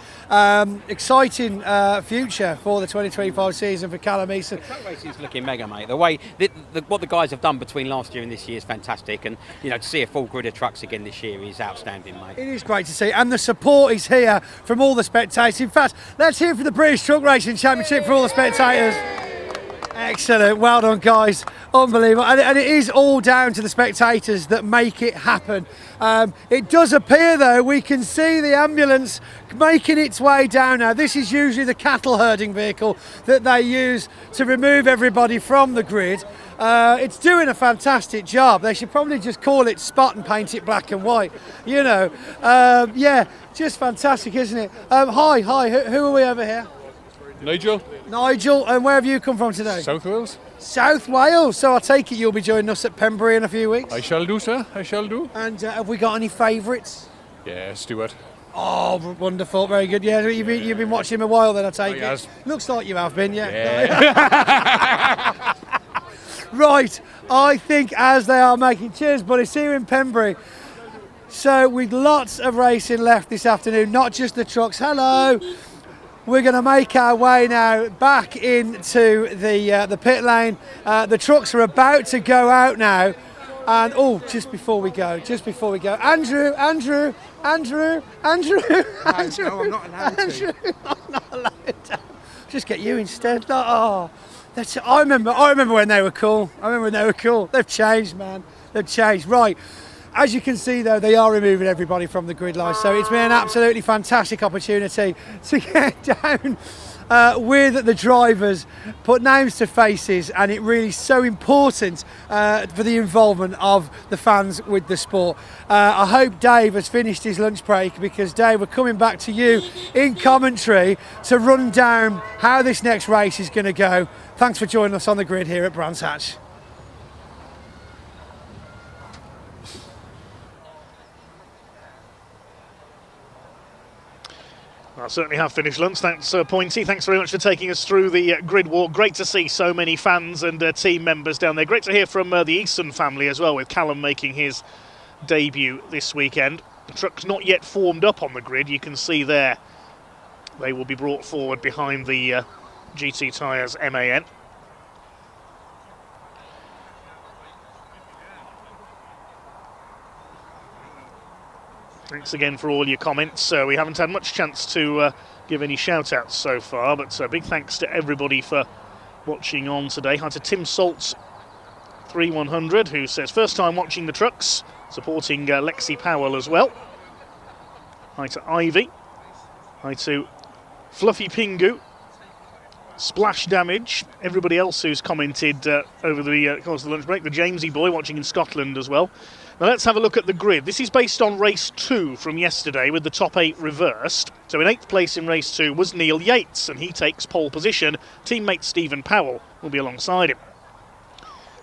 Exciting future for the 2025 season for Callum Easton. The truck racing is looking mega, mate. The way what the guys have done between last year and this year is fantastic, and to see a full grid of trucks again this year is outstanding, mate. It is great to see, and the support is here from all the spectators. In fact, let's hear from the British Truck Racing Championship for all the spectators. Excellent, well done guys, unbelievable, and it is all down to the spectators that make it happen. It does appear though, we can see the ambulance making its way down now. This is usually the cattle herding vehicle that they use to remove everybody from the grid. It's doing a fantastic job. They should probably just call it Spot and paint it black and white, yeah, just fantastic, isn't it? Hi, who are we over here? Nigel, and where have you come from today? South Wales. South Wales, so I take it you'll be joining us at Pembury in a few weeks? I shall do, sir, I shall do. And have we got any favourites? Yeah, Stuart. Oh, wonderful, very good. Yeah, you've been watching him a while then, I take it? Yes. Looks like you have been, yeah. Right, I think as they are making, cheers buddy, see you in Pembury. So with lots of racing left this afternoon, not just the trucks, hello. We're going to make our way now back into the pit lane. The trucks are about to go out now. And just before we go, Andrew. No, I'm not allowed to. I'm not allowed to. Just get you instead. I remember when they were cool. They've changed, man. They've changed. Right. As you can see, though, they are removing everybody from the grid line, so it's been an absolutely fantastic opportunity to get down with the drivers, put names to faces, and it really is so important for the involvement of the fans with the sport. I hope Dave has finished his lunch break, because Dave, we're coming back to you in commentary to run down how this next race is going to go. Thanks for joining us on the grid here at Brands Hatch. I certainly have finished lunch. Thanks, Pointy. Thanks very much for taking us through the grid walk. Great to see so many fans and team members down there. Great to hear from the Easton family as well, with Callum making his debut this weekend. The truck's not yet formed up on the grid. You can see there they will be brought forward behind the GT Tyres MAN. Thanks again for all your comments. We haven't had much chance to give any shout-outs so far, but big thanks to everybody for watching on today. Hi to Tim Saltz 3100, who says first time watching the trucks, supporting Lexi Powell as well. Hi to Ivy. Hi to Fluffy Pingu. Splash Damage. Everybody else who's commented over the course of the lunch break. The Jamesy boy watching in Scotland as well. Now let's have a look at the grid. This is based on race 2 from yesterday, with the top 8 reversed. So in 8th place in race 2 was Neil Yates, and he takes pole position. Teammate Stephen Powell will be alongside him.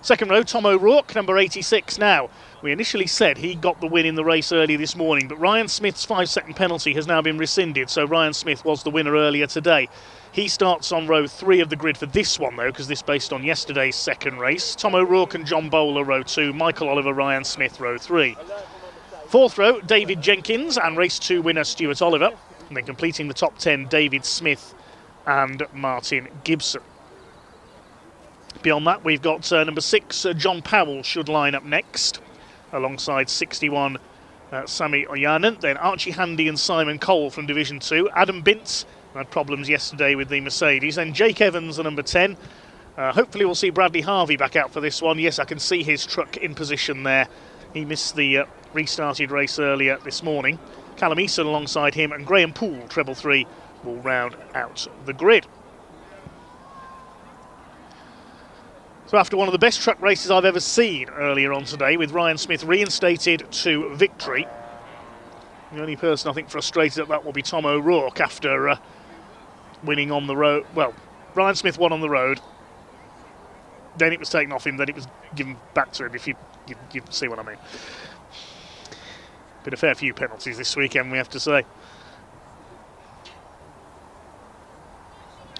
Second row, Tom O'Rourke, number 86 now. We initially said he got the win in the race early this morning, but Ryan Smith's 5-second penalty has now been rescinded, so Ryan Smith was the winner earlier today. He starts on row 3 of the grid for this one, though, because this is based on yesterday's second race. Tom O'Rourke and John Bowler, row 2. Michael Oliver, Ryan Smith, row 3. Fourth row, David Jenkins and race 2 winner Stuart Oliver. And then completing the top 10, David Smith and Martin Gibson. Beyond that, we've got number 6, John Powell should line up next, alongside 61, Sami Oyanen. Then Archie Handy and Simon Cole from Division 2. Adam Bintz had problems yesterday with the Mercedes. Then Jake Evans, the number 10. Hopefully we'll see Bradley Harvey back out for this one. Yes, I can see his truck in position there. He missed the restarted race earlier this morning. Callum Easton alongside him, and Graham Poole, treble 3, will round out the grid. So after one of the best truck races I've ever seen earlier on today, with Ryan Smith reinstated to victory, the only person I think frustrated at that will be Tom O'Rourke after winning on the road. Well, Ryan Smith won on the road, then it was taken off him, then it was given back to him, if you see what I mean. Been a fair few penalties this weekend, we have to say.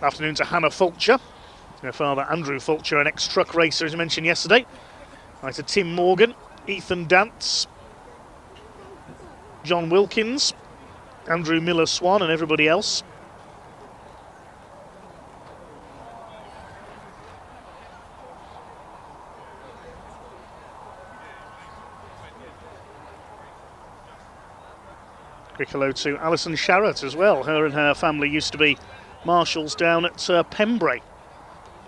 Afternoon to Hannah Fulcher. Her father, Andrew Fulcher, an ex-truck racer, as mentioned yesterday. Hi to Tim Morgan, Ethan Dance, John Wilkins, Andrew Miller-Swan and everybody else. Quick hello to Alison Sharratt as well. Her and her family used to be marshals down at Pembrey.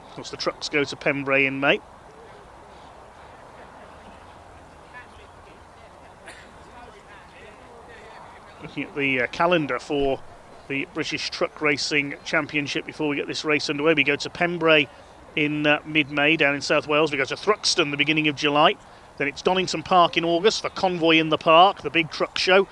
Of course, the trucks go to Pembrey in May. Looking at the calendar for the British Truck Racing Championship before we get this race underway. We go to Pembrey in mid-May down in South Wales. We go to Thruxton the beginning of July. Then it's Donington Park in August for Convoy in the Park, the big truck show.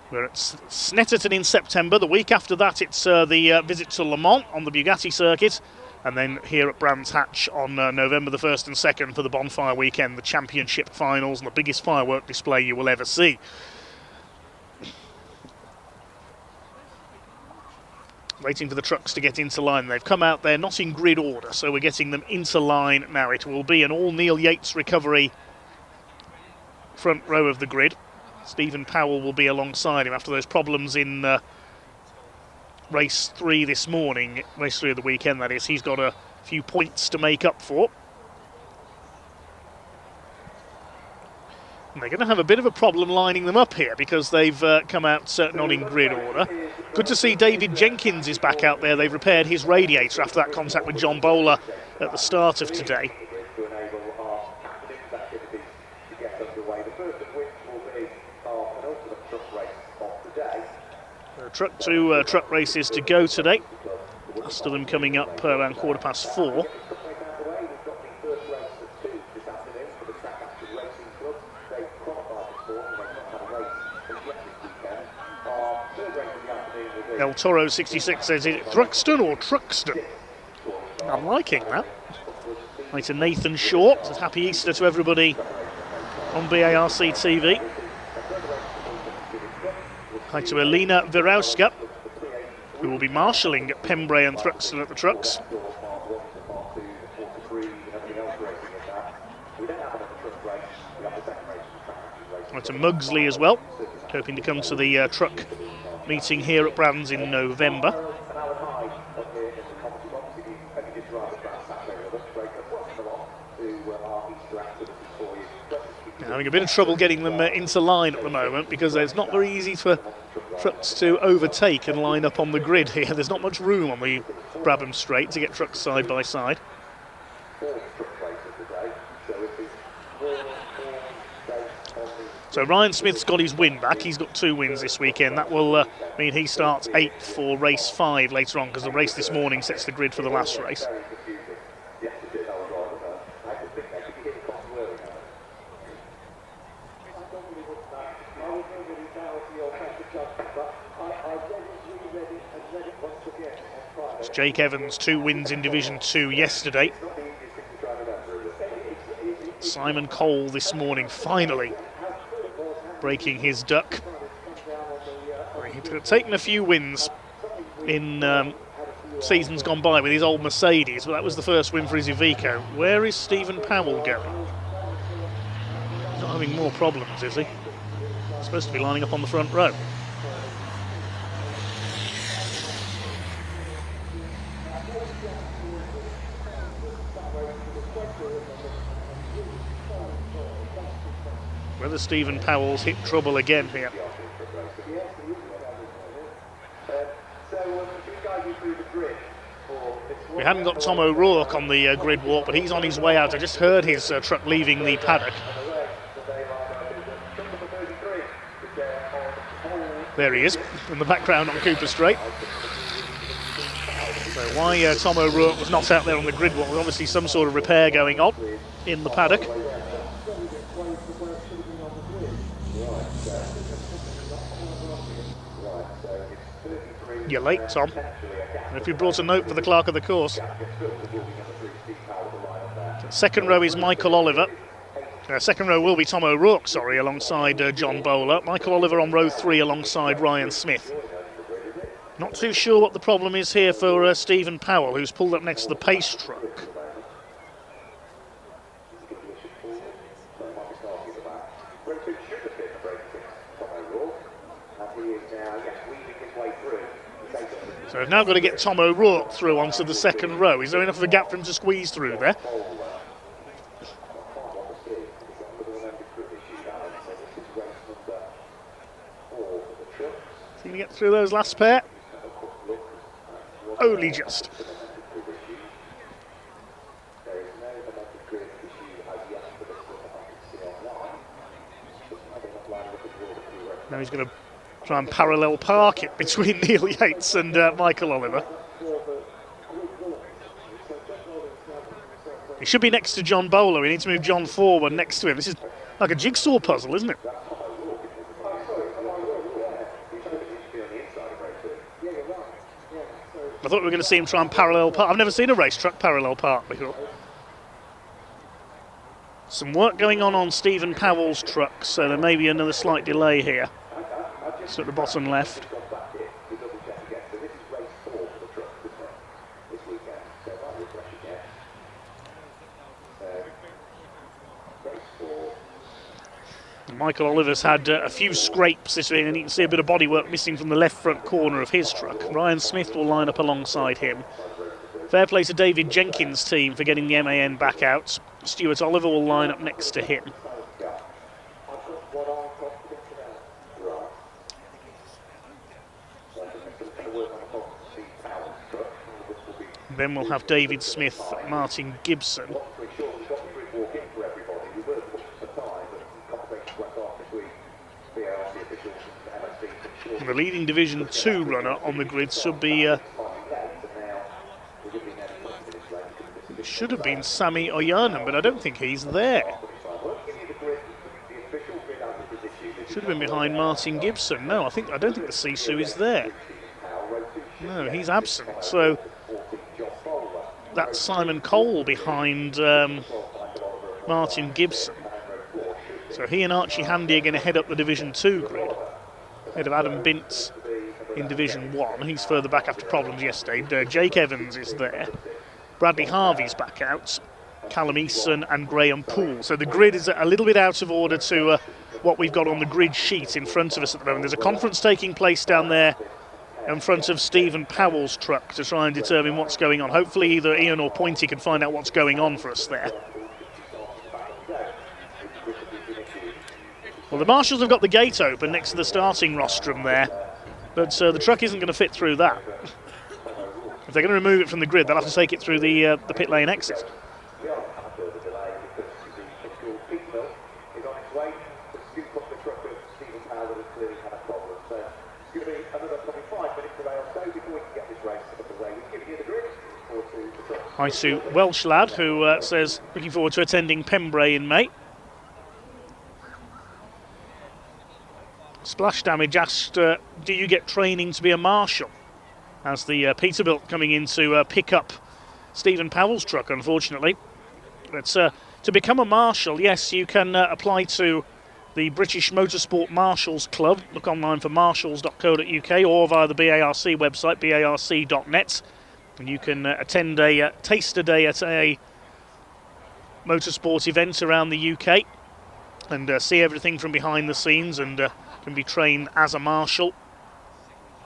We're at Snetterton in September. The week after that, it's the visit to Le Mans on the Bugatti circuit. And then here at Brands Hatch on November the 1st and 2nd for the bonfire weekend, the championship finals and the biggest firework display you will ever see. Waiting for the trucks to get into line. They've come out there not in grid order, so we're getting them into line now. It will be an all Neil Yates recovery front row of the grid. Stephen Powell will be alongside him after those problems in race 3 this morning, race 3 of the weekend that is. He's got a few points to make up for. And they're going to have a bit of a problem lining them up here because they've come out not in grid order. Good to see David Jenkins is back out there. They've repaired his radiator after that contact with John Bowler at the start of today. Truck races to go today. Last of them coming up around 4:15. El Toro 66 says, is it Thruxton or Truxton? I'm liking that. Hi to Nathan Short. Says, happy Easter to everybody on BARC TV. Hi to Elena Virauska, who will be marshalling Pembrey and Thruxton at the trucks. Hi to Mugsley as well, hoping to come to the truck meeting here at Brands in November. Having a bit of trouble getting them into line at the moment because it's not very easy for trucks to overtake and line up on the grid here. There's not much room on the Brabham Straight to get trucks side by side. So Ryan Smith's got his win back. He's got 2 wins this weekend. That will mean he starts 8th for race 5 later on because the race this morning sets the grid for the last race. Jake Evans, 2 wins in Division 2 yesterday. Simon Cole this morning, finally breaking his duck. He'd taken a few wins in seasons gone by with his old Mercedes, but that was the first win for his Iveco. Where is Stephen Powell going? He's not having more problems, is he? He's supposed to be lining up on the front row. Whether Stephen Powell's hit trouble again here. We hadn't got Tom O'Rourke on the grid walk, but he's on his way out. I just heard his truck leaving the paddock. There he is, in the background on Cooper Straight. So Why Tom O'Rourke was not out there on the grid, well, obviously some sort of repair going on in the paddock. You're late, Tom. If you brought a note for the clerk of the course. Second row is Michael Oliver. Second row will be Tom O'Rourke, sorry, alongside John Bowler. Michael Oliver on row 3 alongside Ryan Smith. Not too sure what the problem is here for Stephen Powell, who's pulled up next to the pace truck. So we've now got to get Tom O'Rourke through onto the second row. Is there enough of a gap for him to squeeze through there? Is he going to get through those last pair? Only just. Now he's going to try and parallel park it between Neil Yates and Michael Oliver. He should be next to John Bowler. We need to move John forward next to him. This is like a jigsaw puzzle, isn't it? I thought we were going to see him try and parallel park. I've never seen a race truck parallel park before. Some work going on Stephen Powell's truck, so there may be another slight delay here. So at the bottom left. Michael Oliver's had a few scrapes this week, and you can see a bit of bodywork missing from the left front corner of his truck. Ryan Smith will line up alongside him. Fair play to David Jenkins' team for getting the MAN back out. Stuart Oliver will line up next to him. Then we'll have David Smith, Martin Gibson. And the leading Division 2 runner on the grid should be should have been Sami Oyanen, but I don't think he's there. Should have been behind Martin Gibson. No, I don't think the Sisu is there. No, he's absent. So that's Simon Cole behind Martin Gibson. So he and Archie Handy are going to head up the Division 2 grid, ahead of Adam Bintz in Division 1. He's further back after problems yesterday. Jake Evans is there. Bradley Harvey's back out. Callum Eason and Graham Poole. So the grid is a little bit out of order to what we've got on the grid sheet in front of us at the moment. There's a conference taking place down there in front of Stephen Powell's truck to try and determine what's going on. Hopefully either Ian or Pointy can find out what's going on for us there. Well, the marshals have got the gate open next to the starting rostrum there, but the truck isn't going to fit through that. If they're going to remove it from the grid, they'll have to take it through the pit lane exit. Isu Welsh lad who says looking forward to attending Pembrey in May. Splash Damage asked, do you get training to be a marshal? As the Peterbilt coming in to pick up Stephen Powell's truck, unfortunately. But to become a marshal, yes, you can apply to the British Motorsport Marshals Club. Look online for marshals.co.uk or via the BARC website, barc.net. And you can attend a taster day at a motorsport event around the UK and see everything from behind the scenes and can be trained as a marshal.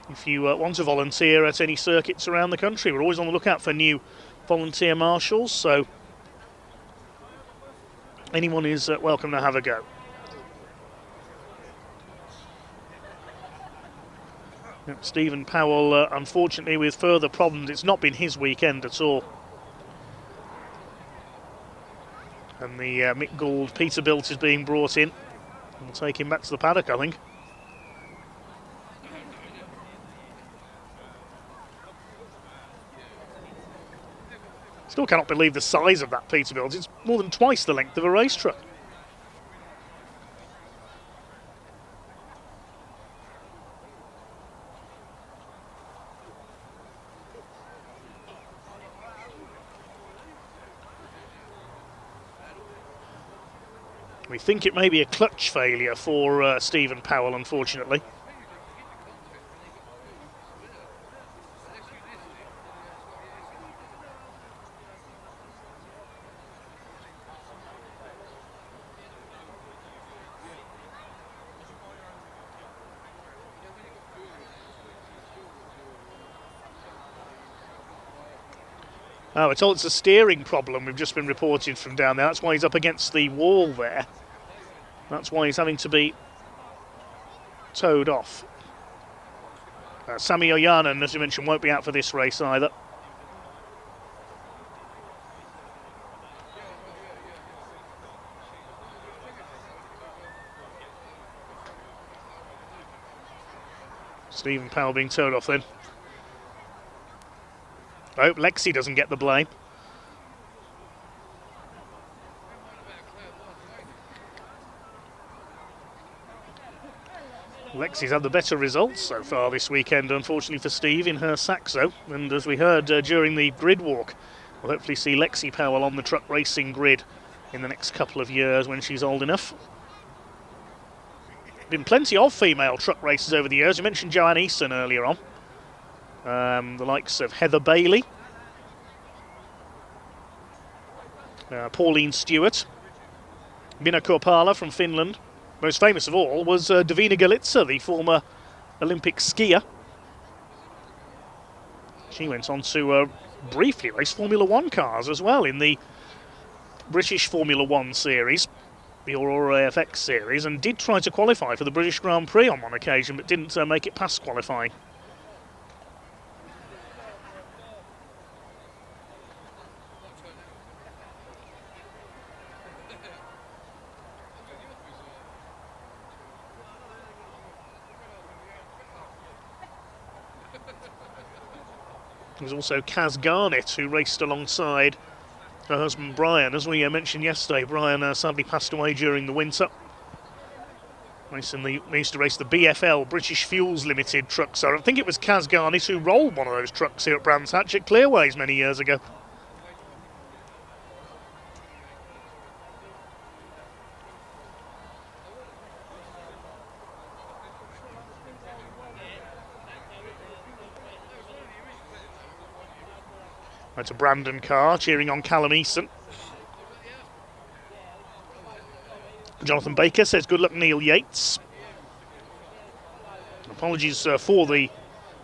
If you want to volunteer at any circuits around the country, we're always on the lookout for new volunteer marshals, so anyone is welcome to have a go. Stephen Powell, unfortunately, with further problems. It's not been his weekend at all. And the Mick Gould Peterbilt is being brought in. We'll take him back to the paddock, I think. Still cannot believe the size of that Peterbilt. It's more than twice the length of a race truck. We think it may be a clutch failure for Stephen Powell, unfortunately. Oh, we're told it's a steering problem. We've just been reported from down there. That's why he's up against the wall there. That's why he's having to be towed off. Sami Oyanen, as you mentioned, won't be out for this race either. Stephen Powell being towed off then. I hope Lexi doesn't get the blame. Lexi's had the better results so far this weekend, unfortunately for Steve, in her Saxo. And as we heard during the grid walk, we'll hopefully see Lexi Powell on the truck racing grid in the next couple of years when she's old enough. Been plenty of female truck races over the years. You mentioned Joanne Easton earlier on. The likes of Heather Bailey, Pauline Stewart, Minna Korpala from Finland. Most famous of all was Davina Galitsa, the former Olympic skier. She went on to briefly race Formula One cars as well in the British Formula One series, the Aurora AFX series, and did try to qualify for the British Grand Prix on one occasion, but didn't make it past qualifying. There was also Kaz Garnett, who raced alongside her husband Brian. As we mentioned yesterday, Brian sadly passed away during the winter. He used to race the BFL, British Fuels Limited truck. So I think it was Kaz Garnett who rolled one of those trucks here at Brands Hatch at Clearways many years ago. That's a Brandon Carr cheering on Callum Easton. Jonathan Baker says good luck Neil Yates. Apologies for the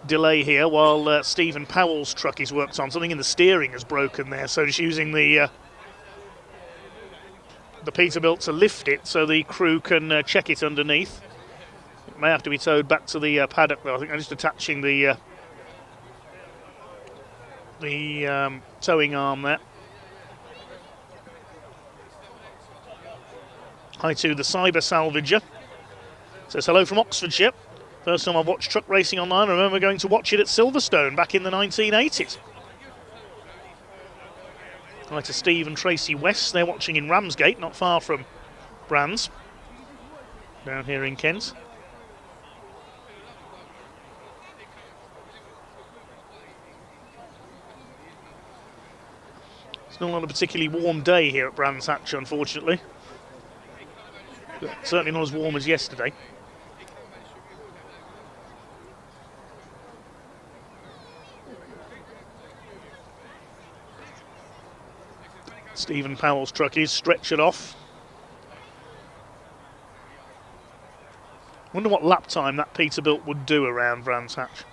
delay here while Stephen Powell's truck is worked on. Something in the steering has broken there, so just using the Peterbilt to lift it so the crew can check it underneath. It may have to be towed back to the paddock though. I think I'm just attaching the towing arm there. Hi to the Cyber Salvager. Says hello from Oxfordshire. First time I've watched truck racing online. I remember going to watch it at Silverstone back in the 1980s. Hi to Steve and Tracy West. They're watching in Ramsgate, not far from Brands, down here in Kent. It's not a particularly warm day here at Brands Hatch, unfortunately. But certainly not as warm as yesterday. Stephen Powell's truck is stretchered off. Wonder what lap time that Peterbilt would do around Brands Hatch.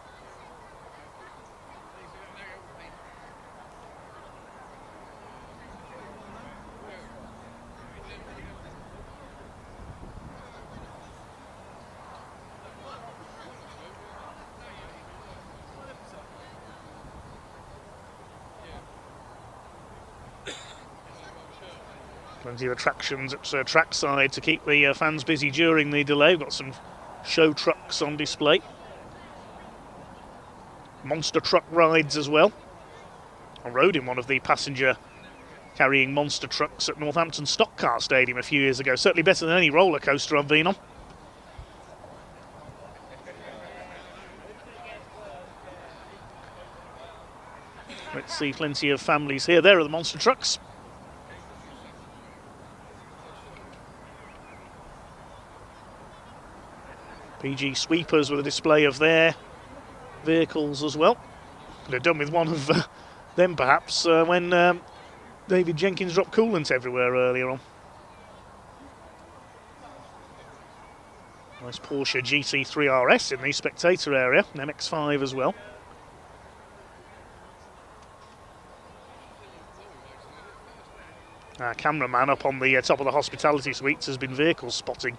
Plenty of attractions at trackside to keep the fans busy during the delay. We've got some show trucks on display. Monster truck rides as well. I rode in one of the passenger carrying monster trucks at Northampton Stock Car Stadium a few years ago. Certainly better than any roller coaster I've been on. Let's see plenty of families here. There are the monster trucks. PG sweepers with a display of their vehicles as well. Could have done with one of them perhaps when David Jenkins dropped coolant everywhere earlier on. Nice Porsche GT3 RS in the spectator area, an MX-5 as well. Our cameraman up on the top of the hospitality suites has been vehicle spotting.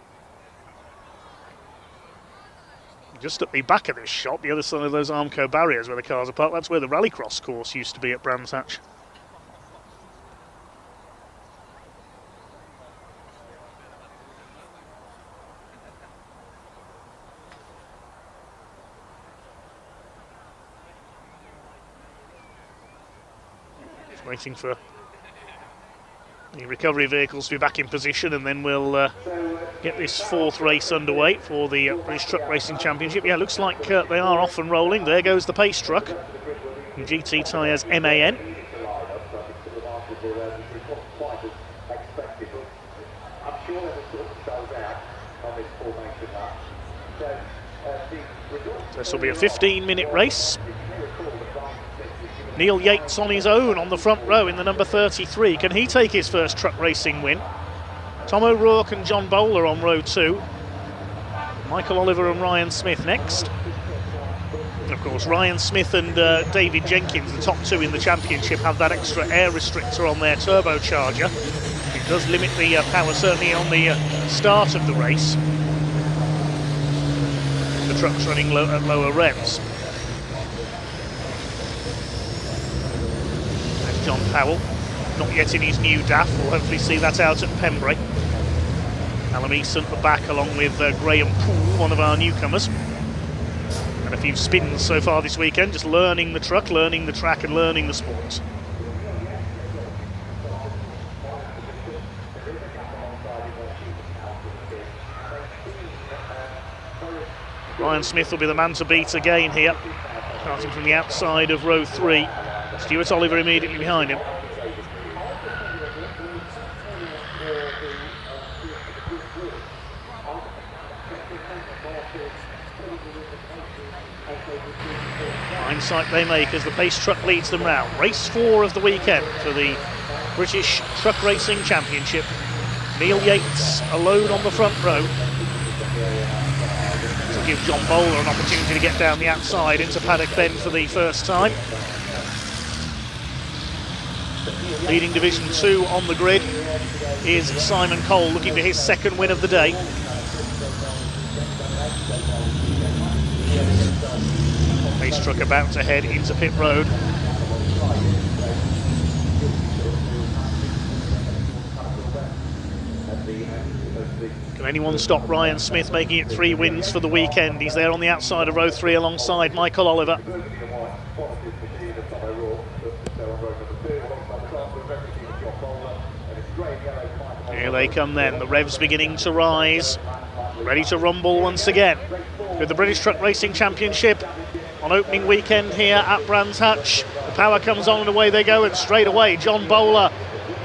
Just at the back of this shop, the other side of those Armco barriers where the cars are parked, that's where the rallycross course used to be at Brands Hatch. Just waiting for the recovery vehicles to be back in position, and then we'll get this fourth race underway for the British Truck Racing Championship. Yeah, looks like they are off and rolling. There goes the pace truck. GT tyres MAN. This will be a 15-minute race. Neil Yates on his own on the front row in the number 33. Can he take his first truck racing win? Tom O'Rourke and John Bowler on row 2. Michael Oliver and Ryan Smith next. And of course, Ryan Smith and David Jenkins, the top two in the championship, have that extra air restrictor on their turbocharger. It does limit the power, certainly on the start of the race. The truck's running at lower revs. John Powell, not yet in his new DAF. We'll hopefully see that out at Pembrey. Callum Eason at the back, along with Graham Poole, one of our newcomers. And a few spins so far this weekend, just learning the truck, learning the track and learning the sport. Ryan Smith will be the man to beat again here, starting from the outside of row 3. Stuart Oliver immediately behind him. Hindsight they make as the pace truck leads them round. Race 4 of the weekend for the British Truck Racing Championship. Neil Yates alone on the front row to give John Bowler an opportunity to get down the outside into Paddock Bend for the first time. Leading Division 2 on the grid is Simon Cole, looking for his second win of the day. Pace truck about to head into pit road. Can anyone stop Ryan Smith making it 3 wins for the weekend? He's there on the outside of row 3 alongside Michael Oliver. Here they come then, the revs beginning to rise, ready to rumble once again with the British Truck Racing Championship on opening weekend here at Brands Hatch. The power comes on and away they go, and straight away John Bowler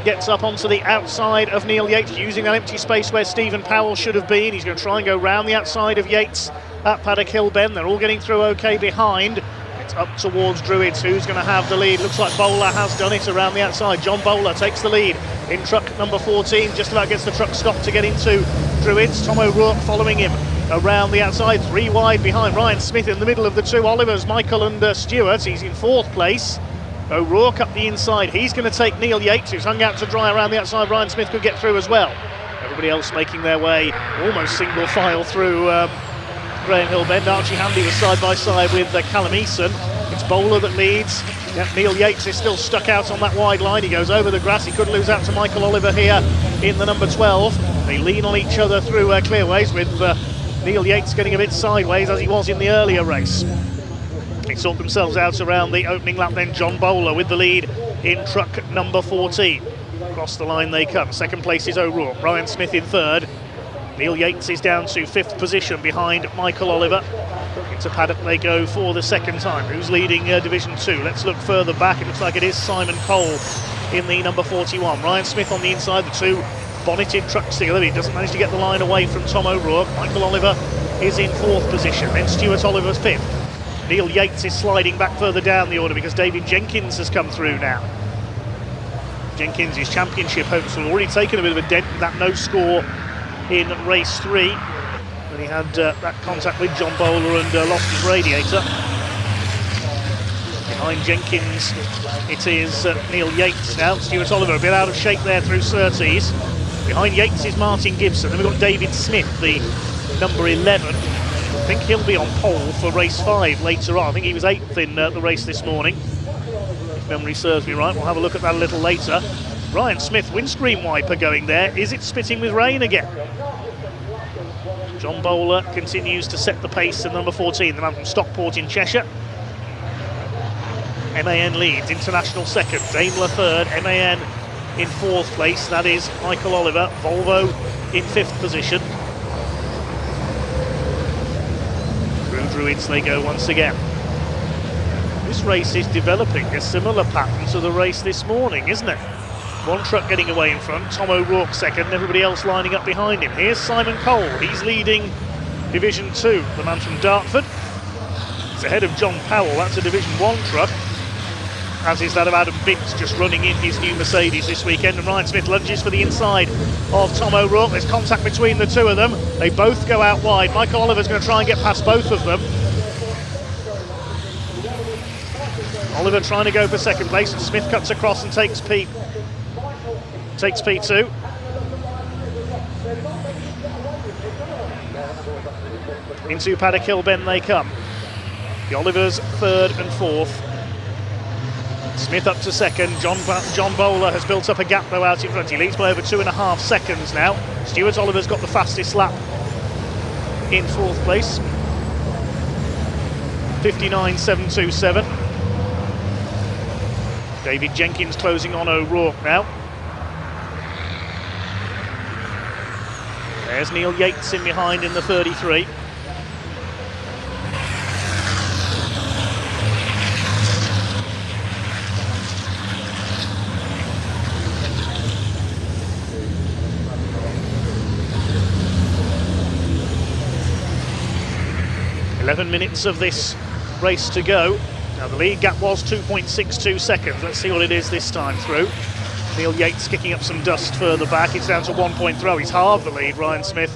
gets up onto the outside of Neil Yates, using that empty space where Stephen Powell should have been. He's going to try and go round the outside of Yates at Paddock Hill Bend. They're all getting through okay behind. It's up towards Druids. Who's going to have the lead? Looks like Bowler has done it around the outside. John Bowler takes the lead in truck number 14, just about gets the truck stopped to get into Druids. Tom O'Rourke following him around the outside, 3 wide behind Ryan Smith in the middle of the 2 Olivers, Michael and Stewart. He's in 4th place. O'Rourke up the inside. He's going to take Neil Yates, who's hung out to dry around the outside. Ryan Smith could get through as well. Everybody else making their way almost single file through Graham Hill Bend. Archie Handy was side by side with Callum Eason. It's Bowler that leads. Neil Yates is still stuck out on that wide line. He goes over the grass. He could lose out to Michael Oliver here in the number 12. They lean on each other through clearways, with Neil Yates getting a bit sideways as he was in the earlier race. They sort themselves out around the opening lap then. John Bowler with the lead in truck number 14. Across the line they come. Second place is O'Rourke. Ryan Smith in third. Neil Yates is down to 5th position behind Michael Oliver. Into paddock they go for the second time. Who's leading Division 2? Let's look further back. It looks like it is Simon Cole in the number 41. Ryan Smith on the inside. The two bonneted trucks together. He doesn't manage to get the line away from Tom O'Rourke. Michael Oliver is in 4th position. Then Stuart Oliver's 5th. Neil Yates is sliding back further down the order because David Jenkins has come through now. Jenkins, his championship hopes, have already taken a bit of a dent with that no score in race 3 when he had that contact with John Bowler and lost his radiator. Behind Jenkins it is Neil Yates now. Stuart Oliver a bit out of shape there through Surtees. Behind Yates is Martin Gibson. Then we've got David Smith, the number 11. I think he'll be on pole for race 5 later on. I think he was 8th in the race this morning, if memory serves me right. We'll have a look at that a little later. Ryan Smith, windscreen wiper going there. Is it spitting with rain again? John Bowler continues to set the pace in number 14, the man from Stockport in Cheshire. MAN leads, International second, Daimler third, MAN in 4th place. That is Michael Oliver. Volvo in 5th position. Through Druids they go once again. This race is developing a similar pattern to the race this morning, isn't it? One truck getting away in front, Tom O'Rourke second, and everybody else lining up behind him. Here's Simon Cole, he's leading Division 2, the man from Dartford. He's ahead of John Powell, that's a Division 1 truck. As is that of Adam Vince, just running in his new Mercedes this weekend. And Ryan Smith lunges for the inside of Tom O'Rourke. There's contact between the two of them. They both go out wide. Michael Oliver's going to try and get past both of them. Oliver trying to go for second place, and Smith cuts across and takes P2. Into Paddock Hill Bend they come. The Olivers third and fourth. Smith up to second. John Bowler has built up a gap though out in front. He leads by over 2.5 seconds now. Stuart Oliver's got the fastest lap in fourth place. 59.727. David Jenkins closing on O'Rourke now. There's Neil Yates in behind in the 33. Minutes of this race to go. Now the lead gap was 2.62 seconds. Let's see what it is this time through. Neil Yates kicking up some dust further back. It's down to 1.3. He's halved the lead, Ryan Smith.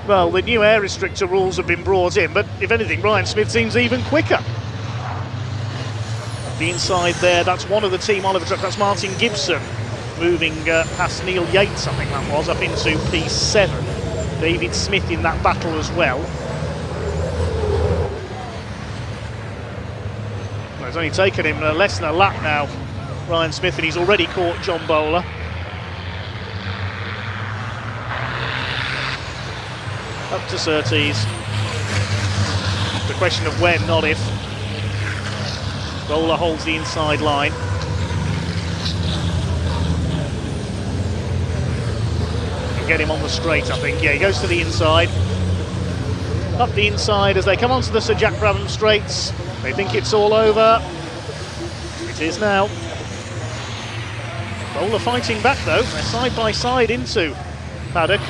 Well, the new air restrictor rules have been brought in, but if anything, Ryan Smith seems even quicker. The inside there, that's one of the Team Oliver trucks. That's Martin Gibson moving past Neil Yates, I think that was, up into P7. David Smith in that battle as well. Well, it's only taken him less than a lap now, Ryan Smith, and he's already caught John Bowler. Up to Surtees. The question of when, not if. Bowler holds the inside line. Get him on the straight, I think. Yeah, he goes to the inside. Up the inside as they come onto the Sir Jack Brabham straights. They think it's all over. It is now. Bowler fighting back though. They're side by side into Paddock.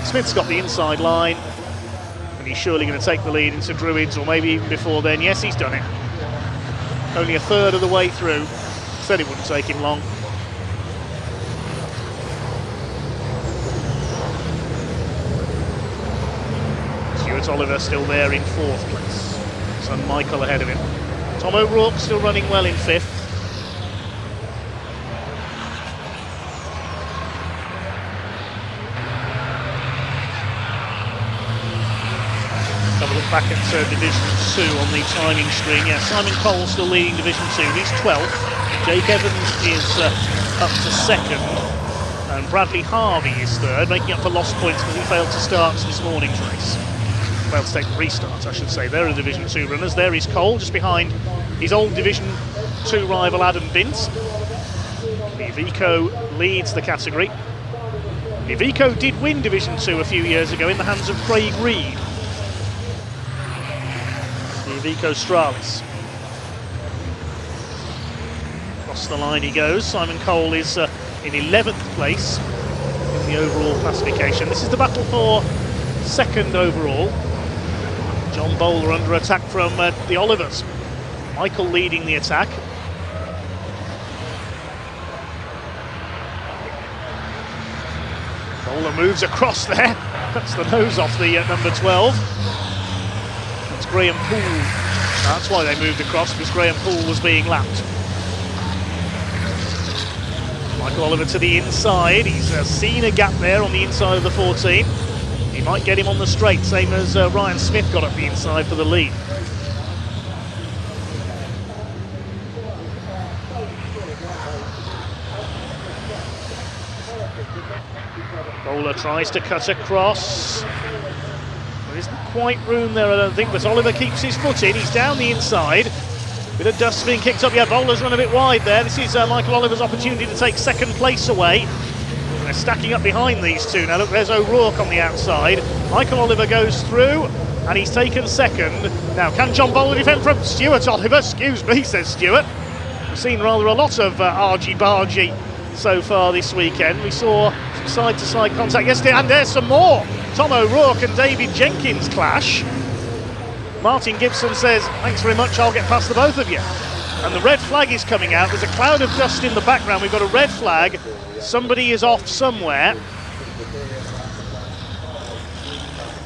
Smith's got the inside line, and he's surely going to take the lead into Druids, or maybe even before then. Yes, he's done it. Only a third of the way through. Said it wouldn't take him long. Oliver still there in fourth place. Son Michael ahead of him. Tom O'Rourke still running well in fifth. Have a look back at Division 2 on the timing screen. Yeah, Simon Cole still leading Division 2. He's 12th. Jake Evans is up to second. And Bradley Harvey is third, making up for lost points because he failed to start this morning's race. failed to take the restart, I should say. There are Division 2 runners. There is Cole, just behind his old Division 2 rival Adam Bint. Iveco leads the category. Iveco did win Division 2 a few years ago in the hands of Craig Reed. The Iveco Stralis. Across the line he goes. Simon Cole is in 11th place in the overall classification. This is the battle for second overall. John Bowler under attack from the Olivers. Michael leading the attack. Bowler moves across there. Cuts the nose off the number 12. That's Graham Poole. That's why they moved across, because Graham Poole was being lapped. Michael Oliver to the inside. He's seen a gap there on the inside of the 14. He might get him on the straight, same as Ryan Smith got up the inside for the lead. Bowler tries to cut across. There isn't quite room there, I don't think, but Oliver keeps his foot in. He's down the inside. Bit of dust being kicked up. Yeah, Bowler's run a bit wide there. This is Michael Oliver's opportunity to take second place away. They're stacking up behind these two. Now look, there's O'Rourke on the outside. Michael Oliver goes through, and he's taken second. Now, can John Bowler defend from Stuart Oliver? Excuse me, says Stuart. We've seen rather a lot of argy-bargy so far this weekend. We saw some side-to-side contact yesterday, and there's some more. Tom O'Rourke and David Jenkins clash. Martin Gibson says, thanks very much, I'll get past the both of you. And the red flag is coming out. There's a cloud of dust in the background. We've got a red flag. Somebody is off somewhere.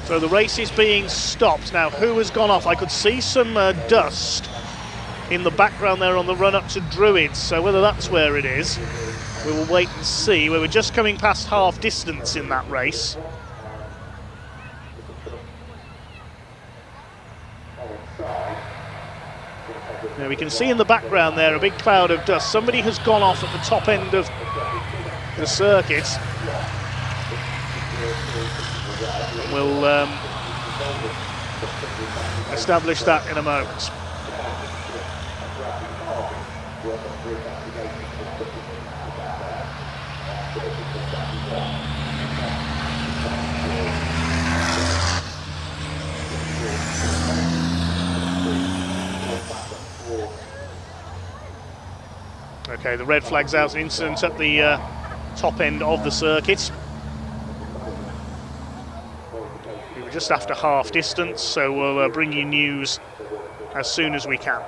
So the race is being stopped. Now, who has gone off? I could see some dust in the background there on the run-up to Druids. So whether that's where it is, we will wait and see. We were just coming past half distance in that race. Now we can see in the background there a big cloud of dust. Somebody has gone off at the top end of the circuit. We'll establish that in a moment. Okay, the red flag's out, an incident at the top end of the circuit. We were just after half distance, so we'll bring you news as soon as we can.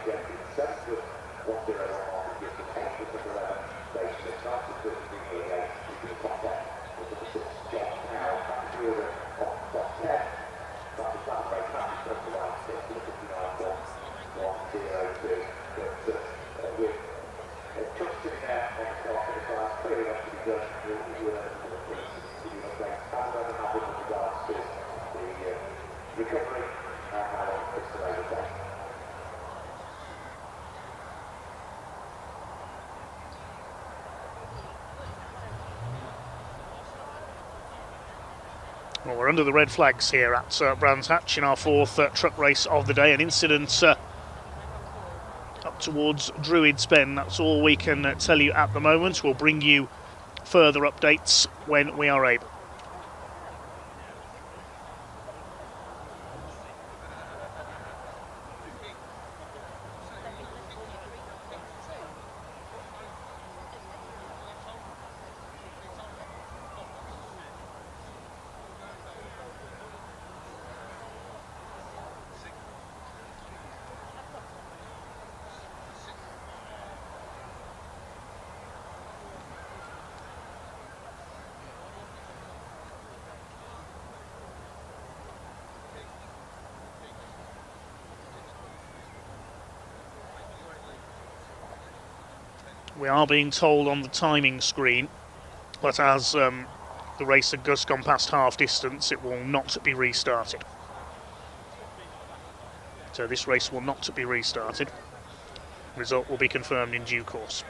Jenkins, 7th with 1-0 on the 11, 8th with number 11, Station, 9th with Well, we're under the red flags here at Brands Hatch in our fourth truck race of the day. An incident up towards Druids Bend. That's all we can tell you at the moment. We'll bring you further updates when we are able. We are being told on the timing screen that as the race had just gone past half distance, it will not be restarted. So this race will not be restarted. Result will be confirmed in due course.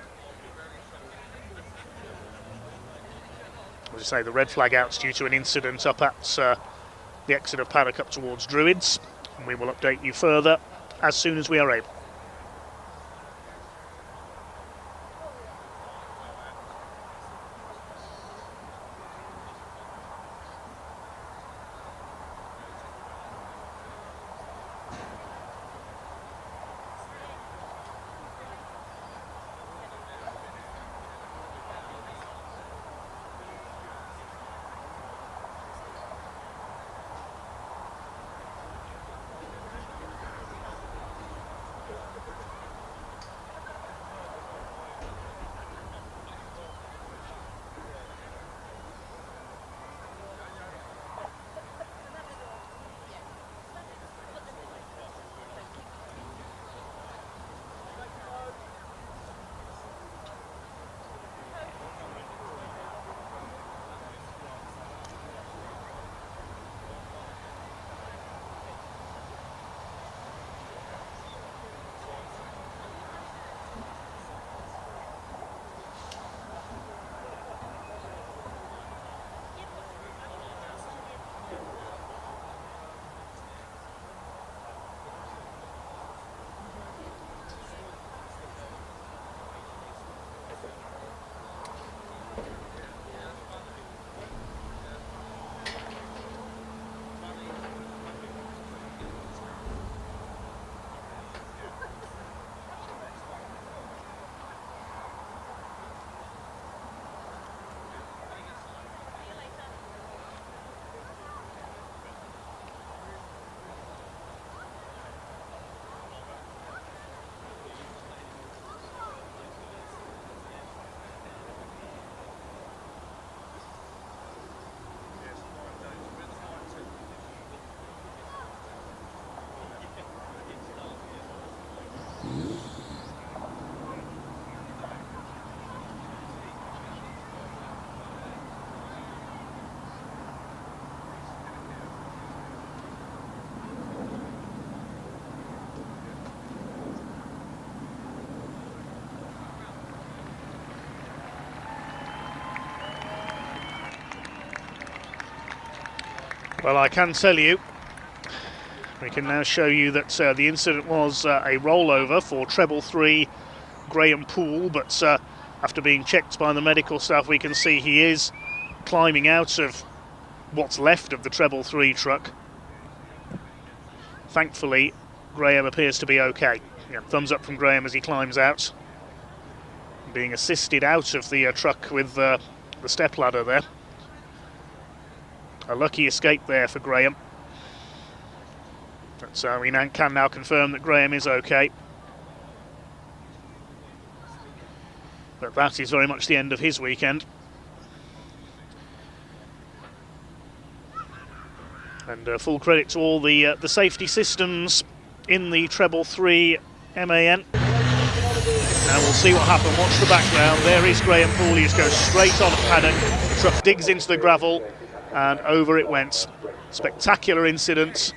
As I say, the red flag out's due to an incident up at the exit of paddock up towards Druids, and we will update you further as soon as we are able. Well, I can tell you, we can now show you that the incident was a rollover for treble 3 Graham Poole, but after being checked by the medical staff, we can see he is climbing out of what's left of the treble 3 truck. Thankfully, Graham appears to be okay. Yeah, thumbs up from Graham as he climbs out, being assisted out of the truck with the step ladder there. A lucky escape there for Graham. But we can now confirm that Graham is okay. But that is very much the end of his weekend. And full credit to all the safety systems in the treble 3 MAN. Now we'll see what happened. Watch the background. There is Graham Poole. He just goes straight on a paddock. The truck digs into the gravel and over it went. Spectacular incident.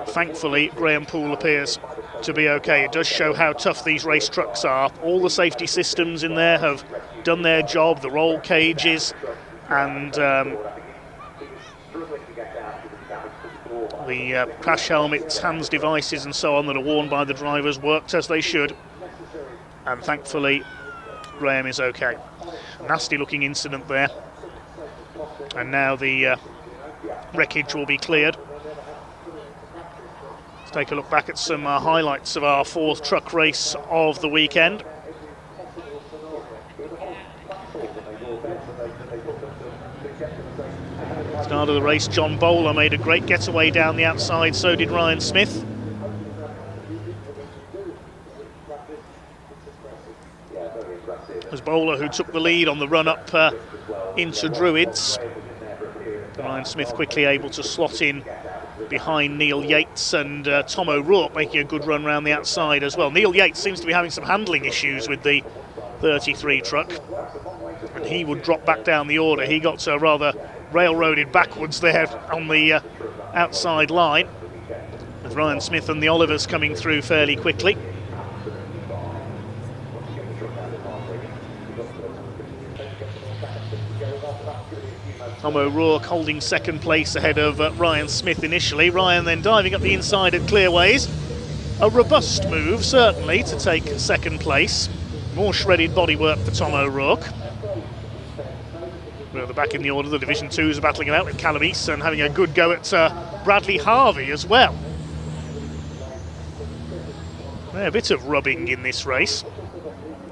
Thankfully, Graham Poole appears to be okay. It does show how tough these race trucks are. All the safety systems in there have done their job. The roll cages, and the crash helmets, hands devices and so on that are worn by the drivers worked as they should, and thankfully Graham is okay. Nasty looking incident there, and now the wreckage will be cleared. Let's take a look back at some highlights of our fourth truck race of the weekend. Start of the race, John Bowler made a great getaway down the outside, so did Ryan Smith. It was Bowler who took the lead on the run-up into Druids. Ryan Smith quickly able to slot in behind Neil Yates, and Tom O'Rourke making a good run round the outside as well. Neil Yates seems to be having some handling issues with the 33 truck, and he would drop back down the order. He got rather railroaded backwards there on the outside line, with Ryan Smith and the Olivers coming through fairly quickly. Tom O'Rourke holding second place ahead of Ryan Smith initially. Ryan then diving up the inside at Clearways. A robust move, certainly, to take second place. More shredded bodywork for Tom O'Rourke. Further back in the order, the Division 2s are battling it out with Callum Easton having a good go at Bradley Harvey as well. A bit of rubbing in this race,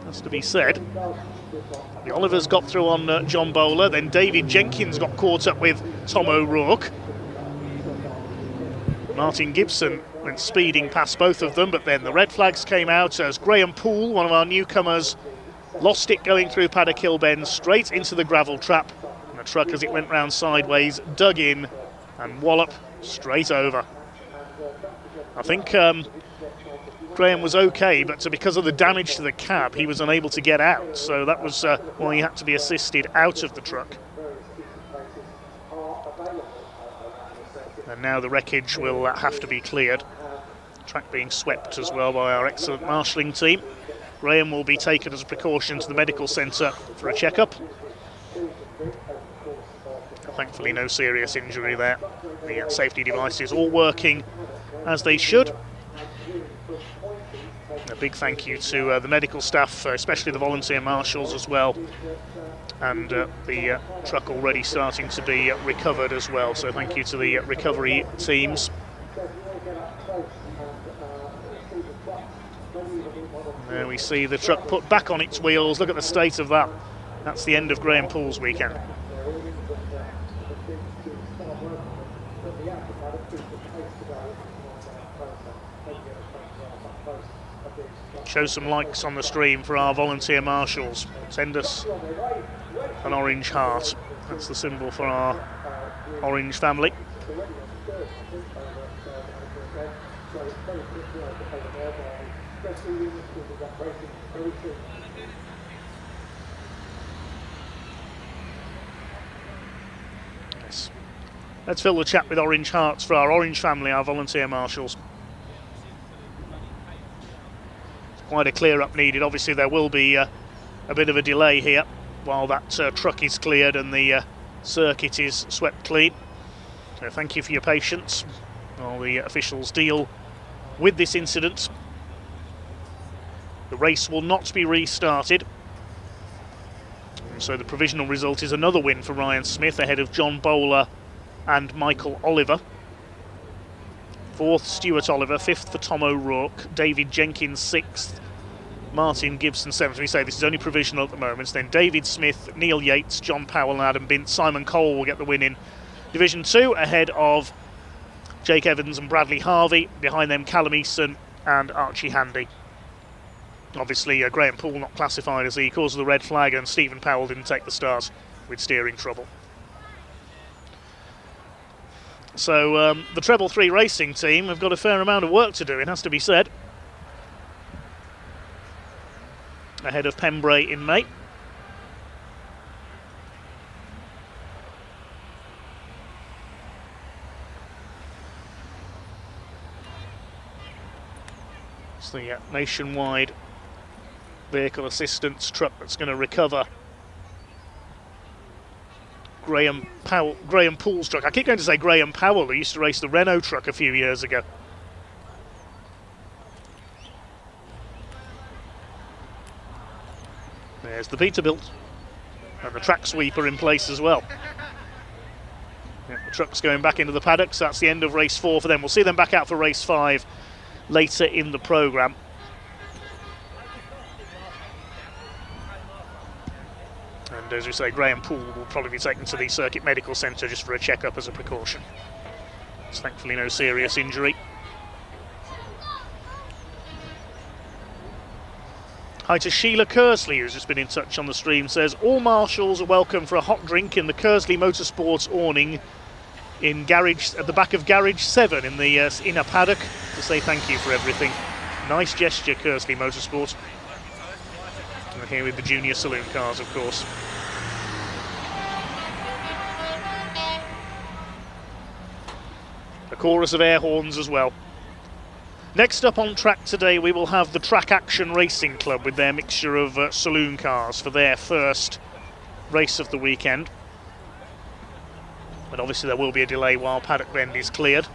has to be said. The Olivers got through on John Bowler, then David Jenkins got caught up with Tom O'Rourke. Martin Gibson went speeding past both of them, but then the red flags came out as Graham Poole, one of our newcomers, lost it going through Paddock Hill Bend straight into the gravel trap, and the truck, as it went round sideways, dug in and wallop straight over. I think Graham was okay, but because of the damage to the cab, he was unable to get out, so that was why he had to be assisted out of the truck. And now the wreckage will have to be cleared. Track being swept as well by our excellent marshalling team. Graham will be taken as a precaution to the medical centre for a checkup. Thankfully no serious injury there. The safety devices all working as they should. A big thank you to the medical staff, especially the volunteer marshals as well. And the truck already starting to be recovered as well, so thank you to the recovery teams. There we see the truck put back on its wheels. Look at the state of that. That's the end of Graham Poole's weekend. Show some likes on the stream for our volunteer marshals. Send us an orange heart. That's the symbol for our orange family. Yes. Let's fill the chat with orange hearts for our orange family, our volunteer marshals. Quite a clear up needed. Obviously there will be a bit of a delay here while that truck is cleared and the circuit is swept clean. So thank you for your patience while the officials deal with this incident. The race will not be restarted. And so the provisional result is another win for Ryan Smith ahead of John Bowler and Michael Oliver. Fourth, Stuart Oliver. Fifth for Tom O'Rourke. David Jenkins, sixth. Martin Gibson, seventh. We say this is only provisional at the moment. Then David Smith, Neil Yates, John Powell and Adam Bint. Simon Cole will get the win in Division 2 ahead of Jake Evans and Bradley Harvey. Behind them, Callum Easton and Archie Handy. Obviously, Graham Poole not classified as the cause of the red flag, and Stephen Powell didn't take the start with steering trouble. So the Treble 3 racing team have got a fair amount of work to do, it has to be said, ahead of Pembrey in May. It's the nationwide vehicle assistance truck that's going to recover Graham Poole's truck. I keep going to say Graham Powell, who used to race the Renault truck a few years ago. There's the Peterbilt and the track sweeper in place as well. Yeah, the truck's going back into the paddocks. That's the end of race 4 for them. We'll see them back out for race 5 later in the programme. And as we say, Graham Poole will probably be taken to the Circuit Medical Centre just for a check-up as a precaution. It's thankfully no serious injury. Hi to Sheila Kersley, who's just been in touch on the stream, says all marshals are welcome for a hot drink in the Kersley Motorsports awning in garage at the back of Garage 7 in the inner paddock to say thank you for everything. Nice gesture, Kersley Motorsports. And here with the junior saloon cars, of course. A chorus of air horns as well. Next up on track today, we will have the Track Action Racing Club with their mixture of saloon cars for their first race of the weekend. But obviously there will be a delay while Paddock Bend is cleared.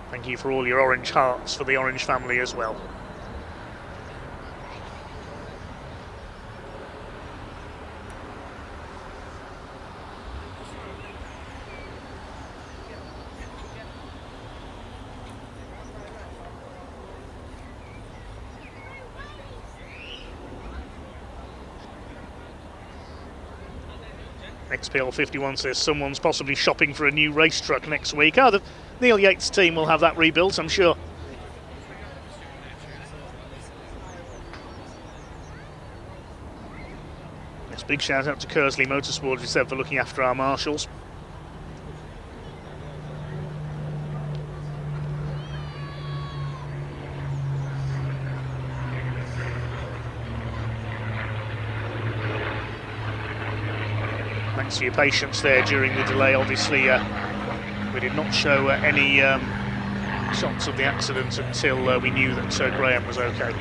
Thank you for all your orange hearts for the Orange family as well. XPL51 says someone's possibly shopping for a new race truck next week. The Neil Yates team will have that rebuilt, I'm sure. Yes, big shout out to Kersley Motorsport, as we said, for looking after our marshals. Thanks for your patience there during the delay. Obviously, we did not show any shots of the accident until we knew that Graham was okay.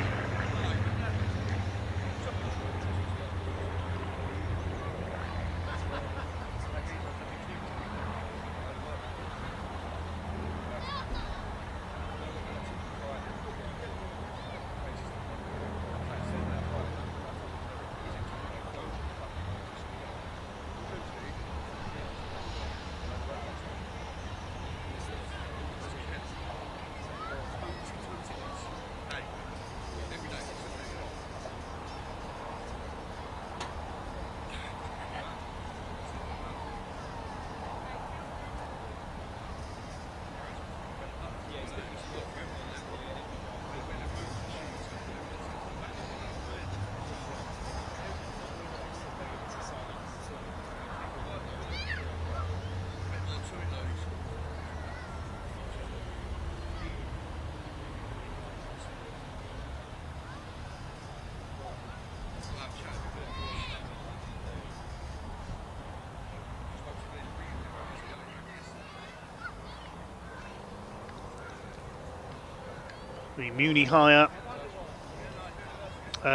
The Muni Hire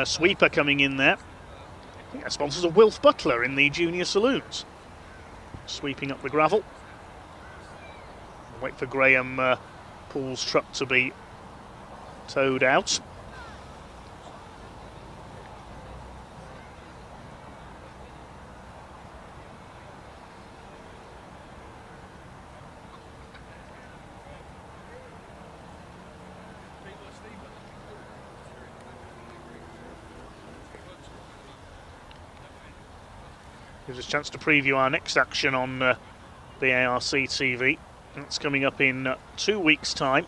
sweeper coming in there. I think that sponsors a Wilf Butler in the junior saloons. Sweeping up the gravel. Wait for Graham Poole's truck to be towed out. Gives us a chance to preview our next action on the ARC TV. That's coming up in 2 weeks' time.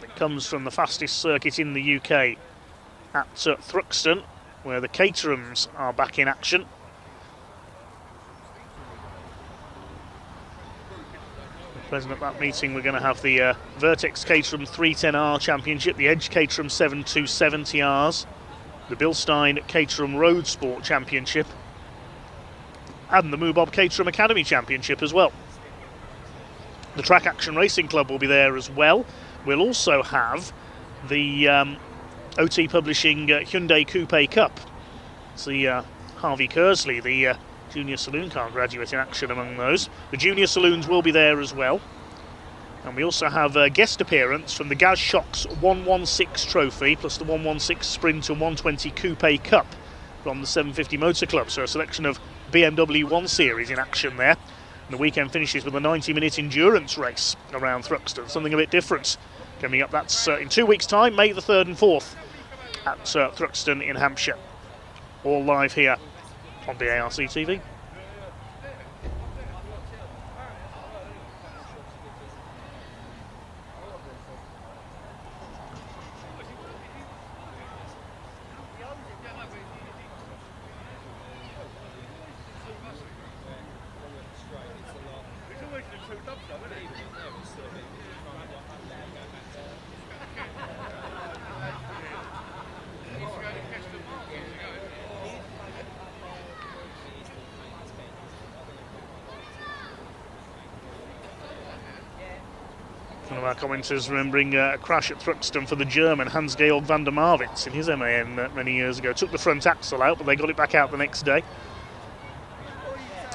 It comes from the fastest circuit in the UK at Thruxton, where the Caterhams are back in action. Present at that meeting, we're going to have the Vertex Caterham 310R Championship, the Edge Caterham 7270Rs, the Bilstein Caterham Road Sport Championship and the Moobob Caterham Academy Championship as well. The Track Action Racing Club will be there as well. We'll also have the OT Publishing Hyundai Coupe Cup. It's the Harvey Kersley, the Junior Saloon Car graduate, in action among those. The Junior Saloons will be there as well. And we also have a guest appearance from the Gaz Shocks 116 Trophy, plus the 116 Sprint and 120 Coupe Cup from the 750 Motor Club. So a selection of BMW 1 Series in action there. And the weekend finishes with a 90-minute endurance race around Thruxton, something a bit different. Coming up, that's in 2 weeks' time, May the 3rd and 4th at Thruxton in Hampshire. All live here on BARC TV. One of our commenters remembering a crash at Thruxton for the German Hans-Georg van der Marwitz in his MAN many years ago. Took the front axle out, but they got it back out the next day.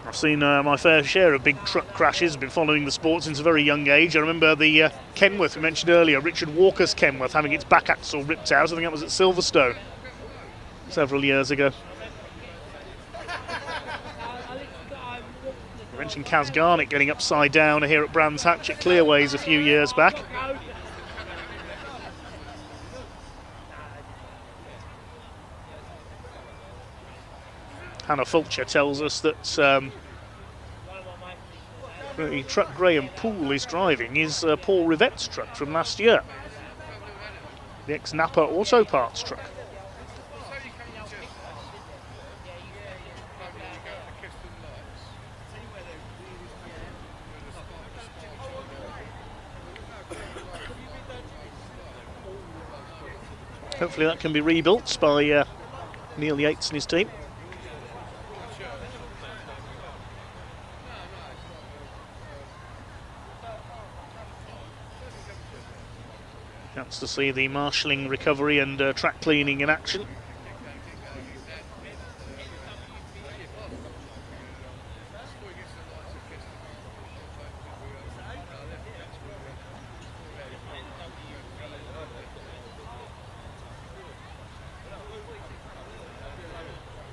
I've seen my fair share of big truck crashes, been following the sport since a very young age. I remember the Kenworth we mentioned earlier, Richard Walker's Kenworth, having its back axle ripped out. I think that was at Silverstone several years ago. I mentioned Kaz Garnett getting upside down here at Brands Hatch at Clearways a few years back. Hannah Fulcher tells us that the truck Graham Poole is driving is Paul Rivette's truck from last year, the ex-Napa Auto Parts truck. Hopefully that can be rebuilt by Neil Yates and his team. Chance to see the marshalling, recovery and track cleaning in action.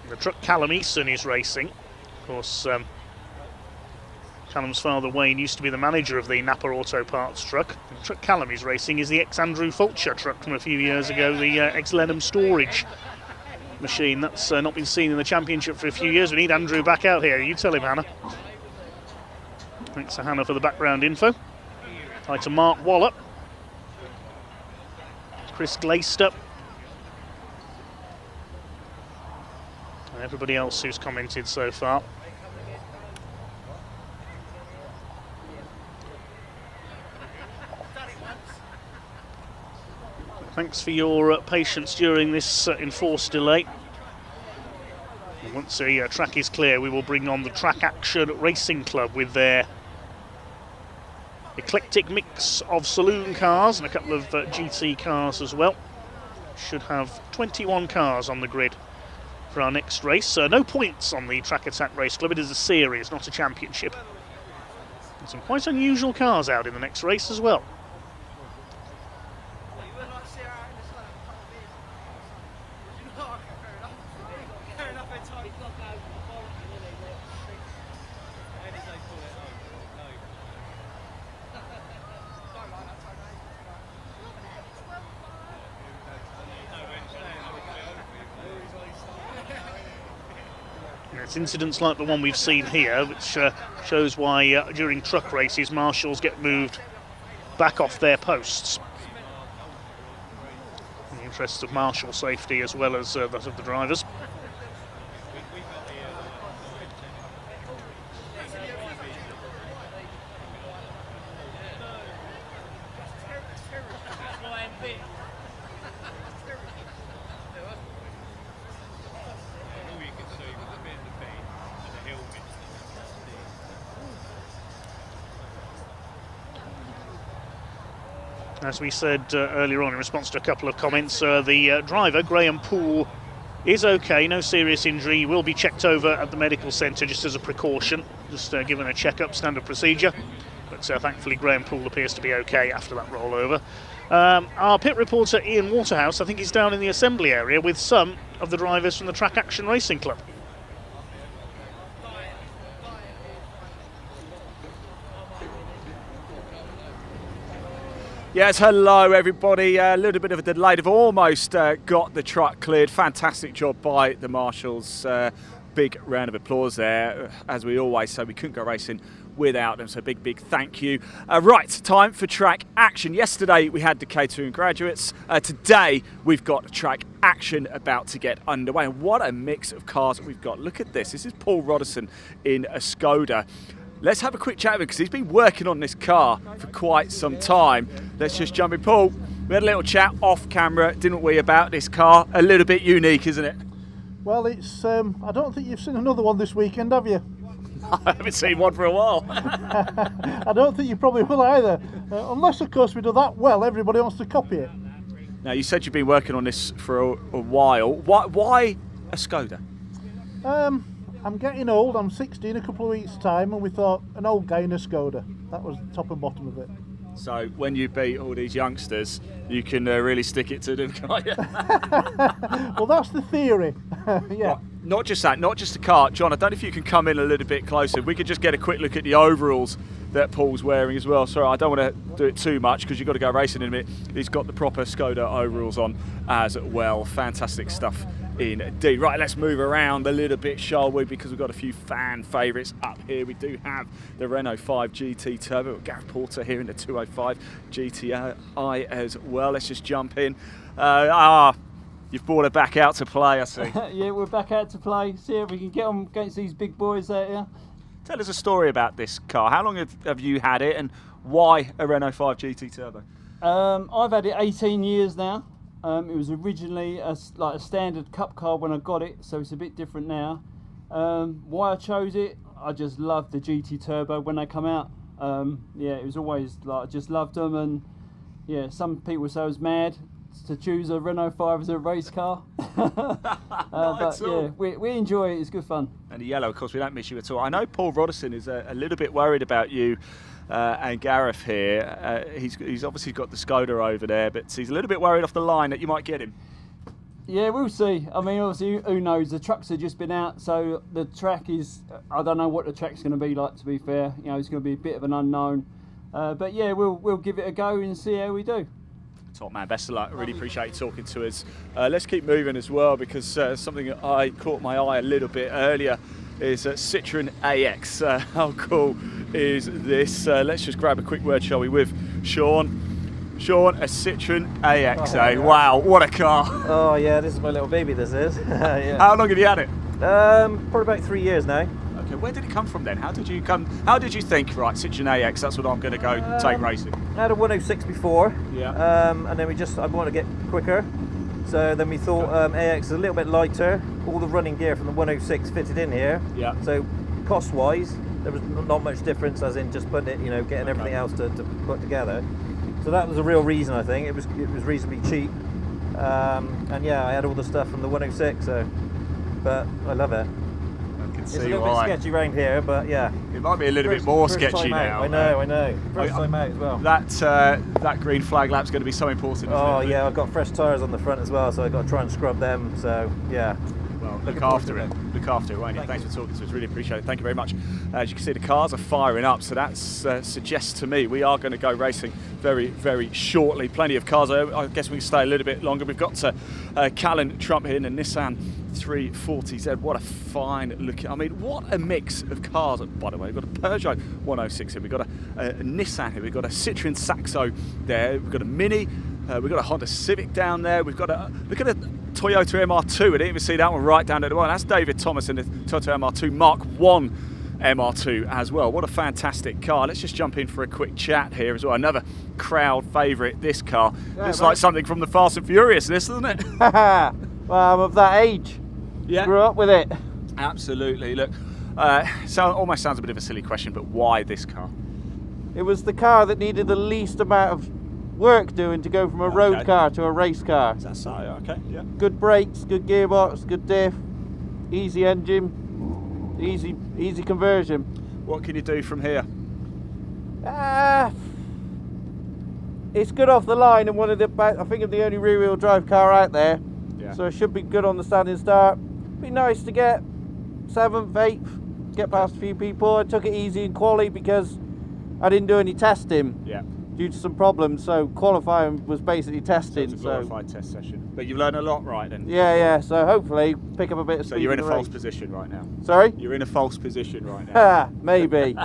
The truck Callum Eason is racing. Of course, Callum's father Wayne used to be the manager of the Napa Auto Parts truck. The truck Callum is racing is the ex-Andrew Fulcher truck from a few years ago, the ex-Lenham storage machine. That's not been seen in the championship for a few years. We need Andrew back out here. You tell him, Hannah. Thanks to Hannah for the background info. Hi to Mark Wallop, Chris Glaister, and everybody else who's commented so far. Thanks for your patience during this enforced delay. And once the track is clear, we will bring on the Track Action Racing Club with their eclectic mix of saloon cars and a couple of GT cars as well. Should have 21 cars on the grid for our next race. No points on the Track Attack Race Club. It is a series, not a championship. And some quite unusual cars out in the next race as well. It's incidents like the one we've seen here, which shows why during truck races marshals get moved back off their posts in the interests of marshal safety as well as that of the drivers. As we said earlier on in response to a couple of comments, the driver, Graham Poole, is okay, no serious injury. He will be checked over at the medical centre just as a precaution, just given a check-up, standard procedure. But thankfully Graham Poole appears to be okay after that rollover. Our pit reporter Ian Waterhouse, I think he's down in the assembly area with some of the drivers from the Track Action Racing Club. Yes, hello everybody. A little bit of a delay. They've almost got the truck cleared. Fantastic job by the marshals. Big round of applause there. As we always say, we couldn't go racing without them, so big thank you. Right, time for track action. Yesterday we had the catering graduates. Today we've got track action about to get underway. And what a mix of cars we've got. Look at this. This is Paul Roddison in a Skoda. Let's have a quick chat with him because he's been working on this car for quite some time. Let's just jump in. Paul, we had a little chat off camera, didn't we, about this car? A little bit unique, isn't it? Well, it's. I don't think you've seen another one this weekend, have you? I haven't seen one for a while. I don't think you probably will either. Unless, of course, we do that well, everybody wants to copy it. Now, you said you've been working on this for a while. Why a Skoda? I'm getting old. I'm 60 in a couple of weeks' time, and we thought an old guy in a Skoda. That was the top and bottom of it. So when you beat all these youngsters, you can really stick it to them, can't you? Well, that's the theory. Yeah. Right. Not just that, not just the car. John, I don't know if you can come in a little bit closer. We could just get a quick look at the overalls that Paul's wearing as well. Sorry, I don't want to do it too much because you've got to go racing in a minute. He's got the proper Skoda overalls on as well. Fantastic stuff indeed. Right, let's move around a little bit, shall we? Because we've got a few fan favourites up here. We do have the Renault 5 GT Turbo. Gareth Porter here in the 205 GTI as well. Let's just jump in. You've brought her back out to play, I see. Yeah, we're back out to play. See if we can get on against these big boys out here. Tell us a story about this car. How long have you had it, and why a Renault 5 GT Turbo? I've had it 18 years now. It was originally like a standard cup car when I got it, so it's a bit different now. Why I chose it, I just loved the GT Turbo when they come out. Yeah, it was always like I just loved them, and yeah, some people say I was mad to choose a Renault 5 as a race car. But yeah, we enjoy it, it's good fun. And the yellow, of course, we don't miss you at all. I know Paul Roddison is a little bit worried about you and Gareth here. He's obviously got the Skoda over there, but he's a little bit worried off the line that you might get him. Yeah, we'll see. I mean, obviously, who knows? The trucks have just been out, so the track is, I don't know what the track's going to be like, to be fair. You know, it's going to be a bit of an unknown. But yeah, we'll give it a go and see how we do. Top man, best of luck. Really appreciate you talking to us. Let's keep moving as well, because something that I caught my eye a little bit earlier is Citroen AX. How cool is this? Let's just grab a quick word, shall we, with Sean. Sean, a Citroen AX, eh? Wow, what a car. Oh yeah, this is my little baby, this is. Yeah. How long have you had it? Probably about 3 years now. Okay, where did it come from then? How did you think, right, Citroen AX, that's what I'm going to go take racing? I had a 106 before, yeah. And then I wanted to get quicker. So then we thought AX is a little bit lighter. All the running gear from the 106 fitted in here. Yeah. So cost-wise, there was not much difference, as in just putting it, getting everything else to put together. So that was a real reason, I think. It was reasonably cheap, and yeah, I had all the stuff from the 106. So, but I love it. It's a little bit sketchy around here, but yeah. It might be a little bit more sketchy now. I know. First time out as well. That green flag lap's going to be so important. Oh yeah, I've got fresh tyres on the front as well, so I've got to try and scrub them. So yeah. Well, look after it, won't you? Thanks for talking to us, really appreciate it. Thank you very much. As you can see, the cars are firing up, so that suggests to me we are going to go racing very, very shortly. Plenty of cars. I guess we can stay a little bit longer. We've got Callan Trump here in a Nissan 340Z. What a fine looking, I mean, what a mix of cars, by the way. We've got a Peugeot 106 here, we've got a Nissan here, we've got a Citroen Saxo there, we've got a Mini, we've got a Honda Civic down there, we've got look at a Toyota MR2, I didn't even see that one right down at the one. That's David Thomas in the Toyota MR2 Mark 1 MR2 as well. What a fantastic car. Let's just jump in for a quick chat here as well. Another crowd favourite, this car. Yeah, looks like something from the Fast and Furious, this, doesn't it? Well, I'm of that age. Yeah. Grew up with it. Absolutely. Look, almost sounds a bit of a silly question, but why this car? It was the car that needed the least amount of work doing to go from a road car to a race car. Is that so? Okay, yeah. Good brakes, good gearbox, good diff, easy engine, easy conversion. What can you do from here? It's good off the line, and I think I'm the only rear-wheel drive car out there. Yeah. So it should be good on the standing start. Be nice to get 7th, 8th, get past a few people. I took it easy in quali because I didn't do any testing. Yeah. Due to some problems, so qualifying was basically testing. So it's a glorified test session. But you've learned a lot, right then? Yeah. So hopefully pick up a bit of speed. So you're in a false race. position right now. Sorry? You're in a false position right now. Maybe.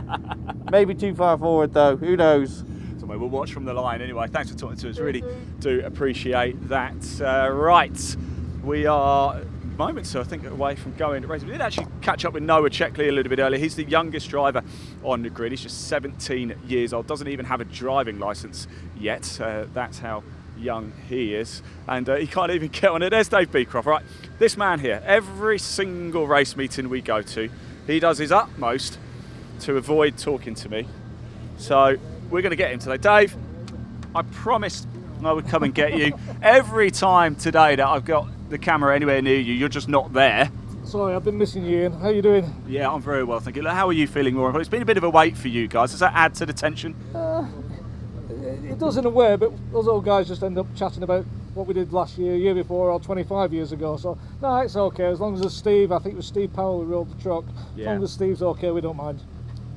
Maybe too far forward though. Who knows? So we'll watch from the line anyway. Thanks for talking to us. Really do appreciate that. Right, we are moments, so I think, away from going to racing. We did actually catch up with Noah Checkley a little bit earlier. He's the youngest driver on the grid. He's just 17 years old, doesn't even have a driving licence yet. That's how young he is, and he can't even get on it. There's Dave Beecroft. Right, this man here, every single race meeting we go to, he does his utmost to avoid talking to me. So we're going to get him today. Dave, I promised I would come and get you. Every time today that I've got the camera anywhere near you, you're just not there. Sorry, I've been missing you, Ian. How are you doing? Yeah, I'm very well, thank you. How are you feeling, Warren? It's been a bit of a wait for you guys. Does that add to the tension? It does in a way, but those old guys just end up chatting about what we did last year before, or 25 years ago. So, no, it's okay. As long as there's Steve, I think it was Steve Powell who rode the truck. As long as Steve's okay, we don't mind.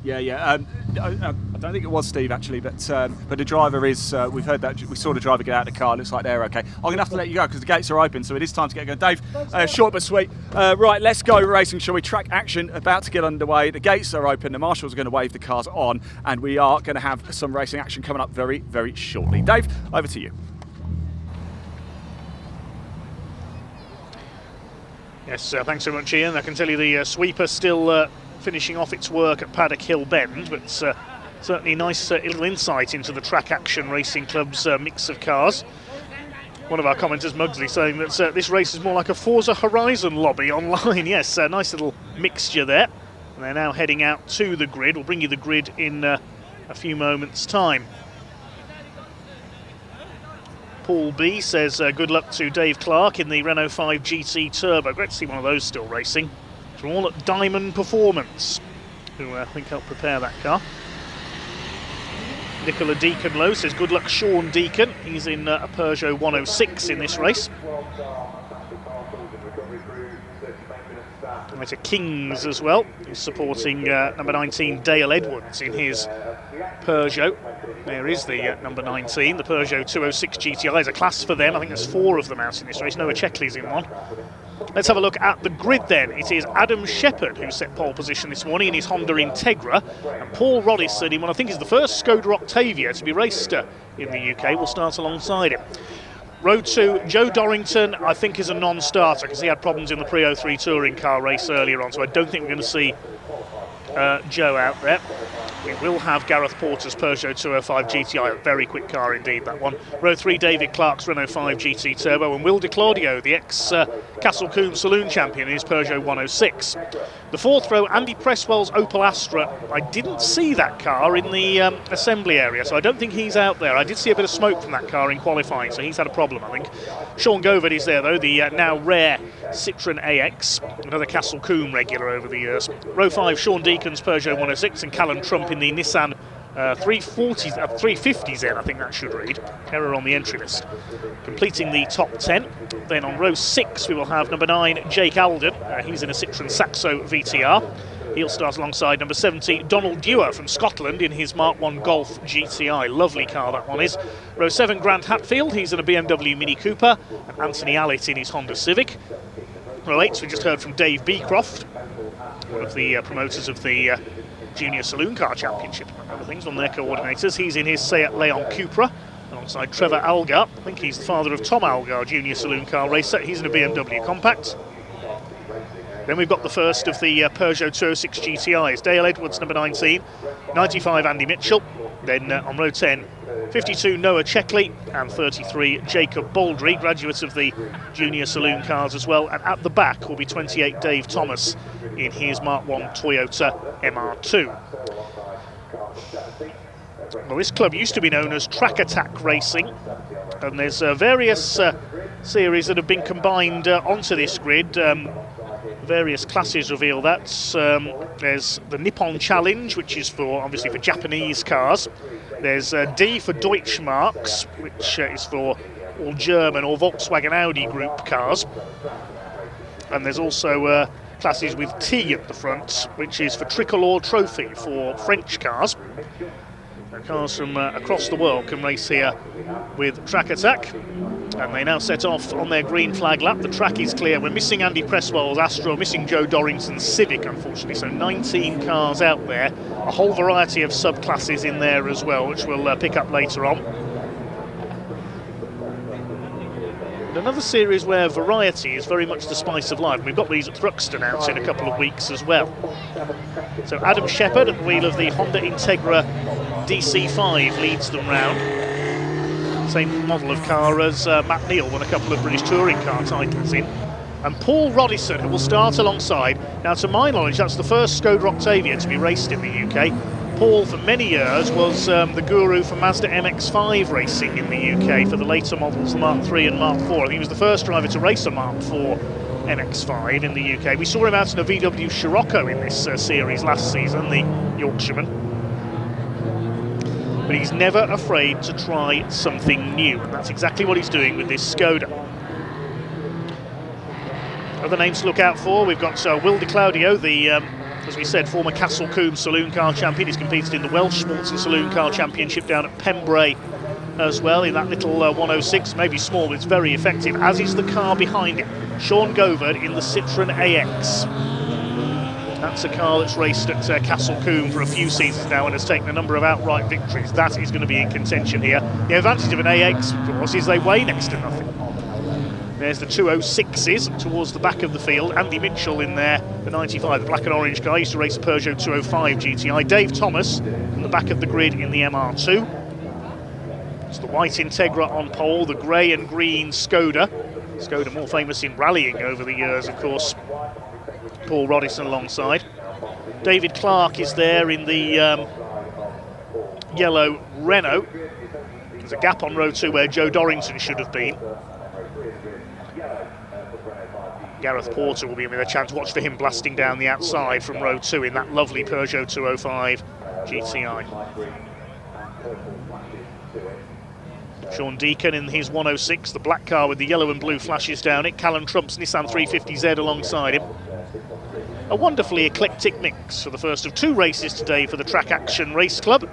Yeah. I don't think it was Steve actually, but the driver is. We've heard that. We saw the driver get out of the car. Looks like they're okay. I'm gonna have to let you go because the gates are open, so it is time to get going. Dave, short but sweet. Right, let's go racing, shall we? Track action about to get underway. The gates are open. The marshals are going to wave the cars on, and we are going to have some racing action coming up very, very shortly. Dave, over to you. Yes, thanks so much, Ian. I can tell you the sweeper still finishing off its work at Paddock Hill Bend, but certainly nice little insight into the Track Action Racing Club's mix of cars. One of our commenters, Mugsley, saying that this race is more like a Forza Horizon lobby online. Yes, nice little mixture there. And they're now heading out to the grid. We'll bring you the grid in a few moments' time. Paul B says good luck to Dave Clark in the Renault 5 GT Turbo. Great to see one of those still racing. From all at Diamond Performance, who I think helped prepare that car. Nicola Deaconlow says good luck Sean Deacon. He's in a Peugeot 106 in this race. Right, a Kings as well, who's supporting number 19 Dale Edwards in his Peugeot. There is the number 19, the Peugeot 206 GTI. Is a class for them. I think there's 4 of them out in this race. Noah Checkley's in one. Let's have a look at the grid then. It is Adam Shepherd who set pole position this morning in his Honda Integra, and Paul Roddison in what I think is the first Skoda Octavia to be raced in the UK will start alongside him. Row 2, Joe Dorrington, I think is a non-starter because he had problems in the Pre-03 touring car race earlier on, so I don't think we're going to see Joe out there. We will have Gareth Porter's Peugeot 205 GTI, a very quick car indeed, that one. Row 3, David Clark's Renault 5 GT Turbo, and Will de Claudio, the ex-Castle Combe Saloon champion, in his Peugeot 106. The 4th row, Andy Presswell's Opel Astra. I didn't see that car in the assembly area, so I don't think he's out there. I did see a bit of smoke from that car in qualifying, so he's had a problem, I think. Sean Govard is there, though, the now rare Citroën AX, another Castle Combe regular over the years. Row 5, Sean Deacon's Peugeot 106, and Callum Trump in the Nissan 350Z, I think that should read. Error on the entry list. Completing the top 10. Then on row 6 we will have number 9, Jake Alden. He's in a Citroën Saxo VTR. He'll start alongside number 70, Donald Dewar from Scotland in his Mark 1 Golf GTI. Lovely car that one is. Row 7, Grant Hatfield. He's in a BMW Mini Cooper. And Anthony Allett in his Honda Civic. Row 8, we just heard from Dave Beecroft, one of the promoters of the Junior Saloon Car Championship, among other things, on their coordinators. He's in his Seat Leon Cupra alongside Trevor Algar. I think he's the father of Tom Algar, Junior Saloon Car racer. He's in a BMW Compact. Then we've got the first of the Peugeot 206 GTIs. Dale Edwards, number 19. 95, Andy Mitchell. Then on row 10, 52, Noah Checkley. And 33, Jacob Baldry, graduates of the Junior Saloon Cars as well. And at the back will be 28, Dave Thomas in his Mark 1 Toyota MR2. Well, this club used to be known as Track Attack Racing, and there's various series that have been combined onto this grid. Various classes reveal that. There's the Nippon Challenge, which is obviously for Japanese cars. There's D for Deutschmarks, which is for all German or Volkswagen Audi group cars. And there's also classes with T at the front, which is for Tricolore Trophy for French cars. Cars from across the world can race here with Track Attack, and they now set off on their green flag lap. The track is clear. We're missing Andy Presswell's Astro, missing Joe Dorrington's Civic, unfortunately, so 19 cars out there, a whole variety of subclasses in there as well, which we'll pick up later on. And another series where variety is very much the spice of life. We've got these at Thruxton out in a couple of weeks as well. So Adam Shepherd at the wheel of the Honda Integra DC5 leads them round. Same model of car as Matt Neal won a couple of British touring car titles in. And Paul Rodison, who will start alongside. Now, to my knowledge, that's the first Skoda Octavia to be raced in the UK. Paul, for many years, was the guru for Mazda MX-5 racing in the UK for the later models, the Mark III and Mark IV. I think he was the first driver to race a Mark IV MX-5 in the UK. We saw him out in a VW Scirocco in this series last season, the Yorkshireman. But he's never afraid to try something new, and that's exactly what he's doing with this Skoda. Other names to look out for, we've got Will De Claudio, the, as we said, former Castle Combe Saloon Car Champion. He's competed in the Welsh Sports and Saloon Car Championship down at Pembrey as well, in that little 106, maybe small, but it's very effective, as is the car behind it. Sean Govard in the Citroën AX. That's a car that's raced at Castle Combe for a few seasons now and has taken a number of outright victories. That is going to be in contention here. The advantage of an AX, of course, is they weigh next to nothing. There's the 206s towards the back of the field. Andy Mitchell in there, the 95, the black and orange guy, used to race a Peugeot 205 GTI. Dave Thomas in the back of the grid in the MR2. It's the white Integra on pole, the grey and green Skoda. Skoda more famous in rallying over the years, of course. Paul Rodison alongside. David Clark is there in the yellow Renault. There's a gap on row 2 where Joe Dorrington should have been. Gareth Porter will be with a chance. Watch for him blasting down the outside from row 2 in that lovely Peugeot 205 GTI. Sean Deacon in his 106, the black car with the yellow and blue flashes down it. Callum Trump's Nissan 350Z alongside him. A wonderfully eclectic mix for the first of 2 races today for the Track Action Race Club.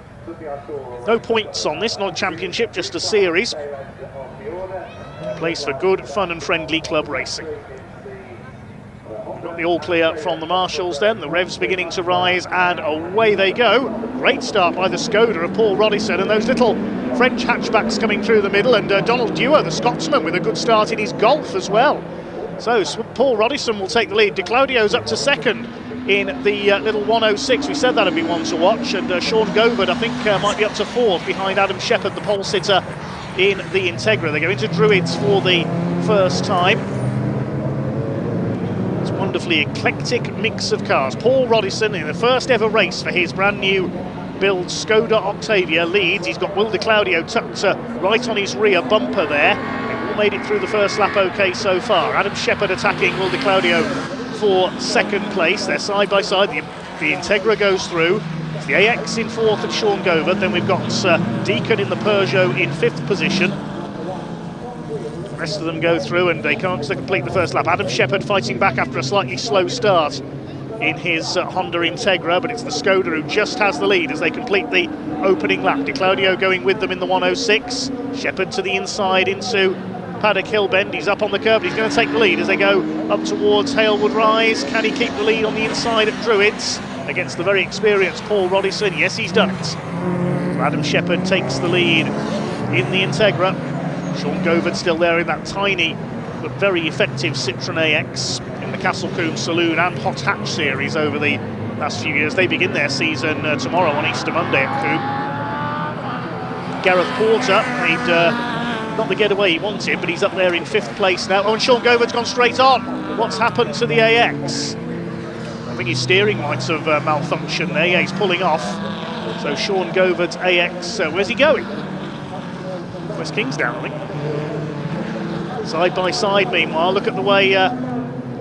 No points on this, not a championship, just a series. A place for good, fun and friendly club racing. We've got the all clear from the marshals then, the revs beginning to rise, and away they go. Great start by the Skoda of Paul Rodison, and those little French hatchbacks coming through the middle, and Donald Dewar, the Scotsman, with a good start in his Golf as well. So Paul Rodison will take the lead. De Claudio's up to second in the little 106. We said that'd be one to watch, and Sean Govard, I think, might be up to 4th behind Adam Shepherd, the pole sitter in the Integra. They go into Druids for the first time. It's a wonderfully eclectic mix of cars. Paul Rodison in the first ever race for his brand new build Skoda Octavia leads. He's got Will De Claudio tucked right on his rear bumper there. They've all made it through the first lap okay so far. Adam Shepherd attacking Will De Claudio for second place. They're side by side. The Integra goes through. It's the AX in 4th and Sean Govard. Then we've got Deacon in the Peugeot in 5th position. The rest of them go through and they can't complete the first lap. Adam Shepherd fighting back after a slightly slow start in his Honda Integra, but it's the Skoda who just has the lead as they complete the opening lap. De Claudio going with them in the 106. Shepherd to the inside into Paddock Hill Bend. He's up on the curb. He's going to take the lead as they go up towards Halewood Rise. Can he keep the lead on the inside at Druids against the very experienced Paul Rodison? Yes, he's done it. So Adam Shepherd takes the lead in the Integra. Sean Govard still there in that tiny but very effective Citroën AX in the Castle Combe Saloon and Hot Hatch series over the last few years. They begin their season tomorrow on Easter Monday at Combe. Gareth Porter made not the getaway he wanted, but he's up there in 5th place now. Oh, and Sean Govard's gone straight on. What's happened to the AX? think his steering might have malfunctioned there. Yeah, he's pulling off. So Sean Govard's AX, where's he going? West Kingsdown, I think. Side by side, meanwhile, look at the way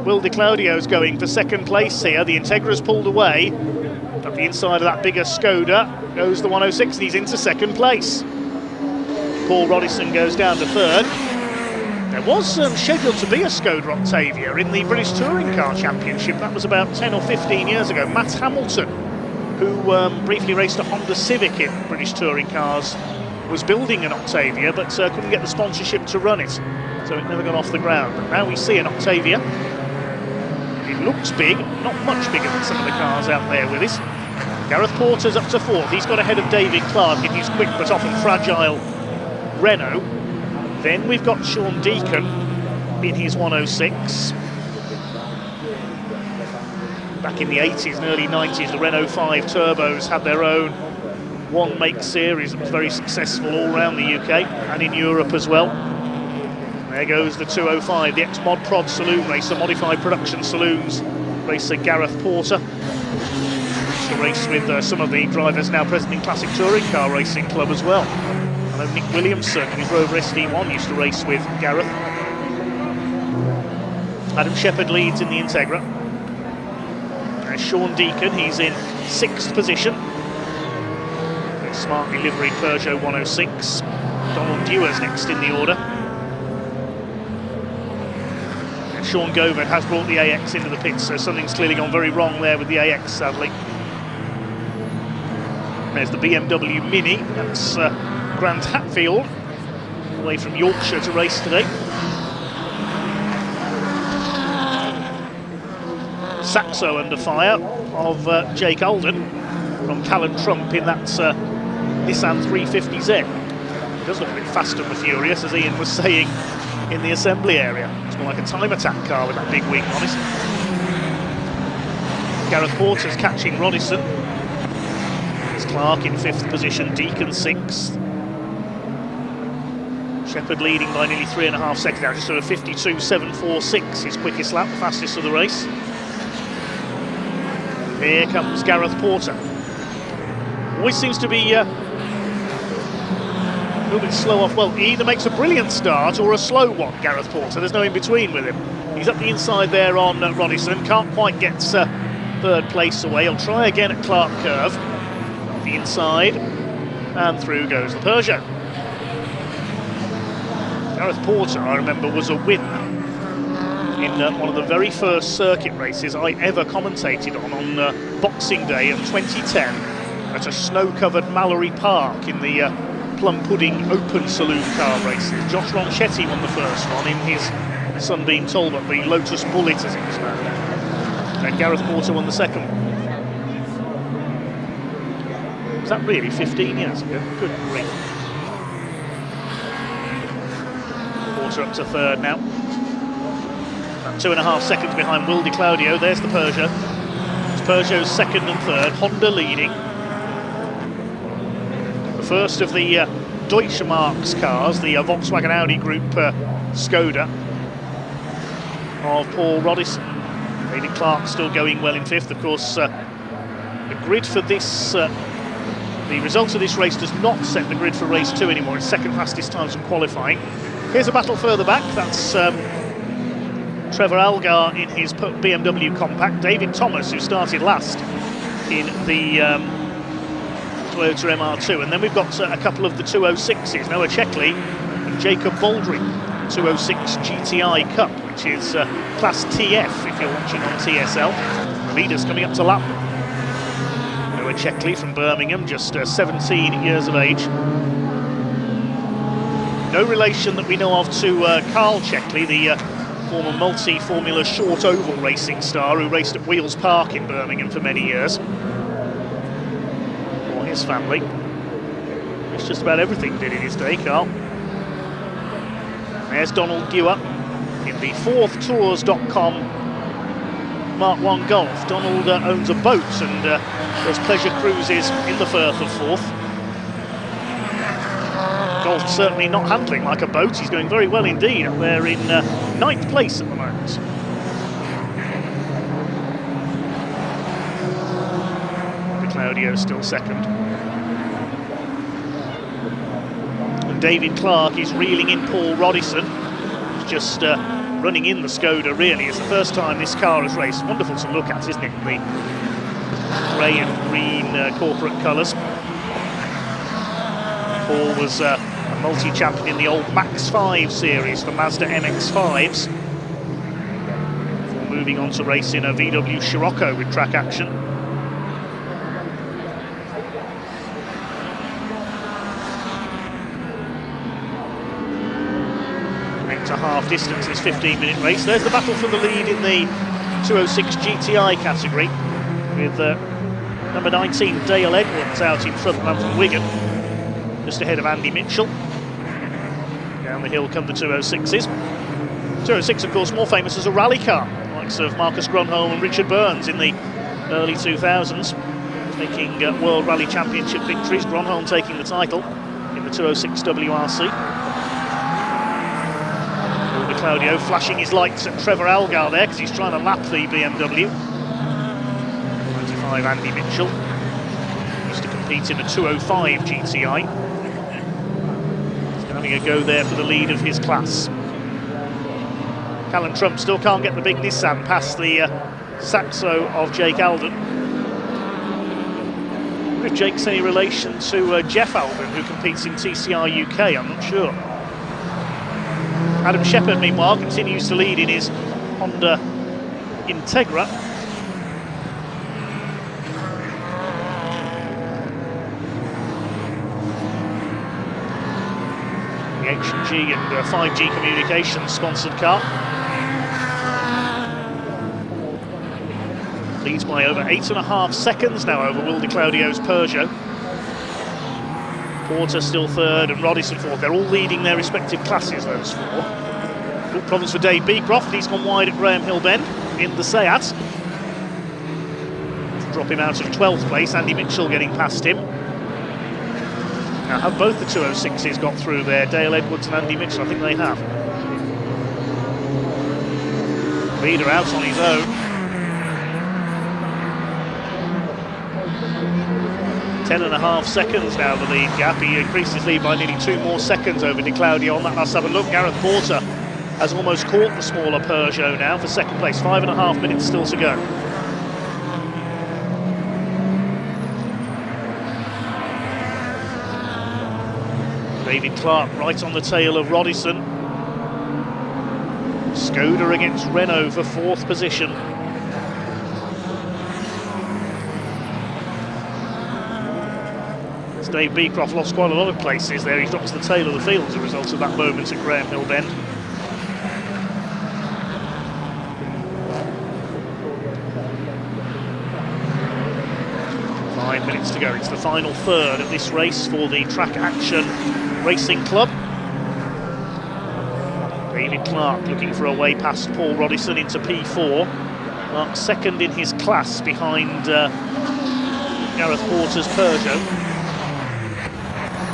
Will De Claudio's going for second place here. The Integra's pulled away. Up the inside of that bigger Skoda goes the 106, and he's into second place. Paul Rodison goes down to third. There was scheduled to be a Skoda Octavia in the British Touring Car Championship. That was about 10 or 15 years ago. Matt Hamilton, who briefly raced a Honda Civic in British Touring Cars, was building an Octavia, but couldn't get the sponsorship to run it, so it never got off the ground. But now we see an Octavia. It looks big, not much bigger than some of the cars out there with us. Gareth Porter's up to fourth. He's got ahead of David Clark in his quick but often fragile Renault. Then we've got Sean Deacon in his 106. Back in the 80s and early 90s, the Renault 5 Turbos had their own one-make series that was very successful all around the UK and in Europe as well. There goes the 205, the ex-Mod Prod saloon racer, modified production saloons racer Gareth Porter. To race with some of the drivers now present in Classic Touring Car Racing Club as well. I know Nick Williamson, who's Rover SD1, used to race with Gareth. Adam Shepherd leads in the Integra. There's Sean Deacon, he's in 6th position. Smartly liveried Peugeot 106. Donald Dewar's next in the order. And Sean Govard has brought the AX into the pits, so something's clearly gone very wrong there with the AX, sadly. There's the BMW Mini, that's Grant Hatfield, away from Yorkshire to race today. Saxo under fire of Jake Alden from Callan Trump in that Nissan 350Z. It does look a bit fast and furious, as Ian was saying in the assembly area. It's more like a time attack car with that big wing on it. Gareth Porter's catching Rodison. It's Clark in 5th position, Deacon 6th. Shepherd leading by nearly 3.5 seconds now, just sort of 52.746, his quickest lap, the fastest of the race. Here comes Gareth Porter. Always seems to be a little bit slow off. Well, he either makes a brilliant start or a slow one, Gareth Porter. There's no in-between with him. He's up the inside there on Rodison. Can't quite get third place away. He'll try again at Clark Curve. Up the inside. And through goes the Peugeot. Gareth Porter, I remember, was a winner in one of the very first circuit races I ever commentated on Boxing Day in 2010 at a snow-covered Mallory Park in the Plum Pudding Open Saloon car races. Josh Ronchetti won the first one in his Sunbeam Talbot, the Lotus Bullet as it was known. And Gareth Porter won the second one. Was that really 15 years ago? Good grief. Porter up to third now. About 2.5 seconds behind Will De Claudio. There's the Peugeot. It's Peugeot's second and third. Honda leading. The first of the Deutsche Marks cars, the Volkswagen Audi Group Skoda of Paul Rodison. David Clark still going well in 5th. Of course, the grid for this, the results of this race does not set the grid for race 2 anymore. It's second fastest times from qualifying. Here's a battle further back. That's Trevor Algar in his BMW Compact. David Thomas, who started last in the Toyota MR2. And then we've got a couple of the 206s. Noah Checkley and Jacob Baldry. 206 GTI Cup, which is Class TF if you're watching on TSL. The leaders coming up to lap. Noah Checkley from Birmingham, just 17 years of age. No relation that we know of to Carl Checkley, the former multi-formula short oval racing star who raced at Wheels Park in Birmingham for many years. For his family. It's just about everything did in his day, Carl. There's Donald Dewar in the 4thtours.com Mark 1 Golf. Donald owns a boat and does pleasure cruises in the Firth of Forth. Golf certainly not handling like a boat. He's going very well indeed up there in 9th place at the moment. Claudio still second. And David Clark is reeling in Paul Rodison. He's just running in the Skoda, really. It's the first time this car has raced. Wonderful to look at, isn't it? The grey and green corporate colours. Paul was a multi-champion in the old Max 5 series for Mazda MX-5s. Before moving on to race in a VW Scirocco with track action. To half distance, this 15-minute race. There's the battle for the lead in the 206 GTI category, with number 19 Dale Edwards out in front, man from Wigan, just ahead of Andy Mitchell. Down the hill come the 206s. 206, of course, more famous as a rally car, likes of Marcus Grönholm and Richard Burns in the early 2000s, making World Rally Championship victories. Grönholm taking the title in the 206 WRC. Claudio flashing his lights at Trevor Algar there because he's trying to lap the BMW. 95 Andy Mitchell used to compete in a 205 GTI. He's having a go there for the lead of his class. Callum Trump still can't get the big Nissan past the Saxo of Jake Alden. I wonder if Jake's any relation to Jeff Alden, who competes in TCR UK, I'm not sure. Adam Shepherd, meanwhile, continues to lead in his Honda Integra. The H&G and 5G Communications sponsored car. Leads by over 8.5 seconds now over Will de Claudio's Peugeot. Porter still third and Rodison fourth. They're all leading their respective classes, those four. Good problems for Dave Beecroft. He's gone wide at Graham Hill Bend in the Seat. To drop him out of 12th place. Andy Mitchell getting past him. Now, have both the 206s got through there? Dale Edwards and Andy Mitchell? I think they have. Reader out on his own. 10.5 seconds now, the lead gap. He increased his lead by nearly 2 more seconds over de Claudio on that. Let's have a look. Gareth Porter has almost caught the smaller Peugeot now for second place. 5.5 minutes still to go. David Clark right on the tail of Rodison. Skoda against Renault for 4th position. Dave Beecroft lost quite a lot of places there. He drops the tail of the field as a result of that moment at Graham Hill Bend. Five minutes to go. It's the final third of this race for the Track Action Racing Club. David Clark looking for a way past Paul Rodison into P4. Clark second in his class behind Gareth Porter's Peugeot.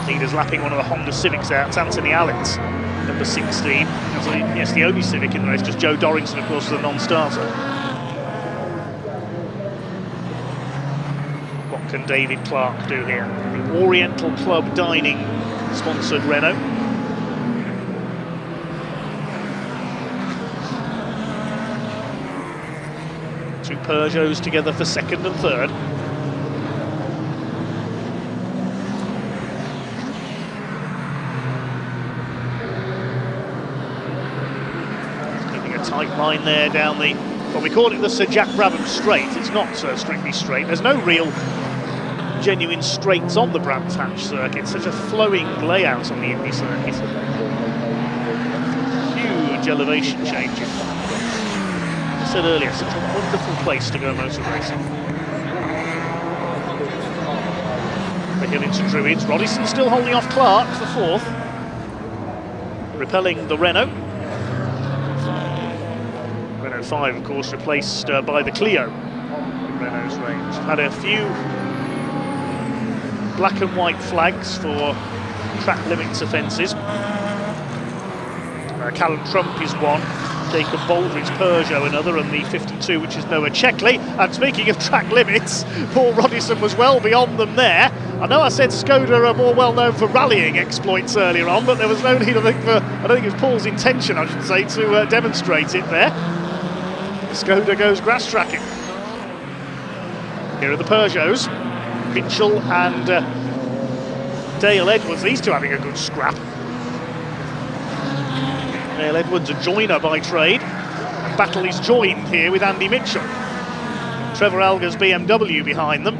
Leaders lapping one of the Honda Civics out, it's Anthony Allett, number 16. Yes, the only Civic in the race, just Joe Dorrington, of course, the non-starter. What can David Clark do here? The Oriental Club Dining sponsored Renault. Two Peugeots together for second and third. Tight line there down the, well, we call it the Sir Jack Brabham Straight. It's not strictly straight. There's no real genuine straights on the Brands Hatch circuit. It's such a flowing layout on the Indy circuit. Huge elevation change. I said earlier, such a wonderful place to go motor racing. The hill into Druids. Rodison still holding off Clark for 4th. Repelling the Renault. Renault 5, of course, replaced by the Clio in Renault's range. Had a few black and white flags for track limits offences. Callum Trump is one. Jacob Baldridge's Peugeot another, and the 52, which is Noah Checkley. And speaking of track limits, Paul Rodison was well beyond them there. I know I said Skoda are more well known for rallying exploits earlier on, but there was no need, I don't think it was Paul's intention, I should say, to demonstrate it there. Skoda goes grass tracking. Here are the Peugeots, Mitchell and Dale Edwards, these two having a good scrap. Dale Edwards, a joiner by trade. Battle is joined here with Andy Mitchell. Trevor Alger's BMW behind them.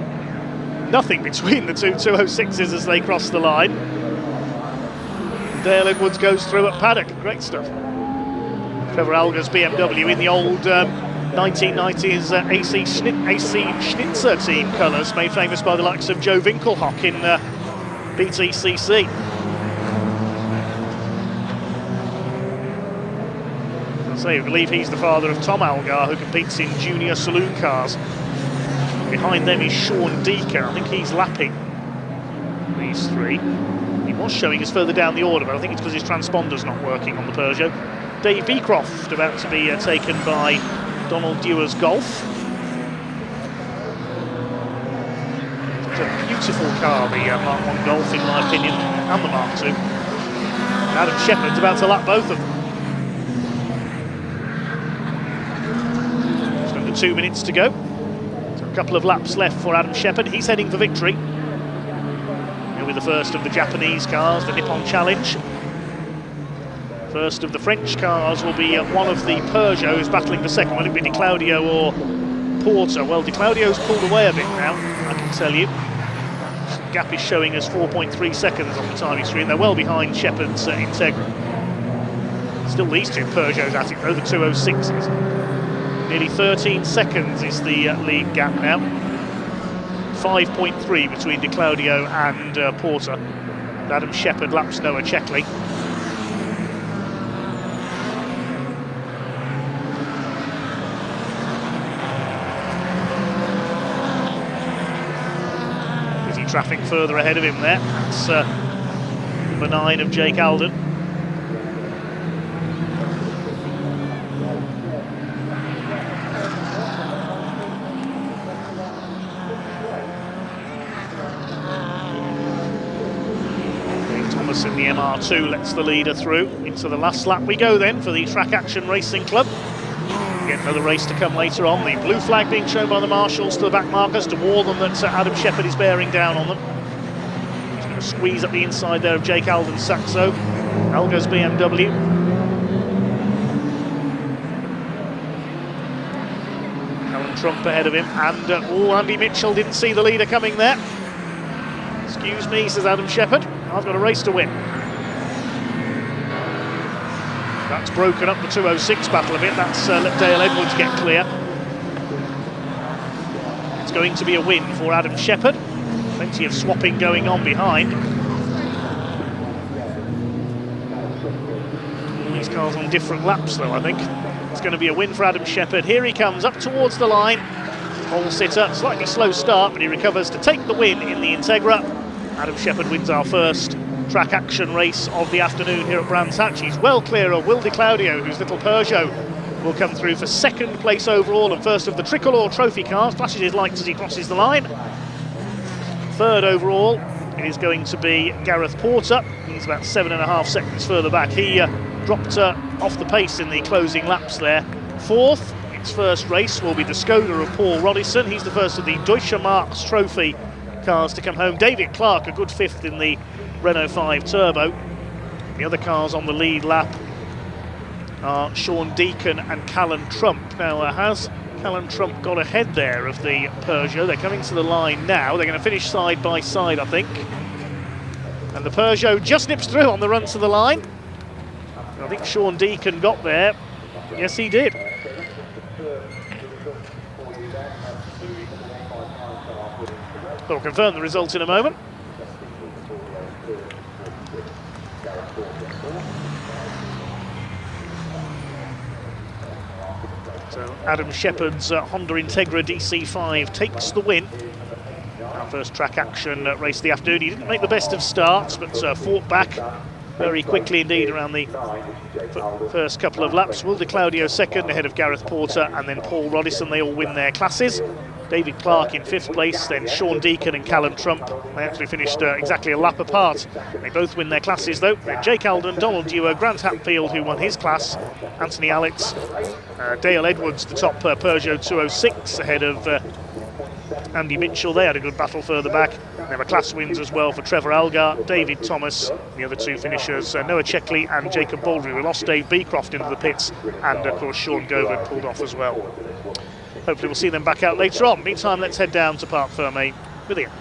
Nothing between the two 206s as they cross the line. Dale Edwards goes through at paddock, great stuff. Trevor Alger's BMW in the old 1990s AC Schnitzer team colours, made famous by the likes of Joe Winkelhock in BTCC. I believe he's the father of Tom Algar, who competes in junior saloon cars. Behind them is Sean Deaker. I think he's lapping these three. He was showing us further down the order, but I think it's because his transponder's not working on the Peugeot. Dave Beecroft about to be taken by Donald Dewar's Golf. It's a beautiful car, the Mark 1 Golf, in my opinion, and the Mark 2. Adam Shepherd's about to lap both of them. Just under 2 minutes to go. So a couple of laps left for Adam Shepherd. He's heading for victory. He'll be the first of the Japanese cars, the Nippon Challenge. First of the French cars will be one of the Peugeots battling for second. Will it be De Claudio or Porter? Well, De Claudio's pulled away a bit now, I can tell you. The gap is showing us 4.3 seconds on the timing screen. They're well behind Shepherd's Integra. Still these two Peugeots at it, though, the 206s. Nearly 13 seconds is the lead gap now. 5.3 between De Claudio and Porter. Adam Shepherd laps Noah Checkley. Traffic further ahead of him there. That's number 9 of Jake Alden. Thomas in the MR2 lets the leader through. Into the last lap we go then for the Track Action Racing Club. Get another race to come later on. The blue flag being shown by the marshals to the back markers to warn them that Adam Shepherd is bearing down on them. He's going to squeeze up the inside there of Jake Alden's Saxo. Alger's BMW. Alan Trump ahead of him, and Andy Mitchell didn't see the leader coming there. Excuse me, says Adam Shepherd. I've got a race to win. That's broken up the 206 battle a bit. That's let Dale Edwards get clear. It's going to be a win for Adam Shepherd. Plenty of swapping going on behind. These cars on different laps though, I think. It's going to be a win for Adam Shepherd. Here he comes up towards the line. Pole sitter, slightly slow start, but he recovers to take the win in the Integra. Adam Shepherd wins our first track action race of the afternoon here at Brands Hatch. He's well clear of Will De Claudio, whose little Peugeot will come through for second place overall and first of the Tricolor Trophy cars. Flashes his lights as he crosses the line. Third overall, it is going to be Gareth Porter. He's about 7.5 seconds further back. He dropped off the pace in the closing laps there. Fourth, its first race, will be the Skoda of Paul Rodison. He's the first of the Deutsche Marks Trophy cars to come home. David Clark, a good fifth in the Renault 5 Turbo. The other cars on the lead lap are Sean Deacon and Callan Trump. Now, has Callan Trump got ahead there of the Peugeot? They're coming to the line now. They're going to finish side by side, I think. And the Peugeot just nips through on the run to the line. I think Sean Deacon got there. Yes, he did. We'll confirm the result in a moment. So Adam Shepherd's Honda Integra DC5 takes the win. Our first track action race of the afternoon. He didn't make the best of starts, but fought back very quickly indeed around the first couple of laps. Will De Claudio second ahead of Gareth Porter and then Paul Roddison. They all win their classes. David Clark in 5th place, then Sean Deacon and Callum Trump. They actually finished exactly a lap apart. They both win their classes though. Then Jake Alden, Donald Dewar, Grant Hatfield, who won his class, Anthony Alex, Dale Edwards, the top Peugeot 206 ahead of Andy Mitchell. They had a good battle further back. And there were class wins as well for Trevor Algar, David Thomas, the other two finishers, Noah Checkley and Jacob Baldry. We lost Dave Beecroft into the pits, and of course Sean Govan pulled off as well. Hopefully we'll see them back out later on. Meantime, let's head down to Parc Fermé with Ian.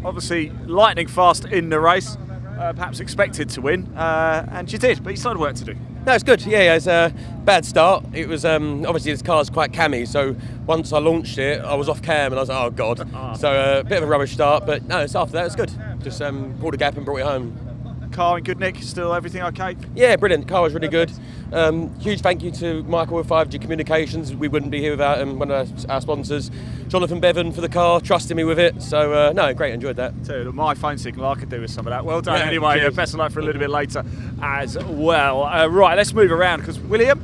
Obviously lightning fast in the race, perhaps expected to win, and you did, but you still had work to do. No, it's good. Yeah, it's a bad start. It was obviously this car's quite cammy, so once I launched it, I was off cam and I was like, oh god. So a bit of a rubbish start, but no, it's after that it's good. Just pulled a gap and brought it home. Car in good nick, still everything okay? Yeah, brilliant. The car was really good. Huge thank you to Michael with 5G Communications. We wouldn't be here without him, one of our sponsors. Jonathan Bevan for the car, trusting me with it. So no, great, enjoyed that. Dude, my phone signal, I could do with some of that. Well done anyway. Cheers. Best of luck for a little bit later as well. Right, let's move around because William,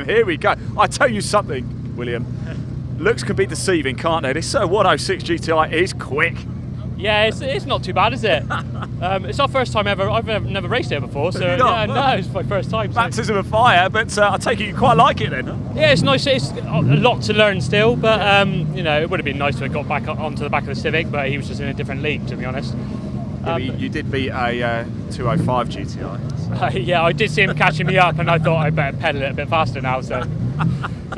here we go. I tell you something, William. Looks can be deceiving, can't they? This 106 GTI is quick. Yeah, it's not too bad, is it? It's our first time ever. I've never raced here before, so yeah, no, it's my first time. Baptism of fire, but I take it you quite like it then, huh? Yeah, it's nice. It's a lot to learn still, but you know, it would have been nice to have got back onto the back of the Civic, but he was just in a different league, to be honest. Yeah, you did beat a 205 GTI. Yeah, I did see him catching me up, and I thought I'd better pedal it a bit faster now, so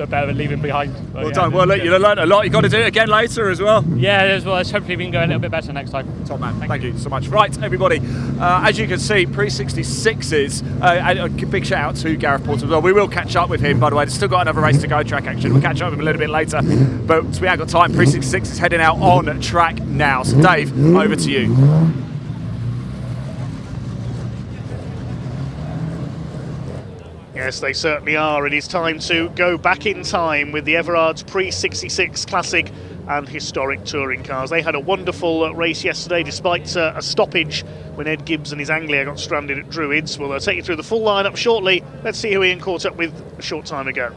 better leave him behind. But well done. Well, look, you've learned a lot. You've got to do it again later as well. Yeah, as well. Let's hopefully we can go a little bit better next time. Top man. Thank you so much. Right, everybody. As you can see, pre-66s. A big shout out to Gareth Porter as well. We will catch up with him, by the way. There's still got another race to go, track action. We'll catch up with him a little bit later. But we haven't got time. Pre-66 is heading out on track now. So, Dave, over to you. Yes, they certainly are. It is time to go back in time with the Everard's Pre-66 Classic and Historic Touring Cars. They had a wonderful race yesterday despite a stoppage when Ed Gibbs and his Anglia got stranded at Druids. We'll take you through the full lineup shortly. Let's see who Ian caught up with a short time ago.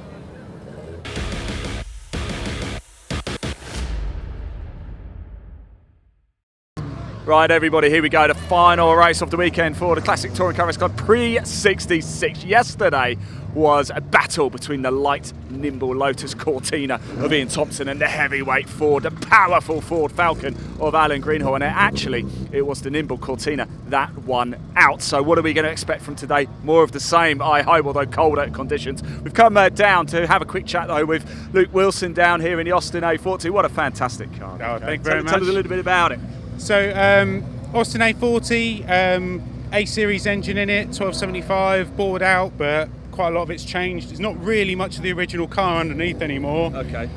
Right, everybody, here we go. The final race of the weekend for the Classic Touring Car Race Club Pre-66. Yesterday was a battle between the light, nimble Lotus Cortina of Ian Thompson and the heavyweight Ford, the powerful Ford Falcon of Alan Greenhall. And actually, it was the nimble Cortina that won out. So what are we going to expect from today? More of the same, I hope, although colder conditions. We've come down to have a quick chat, though, with Luke Wilson down here in the Austin A40. What a fantastic car. Oh, thank you very much. Tell us a little bit about it. So, Austin A40, A-Series engine in it, 1275, bored out, but quite a lot of it's changed. It's not really much of the original car underneath anymore. Okay.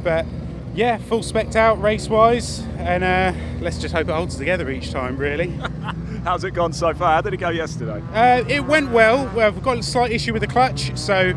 But yeah, full spec'd out race-wise, and let's just hope it holds together each time, really. How's it gone so far? How did it go yesterday? It went well. We've got a slight issue with the clutch, so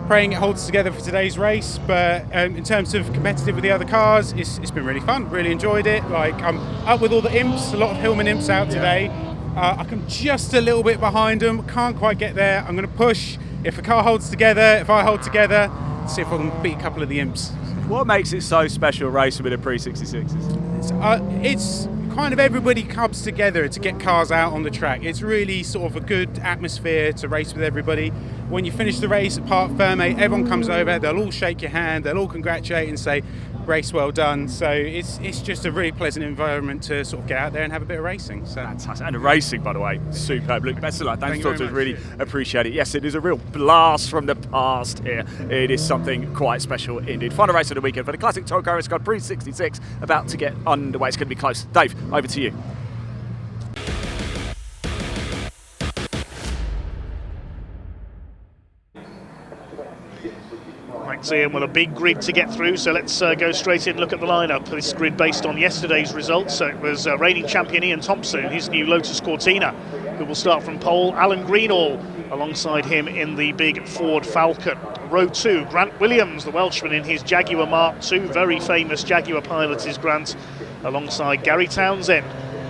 praying it holds together for today's race. But in terms of competitive with the other cars, it's been really fun. Really enjoyed it. Like, I'm up with all the imps, a lot of Hillman imps out today. I come just a little bit behind them, can't quite get there. I'm going to push. If the car holds together, if I hold together, see if I can beat a couple of the imps. What makes it so special racing with a Pre-66s? It's kind of everybody comes together to get cars out on the track. It's really sort of a good atmosphere to race with everybody. When you finish the race at Parc Fermé, everyone comes over, they'll all shake your hand, they'll all congratulate and say, race well done. So it's just a really pleasant environment to sort of get out there and have a bit of racing. So fantastic. And the racing, by the way, superb. Luke, best of luck. Thanks for talking to us. Really Cheers. appreciate it. Yes, it is a real blast from the past here. It is something quite special indeed. Final race of the weekend for the Classic Touring Car Race Club Pre-66 about to get underway. It's going to be close. Dave, over to you. Thanks, Ian. Well, a big grid to get through, so let's go straight in and look at the lineup. This grid based on yesterday's results. So it was reigning champion Ian Thompson in his new Lotus Cortina, who will start from pole. Alan Greenhall alongside him in the big Ford Falcon. Row 2, Grant Williams, the Welshman in his Jaguar Mark II, very famous Jaguar pilot is Grant, alongside Gary Townsend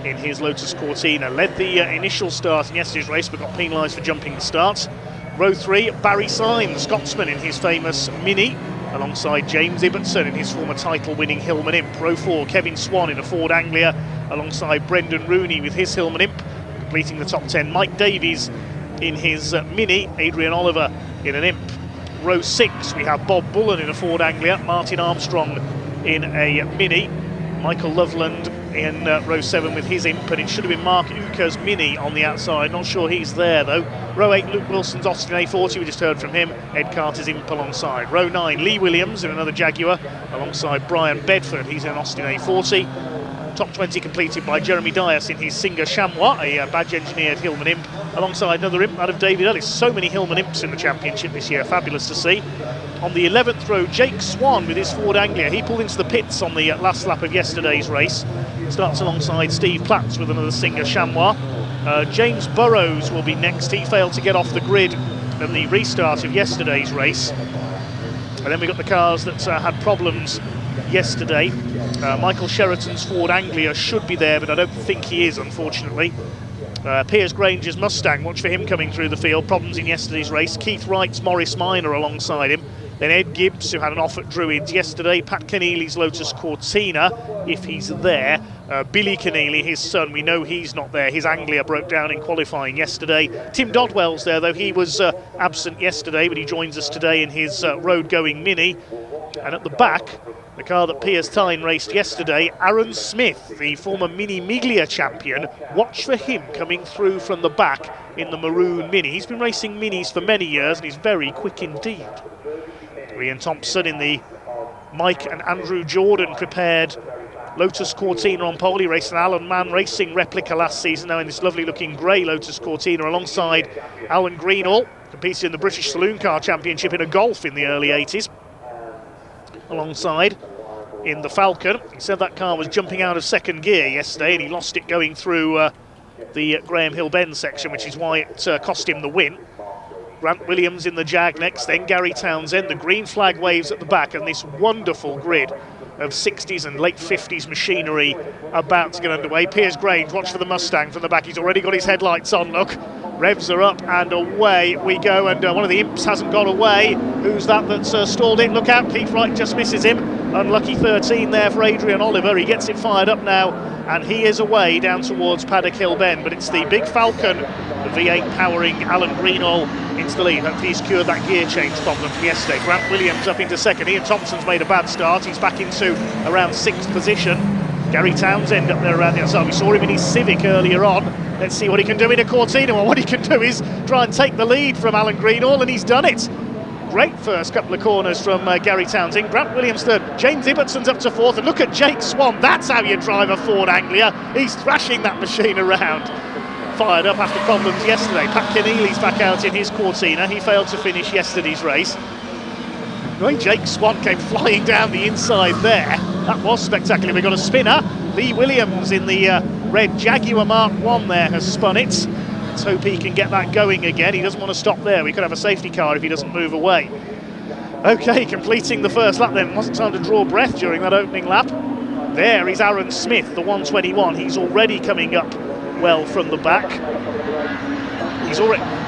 in his Lotus Cortina. Led the initial start in yesterday's race but got penalised for jumping the start. Row 3, Barry Syme, the Scotsman in his famous Mini, alongside James Ibbotson in his former title-winning Hillman Imp. Row 4, Kevin Swan in a Ford Anglia, alongside Brendan Rooney with his Hillman Imp. Completing the top 10, Mike Davies in his Mini, Adrian Oliver in an Imp. Row 6, we have Bob Bullen in a Ford Anglia, Martin Armstrong in a Mini, Michael Loveland in row 7 with his Imp, and it should have been Mark Uker's Mini on the outside. Not sure he's there though. Row 8, Luke Wilson's Austin A40, we just heard from him. Ed Carter's Imp alongside. Row 9, Lee Williams in another Jaguar, alongside Brian Bedford, he's in an Austin A40. Top 20 completed by Jeremy Dias in his Singer Chamois, a badge engineered Hillman Imp, alongside another Imp, that of David Ellis. So many Hillman Imps in the championship this year, fabulous to see. On the 11th row, Jake Swan with his Ford Anglia. He pulled into the pits on the last lap of yesterday's race. Starts alongside Steve Platts with another Singer Chamois. James Burrows will be next. He failed to get off the grid in the restart of yesterday's race. And then we got the cars that had problems yesterday. Michael Sheraton's Ford Anglia should be there, but I don't think he is, unfortunately. Piers Granger's Mustang, watch for him coming through the field. Problems in yesterday's race. Keith Wright's Morris Minor alongside him. Then Ed Gibbs, who had an off at Druids yesterday. Pat Keneally's Lotus Cortina, if he's there. Billy Keneally, his son, we know he's not there. His Anglia broke down in qualifying yesterday. Tim Dodwell's there, though he was absent yesterday, but he joins us today in his road-going Mini. And at the back, the car that Piers Tyne raced yesterday, Aaron Smith, the former Mini Miglia champion. Watch for him coming through from the back in the maroon Mini. He's been racing Minis for many years and he's very quick indeed. Ian Thompson in the Mike and Andrew Jordan prepared Lotus Cortina on pole. He raced an Alan Mann Racing replica last season, now in this lovely looking grey Lotus Cortina alongside Alan Greenall, competed in the British Saloon Car Championship in a Golf in the early 80s. Alongside in the Falcon. He said that car was jumping out of second gear yesterday and he lost it going through the Graham Hill Bend section, which is why it cost him the win. Grant Williams in the Jag next, then Gary Townsend. The green flag waves at the back and this wonderful grid of 60s and late 50s machinery about to get underway. Piers Grange, watch for the Mustang from the back. He's already got his headlights on, look. Revs are up and away we go, and one of the Imps hasn't got away. Who's that that's stalled it? Look out, Keith Wright just misses him. Unlucky 13 there for Adrian Oliver. He gets it fired up now and he is away down towards Paddock Hill Bend, but it's the big Falcon, the V8 powering Alan Greenall into the lead. Hopefully he's cured that gear change problem from yesterday. Grant Williams up into second. Ian Thompson's made a bad start. He's back into around 6th position. Gary Townsend up there around the outside. We saw him in his Civic earlier on. Let's see what he can do in a Cortina. Well, what he can do is try and take the lead from Alan Greenall, and he's done it. Great first couple of corners from Gary Townsend. Grant Williams third. James Ibbotson's up to fourth. And look at Jake Swan. That's how you drive a Ford Anglia. He's thrashing that machine around. Fired up after problems yesterday. Pat Keneally's back out in his Cortina. He failed to finish yesterday's race. Right, Jake Swan came flying down the inside there. That was spectacular. We got a spinner. Lee Williams in the red Jaguar Mark I there has spun it. Let's hope he can get that going again. He doesn't want to stop there. We could have a safety car if he doesn't move away. Okay, completing the first lap then. Wasn't time to draw breath during that opening lap. There is Aaron Smith, the 121. He's already coming up well from the back.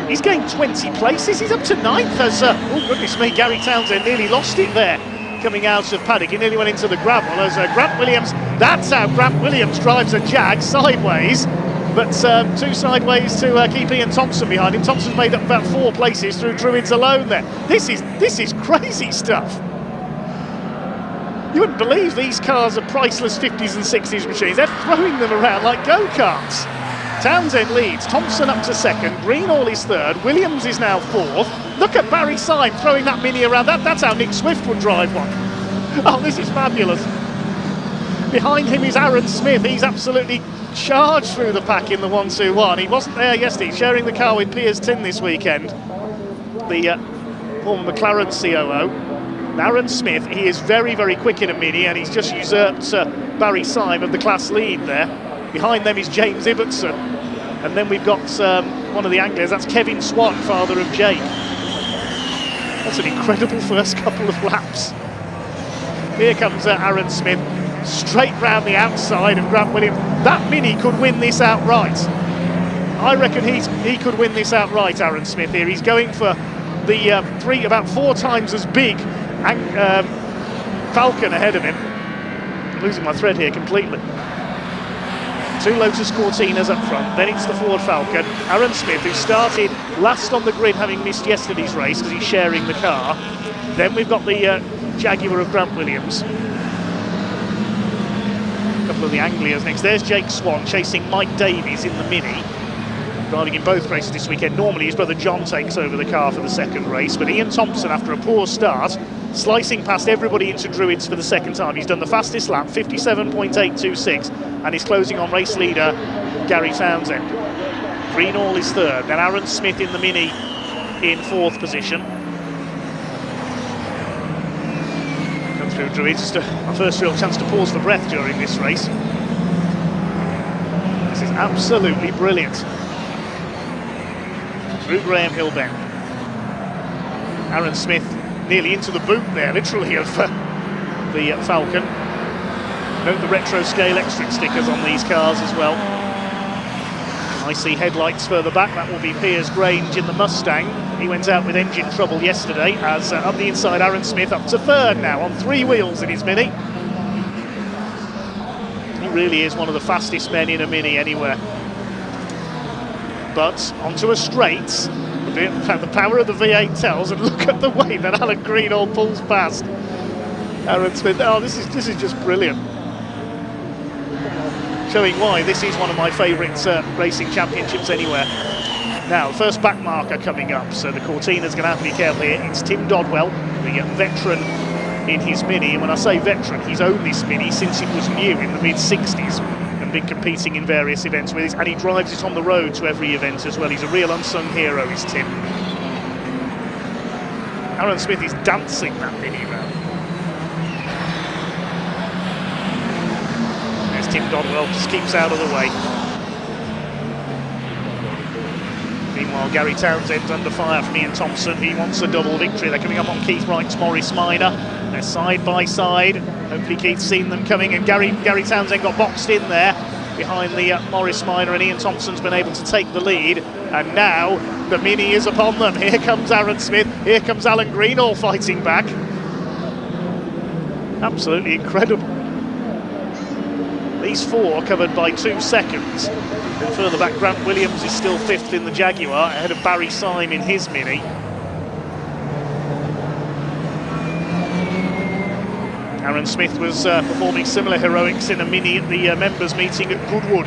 He's gained 20 places. He's up to 9th as, oh goodness me, Gary Townsend nearly lost it there coming out of paddock. He nearly went into the gravel as Grant Williams, that's how Grant Williams drives a Jag, sideways, but two sideways to keep Ian Thompson behind him. Thompson's made up about 4 places through Druids alone there. This is crazy stuff. You wouldn't believe these cars are priceless 50s and 60s machines. They're throwing them around like go-karts. Townsend leads, Thompson up to second, Greenall is third, Williams is now fourth. Look at Barry Syme throwing that Mini around. That's how Nick Swift would drive one. Oh, this is fabulous. Behind him is Aaron Smith. He's absolutely charged through the pack in the 121. He wasn't there yesterday, sharing the car with Piers Tin this weekend, the former McLaren COO. Aaron Smith, he is very, very quick in a Mini, and he's just usurped Barry Syme of the class lead there. Behind them is James Ibbotson. And then we've got one of the anglers, that's Kevin Swan, father of Jake. That's an incredible first couple of laps. Here comes Aaron Smith, straight round the outside of Grant Williams. That Mini could win this outright. I reckon he could win this outright, Aaron Smith here. He's going for the about 4 times as big Falcon ahead of him. I'm losing my thread here completely. 2 Lotus Cortinas up front, then it's the Ford Falcon. Aaron Smith, who started last on the grid, having missed yesterday's race because he's sharing the car. Then we've got the Jaguar of Grant Williams. A couple of the Anglias next. There's Jake Swan chasing Mike Davies in the Mini, driving in both races this weekend. Normally his brother John takes over the car for the second race, but Ian Thompson, after a poor start, slicing past everybody into Druids for the second time. He's done the fastest lap, 57.826, and he's closing on race leader Gary Townsend. Greenall is third, then Aaron Smith in the Mini in 4th position. Come through Druids, just our first real chance to pause for breath during this race. This is absolutely brilliant. Through Graham Hill Bend. Aaron Smith nearly into the boot there, literally, of the Falcon. Note the retro scale extra stickers on these cars as well. I see headlights further back. That will be Piers Grange in the Mustang. He went out with engine trouble yesterday, as up the inside Aaron Smith up to 3rd now on 3 wheels in his Mini. He really is one of the fastest men in a Mini anywhere. But onto a straight, the power of the V8 tells, and look at the way that Alan Greenall pulls past Aaron Smith. Oh, this is just brilliant. Showing why this is one of my favourite racing championships anywhere. Now, first back marker coming up, so the Cortina's going to have to be careful here. It's Tim Dodwell, the veteran in his Mini, and when I say veteran, he's owned this Mini since it was new in the mid-60s. Been competing in various events with it, and he drives it on the road to every event as well. He's a real unsung hero, is Tim. Aaron Smith is dancing that Mini round. There's Tim Dodwell, just keeps out of the way. Meanwhile, Gary Townsend's under fire from Ian Thompson. He wants a double victory. They're coming up on Keith Wright's Morris Minor. They're side by side. Hopefully Keith's seen them coming, and Gary Townsend got boxed in there behind the Morris Minor, and Ian Thompson's been able to take the lead. And now the Mini is upon them. Here comes Aaron Smith. Here comes Alan Greenall fighting back. Absolutely incredible. These 4 covered by 2 seconds. And further back, Grant Williams is still 5th in the Jaguar, ahead of Barry Syme in his Mini. Aaron Smith was performing similar heroics in a Mini at the members' meeting at Goodwood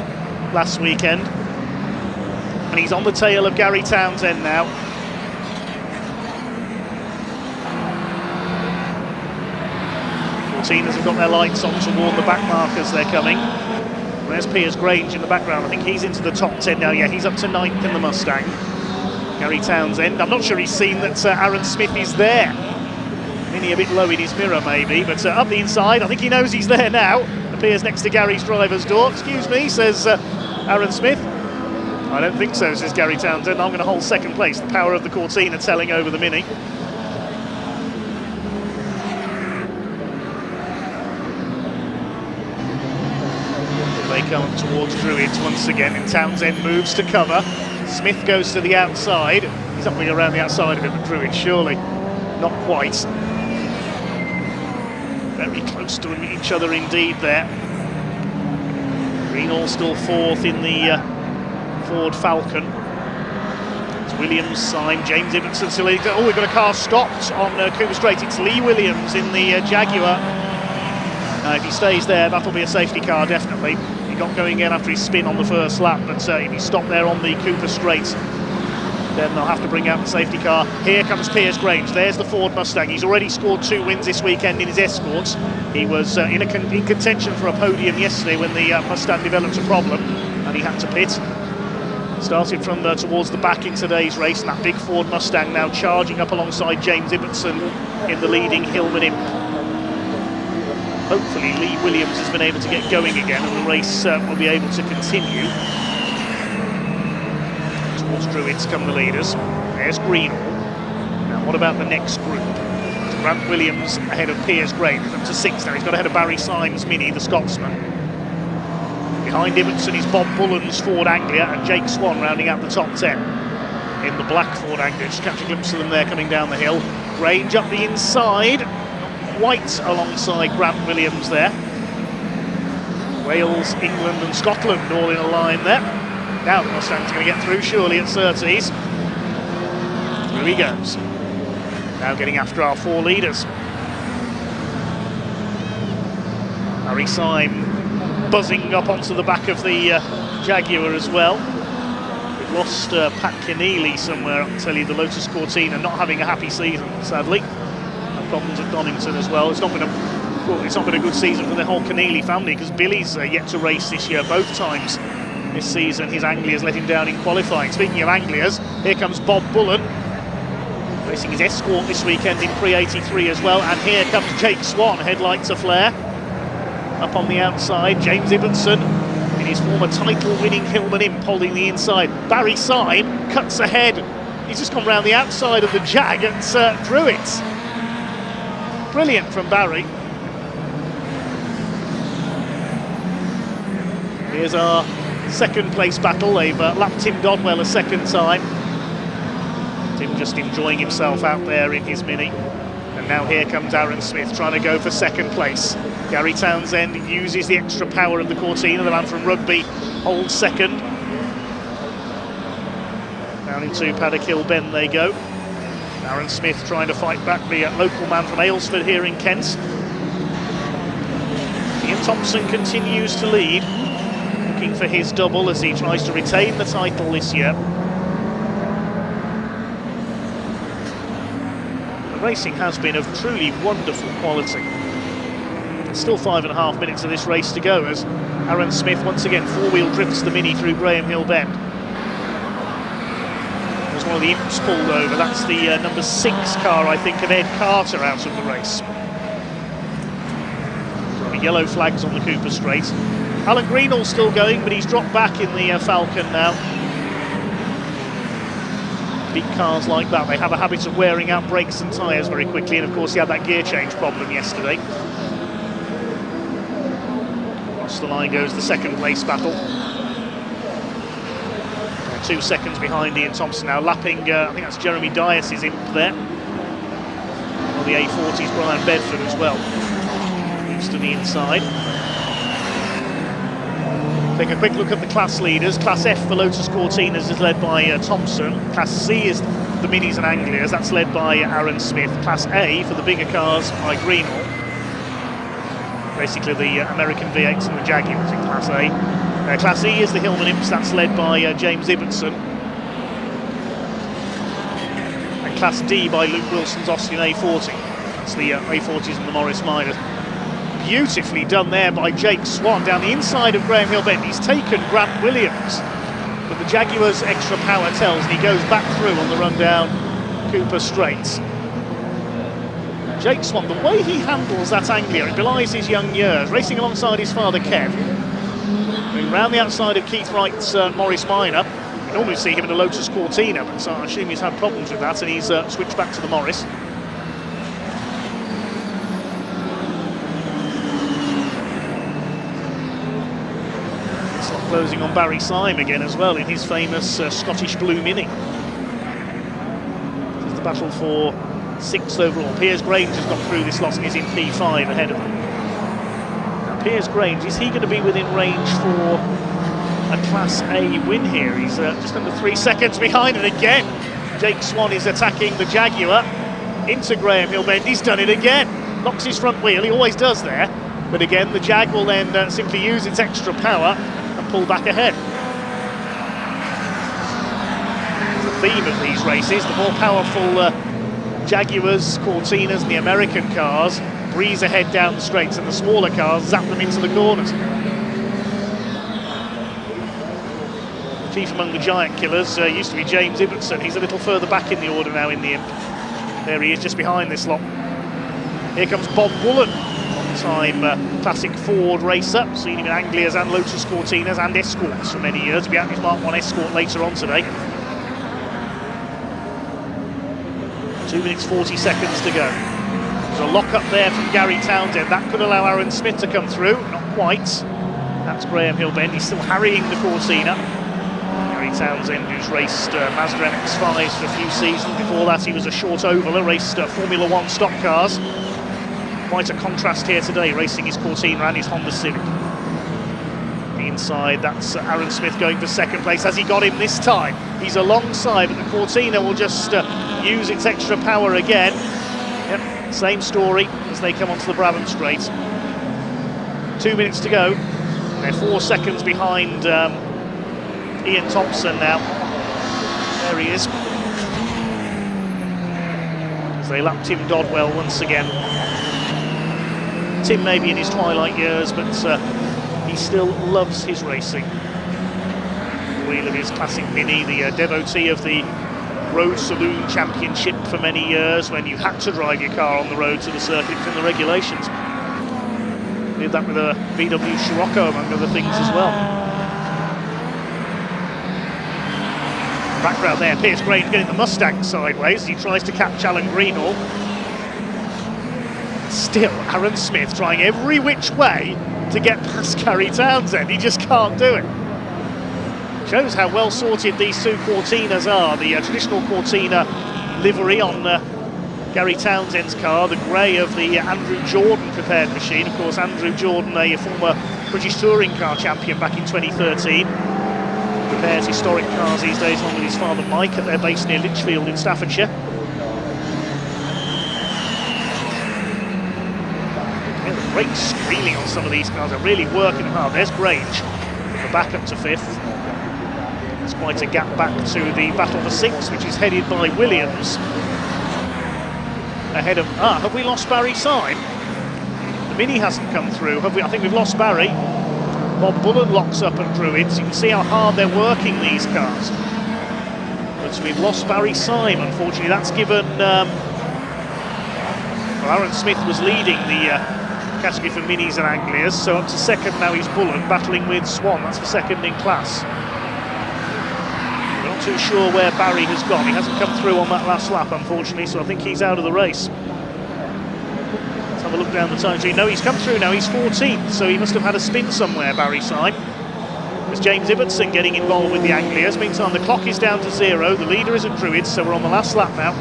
last weekend. And he's on the tail of Gary Townsend now. Cortinas have got their lights on to warn the back markers they're coming. There's Piers Grange in the background. I think he's into the top 10 now. Yeah, he's up to 9th in the Mustang. Gary Townsend, I'm not sure he's seen that Aaron Smith is there. Mini a bit low in his mirror maybe, but up the inside, I think he knows he's there now. Appears next to Gary's driver's door. Excuse me, says Aaron Smith. I don't think so, says Gary Townsend. I'm going to hold 2nd place. The power of the Cortina telling over the Mini. They come towards Druids once again, and Townsend moves to cover. Smith goes to the outside. He's up around the outside of him, but Druids surely not quite. Very close to each other indeed there. Greenall still 4th in the Ford Falcon. It's Williams, Syme, James Ibbotson still. Oh, we've got a car stopped on Cooper Straight. It's Lee Williams in the Jaguar. If he stays there, that'll be a safety car, definitely. He got going again after his spin on the first lap, but if he stopped there on the Cooper Straight, then they'll have to bring out the safety car. Here comes Piers Grange. There's the Ford Mustang. He's already scored 2 wins this weekend in his Escorts. He was in contention for a podium yesterday when the Mustang developed a problem and he had to pit. Started from towards the back in today's race, and that big Ford Mustang now charging up alongside James Ibbotson in the leading Hillman Imp. Hopefully Lee Williams has been able to get going again and the race will be able to continue. towards Druids come the leaders. There's Greenall. Now what about the next group? Grant Williams ahead of Piers Grange, up to 6 now. He's got ahead of Barry Symes Mini, the Scotsman. Behind Ibbotson is Bob Bullen's Ford Anglia and Jake Swan rounding out the top 10. In the black Ford Anglia, just catch a glimpse of them there coming down the hill. Grange up the inside. White alongside Grant Williams there. Wales, England and Scotland all in a line there. Now the Mustang's going to get through surely at Surtees. Through he goes. Now getting after our 4 leaders. Barry Syme buzzing up onto the back of the Jaguar as well. We've lost Pat Keneally somewhere, I can tell you, the Lotus Cortina not having a happy season, sadly. And problems at Donington as well. It's not been a good season for the whole Keneally family, because Billy's yet to race this year both times this season. His Anglias let him down in qualifying. Speaking of Anglias, here comes Bob Bullen, racing his Escort this weekend in pre-83 as well, and here comes Jake Swan, headlights a flare. Up on the outside, James Ibbotson in his former title-winning Hillman Imp holding the inside. Barry Syme cuts ahead. He's just gone round the outside of the Jag at Druids. Brilliant from Barry. Here's our second place battle. They've lapped Tim Dodwell a second time. Tim just enjoying himself out there in his Mini. And now here comes Aaron Smith trying to go for second place. Gary Townsend uses the extra power of the Cortina. The man from Rugby holds second. Down into Paddock Hill Bend they go. Aaron Smith trying to fight back the local man from Aylesford here in Kent. Ian Thompson continues to lead, looking for his double as he tries to retain the title this year. Racing has been of truly wonderful quality. Still 5.5 minutes of this race to go as Aaron Smith once again four-wheel drifts the Mini through Graham Hill Bend. There's one of the Imps pulled over. That's the number 6 car, I think, of Ed Carter out of the race. The yellow flags on the Cooper Straight. Alan Greenall's still going, but he's dropped back in the Falcon now. Big cars like that, they have a habit of wearing out brakes and tyres very quickly, and of course he had that gear change problem yesterday. Across the line goes the second place battle. 2 seconds behind Ian Thompson now, lapping, I think that's Jeremy Dias' Imp there. Well, the A40's Brian Bedford as well. Moves to the inside. Take a quick look at the class leaders. Class F for Lotus Cortinas is led by Thompson. Class C is the Minis and Anglias. That's led by Aaron Smith. Class A for the bigger cars by Greenall. Basically the American V8s and the Jaguars in Class A. Class E is the Hillman Imps. That's led by James Ibbotson. And Class D by Luke Wilson's Austin A40. That's the A40s and the Morris Minors. Beautifully done there by Jake Swan down the inside of Graham Hill Bend. He's taken Grant Williams, but the Jaguar's extra power tells, and he goes back through on the run down Cooper Straight. Jake Swan, the way he handles that Anglia, it belies his young years, racing alongside his father Kev. Going round the outside of Keith Wright's Morris Minor. You normally see him in a Lotus Cortina, but I assume he's had problems with that, and he's switched back to the Morris. Closing on Barry Syme again as well in his famous Scottish Blue Mini. This is the battle for 6th overall. Piers Grange has got through this lot and is in P5 ahead of them. Now Piers Grange, is he going to be within range for a Class A win here? He's just under 3 seconds behind, and again Jake Swan is attacking the Jaguar into Graham Hill Bend. He's done it again. Knocks his front wheel, he always does there. But again, the Jag will then simply use its extra power and pull back ahead. It's the theme of these races. The more powerful Jaguars, Cortinas and the American cars breeze ahead down the straights, and the smaller cars zap them into the corners. Chief among the giant killers used to be James Ibbotson. He's a little further back in the order now in the Imp. There he is, just behind this lot. Here comes Bob Bullen, time classic Ford racer, seen him in Anglias and Lotus Cortinas and Escorts for many years. We'll be at his Mark 1 Escort later on today. 2 minutes 40 seconds to go. There's a lock up there from Gary Townsend. That could allow Aaron Smith to come through. Not quite. That's Graham Hillbend. He's still harrying the Cortina. Gary Townsend, who's raced Mazda MX-5s for a few seasons. Before that, he was a short ovaler, raced Formula One stock cars. Quite a contrast here today, racing his Cortina and his Honda Civic. The inside, that's Aaron Smith going for second place. Has he got him this time? He's alongside, but the Cortina will just use its extra power again. Yep, same story as they come onto the Brabham Straight. 2 minutes to go. They're 4 seconds behind Ian Thompson now. There he is. As they lap Tim Dodwell once again. Tim may be in his twilight years, but he still loves his racing. The wheel of his classic Mini, the devotee of the Road Saloon Championship for many years, when you had to drive your car on the road to the circuit in the regulations. Did that with a VW Scirocco, among other things as well. Background there, Pierce Grange getting the Mustang sideways as he tries to catch Alan Greenall. Still, Aaron Smith trying every which way to get past Gary Townsend. He just can't do it. Shows how well sorted these two Cortinas are. The traditional Cortina livery on Gary Townsend's car, the grey of the Andrew Jordan prepared machine. Of course, Andrew Jordan, a former British touring car champion back in 2013. Prepares historic cars these days along with his father Mike at their base near Lichfield in Staffordshire. Great screaming on some of these cars, are really working hard. There's Grange, the back up to 5th. There's quite a gap back to the battle for 6th, which is headed by Williams. Ahead of, have we lost Barry Syme? The Mini hasn't come through, have we? I think we've lost Barry. Bob Bullen locks up at Druids. You can see how hard they're working these cars. But we've lost Barry Syme, unfortunately. That's given, well, Aaron Smith was leading the category for Minis and Anglias, so up to second now he's Bullen, battling with Swan. That's for second in class. We're not too sure where Barry has gone. He hasn't come through on that last lap, unfortunately, so I think he's out of the race. Let's have a look down the time sheet. No, he's come through now, he's 14th, so he must have had a spin somewhere, Barry Syme. There's James Ibbotson getting involved with the Anglias. Meantime, the clock is down to 0. The leader is at Druids, so we're on the last lap now.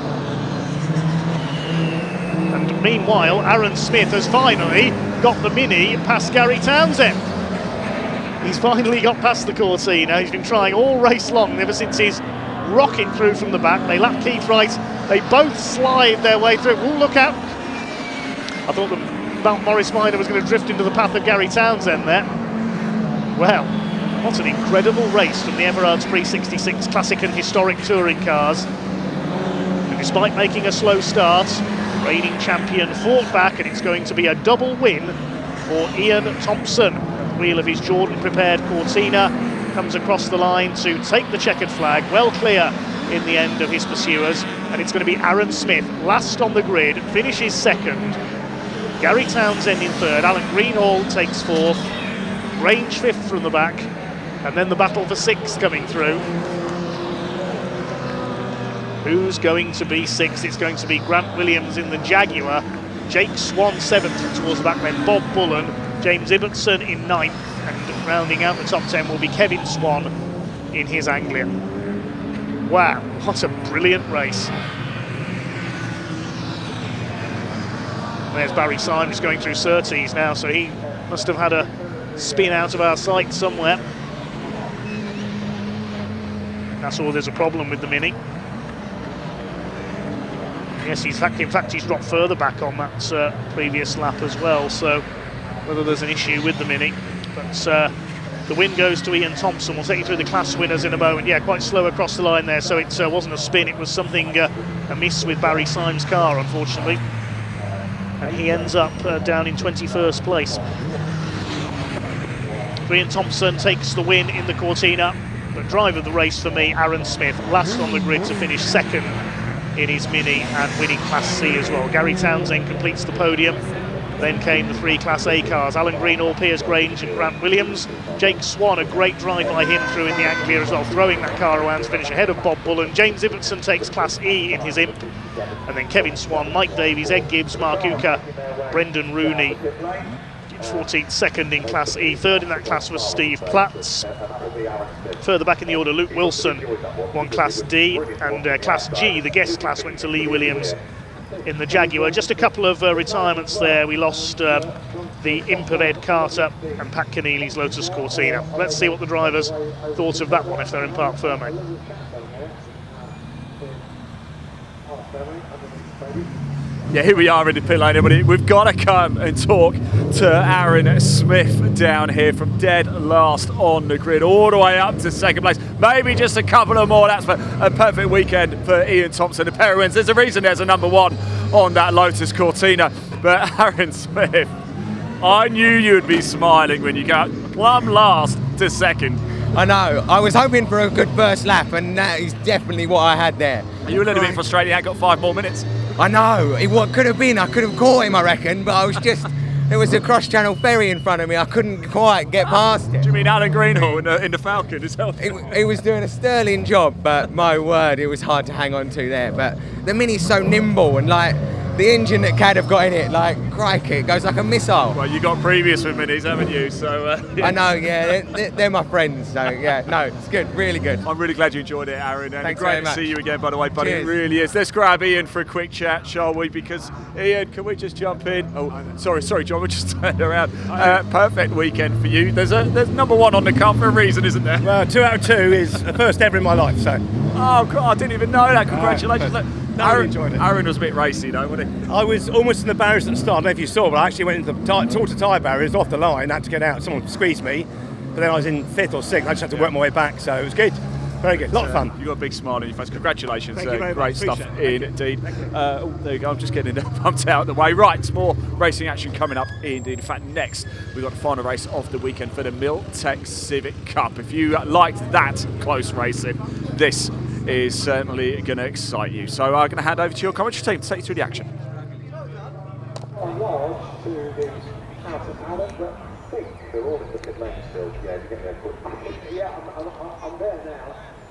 And meanwhile, Aaron Smith has finally got the Mini past Gary Townsend. He's finally got past the Cortina. He's been trying all race long, ever since he's rocking through from the back. They lap Keith Wright. They both slide their way through. Oh, look out. I thought the Mount Morris Minor was going to drift into the path of Gary Townsend there. Well, what an incredible race from the Everard's Pre-66 classic and historic touring cars. And despite making a slow start, reigning champion fought back, and it's going to be a double win for Ian Thompson. The wheel of his Jordan-prepared Cortina comes across the line to take the checkered flag, well clear in the end of his pursuers, and it's going to be Aaron Smith last on the grid, finishes second. Gary Townsend in third, Alan Greenall takes fourth, Grange fifth from the back, and then the battle for 6th coming through. Who's going to be 6th? It's going to be Grant Williams in the Jaguar, Jake Swan 7th towards the back, then Bob Bullen, James Ibbotson in 9th, and rounding out the top 10 will be Kevin Swan in his Anglia. Wow, what a brilliant race. There's Barry Syme, who's going through Surtees now, so he must have had a spin out of our sight somewhere. That's all, there's a problem with the Mini. Yes, in fact, he's dropped further back on that previous lap as well, so whether there's an issue with the Mini. But the win goes to Ian Thompson. We'll take you through the class winners in a moment. Yeah, quite slow across the line there, so it wasn't a spin, it was something amiss with Barry Syme's car, unfortunately. And he ends up down in 21st place. Ian Thompson takes the win in the Cortina, but driver of the race for me, Aaron Smith, last on the grid to finish second in his Mini and winning Class C as well. Gary Townsend completes the podium. Then came the 3 Class A cars, Alan Greenall, Piers Grange and Grant Williams. Jake Swan, a great drive by him through in the Anglia as well, throwing that car around to finish ahead of Bob Bullen. James Ibbotson takes Class E in his Imp. And then Kevin Swan, Mike Davies, Ed Gibbs, Mark Uka, Brendan Rooney. 14th second in Class E. Third in that class was Steve Platts. Further back in the order, Luke Wilson won Class D, and Class G, the guest class, went to Lee Williams in the Jaguar. Just a couple of retirements there. We lost the Imp of Ed Carter and Pat Keneally's Lotus Cortina. Let's see what the drivers thought of that one if they're in Parc Ferme. Yeah, here we are in the pit lane, everybody. We've got to come and talk to Aaron Smith down here from dead last on the grid, all the way up to second place. Maybe just a couple of more. That's a perfect weekend for Ian Thompson, the pair of wins. There's a reason there's a number 1 on that Lotus Cortina. But Aaron Smith, I knew you'd be smiling when you got plumb last to second. I know. I was hoping for a good first lap, and that is definitely what I had there. Are you a little bit frustrated? You had got 5 more minutes. I know. What could have been? I could have caught him, I reckon, but I was just... There was a cross-channel ferry in front of me. I couldn't quite get past it. Do you mean Alan Greenall in the Falcon? He was doing a sterling job, but my word, it was hard to hang on to there. But the Mini's so nimble, and like the engine that Cad have got in it, like crikey, it goes like a missile. Well, you got previous with Minis, haven't you? So I know, yeah, they're my friends. So yeah, no, it's good, really good. I'm really glad you enjoyed it, Aaron. And Thanks great very to much. see you again, by the way, buddy. Cheers. It really is. Let's grab Ian for a quick chat, shall we? Because Ian, can we just jump in? Oh, sorry, John. We'll just turn around. Perfect weekend for you. There's number 1 on the car for a reason, isn't there? Well, 2 out of 2 is the first ever in my life. So. Oh, God, I didn't even know that. Congratulations. Aaron enjoyed it. Aaron was a bit racy, though, wasn't he? I was almost in the barriers at the start. I don't know if you saw, but I actually went into the tyre barriers off the line, had to get out. Someone squeezed me, but then I was in 5th or 6th. I just had to work my way back, so it was good. Very good, a lot of fun. You got a big smile on your face. Congratulations. Thank you very great much. stuff Appreciate it. indeed. There you go. I'm just getting pumped out of the way. Right, more racing action coming up indeed. In fact, next we've got the final race of the weekend for the Miltech Civic Cup. If you liked that close racing, this is certainly going to excite you. So I'm going to hand over to your commentary team to take you through the action.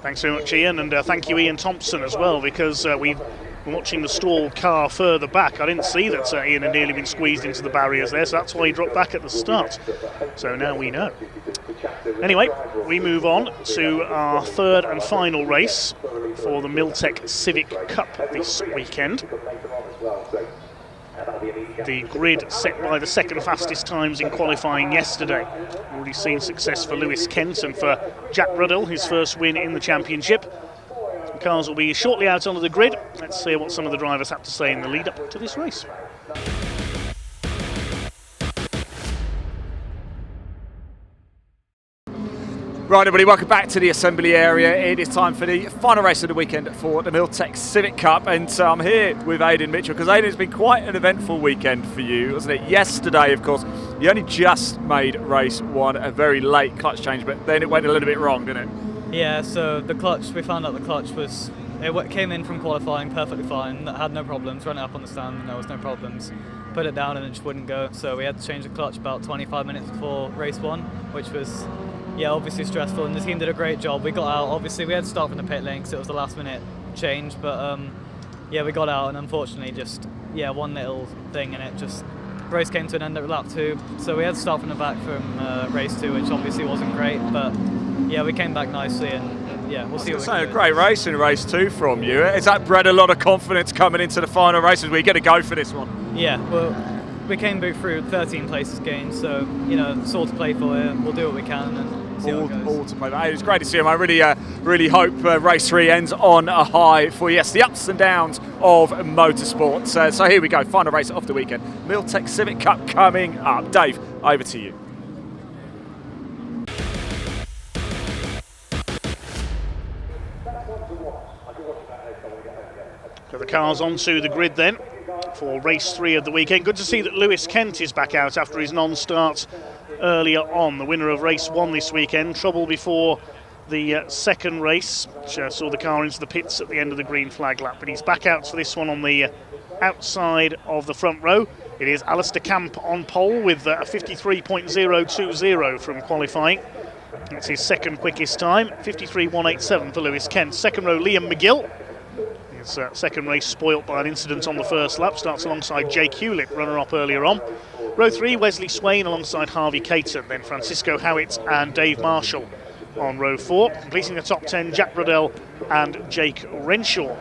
Thanks very much, Ian, and thank you, Ian Thompson, as well, because we've been watching the stalled car further back. I didn't see that Ian had nearly been squeezed into the barriers there, so that's why he dropped back at the start. So now we know. Anyway, we move on to our third and final race for the Miltech Civic Cup this weekend. The grid set by the second fastest times in qualifying yesterday. Already seen success for Lewis Kent and for Jack Ruddell, his first win in the championship. The cars will be shortly out onto the grid. Let's see what some of the drivers have to say in the lead up to this race. Right, everybody, welcome back to the assembly area. It is time for the final race of the weekend for the Miltech Civic Cup, and I'm here with Aidan Mitchell, because Aidan, it's been quite an eventful weekend for you, wasn't it? Yesterday, of course, you only just made race 1, a very late clutch change, but then it went a little bit wrong, didn't it? Yeah, so the clutch, we found out the clutch was, it came in from qualifying perfectly fine, had no problems, run it up on the stand, and there was no problems. Put it down and it just wouldn't go, so we had to change the clutch about 25 minutes before race 1, which was, yeah, obviously stressful, and the team did a great job. We got out, obviously we had to start from the pit lane because it was the last minute change, but yeah, we got out, and unfortunately just, yeah, one little thing, and it just, race came to an end at lap 2, so we had to start from the back from race 2, which obviously wasn't great, but yeah, we came back nicely, and yeah, we'll see what we can do. A great race in race 2 from you. Has that bred a lot of confidence coming into the final races? We're going to go for this one. Yeah, well, we came through 13 places gained, so, you know, it's all to play for here. We'll do what we can and see how it goes. All to play for. It's great to see him. I really hope race 3 ends on a high for you. Yes, the ups and downs of motorsport. So here we go, final race of the weekend. Miltech Civic Cup coming up. Dave, over to you. So the cars onto the grid then for race 3 of the weekend. Good to see that Lewis Kent is back out after his non-start earlier on. The winner of race 1 this weekend. Trouble before the second race, which saw the car into the pits at the end of the green flag lap. But he's back out for this one on the outside of the front row. It is Alistair Camp on pole with a 53.020 from qualifying. That's his second quickest time, 53.187 for Lewis Kent. Second row, Liam McGill. His second race spoilt by an incident on the first lap. Starts alongside Jake Hewlett, runner-up earlier on. Row 3, Wesley Swain alongside Harvey Caton. Then Francisco Howitt and Dave Marshall on row 4. Completing the top 10, Jack Riddell and Jake Renshaw.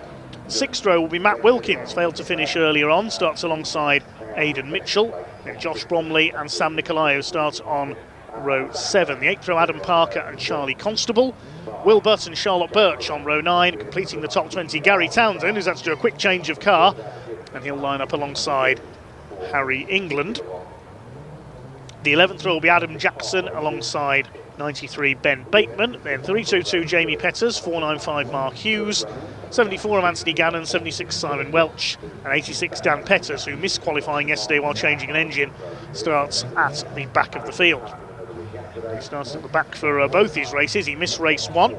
Sixth row will be Matt Wilkins, failed to finish earlier on. Starts alongside Aidan Mitchell. Then Josh Bromley and Sam Nicolaou start on row 7. The 8th row, Adam Parker and Charlie Constable. Will Butt and Charlotte Birch on row 9. Completing the top 20, Gary Townsend, who's had to do a quick change of car, and he'll line up alongside Harry England. The 11th row will be Adam Jackson alongside 93 Ben Bateman. Then 322 Jamie Petters, 495 Mark Hughes, 74 of Anthony Gannon, 76 Simon Welch, and 86 Dan Petters, who missed qualifying yesterday while changing an engine, starts at the back of the field. He started at the back for both his races. He missed race 1.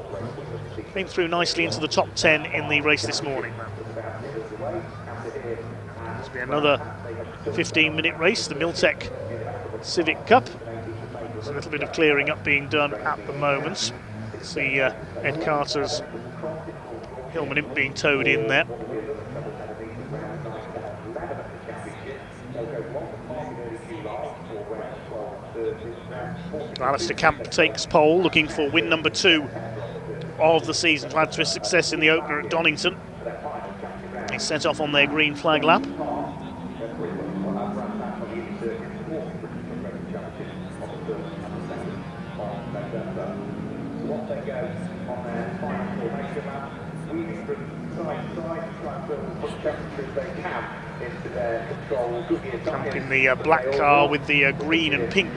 Came through nicely into the top 10 in the race this morning. This will be another 15-minute race, the Miltech Civic Cup. There's a little bit of clearing up being done at the moment. See Ed Carter's Hillman Imp being towed in there. Alistair Camp takes pole, looking for win number 2 of the season to add to his success in the opener at Donington. He set off on their green flag lap. Camp in the black car with the green and pink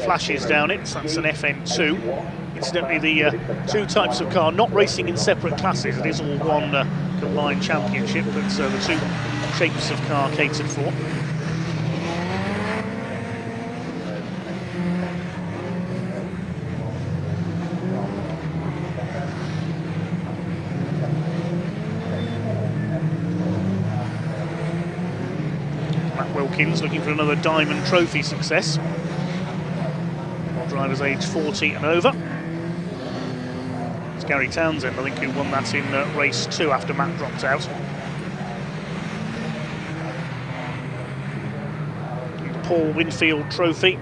flashes down it. So that's an FN2. Incidentally, the two types of car not racing in separate classes. It is all one combined championship, but the two shapes of car catered for. Matt Wilkins looking for another Diamond Trophy success. Drivers aged 40 and over. It's Gary Townsend, I think, who won that in race 2 after Matt dropped out. The Paul Winfield Trophy.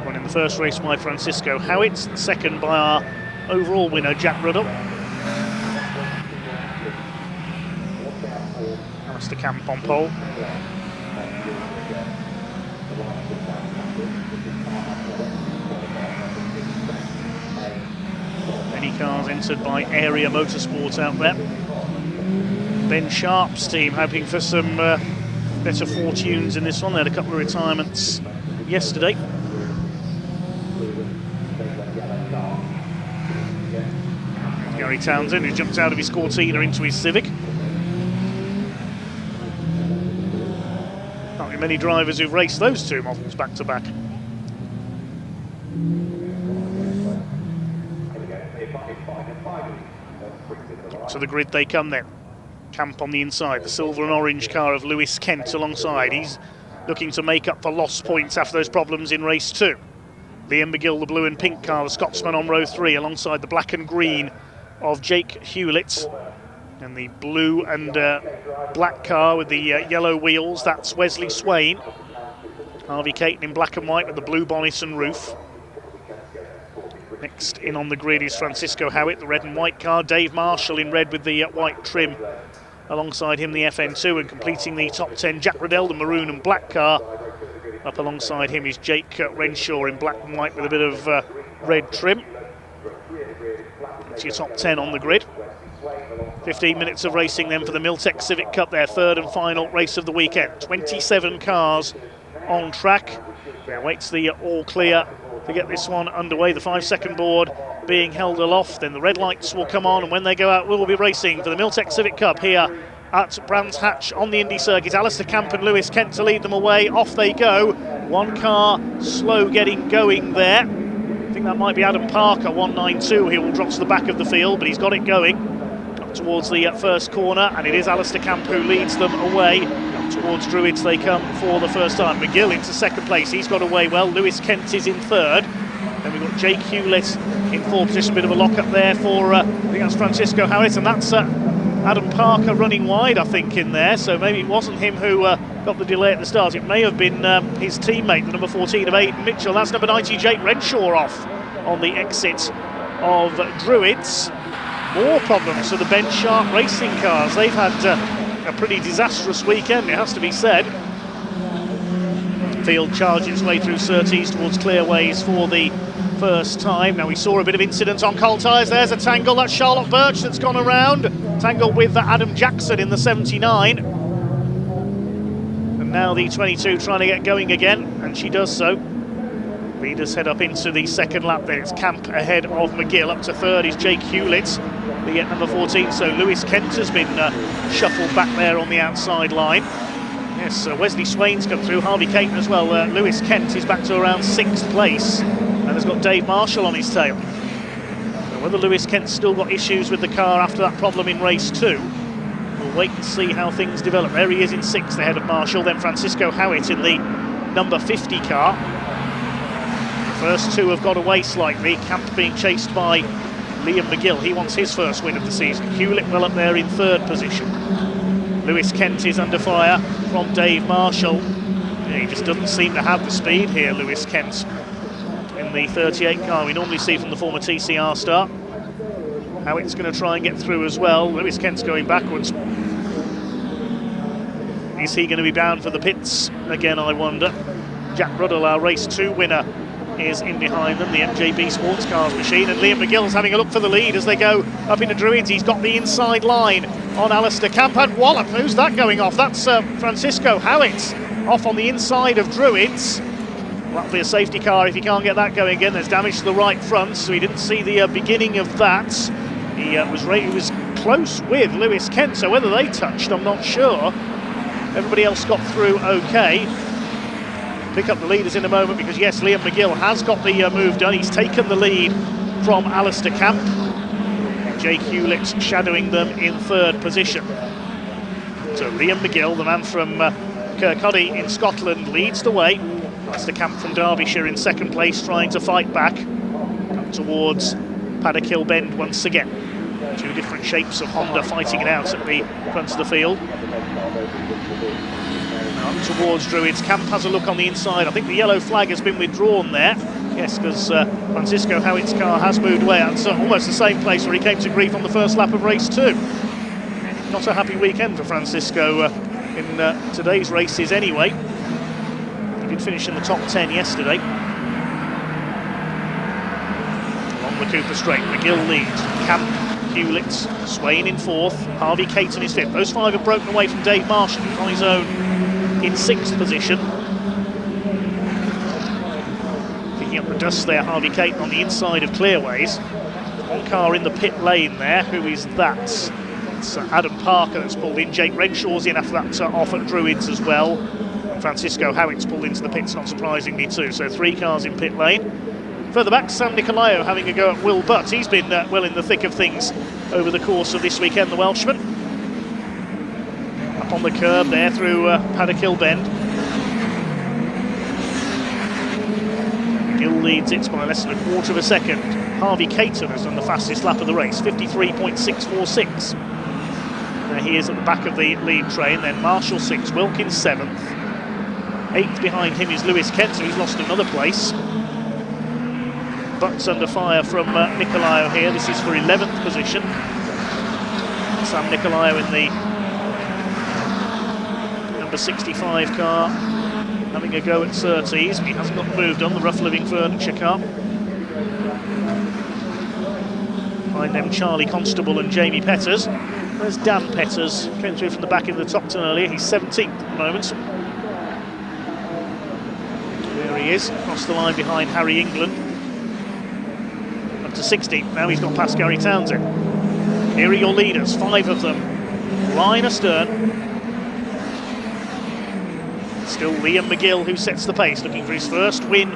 Won in the first race by Francisco Howitt, second by our overall winner, Jack Riddell. Alistair Camp on pole. Many cars entered by Area Motorsport out there. Ben Sharp's team hoping for some better fortunes in this one. They had a couple of retirements yesterday. Gary Townsend, who jumped out of his Cortina into his Civic. Not many drivers who've raced those two models back to back. To the grid they come then. Camp on the inside, the silver and orange car of Lewis Kent alongside. He's looking to make up for lost points after those problems in race 2. Liam McGill, the blue and pink car, the Scotsman on row 3 alongside the black and green of Jake Hewlett. And the blue and black car with the yellow wheels, that's Wesley Swain. Harvey Caton in black and white with the blue bonnet and roof. Next in on the grid is Francisco Howitt, the red and white car. Dave Marshall in red with the white trim. Alongside him, the FN2, and completing the top 10, Jack Riddell, the maroon and black car. Up alongside him is Jake Renshaw in black and white with a bit of red trim. That's your top 10 on the grid. 15 minutes of racing then for the Miltech Civic Cup, their third and final race of the weekend. 27 cars on track. There waits the all clear to get this one underway. The 5-second board being held aloft, then the red lights will come on, and when they go out, we will be racing for the Miltech Civic Cup here at Brands Hatch on the Indy circuit. Alistair Camp and Lewis Kent to lead them away. Off they go. One car slow getting going there. I think that might be Adam Parker, 192. He will drop to the back of the field, but he's got it going. up towards the first corner, and it is Alistair Camp who leads them away. Up towards Druids they come for the first time. McGill into second place, he's got away well. Lewis Kent is in third. Then we've got Jake Hewlett in fourth position, bit of a lock-up there for, I think that's Francisco Howitt, and that's Adam Parker running wide, I think, in there, so maybe it wasn't him who got the delay at the start. It may have been his teammate, the number 14 of Aidan Mitchell. That's number 90, Jake Renshaw, off on the exit of Druids. More problems for the Ben Sharp racing cars. They've had a pretty disastrous weekend, it has to be said. Field charging its way through Surtees towards Clearways for the first time. Now we saw a bit of incident on cold tyres. There's a tangle, that's Charlotte Birch that's gone around. Tangled with Adam Jackson in the 79. And now the 22 trying to get going again, and she does so. Leaders head up into the second lap there. It's Camp ahead of McGill. Up to third is Jake Hewlett, the number 14. So Lewis Kent has been shuffled back there on the outside line. Yes, Wesley Swain's come through, Harvey Caton as well. Lewis Kent is back to around 6th place and has got Dave Marshall on his tail. So whether Lewis Kent's still got issues with the car after that problem in race 2, we'll wait and see how things develop. There he is in 6th ahead of Marshall, then Francisco Howitt in the number 50 car. The first two have got away slightly, Camp being chased by Liam McGill. He wants his first win of the season. Hewlett well up there in 3rd position. Lewis Kent is under fire from Dave Marshall. Yeah, he just doesn't seem to have the speed here, Lewis Kent, in the 38 car we normally see from the former TCR star. Howitt's going to try and get through as well. Lewis Kent's going backwards. Is he going to be bound for the pits again, I wonder? Jack Ruddle, our race 2 winner, is in behind them, the MJB Sports Cars machine, and Liam McGill's having a look for the lead as they go up into Druids. He's got the inside line on Alistair Camp, and wallop, who's that going off? That's Francisco Howitt off on the inside of Druids. That'll be a safety car if he can't get that going again. There's damage to the right front, so he didn't see the beginning of that. He was close with Lewis Kent, so whether they touched, I'm not sure. Everybody else got through okay. Pick up the leaders in a moment because, yes, Liam McGill has got the move done. He's taken the lead from Alistair Camp. Jake Hewlett shadowing them in 3rd position. So Liam McGill, the man from Kirkcaldy in Scotland, leads the way. Alistair Camp from Derbyshire in 2nd place, trying to fight back. Up towards Paddock Hill Bend once again. 2 different shapes of Honda fighting it out at the front of the field. Up towards Druids. Camp has a look on the inside. I think the yellow flag has been withdrawn there. Yes, because Francisco Howitt's car has moved away. It's almost the same place where he came to grief on the first lap of race 2. Not a happy weekend for Francisco in today's races anyway. He did finish in the top 10 yesterday. Along the Cooper Straight, McGill leads. Camp, Hewlett, Swain in 4th, Harvey Caton is 5th. Those 5 have broken away from Dave Marshall on his own in 6th position. Picking up the dust there, Harvey Caton on the inside of Clearways. One car in the pit lane there. Who is that? It's Adam Parker that's pulled in. Jake Renshaw's in after that off at Druids as well. Francisco Howitt's pulled into the pits, not surprisingly too. So 3 cars in pit lane. Further back, Sam Nicolaou having a go at Will Butt. He's been well in the thick of things over the course of this weekend, the Welshman. Up on the curb there through Paddock Hill Bend. Gill leads it by less than a quarter of a second. Harvey Caton has done the fastest lap of the race, 53.646. There he is at the back of the lead train. Then Marshall 6th, Wilkins 7th. 8th behind him is Lewis Kent, so he's lost another place. Butt's under fire from Nicolaou here. This is for 11th position. Sam Nicolaou in the number 65 car, having a go at Surtees. He hasn't got the move done, the Rough Living Furniture car. Behind them, Charlie Constable and Jamie Petters. There's Dan Petters, came through from the back in the top turn earlier. He's 17th at the moment. There he is, across the line behind Harry England. Up to 16th now, he's got past Gary Townsend. Here are your leaders, 5 of them, line astern. Still Liam McGill who sets the pace, looking for his first win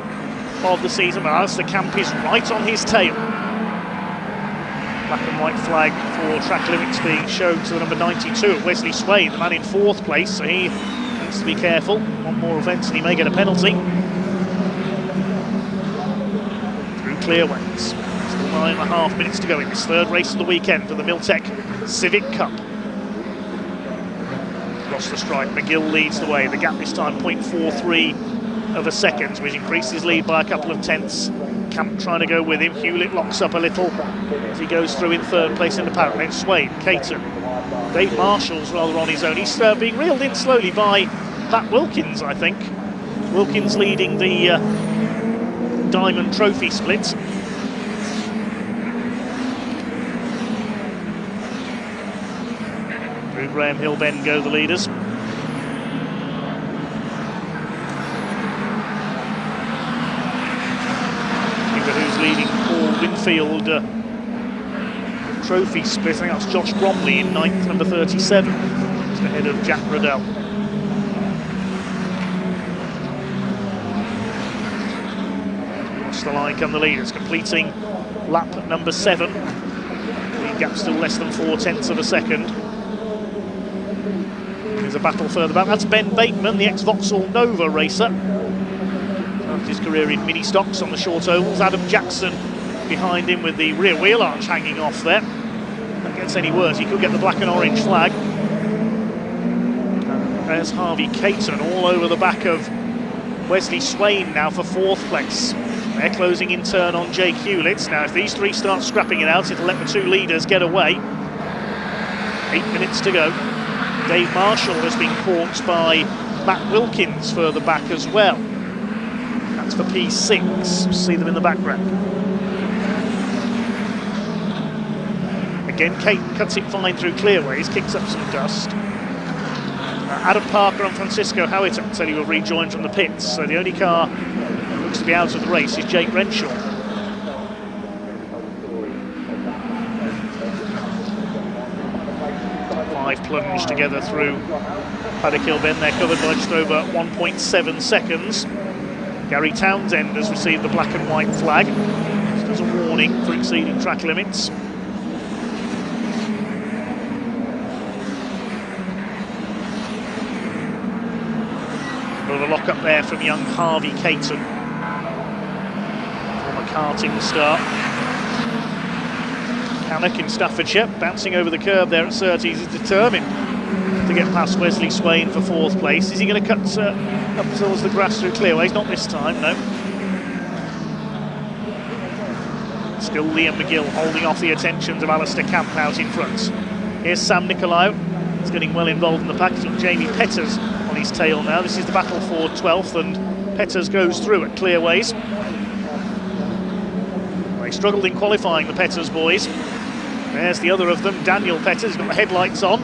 of the season. But Alistair Camp is right on his tail. Black and white flag for track limits being shown to the number 92, Wesley Swain, the man in 4th place, so he needs to be careful. One more offence and he may get a penalty. Through Clearways. Still 9.5 minutes to go in this 3rd race of the weekend for the Miltech Civic Cup. Across the stripe, McGill leads the way. The gap this time 0.43 of a second, which increased his lead by a couple of tenths. Camp trying to go with him. Hewlett locks up a little as he goes through in 3rd place in the pack. Then Swain, Caton, Dave Marshall's rather on his own. He's being reeled in slowly by Matt Wilkins, I think. Wilkins leading the Diamond Trophy split. Through Graham Hill Bend go the leaders. Who's leading Paul Winfield Trophy split? I think that's Josh Bromley in 9th, number 37, just ahead of Jack Riddell. Across the line come the leaders, completing lap number 7. The gap still less than 0.4 of a second. There's a battle further back. That's Ben Bateman, the ex-Vauxhall Nova racer. After his career in mini stocks on the short ovals. Adam Jackson behind him with the rear wheel arch hanging off there. If that gets any worse, he could get the black and orange flag. There's Harvey Caton all over the back of Wesley Swain now for 4th place. They're closing in turn on Jake Hewlett. Now if these 3 start scrapping it out, it'll let the 2 leaders get away. 8 minutes to go. Dave Marshall has been caught by Matt Wilkins further back as well. That's for P6. See them in the background. Again, Kate cuts it fine through Clearways, kicks up some dust. Adam Parker and Francisco Howitt said he will rejoin from the pits, so the only car that looks to be out of the race is Jake Renshaw. 5 plunge together through Paddock Hill Bend. They're covered by just over 1.7 seconds. Gary Townsend has received the black and white flag, just as a warning for exceeding track limits. Bit of a lock up there from young Harvey Caton. Former karting star. Cannock in Staffordshire, bouncing over the curb there at Surtees, is determined to get past Wesley Swain for 4th place. Is he going to cut up towards the grass through Clearways? Not this time, no. Still Liam McGill holding off the attentions of Alistair Camp out in front. Here's Sam Nicolau. He's getting well involved in the pack. He's got Jamie Petters on his tail now. This is the battle for 12th, and Petters goes through at Clearways. They struggled in qualifying, the Petters boys. There's the other of them, Daniel Petters. He's got the headlights on.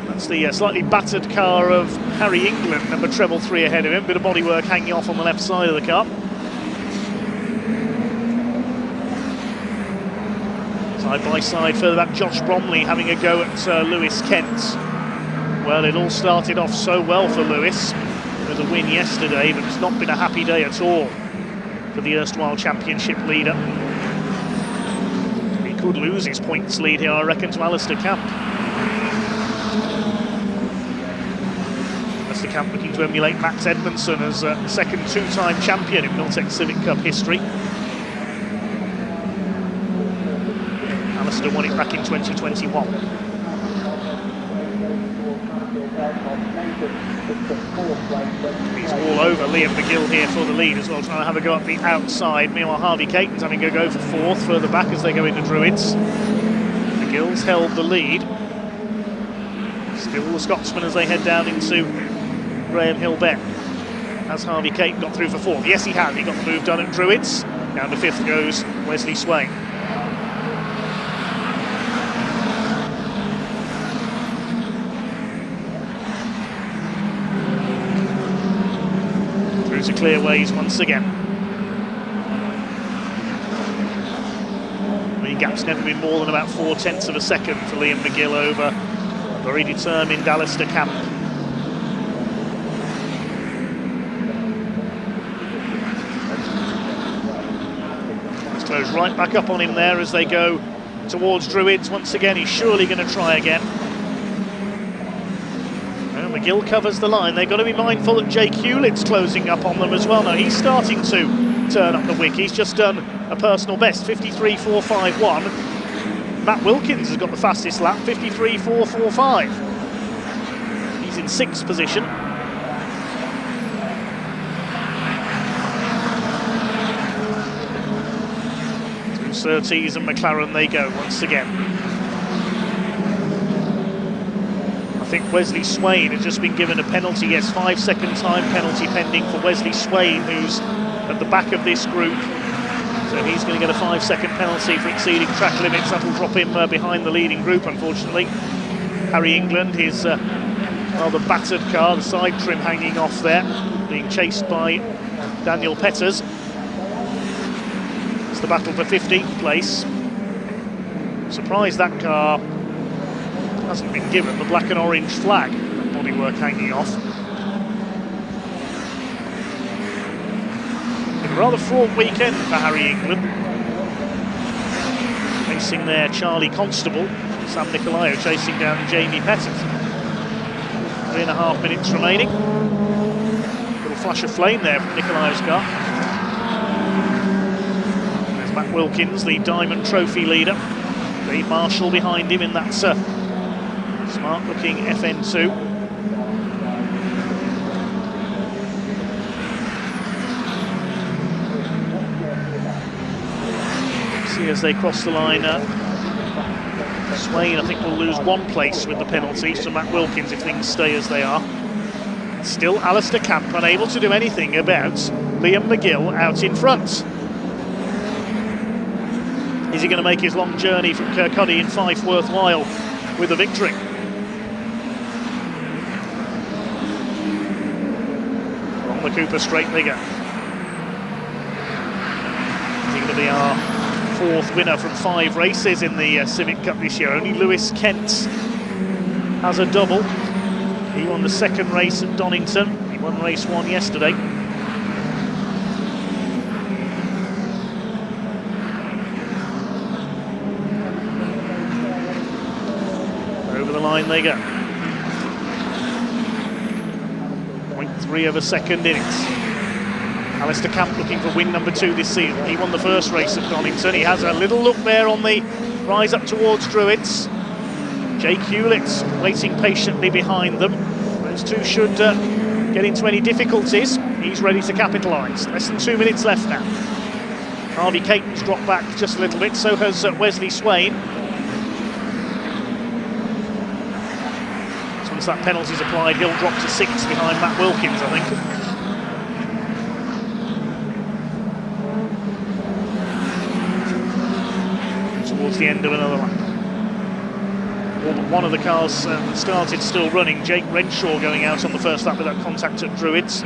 That's the slightly battered car of Harry England, number treble 3 ahead of him. Bit of bodywork hanging off on the left side of the car. Side by side further back, Josh Bromley having a go at Lewis Kent. Well, it all started off so well for Lewis with a win yesterday, but it's not been a happy day at all for the erstwhile championship leader. He could lose his points lead here, I reckon, to Alistair Camp. Alistair Camp looking to emulate Max Edmondson as the second 2-time champion in Miltech Civic Cup history. Alistair won it back in 2021. He's all over Liam McGill here for the lead as well, trying to have a go up the outside. Meanwhile, Harvey Caton's having a go for 4th, further back as they go into Druids. McGill's held the lead. Still the Scotsman as they head down into Graham Hill Bend. Has Harvey Caton got through for 4th? Yes, he has. He got the move done at Druids. Down to 5th goes Wesley Swain. To Clearways once again. The gap's never been more than about 0.4 of a second for Liam McGill over a very determined Alistair Camp. Let's close right back up on him there as they go towards Druids once again. He's surely going to try again. And McGill covers the line. They've got to be mindful that Jake Hewlett's closing up on them as well. Now he's starting to turn up the wick. He's just done a personal best, 53.451. Matt Wilkins has got the fastest lap, 53.445. He's in 6th position. 230s and McLaren they go once again. I think Wesley Swain has just been given a penalty. Yes, 5-second time penalty pending for Wesley Swain, who's at the back of this group. So he's going to get a 5-second penalty for exceeding track limits. That'll drop him behind the leading group, unfortunately. Harry England, his rather battered car, the side trim hanging off there, being chased by Daniel Petters. It's the battle for 15th place. Surprised that car hasn't been given the black and orange flag, bodywork hanging off. Been a rather fraught weekend for Harry England. Racing there Charlie Constable, Sam Nicolaou chasing down Jamie Petters. 3.5 minutes remaining. Little flash of flame there from Nicolaou's car. There's Matt Wilkins, the Diamond Trophy leader. Dave Marshall behind him in that smart-looking FN2. See as they cross the line, Swain I think will lose 1 place with the penalty, so Matt Wilkins if things stay as they are. Still Alistair Camp unable to do anything about Liam McGill out in front. Is he going to make his long journey from Kirkcaldy in Fife worthwhile with a victory? On the Cooper straight they go. Is he going to be our 4th winner from 5 races in the Civic Cup this year? Only Lewis Kent has a double. He won the 2nd race at Donington. He won race 1 yesterday. Over the line they go. 0.3 of a second in it. Alistair Camp looking for win number 2 this season. He won the 1st race at Donington. He has a little look there on the rise up towards Druids. Jake Hewlett waiting patiently behind them. Those two should get into any difficulties. He's ready to capitalise. Less than 2 minutes left now. Harvey Caton's dropped back just a little bit, so has Wesley Swain. So once that penalty's applied, he'll drop to 6th behind Matt Wilkins, I think. Towards the end of another lap. All but one of the cars started still running. Jake Renshaw going out on the first lap with that contact at Druids.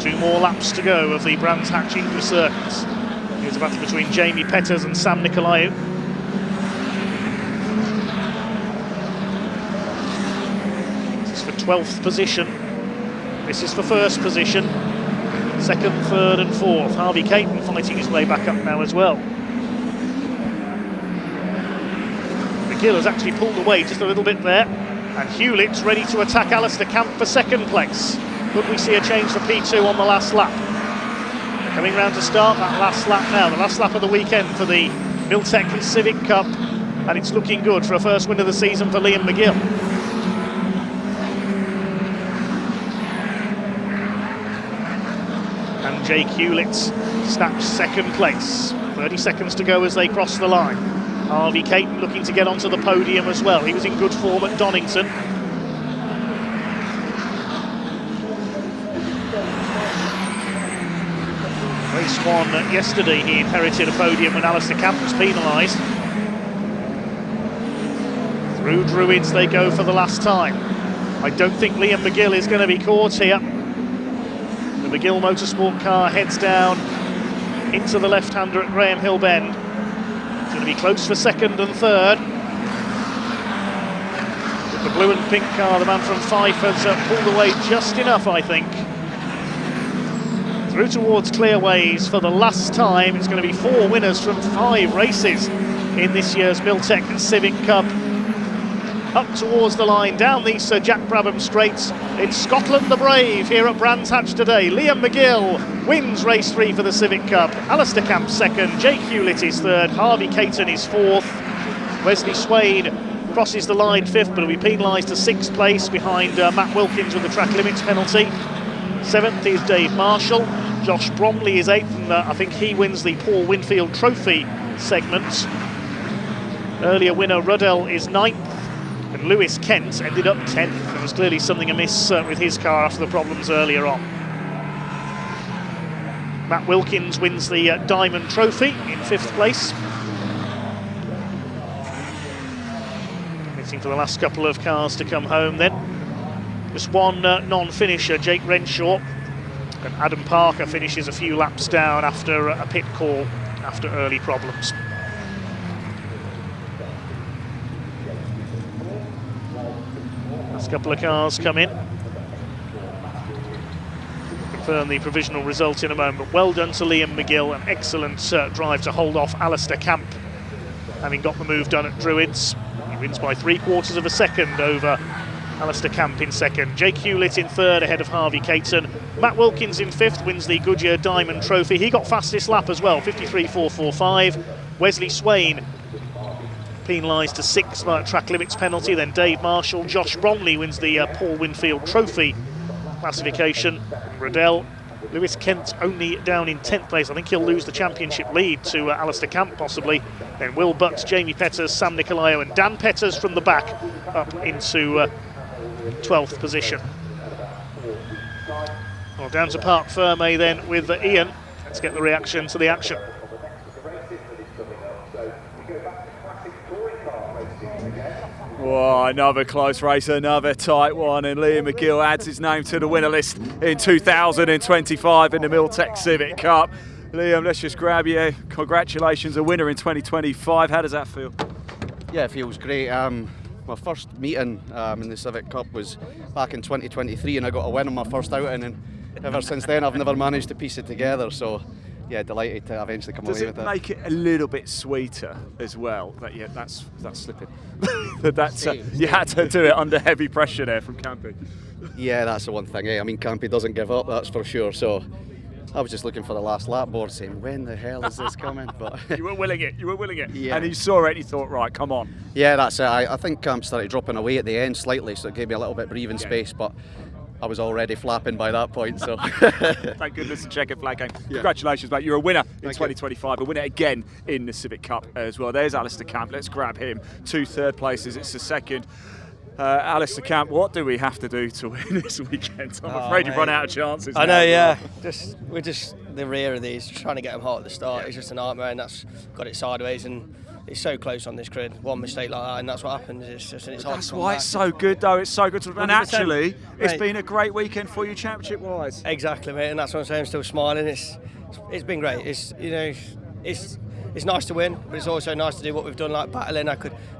2 more laps to go of the Brands Hatch English Circuit. Here's a battle between Jamie Petters and Sam Nicolaou. This is for 12th position. This is for 1st position. 2nd, 3rd and 4th. Harvey Caton fighting his way back up now as well. McGill has actually pulled away just a little bit there. And Hewlett's ready to attack Alistair Camp for 2nd place. Could we see a change for P2 on the last lap? Coming round to start that last lap now. The last lap of the weekend for the Miltech Civic Cup. And it's looking good for a 1st win of the season for Liam McGill. And Jake Hewlett snaps 2nd place. 30 seconds to go as they cross the line. Harvey Caton looking to get onto the podium as well. He was in good form at Donington. Race 1 yesterday, he inherited a podium when Alistair Camp was penalised. Through Druids they go for the last time. I don't think Liam McGill is going to be caught here. The McGill Motorsport car heads down into the left-hander at Graham Hill Bend. It's going to be close for 2nd and 3rd. With the blue and pink car, the man from Fife has pulled away just enough, I think, Through towards Clearways for the last time. It's going to be 4 winners from 5 races in this year's Miltech Civic Cup. Up towards the line, down the Sir Jack Brabham straights. It's Scotland the Brave here at Brands Hatch today. Liam McGill wins race 3 for the Civic Cup. Alistair Camp second, Jake Hewlett is third, Harvey Caton is fourth. Wesley Swain crosses the line 5th, but will be penalised to 6th place behind Matt Wilkins with the track limits penalty. 7th is Dave Marshall. Josh Bromley is 8th, and I think he wins the Paul Winfield Trophy segment. Earlier winner Ruddell is 9th, and Lewis Kent ended up 10th. There was clearly something amiss with his car after the problems earlier on. Matt Wilkins wins the Diamond Trophy in 5th place. Waiting for the last couple of cars to come home then. Just one non-finisher, Jake Renshaw, and Adam Parker finishes a few laps down after a pit call after early problems. Last couple of cars come in. Confirm the provisional result in a moment. Well done to Liam McGill, an excellent drive to hold off Alistair Camp, having got the move done at Druids. He wins by 3/4 of a second over Alistair Camp in second. Jake Hewlett in third ahead of Harvey Caton. Matt Wilkins in 5th wins the Goodyear Diamond Trophy. He got fastest lap as well, 53.445. Wesley Swain penalised to 6th by track limits penalty. Then Dave Marshall. Josh Bromley wins the Paul Winfield Trophy classification. Riddell. Lewis Kent only down in 10th place. I think he'll lose the championship lead to Alistair Camp possibly. Then Will Butts, Jamie Petters, Sam Nicolaou and Dan Petters from the back up into 12th position. Well, down to Parc Fermé then with Ian. Let's get the reaction to the action. Whoa, another close race, another tight one, and Liam McGill adds his name to the winner list in 2025 in the Miltech Civic Cup. Liam, let's just grab you. Congratulations, a winner in 2025. How does that feel? Yeah, it feels great. My first meeting in the Civic Cup was back in 2023, and I got a win on my first outing, and ever since then I've never managed to piece it together. So yeah, delighted to eventually come away with it. Does it make it a little bit sweeter as well? That yeah, that's slipping. You had to do it under heavy pressure there from Campy. Yeah, that's the one thing. I mean, Campy doesn't give up, that's for sure. So I was just looking for the last lap board, saying, when the hell is this coming? But you were willing it. Yeah. And you saw it. You thought, right, come on. Yeah, that's it. I think started dropping away at the end slightly, so it gave me a little bit of breathing space. But I was already flapping by that point, so. Thank goodness the checkered flag game. Yeah. Congratulations, mate. You're a winner in 2025, a winner again in the Civic Cup as well. There's Alistair Camp. Let's grab him. 2 third places. It's the second. Alistair Camp, what do we have to do to win this weekend? I'm afraid you've run out of chances. I know, yeah. We're just the rear of these, trying to get them hot at the start. Yeah. It's just a nightmare, and that's got it sideways, and it's so close on this grid. One mistake like that, and that's what happens. It's hard. That's why it's so good, though. It's so good to. And actually, it's been a great weekend for you, championship-wise. Exactly, mate. And that's what I'm saying. I'm still smiling. It's been great. It's nice to win, but it's also nice to do what we've done, like battling.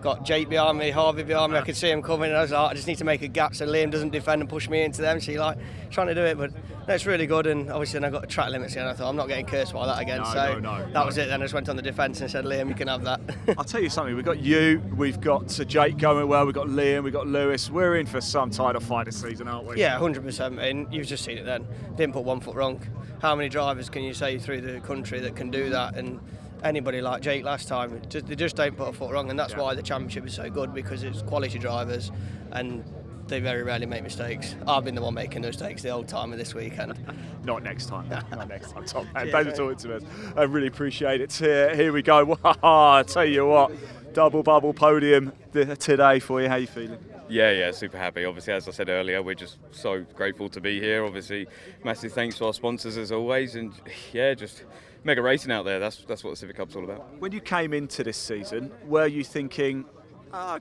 Got Jake behind me, Harvey behind me. I could see him coming, and I was like, I just need to make a gap so Liam doesn't defend and push me into them. So you're trying to do it, but no, it's really good. And obviously, then I got the track limits again. I thought I'm not getting cursed by that again. That was it. Then I just went on the defence and said, Liam, you can have that. I'll tell you something. We've got you, we've got Jake going well, we've got Liam, we've got Lewis. We're in for some title fight this season, aren't we? Yeah, 100%. And you've just seen it then. Didn't put 1 foot wrong. How many drivers can you say through the country that can do that? And anybody like Jake last time, they just don't put a foot wrong, and that's why the championship is so good, because it's quality drivers and they very rarely make mistakes. I've been the one making those mistakes the whole time of this weekend. Not next time. Not next time, Tom. Thanks for talking to us. I really appreciate it. Here we go. I tell you what, double bubble podium today for you. How are you feeling? Yeah, super happy. Obviously, as I said earlier, we're just so grateful to be here. Obviously, massive thanks to our sponsors as always, and yeah, just mega racing out there. That's what the Civic Cup's all about. When you came into this season, were you thinking,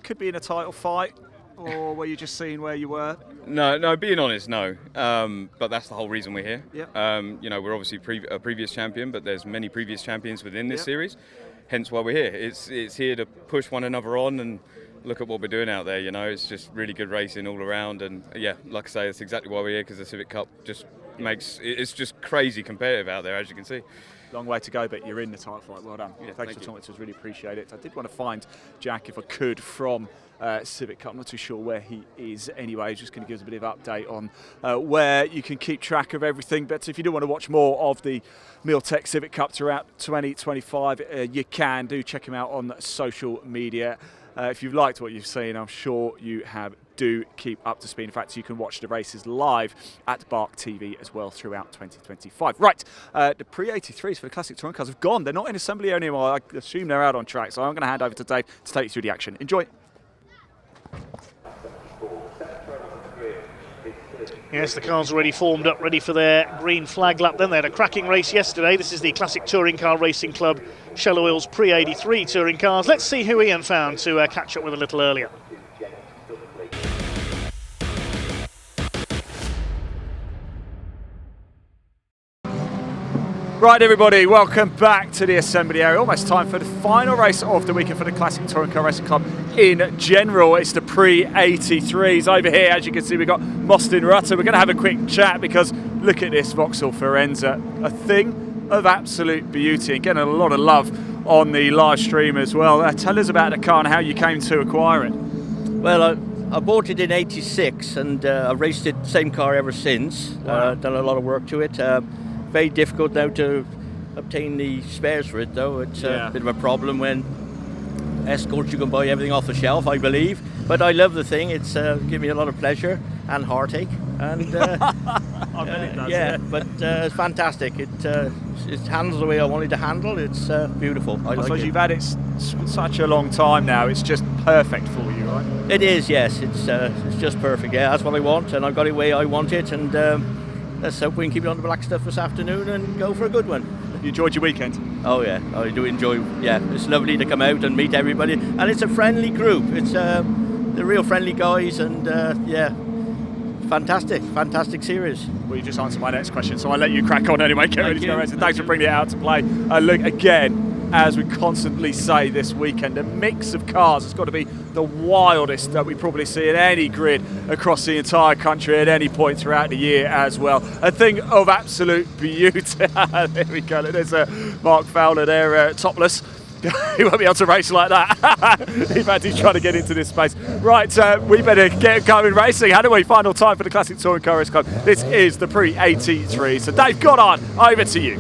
could be in a title fight, or were you just seeing where you were? No, being honest, no. But that's the whole reason we're here. Yep. We're obviously a previous champion, but there's many previous champions within this series. Hence why we're here. It's here to push one another on and look at what we're doing out there. It's just really good racing all around, and yeah, like I say, it's exactly why we're here, because the Civic Cup just it's just crazy competitive out there, as you can see. Long way to go, but you're in the title fight. Well done. Yeah, thanks for talking to us. Really appreciate it. I did want to find Jack, if I could, from Civic Cup. I'm not too sure where he is anyway. He's just going to give us a bit of update on where you can keep track of everything. But if you do want to watch more of the Milltec Civic Cup throughout 2025, you can. Do check him out on social media. If you've liked what you've seen, I'm sure you have. Do keep up to speed. In fact, you can watch the races live at Bark TV as well throughout 2025. Right, the pre-83s for the Classic Touring Cars have gone. They're not in assembly anymore. I assume they're out on track. So I'm going to hand over to Dave to take you through the action. Enjoy. Yes, the cars already formed up, ready for their green flag lap. Then they had a cracking race yesterday. This is the Classic Touring Car Racing Club Shell Oil's pre-83 touring cars. Let's see who Ian found to catch up with a little earlier. Right, everybody, welcome back to the assembly area. Almost time for the final race of the weekend for the Classic Touring Car Racing Club in general. It's the pre-83s. Over here, as you can see, we've got Mostyn Rutter. We're going to have a quick chat because look at this Vauxhall Forenza, a thing of absolute beauty and getting a lot of love on the live stream as well. Tell us about the car and how you came to acquire it. Well, I bought it in '86 and I've raced it, same car ever since. Wow. Done a lot of work to it. Very difficult now to obtain the spares for it, though. It's a bit of a problem when Escort you can buy everything off the shelf, I believe. But I love the thing. It's given me a lot of pleasure and heartache. And I bet it does. yeah, but it's fantastic. It handles the way I wanted to handle. It's beautiful. I like suppose it. you've had it such a long time now. It's just perfect for you, right? It is, yes. It's just perfect. Yeah, that's what I want, and I got it the way I want it. And let's hope we can keep it on the black stuff this afternoon and go for a good one. You enjoyed your weekend? Oh yeah, I do enjoy. Yeah, it's lovely to come out and meet everybody, and it's a friendly group. It's they're real friendly guys, and yeah, fantastic series. Well, you just answered my next question, so I'll let you crack on anyway. Get ready to go racing. Thanks for bringing it out to play. Look, again, as we constantly say this weekend, a mix of cars has got to be the wildest that we probably see in any grid across the entire country at any point throughout the year as well. A thing of absolute beauty. There we go. There's Mark Fowler there, topless. He won't be able to race like that. In fact, he's trying to get into this space. Right, we better get going racing. How do we? Final time for the Classic Touring Car Race Club. This is the pre-83. So Dave Goddard, over to you.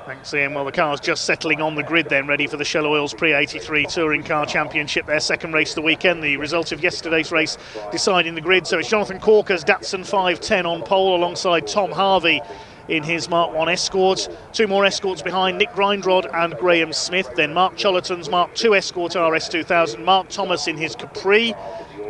Thanks, Ian. Well, the car's just settling on the grid then, ready for the Shell Oil's Pre-83 Touring Car Championship, their second race of the weekend. The result of yesterday's race deciding the grid. So it's Jonathan Corker's Datsun 510 on pole alongside Tom Harvey in his Mark 1 Escort. Two more Escorts behind, Nick Grindrod and Graham Smith. Then Mark Chollerton's Mark 2 Escort RS2000. Mark Thomas in his Capri.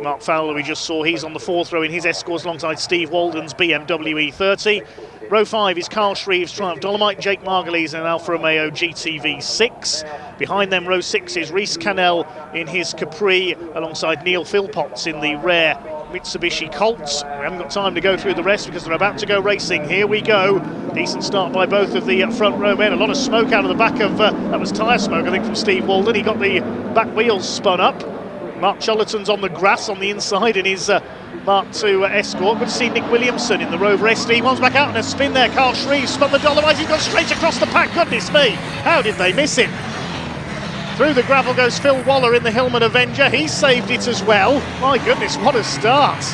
Mark Fowler, we just saw, he's on the fourth row in his Escorts alongside Steve Walden's BMW E30. Row 5 is Carl Shreve's Triumph Dolomite, Jake Margulies and Alfa Romeo GTV6. Behind them, row 6 is Rhys Cannell in his Capri alongside Neil Philpotts in the rare Mitsubishi Colts. We haven't got time to go through the rest because they're about to go racing. Here we go. Decent start by both of the front row men. A lot of smoke out of the back of, that was tyre smoke, I think, from Steve Walden. He got the back wheels spun up. Mark Chollerton's on the grass on the inside in his Mark II Escort. Good to see Nick Williamson in the Rover SD. One's back out in a spin there. Carl Shreve spun the Dolomite. He's gone straight across the pack. Goodness me. How did they miss him? Through the gravel goes Phil Waller in the Hillman Avenger. He saved it as well. My goodness, what a start.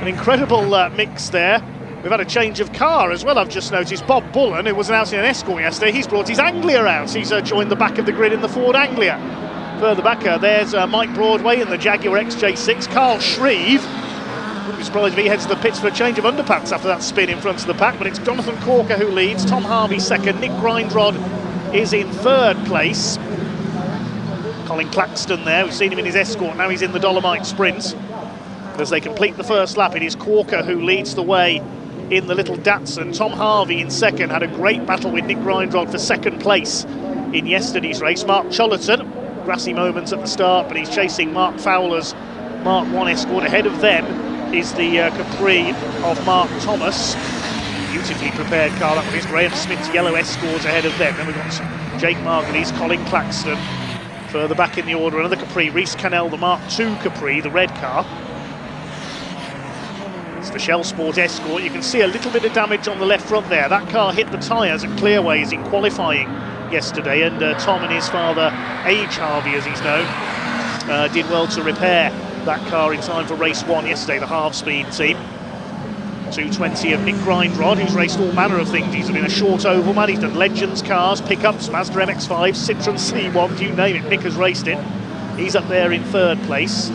An incredible mix there. We've had a change of car as well, I've just noticed. Bob Bullen, who was out in an Escort yesterday, he's brought his Anglia out. He's joined the back of the grid in the Ford Anglia. Further back, there's Mike Broadway in the Jaguar XJ6. Carl Shreve. Wouldn't be surprised if he heads to the pits for a change of underpants after that spin in front of the pack. But it's Jonathan Corker who leads. Tom Harvey second. Nick Grindrod is in third place. Colin Claxton there. We've seen him in his Escort. Now he's in the Dolomite Sprint. As they complete the first lap, it is Corker who leads the way in the little Datsun. Tom Harvey in second. Had a great battle with Nick Grindrod for second place in yesterday's race. Mark Chollerton. Grassy moments at the start, but he's chasing Mark Fowler's Mark 1 Escort. Ahead of them is the Capri of Mark Thomas. Beautifully prepared car, that one is. Graham Smith's yellow Escort ahead of them. Then we've got Jake Margulies, Colin Claxton, Further back in the order, another Capri, Reese Cannell, the Mark II Capri, the red car. It's the Shell Sport Escort. You can see a little bit of damage on the left front there. That car hit the tyres at Clearways in qualifying yesterday, and Tom and his father, Age Harvey as he's known, did well to repair that car in time for race 1 yesterday, the half-speed team. 220 of Nick Grindrod, who's raced all manner of things. He's been a short oval man, he's done Legends cars, pickups, Mazda MX-5, Citroen C1, you name it, Nick has raced it. He's up there in 3rd place.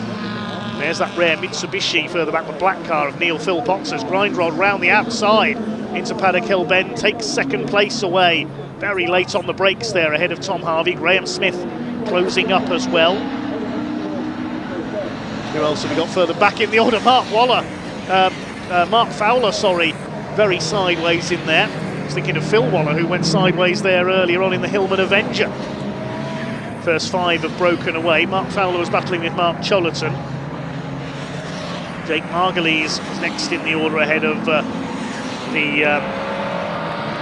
There's that rare Mitsubishi further back, the black car of Neil Philpotts, as Grindrod round the outside into Paddock Hill Bend, takes 2nd place away. Very late on the brakes there ahead of Tom Harvey. Graham Smith closing up as well. Who else have we got further back in the order? Mark Fowler, sorry, very sideways in there. I was thinking of Phil Waller, who went sideways there earlier on in the Hillman Avenger. First 5 have broken away. Mark Fowler was battling with Mark Chollerton. Jake Margulies was next in the order ahead of the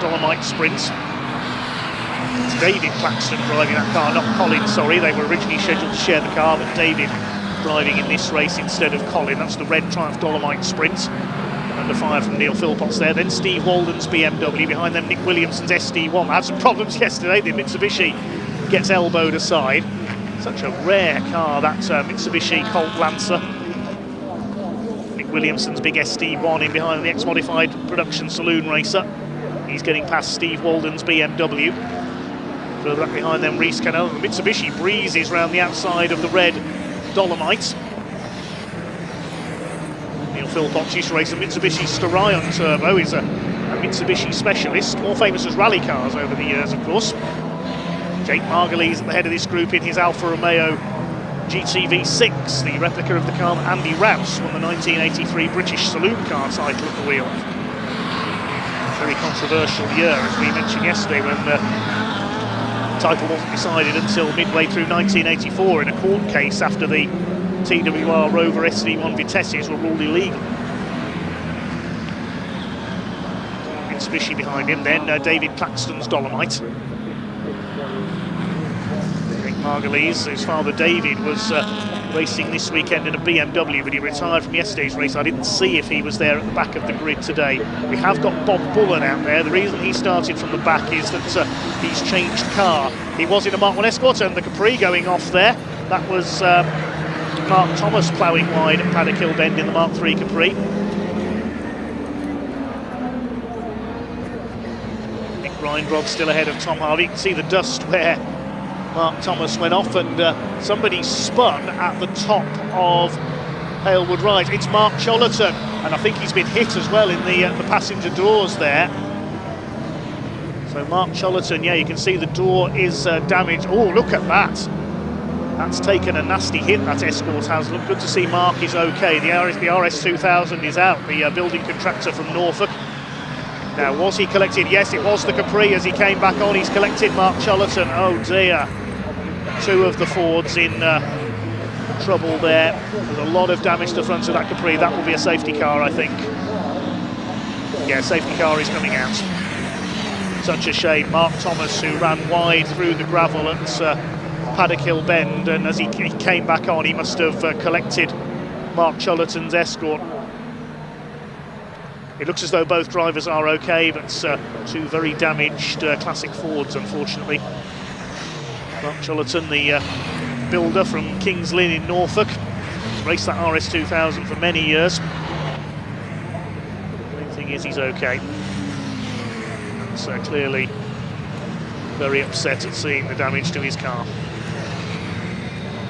Dolomite Sprint. It's David Claxton driving that car, not Colin, sorry. They were originally scheduled to share the car, but David driving in this race instead of Colin. That's the red Triumph Dolomite Sprint. Under fire from Neil Philpotts there. Then Steve Walden's BMW. Behind them, Nick Williamson's SD1. Had some problems yesterday. The Mitsubishi gets elbowed aside. Such a rare car, that Mitsubishi Colt Lancer. Nick Williamson's big SD1 in behind the X-Modified production saloon racer. He's getting past Steve Walden's BMW. Further up behind them, Reese Cannell. The Mitsubishi breezes round the outside of the red Dolomite. Neil Philpotts used to race a Mitsubishi Starion Turbo. He's a Mitsubishi specialist, more famous as rally cars over the years, of course. Jake Margulies at the head of this group in his Alfa Romeo GTV6, the replica of the car Andy Rouse won the 1983 British Saloon Car title at the wheel. Very controversial year, as we mentioned yesterday, when the title wasn't decided until midway through 1984 in a court case after the TWR Rover SD1 Vitesses were ruled illegal. Mitsubishi behind him, then David Claxton's Dolomite. Margulies, his father David was racing this weekend in a BMW, but he retired from yesterday's race. I didn't see if he was there at the back of the grid today. We have got Bob Bullen out there. The reason he started from the back is that he's changed car. He was in a Mark 1 Escort, and the Capri going off there. That was Mark Thomas ploughing wide at Paddock Hill Bend in the Mark III Capri. Nick Grindrod still ahead of Tom Harvey. You can see the dust where Mark Thomas went off, and somebody spun at the top of Halewood Rise. It's Mark Chollerton, and I think he's been hit as well in the passenger doors there. So Mark Chollerton, yeah, you can see the door is damaged. Oh, look at that. That's taken a nasty hit, that Escort has. Look, good to see Mark is okay. The RS2000 is out, the building contractor from Norfolk. Now, was he collected? Yes, it was the Capri as he came back on. He's collected Mark Chollerton. Oh dear. 2 of the Fords in trouble there. There's a lot of damage to the front of that Capri. That will be a safety car, I think. Yeah, safety car is coming out. Such a shame. Mark Thomas, who ran wide through the gravel at Paddock Hill Bend, and as he came back on, he must have collected Mark Chollerton's Escort. It looks as though both drivers are okay, but 2 very damaged classic Fords, unfortunately. Mark Chollerton, the builder from Kings Lynn in Norfolk, he's raced that RS2000 for many years. The main thing is he's okay. So clearly very upset at seeing the damage to his car.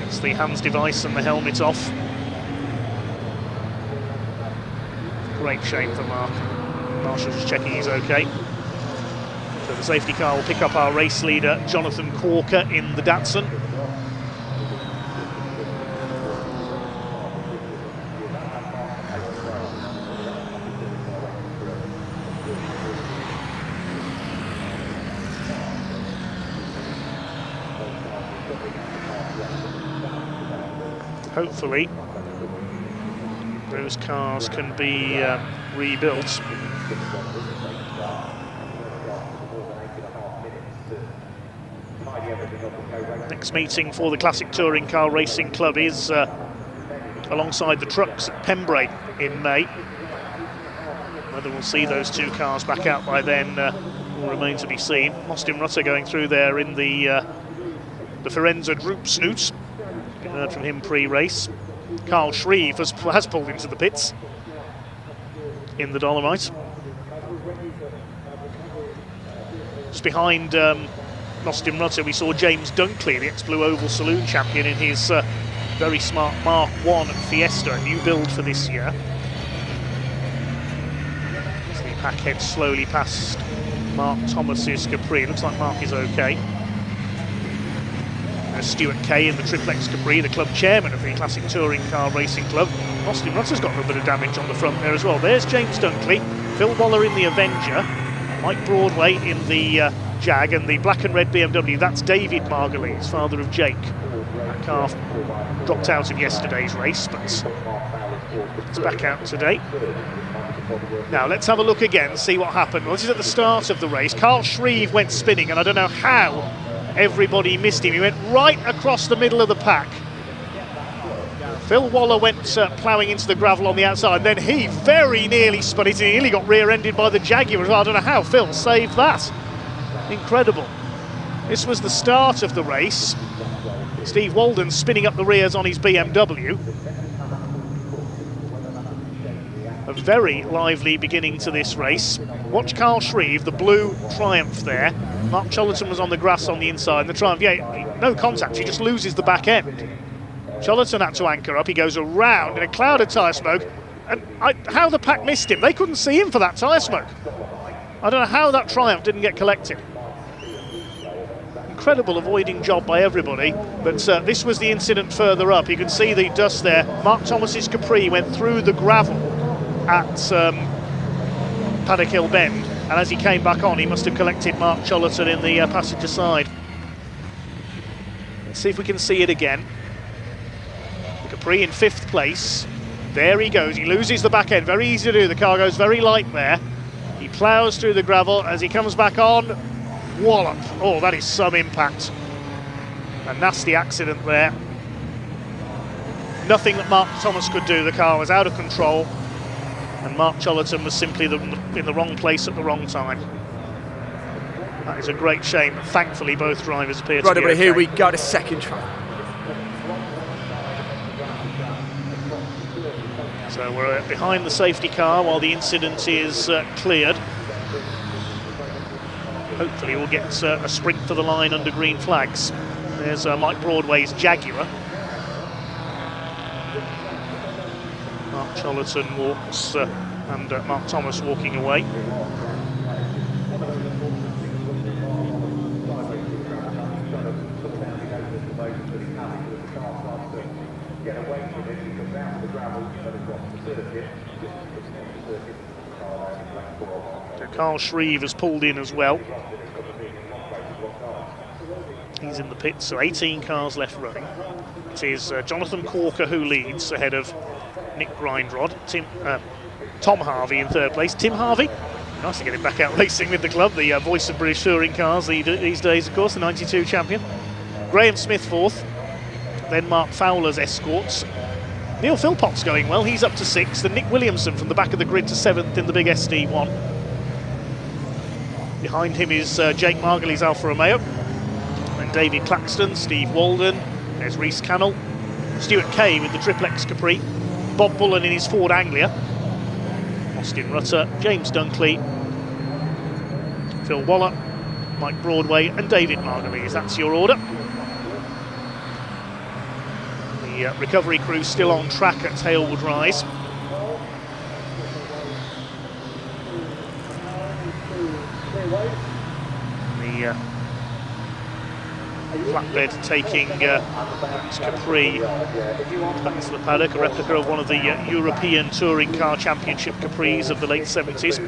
It's the hands device and the helmet off. Great shame for Mark. Marshall just checking he's okay. So the safety car will pick up our race leader, Jonathan Corker, in the Datsun. Hopefully, those cars can be rebuilt. Next meeting for the Classic Touring Car Racing Club is alongside the trucks at Pembrey in May. Whether we'll see those two cars back out by then will remain to be seen. Austin Rutter going through there in the Firenze Group Snoots. We heard from him pre-race. Carl Shreve has pulled into the pits in the Dolomite. Just behind Austin Rutter, we saw James Dunkley, the ex-Blue Oval Saloon champion, in his very smart Mark 1 Fiesta, a new build for this year. As the pack heads slowly past Mark Thomas's Capri. Looks like Mark is okay. Stuart Kay in the Triplex Capri, the club chairman of the Classic Touring Car Racing Club. Austin Rutter's got a little bit of damage on the front there as well. There's James Dunkley, Phil Waller in the Avenger, Mike Broadway in the Jag, and the black and red BMW, that's David Margulies, father of Jake. That car dropped out of yesterday's race, but it's back out today. Now let's have a look again, see what happened. Well, this is at the start of the race. Carl Shreve went spinning, and I don't know how everybody missed him. He went right across the middle of the pack. Phil Waller went ploughing into the gravel on the outside, then he very nearly spun it. He nearly got rear-ended by the Jaguar. I don't know how Phil saved that. Incredible. This was the start of the race. Steve Walden spinning up the rears on his BMW. A very lively beginning to this race. Watch Carl Shreve, the blue Triumph there. Mark Chollerton was on the grass on the inside, and the Triumph, no contact, he just loses the back end. Chollerton had to anchor up, he goes around in a cloud of tyre smoke, and how the pack missed him, they couldn't see him for that tyre smoke. I don't know how that Triumph didn't get collected. Incredible avoiding job by everybody, but this was the incident further up. You can see the dust there. Mark Thomas's Capri went through the gravel at Paddock Hill Bend, and as he came back on, he must have collected Mark Chollerton in the passenger side. Let's see if we can see it again. The Capri in 5th place. There he goes, he loses the back end, very easy to do, the car goes very light there. He ploughs through the gravel, as he comes back on, wallop. Oh, that is some impact. A nasty accident there. Nothing that Mark Thomas could do, the car was out of control, and Mark Chollerton was simply in the wrong place at the wrong time. That is a great shame, but thankfully both drivers appear to be okay. Here we go to second try. So we're behind the safety car while the incident is cleared. Hopefully we'll get a sprint for the line under green flags. There's Mike Broadway's Jaguar. Mark Chollerton walks and Mark Thomas walking away. So Carl Shreve has pulled in as well. He's in the pits, so 18 cars left running. It is Jonathan Corker who leads ahead of Nick Grindrod. Tom Harvey in 3rd place. Tim Harvey, nice to get him back out racing with the club, the voice of British touring cars these days, of course, the 92 champion. Graham Smith 4th, then Mark Fowler's escorts. Neil Philpott's going well, he's up to 6th, and Nick Williamson from the back of the grid to 7th in the big SD1. Behind him is Jake Margulies' Alfa Romeo, and David Claxton, Steve Walden, there's Rhys Cannell, Stuart Kay with the Triplex Capri, Bob Bullen in his Ford Anglia, Austin Rutter, James Dunkley, Phil Waller, Mike Broadway and David Margulies. That's your order. The recovery crew still on track at Halewood Rise. The flatbed taking Capri back to the paddock, a replica of one of the European Touring Car Championship Capris of the late 70s.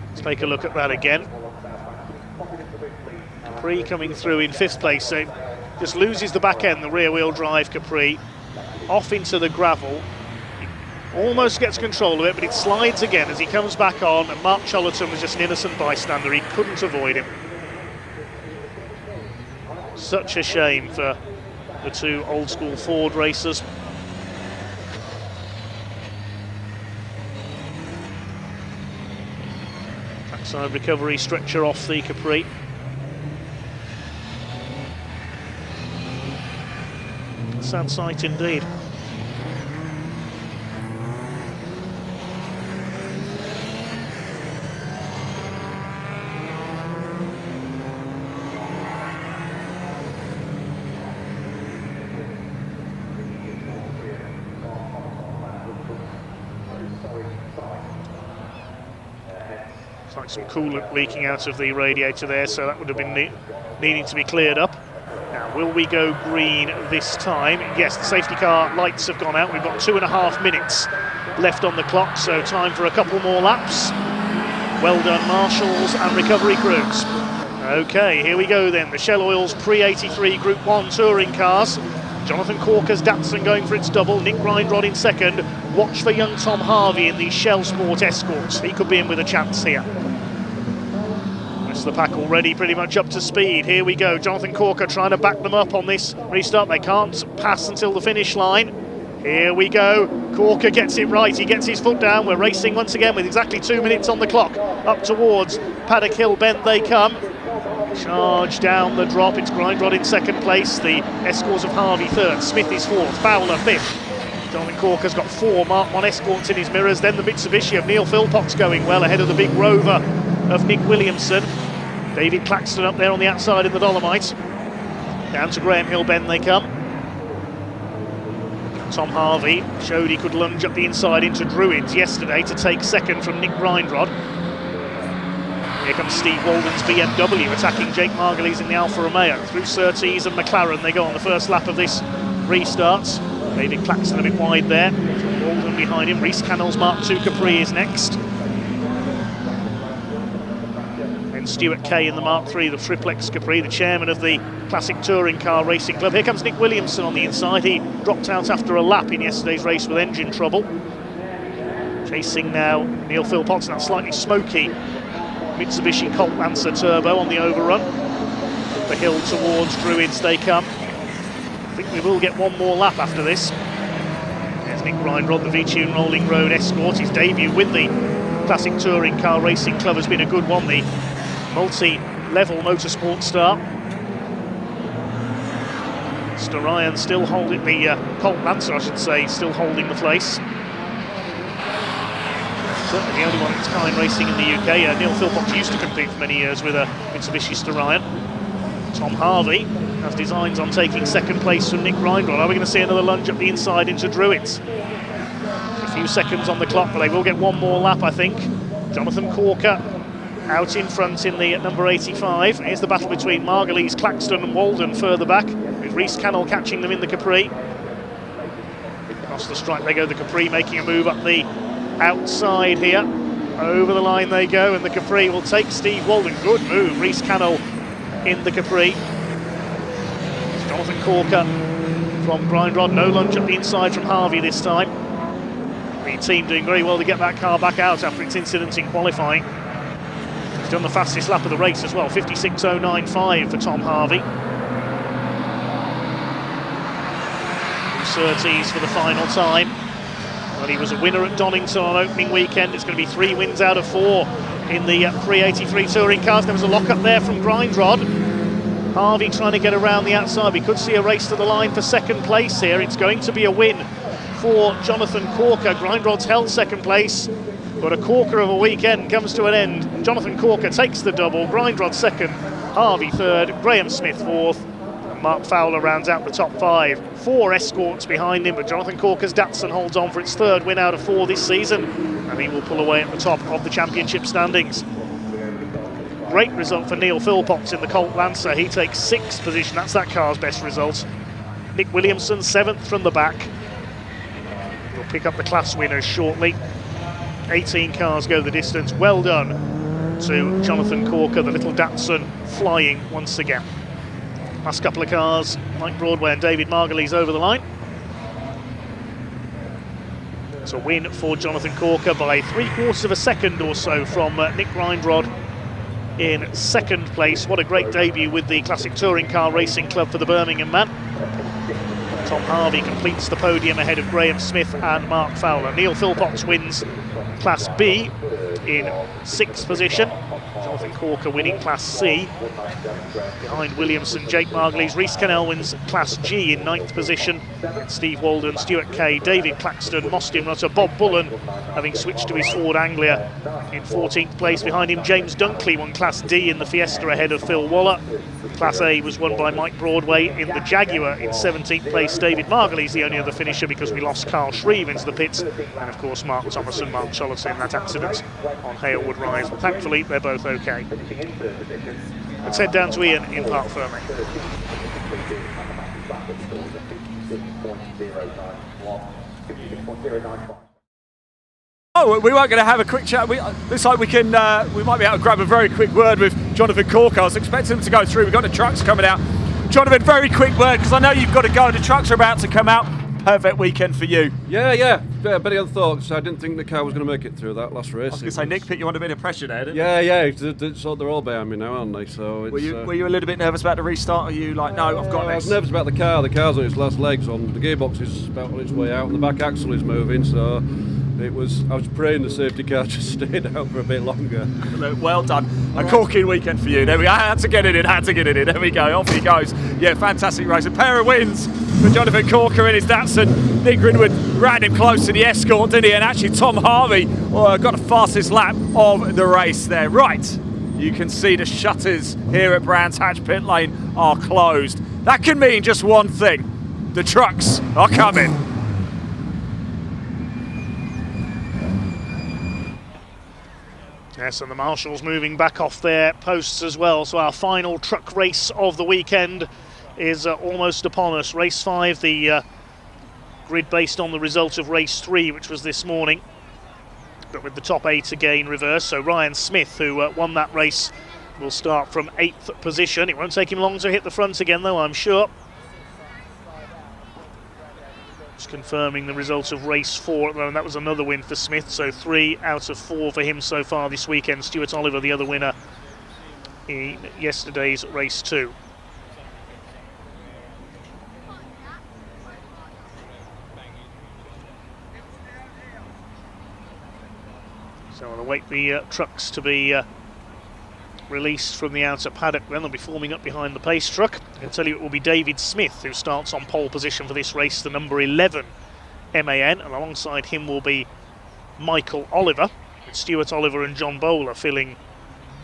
Let's take a look at that again. Capri coming through in 5th place, so just loses the back end, the rear-wheel drive Capri, off into the gravel. He almost gets control of it, but it slides again as he comes back on, and Mark Chollerton was just an innocent bystander. He couldn't avoid him. Such a shame for the two old-school Ford racers. Trackside recovery stretcher off the Capri. Sad sight indeed. It's like some coolant leaking out of the radiator there, so that would have been needing to be cleared up. Now, will we go green this time? Yes, the safety car lights have gone out. We've got 2.5 minutes left on the clock, so time for a couple more laps. Well done, marshals and recovery crews. Okay, here we go then. The Shell Oils Pre-83 Group 1 touring cars. Jonathan Corker's Datsun going for its double. Nick Grindrod in second. Watch for young Tom Harvey in these Shell Sport Escorts. He could be in with a chance here. The pack already pretty much up to speed. Here we go. Jonathan Corker trying to back them up on this restart. They can't pass until the finish line. Here we go. Corker gets it right. He gets his foot down. We're racing once again with exactly 2 minutes on the clock. Up towards Paddock Hill Bend they come. Charge down the drop. It's Grindrod in second place. The Escorts of Harvey third. Smith is fourth. Fowler fifth. Jonathan Corker's got 4 Mark 1 Escorts in his mirrors. Then the Mitsubishi of Neil Philpotts going well ahead of the big Rover of Nick Williamson. David Claxton up there on the outside in the Dolomites. Down to Graham Hill Bend they come. Tom Harvey showed he could lunge up the inside into Druids yesterday to take second from Nick Grindrod. Here comes Steve Walden's BMW attacking Jake Margulies in the Alfa Romeo. Through Surtees and McLaren they go on the first lap of this restart. David Claxton a bit wide there. Walden behind him. Reese Cannell's Mark II Capri is next. Stuart Kay in the Mark III, the Triplex Capri, the chairman of the Classic Touring Car Racing Club. Here comes Nick Williamson on the inside. He dropped out after a lap in yesterday's race with engine trouble. Chasing now Neil Philpotts, that slightly smoky Mitsubishi Colt Lancer Turbo on the overrun. The hill towards Druids they come. I think we will get one more lap after this. There's Nick Grindrod, the V-Tune Rolling Road Escort. His debut with the Classic Touring Car Racing Club has been a good one. The multi-level motorsport star. Starayan still holding the Colt Lancer, I should say, still holding the place. Certainly the only one of its kind racing in the UK. Neil Philpotts used to compete for many years with a Mitsubishi Starayan. Tom Harvey has designs on taking second place from Nick Grindrod. Are we going to see another lunge up the inside into Druids? A few seconds on the clock, but they will get one more lap, I think. Jonathan Corker out in front in the number 85. Here's the battle between Margulies, Claxton and Walden further back, with Reese Cannell catching them in the Capri. Across the stripe they go, the Capri making a move up the outside here. Over the line they go, and the Capri will take Steve Walden. Good move, Reese Cannell in the Capri. It's Jonathan Corker from Grindrod. No lunge up the inside from Harvey this time. The team doing very well to get that car back out after its incident in qualifying. He's done the fastest lap of the race as well, 56.095 for Tom Harvey. Surtees for the final time. Well, he was a winner at Donington on opening weekend. It's going to be 3 wins out of 4 in the Pre-83 touring cars. There was a lock-up there from Grindrod. Harvey trying to get around the outside. We could see a race to the line for second place here. It's going to be a win for Jonathan Corker. Grindrod's held second place, but a corker of a weekend comes to an end. Jonathan Corker takes the double, Grindrod second, Harvey third, Graham Smith fourth, and Mark Fowler rounds out the top 5. 4 Escorts behind him, but Jonathan Corker's Datsun holds on for its 3rd win out of 4 this season, and he will pull away at the top of the championship standings. Great result for Neil Philpotts in the Colt Lancer. He takes 6th position, that's that car's best result. Nick Williamson 7th from the back. We'll pick up the class winners shortly. 18 cars go the distance. Well done to Jonathan Corker, the little Datsun flying once again. Last couple of cars, Mike Broadway and David Margulies over the line. It's a win for Jonathan Corker by 3/4 of a second or so from Nick Reinrod in second place. What a great debut with the Classic Touring Car Racing Club for the Birmingham man. Tom Harvey completes the podium ahead of Graham Smith and Mark Fowler. Neil Philpotts wins Class B in 6th position. Jonathan Corker winning Class C. Behind Williamson, Jake Margulies. Rhys Cannell wins Class G in 9th position. Steve Walden, Stuart Kay, David Claxton, Mostyn Rutter, Bob Bullen, having switched to his Ford Anglia in 14th place. Behind him, James Dunkley won Class D in the Fiesta ahead of Phil Waller. Class A was won by Mike Broadway in the Jaguar in 17th place. David Margulies, the only other finisher because we lost Carl Shreve into the pits. And of course, Mark Thomas and Mark Chollis in that accident on Halewood Rise. Thankfully, they're both okay. Let's head down to Ian in Parc Fermé. Oh, we weren't going to have a quick chat. Looks like we might be able to grab a very quick word with Jonathan Corker. I was expecting him to go through. We've got the trucks coming out. Jonathan, very quick word, because I know you've got to go. The trucks are about to come out. Perfect weekend for you. Yeah, better than thought. I didn't think the car was going to make it through that last race. I was going to say, Nick put you on a bit of pressure there, didn't Yeah, so they're all behind me now, aren't they? So it's, were you a little bit nervous about the restart? Are you like, no, I've got this? I was nervous about the car. The car's on its last legs. The gearbox is about on its way out, and the back axle is moving. So I was praying the safety car just stayed out for a bit longer. Well done. A corking weekend for you. There we go. Had to get it in. There we go. Off he goes. Yeah, fantastic race. A pair of wins for Jonathan Corker in his Datsun. Nick Greenwood ran him close to the Escort, didn't he? And actually Tom Harvey got the fastest lap of the race there. Right. You can see the shutters here at Brands Hatch pit lane are closed. That can mean just one thing. The trucks are coming. Yes, and the marshals moving back off their posts as well. So our final truck race of the weekend is almost upon us. Race 5, the grid based on the result of race 3, which was this morning, but with the top 8 again reversed. So Ryan Smith, who won that race, will start from 8th position. It won't take him long to hit the front again, though, I'm sure. Just confirming the result of race 4 at the moment. That was another win for Smith, so 3 out of 4 for him so far this weekend. Stuart Oliver, the other winner in yesterday's race 2. So I'll await the trucks to be released from the outer paddock. Then they'll be forming up behind the pace truck. I'll tell you, it will be David Smith who starts on pole position for this race, the number 11 MAN, and alongside him will be Michael Oliver, with Stuart Oliver and John Bowler filling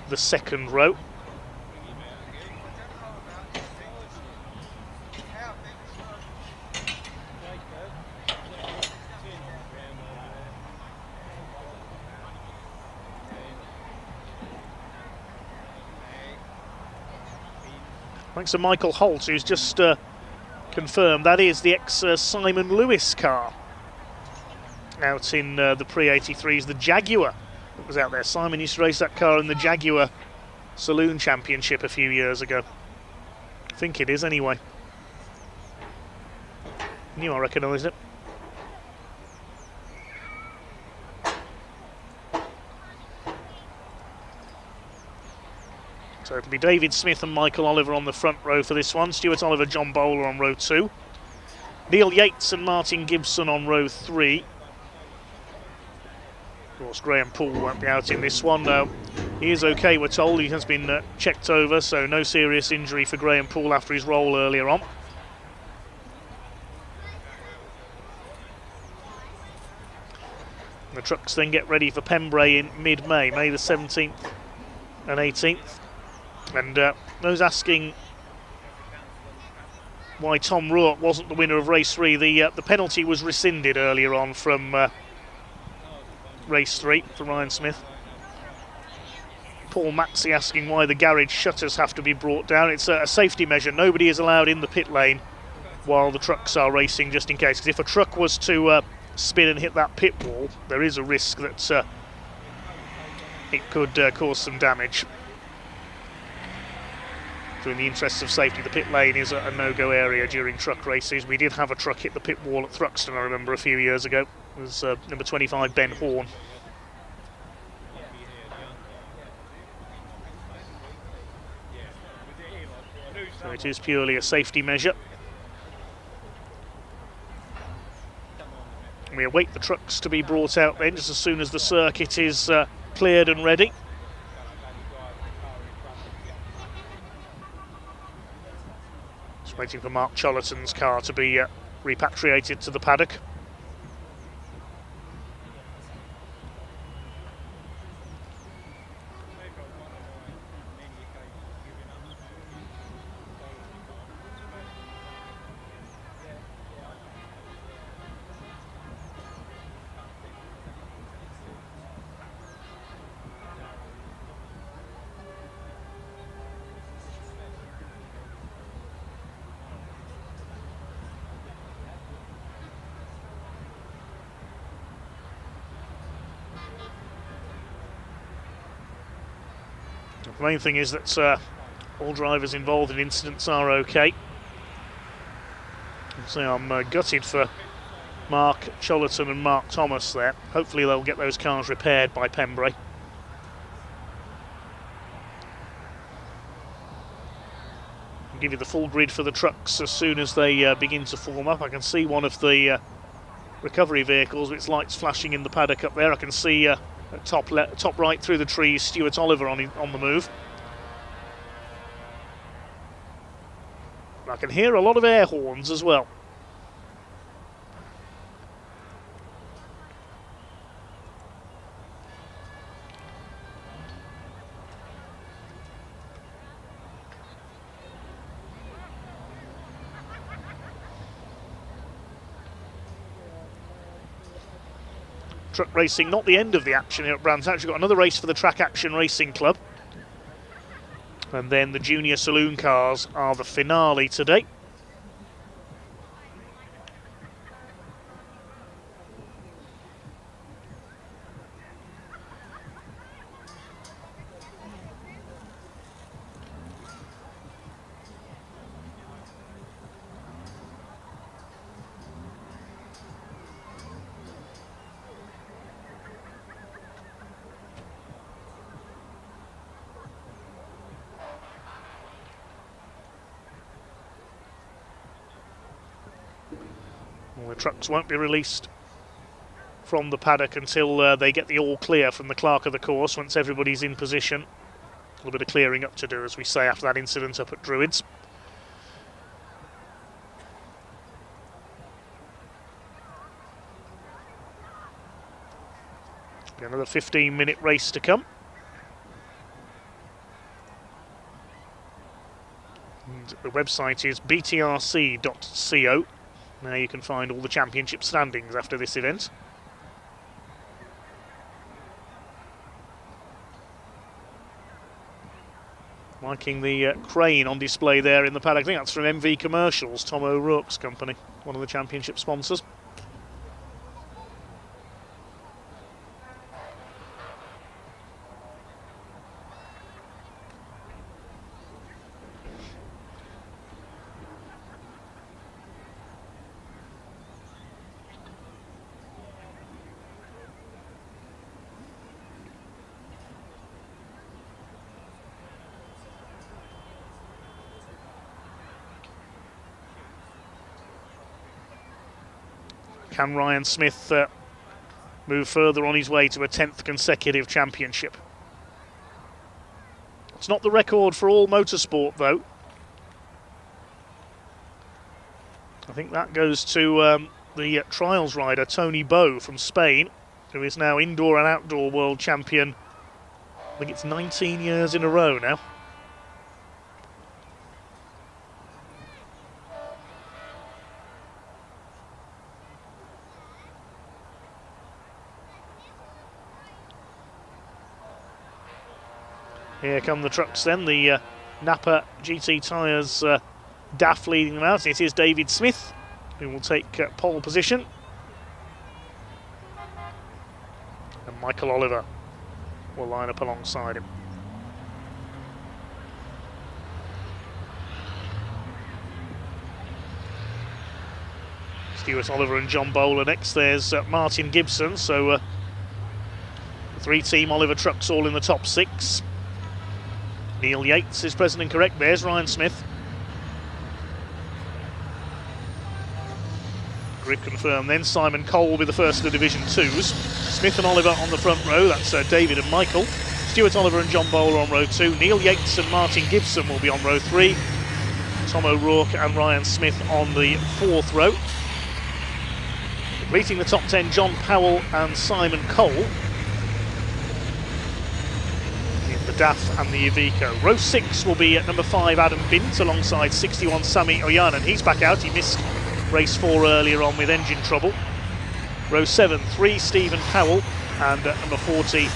the second row. Thanks to Michael Holt, who's just confirmed that is the ex-Simon Lewis car out in the pre-83s, the Jaguar that was out there. Simon used to race that car in the Jaguar Saloon Championship a few years ago. I think it is anyway. Knew I recognised it. So it'll be David Smith and Michael Oliver on the front row for this one. Stuart Oliver, John Bowler on row 2. Neil Yates and Martin Gibson on row 3. Of course, Graham Poole won't be out in this one. He is okay, we're told. He has been checked over, so no serious injury for Graham Poole after his roll earlier on. The trucks then get ready for Pembrey in mid-May, May the 17th and 18th. And those asking why Tom Rourke wasn't the winner of race 3, the penalty was rescinded earlier on from race 3 for Ryan Smith. Paul Maxey asking why the garage shutters have to be brought down. It's a safety measure. Nobody is allowed in the pit lane while the trucks are racing, just in case. Because if a truck was to spin and hit that pit wall, there is a risk that it could cause some damage. So in the interests of safety, the pit lane is a no-go area during truck races. We did have a truck hit the pit wall at Thruxton, I remember, a few years ago. It was number 25, Ben Horn. So it is purely a safety measure. We await the trucks to be brought out then, just as soon as the circuit is cleared and ready. Just waiting for Mark Chollerton's car to be repatriated to the paddock. The main thing is that all drivers involved in incidents are okay. So I'm gutted for Mark Chollerton and Mark Thomas there. Hopefully they'll get those cars repaired by Pembrey. I'll give you the full grid for the trucks as soon as they begin to form up. I can see one of the recovery vehicles with its lights flashing in the paddock up there. I can see top right through the trees, Stuart Oliver on the move. I can hear a lot of air horns as well. Truck racing, not the end of the action here at Brands Hatch. We've got another race for the Track Action Racing Club. And then the junior saloon cars are the finale today. Well, the trucks won't be released from the paddock until they get the all clear from the clerk of the course, once everybody's in position. A little bit of clearing up to do, as we say, after that incident up at Druids. Another 15-minute race to come. And the website is btrc.co. Now you can find all the championship standings after this event. Liking the crane on display there in the paddock. I think that's from MV Commercials, Tom O'Rourke's company, one of the championship sponsors. Can Ryan Smith move further on his way to a 10th consecutive championship? It's not the record for all motorsport, though. I think that goes to the trials rider, Tony Bow from Spain, who is now indoor and outdoor world champion. I think it's 19 years in a row now. Here come the trucks then, the Napa GT tyres, DAF leading them out. It is David Smith who will take pole position. And Michael Oliver will line up alongside him. Stuart Oliver and John Bowler next. There's Martin Gibson. So the 3-team Oliver trucks all in the top 6. Neil Yates is present and correct. There's Ryan Smith. Grid confirmed then. Simon Cole will be the first of the Division 2s. Smith and Oliver on the front row. That's David and Michael. Stuart Oliver and John Bowler on row 2. Neil Yates and Martin Gibson will be on row 3. Tom O'Rourke and Ryan Smith on the 4th row. Completing the top 10, John Powell and Simon Cole in the DAF and the Iveco. Row 6 will be at number 5, Adam Bint, alongside 61, Sami Oyanen. He's back out. He missed race 4 earlier on with engine trouble. Row 7, 3, Stephen Powell, and number 40,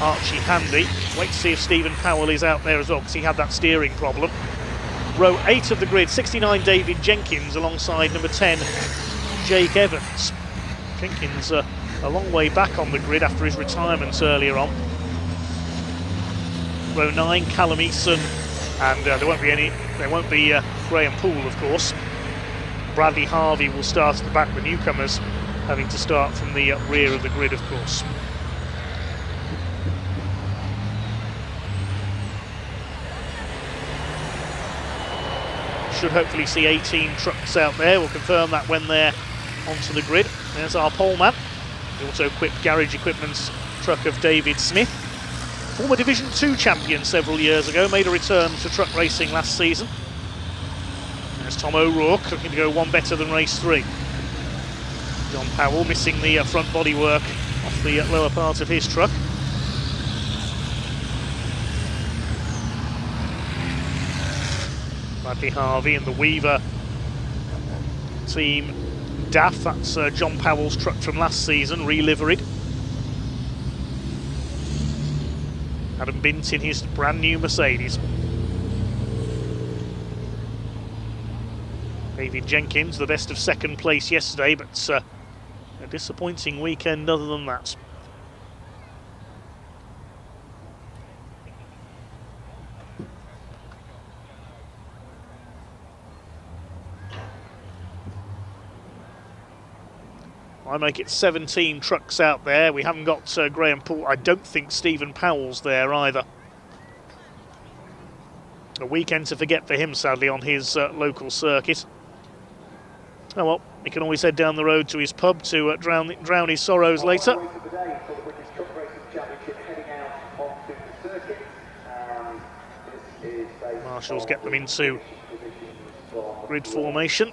Archie Handy. Wait to see if Stephen Powell is out there as well, because he had that steering problem. Row 8 of the grid, 69, David Jenkins, alongside number 10, Jake Evans. Jenkins a long way back on the grid after his retirement earlier on. Row 9, Callum Eason, and there won't be Graham Poole, of course. Bradley Harvey will start at the back, the newcomers having to start from the rear of the grid, of course. Should hopefully see 18 trucks out there. We'll confirm that when they're onto the grid. There's our poleman, the auto-equipped garage equipment's truck of David Smith. Former Division 2 champion several years ago, made a return to truck racing last season. There's Tom O'Rourke looking to go one better than race 3. John Powell missing the front bodywork off the lower part of his truck. Bradley Harvey and the Weaver team DAF, that's John Powell's truck from last season, re-liveried. Adam Bint in his brand new Mercedes. David Jenkins, the best of second place yesterday, but a disappointing weekend other than that. I make it 17 trucks out there. We haven't got Graham Poole. I don't think Stephen Powell's there either. A weekend to forget for him, sadly, on his local circuit. Oh well, he can always head down the road to his pub to drown his sorrows later. Marshals get them into grid formation.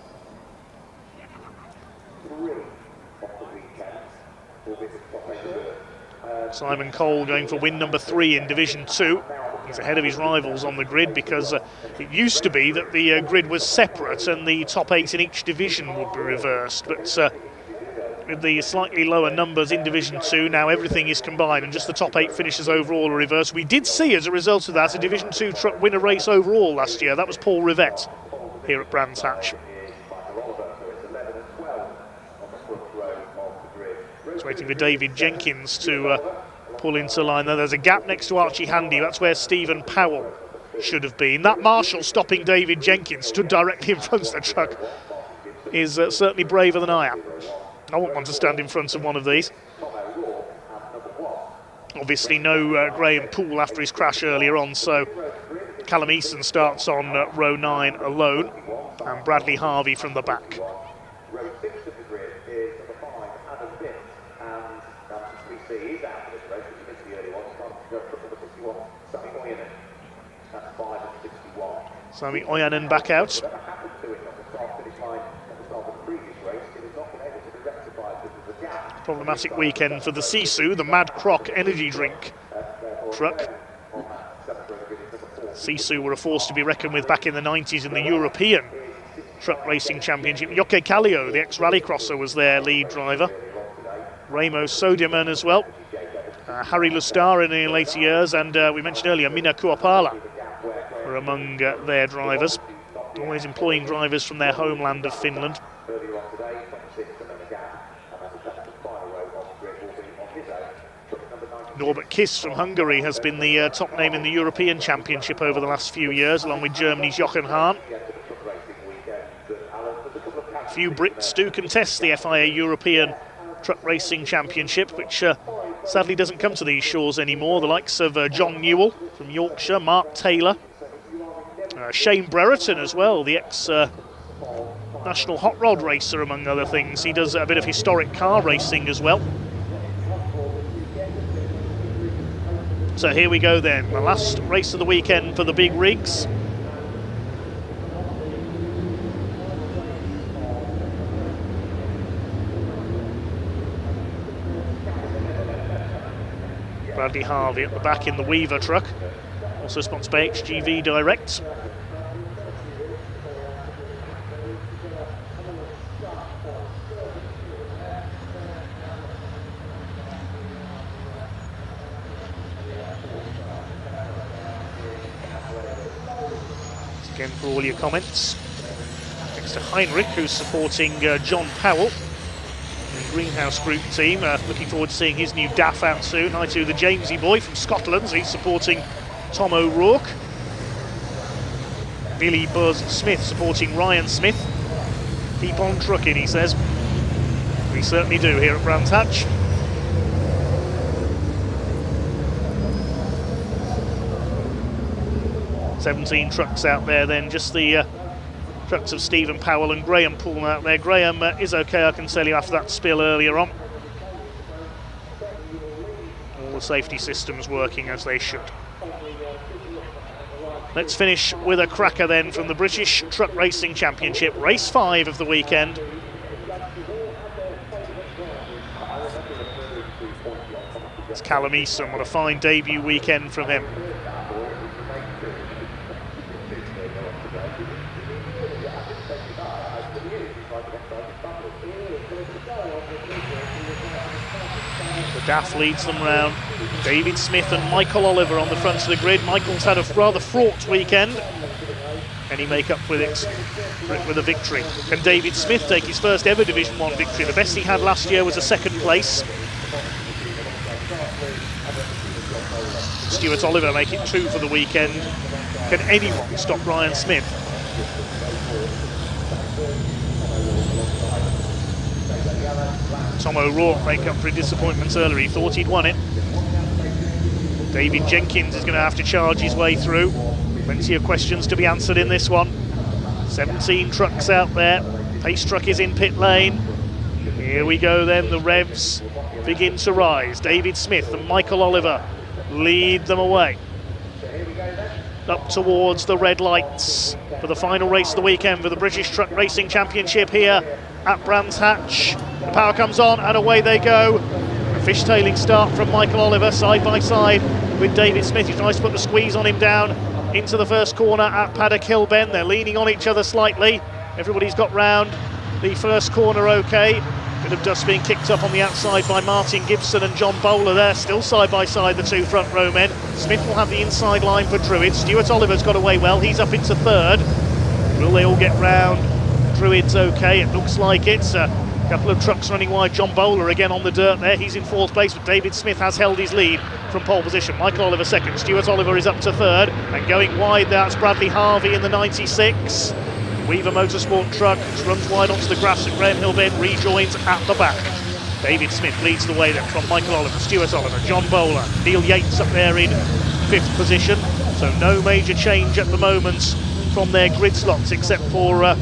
Simon Cole going for win number 3 in Division 2. He's ahead of his rivals on the grid because it used to be that the grid was separate and the top 8 in each division would be reversed. But with the slightly lower numbers in Division 2, now everything is combined and just the top 8 finishers overall are reversed. We did see, as a result of that, a Division 2 truck win a race overall last year. That was Paul Rivette here at Brands Hatch. Just waiting for David Jenkins to pull into line. There's a gap next to Archie Handy. That's where Stephen Powell should have been. That marshal stopping David Jenkins, stood directly in front of the truck, is certainly braver than I am. I wouldn't want to stand in front of one of these. Obviously no Graham Poole after his crash earlier on, so Callum Eason starts on row 9 alone, and Bradley Harvey from the back. Sami Oyanen back out. Problematic weekend for the Sisu, the Mad Croc energy drink truck. Sisu were a force to be reckoned with back in the 90s in the European Truck Racing Championship. Jokke Kallio, the ex-rallycrosser, was their lead driver. Remo Sodiaman as well. Harry Lustar in the later years, and we mentioned earlier Minna Kuopala were among their drivers, always employing drivers from their homeland of Finland. Norbert Kiss from Hungary has been the top name in the European Championship over the last few years, along with Germany's Jochen Hahn. few Brits do contest the FIA European Truck Racing Championship, which sadly doesn't come to these shores anymore. The likes of John Newell from Yorkshire, Mark Taylor, Shane Brereton as well, the ex-national hot rod racer, among other things. He does a bit of historic car racing as well. So here we go then, the last race of the weekend for the big rigs. Bradley Harvey at the back in the Weaver truck, also sponsored by HGV Direct. Again for all your comments. Next to Heinrich, who's supporting John Powell, the Greenhouse Group team. Looking forward to seeing his new DAF out soon. Hi to the Jamesy boy from Scotland. He's supporting Tom O'Rourke. Billy Buzz Smith supporting Ryan Smith. Keep on trucking, he says. We certainly do here at Brands Hatch. "17 trucks out there then, just the trucks of Stephen Powell and Graham Poole out there. Graham is okay, I can tell you, after that spill earlier on. All the safety systems working as they should. Let's finish with a cracker then from the British Truck Racing Championship, race 5 of the weekend. It's Callum Easton, what a fine debut weekend from him. DAF leads them round. David Smith and Michael Oliver on the front of the grid. Michael's had a rather fraught weekend. Can he make up with it with a victory? Can David Smith take his first ever Division 1 victory? The best he had last year was a second place. Stuart Oliver make it 2 for the weekend. Can anyone stop Ryan Smith? Tom O'Rourke make up for his disappointments earlier. He thought he'd won it. David Jenkins is going to have to charge his way through. Plenty of questions to be answered in this one. 17 trucks out there. Pace truck is in pit lane. Here we go then, the revs begin to rise. David Smith and Michael Oliver lead them away. Up towards the red lights for the final race of the weekend for the British Truck Racing Championship here at Brands Hatch. The power comes on and away they go. A fishtailing start from Michael Oliver, side by side with David Smith. He tries to put the squeeze on him down into the first corner at Paddock Hill Bend. They're leaning on each other slightly. Everybody's got round the first corner okay. Bit of dust being kicked up on the outside by Martin Gibson and John Bowler there, still side by side, the two front row men. Smith will have the inside line for Druid. Stuart Oliver's got away well, he's up into third. Will they all get round? Druid's okay, it looks like it's a couple of trucks running wide. John Bowler again on the dirt there, he's in fourth place, but David Smith has held his lead from pole position. Michael Oliver second, Stuart Oliver is up to third, and going wide that's Bradley Harvey in the 96. Weaver Motorsport truck runs wide onto the grass at Graham Hill Bend, rejoins at the back. David Smith leads the way then from Michael Oliver, Stuart Oliver, John Bowler, Neil Yates up there in fifth position. So no major change at the moment from their grid slots, except for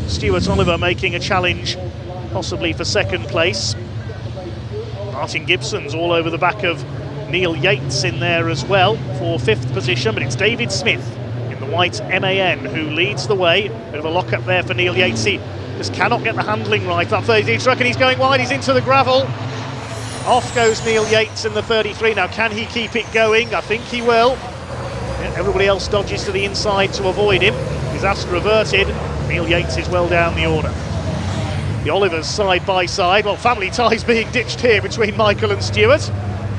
Stuart Oliver making a challenge possibly for second place. Martin Gibson's all over the back of Neil Yates in there as well for fifth position, but it's David Smith in the white MAN who leads the way. Bit of a lock up there for Neil Yates. He just cannot get the handling right. That 33 truck, and he's going wide, he's into the gravel. Off goes Neil Yates in the 33. Now can he keep it going? I think he will. Yeah, everybody else dodges to the inside to avoid him. Disaster averted. Neil Yates is well down the order. The Olivers side by side. Well, family ties being ditched here between Michael and Stuart.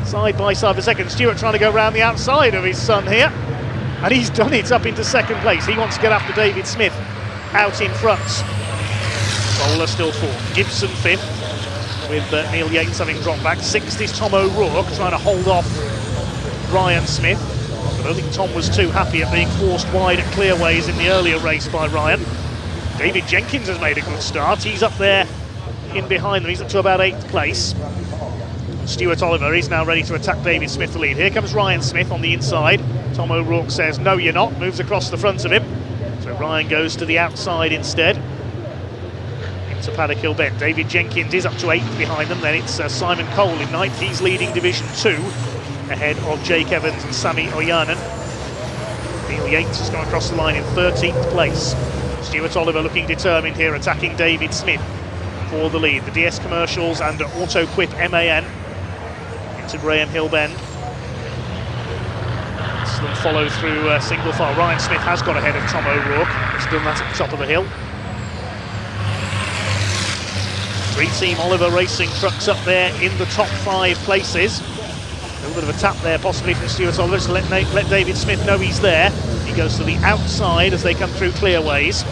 Side by side for second. Stuart trying to go round the outside of his son here. And he's done it up into second place. He wants to get after David Smith out in front. Bowler still fourth. Gibson fifth, with Neil Yates having dropped back. Sixth is Tom O'Rourke trying to hold off Ryan Smith. But I don't think Tom was too happy at being forced wide at Clearways in the earlier race by Ryan. David Jenkins has made a good start. He's up there in behind them. He's up to about 8th place. Stuart Oliver is now ready to attack David Smith the lead. Here comes Ryan Smith on the inside. Tom O'Rourke says, no, you're not. Moves across the front of him. So Ryan goes to the outside instead. Into Paddock Hill Bend. David Jenkins is up to 8th behind them. Then it's Simon Cole in 9th. He's leading Division 2 ahead of Jake Evans and Sami Oyanen. Neil Yates has gone across the line in 13th place. Stuart Oliver looking determined here, attacking David Smith for the lead. The DS Commercials and Auto Quip MAN into Graham Hill Bend. Then follow through single file. Ryan Smith has got ahead of Tom O'Rourke. He's done that at the top of the hill. 3-Team Oliver Racing trucks up there in the top 5 places. A little bit of a tap there possibly from Stuart Oliver to let David Smith know he's there. He goes to the outside as they come through clearways.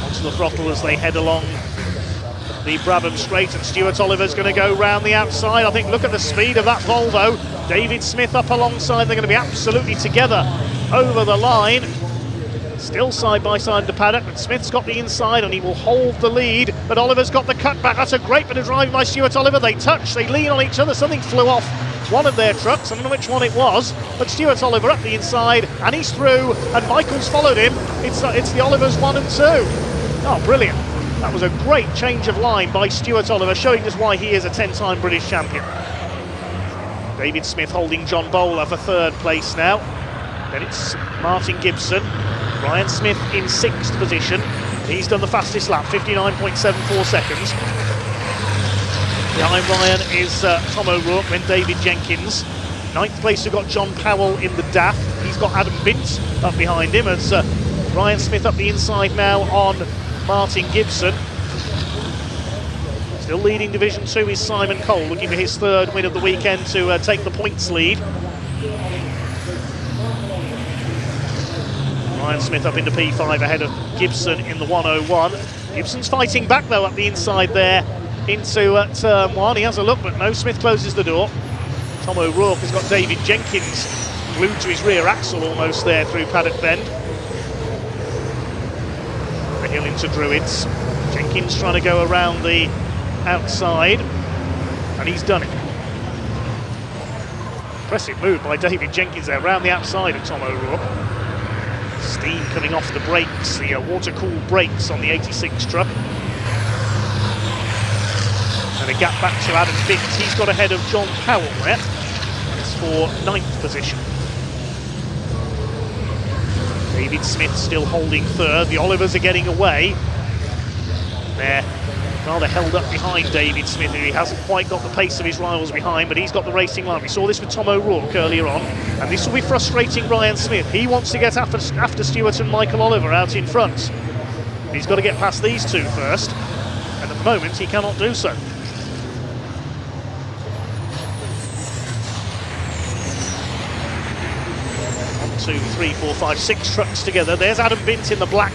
Onto the throttle as they head along the Brabham Straight, and Stuart Oliver's going to go round the outside. I think look at the speed of that Volvo. David Smith up alongside. They're going to be absolutely together over the line. Still side by side to Paddock, and Smith's got the inside and he will hold the lead, but Oliver's got the cutback. That's a great bit of driving by Stuart Oliver. They touch, they lean on each other. Something flew off one of their trucks. I don't know which one it was, but Stuart Oliver up the inside and he's through, and Michael's followed him. It's the Olivers 1 and 2. Oh, brilliant. That was a great change of line by Stuart Oliver, showing us why he is a 10-time British champion. David Smith holding John Bowler for 3rd place now. Then it's Martin Gibson. Ryan Smith in 6th position. He's done the fastest lap, 59.74 seconds. Behind Ryan is Tom O'Rourke, then David Jenkins. 9th place we've got John Powell in the DAF. He's got Adam Bint up behind him as Ryan Smith up the inside now on Martin Gibson. Still leading Division 2 is Simon Cole, looking for his 3rd win of the weekend to take the points lead. Ryan Smith up into P5 ahead of Gibson in the 101. Gibson's fighting back though up the inside there into turn 1. He has a look, but no, Smith closes the door. Tom O'Rourke has got David Jenkins glued to his rear axle almost there through Paddock Bend. The hill into Druids. Jenkins trying to go around the outside, and he's done it. Impressive move by David Jenkins there, around the outside of Tom O'Rourke. Steam coming off the brakes, the water-cooled brakes on the 86 truck. And a gap back to Adam Bint. He's got ahead of John Powell there. It's for 9th position. David Smith still holding 3rd. The Olivers are getting away. They're rather held up behind David Smith, who he hasn't quite got the pace of his rivals behind, but he's got the racing line. We saw this with Tom O'Rourke earlier on, and this will be frustrating Ryan Smith. He wants to get after Stuart and Michael Oliver out in front. He's got to get past these two first, and at the moment he cannot do so. 1, 2, 3, 4, 5, 6 trucks together. There's Adam Bint in the black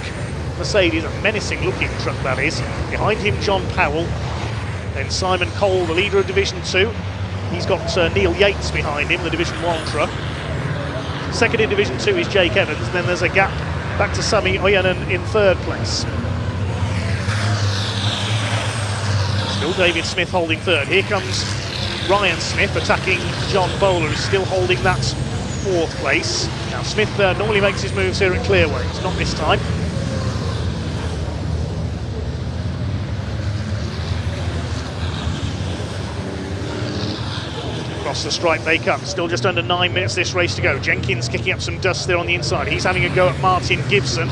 Mercedes, a menacing looking truck that is. Behind him John Powell, then Simon Cole, the leader of Division 2. He's got Neil Yates behind him, the Division 1 truck. Second in Division 2 is Jake Evans, and then there's a gap back to Sami Oyanen in 3rd place. Still David Smith holding 3rd. Here comes Ryan Smith attacking John Bowler, who's still holding that 4th place. Now Smith normally makes his moves here at clearways, not this time. Across the stripe they come. Still just under 9 minutes this race to go. Jenkins kicking up some dust there on the inside. He's having a go at Martin Gibson.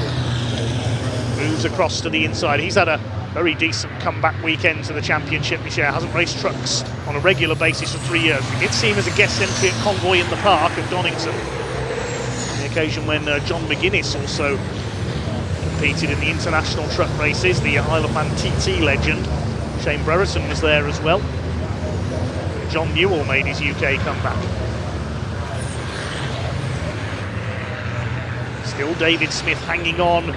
Moves across to the inside. He's had a very decent comeback weekend to the championship this year. Hasn't raced trucks on a regular basis for 3 years. We did see him as a guest entry at Convoy in the Park of Donington. On the occasion when John McGuinness also competed in the international truck races. The Isle of Man TT legend. Shane Brereton was there as well. John Newell made his UK comeback. Still David Smith hanging on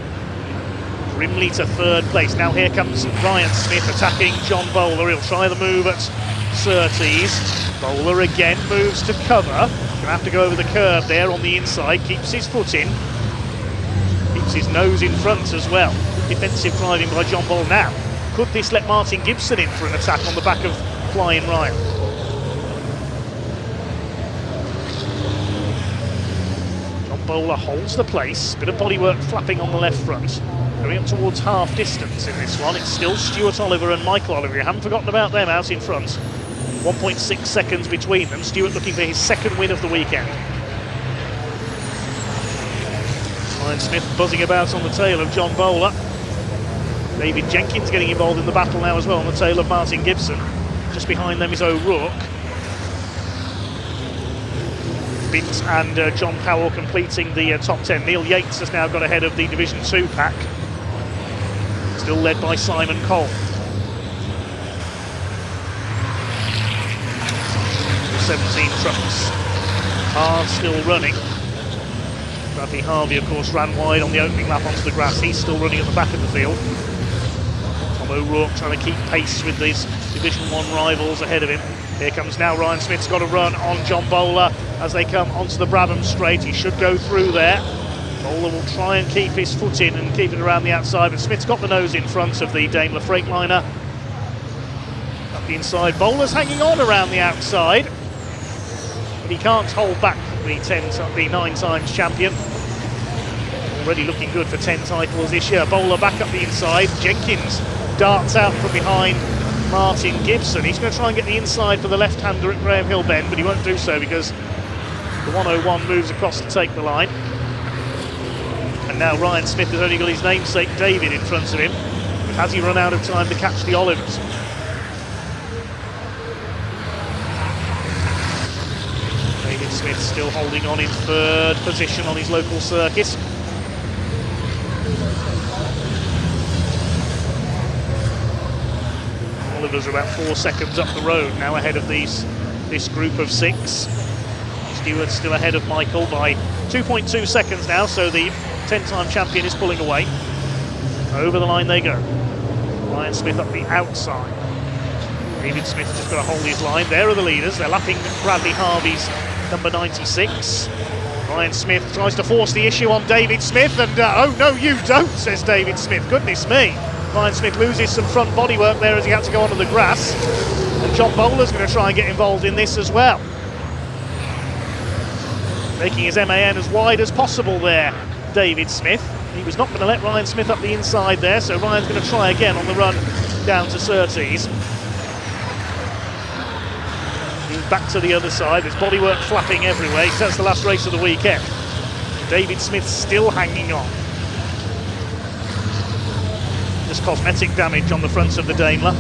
grimly to 3rd place. Now here comes Ryan Smith attacking John Bowler. He'll try the move at Surtees. Bowler again moves to cover. Gonna have to go over the curb there on the inside. Keeps his foot in. Keeps his nose in front as well. defensive driving by John Ball now. Could this let Martin Gibson in for an attack on the back of Flying Ryan? John Bowler holds the place, bit of bodywork flapping on the left front. Going up towards half distance in this one. It's still Stuart Oliver and Michael Oliver. You haven't forgotten about them out in front. 1.6 seconds between them. Stuart looking for his second win of the weekend. Ryan Smith buzzing about on the tail of John Bowler. David Jenkins getting involved in the battle now as well on the tail of Martin Gibson. Just behind them is O'Rourke. Bint and John Powell completing the top 10. Neil Yates has now got ahead of the Division 2 pack. Still led by Simon Cole. 17 trucks are still running. Bradley Harvey, of course, ran wide on the opening lap onto the grass. He's still running at the back of the field. Tom O'Rourke trying to keep pace with these Division 1 rivals ahead of him. Here comes now Ryan Smith's got a run on John Bowler as they come onto the Brabham straight. He should go through there. Bowler will try and keep his foot in and keep it around the outside, but Smith's got the nose in front of the Daimler Freightliner. Up the inside, Bowler's hanging on around the outside, but he can't hold back the 9 times champion. Already looking good for 10 titles this year. Bowler back up the inside. Jenkins darts out from behind Martin Gibson. He's going to try and get the inside for the left-hander at Graham Hill Bend, but he won't do so because the 101 moves across to take the line. And now Ryan Smith has only got his namesake David in front of him. Has he run out of time to catch the Olivers? David Smith still holding on in third position on his local circuit. Olivers are about 4 seconds up the road now ahead of this group of 6. Stewart's still ahead of Michael by 2.2 seconds now, so the 10-time champion is pulling away. Over the line they go. Ryan Smith up the outside. David Smith just got to hold his line. There are the leaders. They're lapping Bradley Harvey's number 96. Ryan Smith tries to force the issue on David Smith, and oh no, you don't, says David Smith. Goodness me. Ryan Smith loses some front bodywork there as he had to go onto the grass. And John Bowler's going to try and get involved in this as well. Making his MAN as wide as possible there, David Smith. He was not going to let Ryan Smith up the inside there, so Ryan's going to try again on the run down to Surtees. He's back to the other side. There's bodywork flapping everywhere. He says the last race of the weekend. David Smith still hanging on. Just cosmetic damage on the front of the Daimler.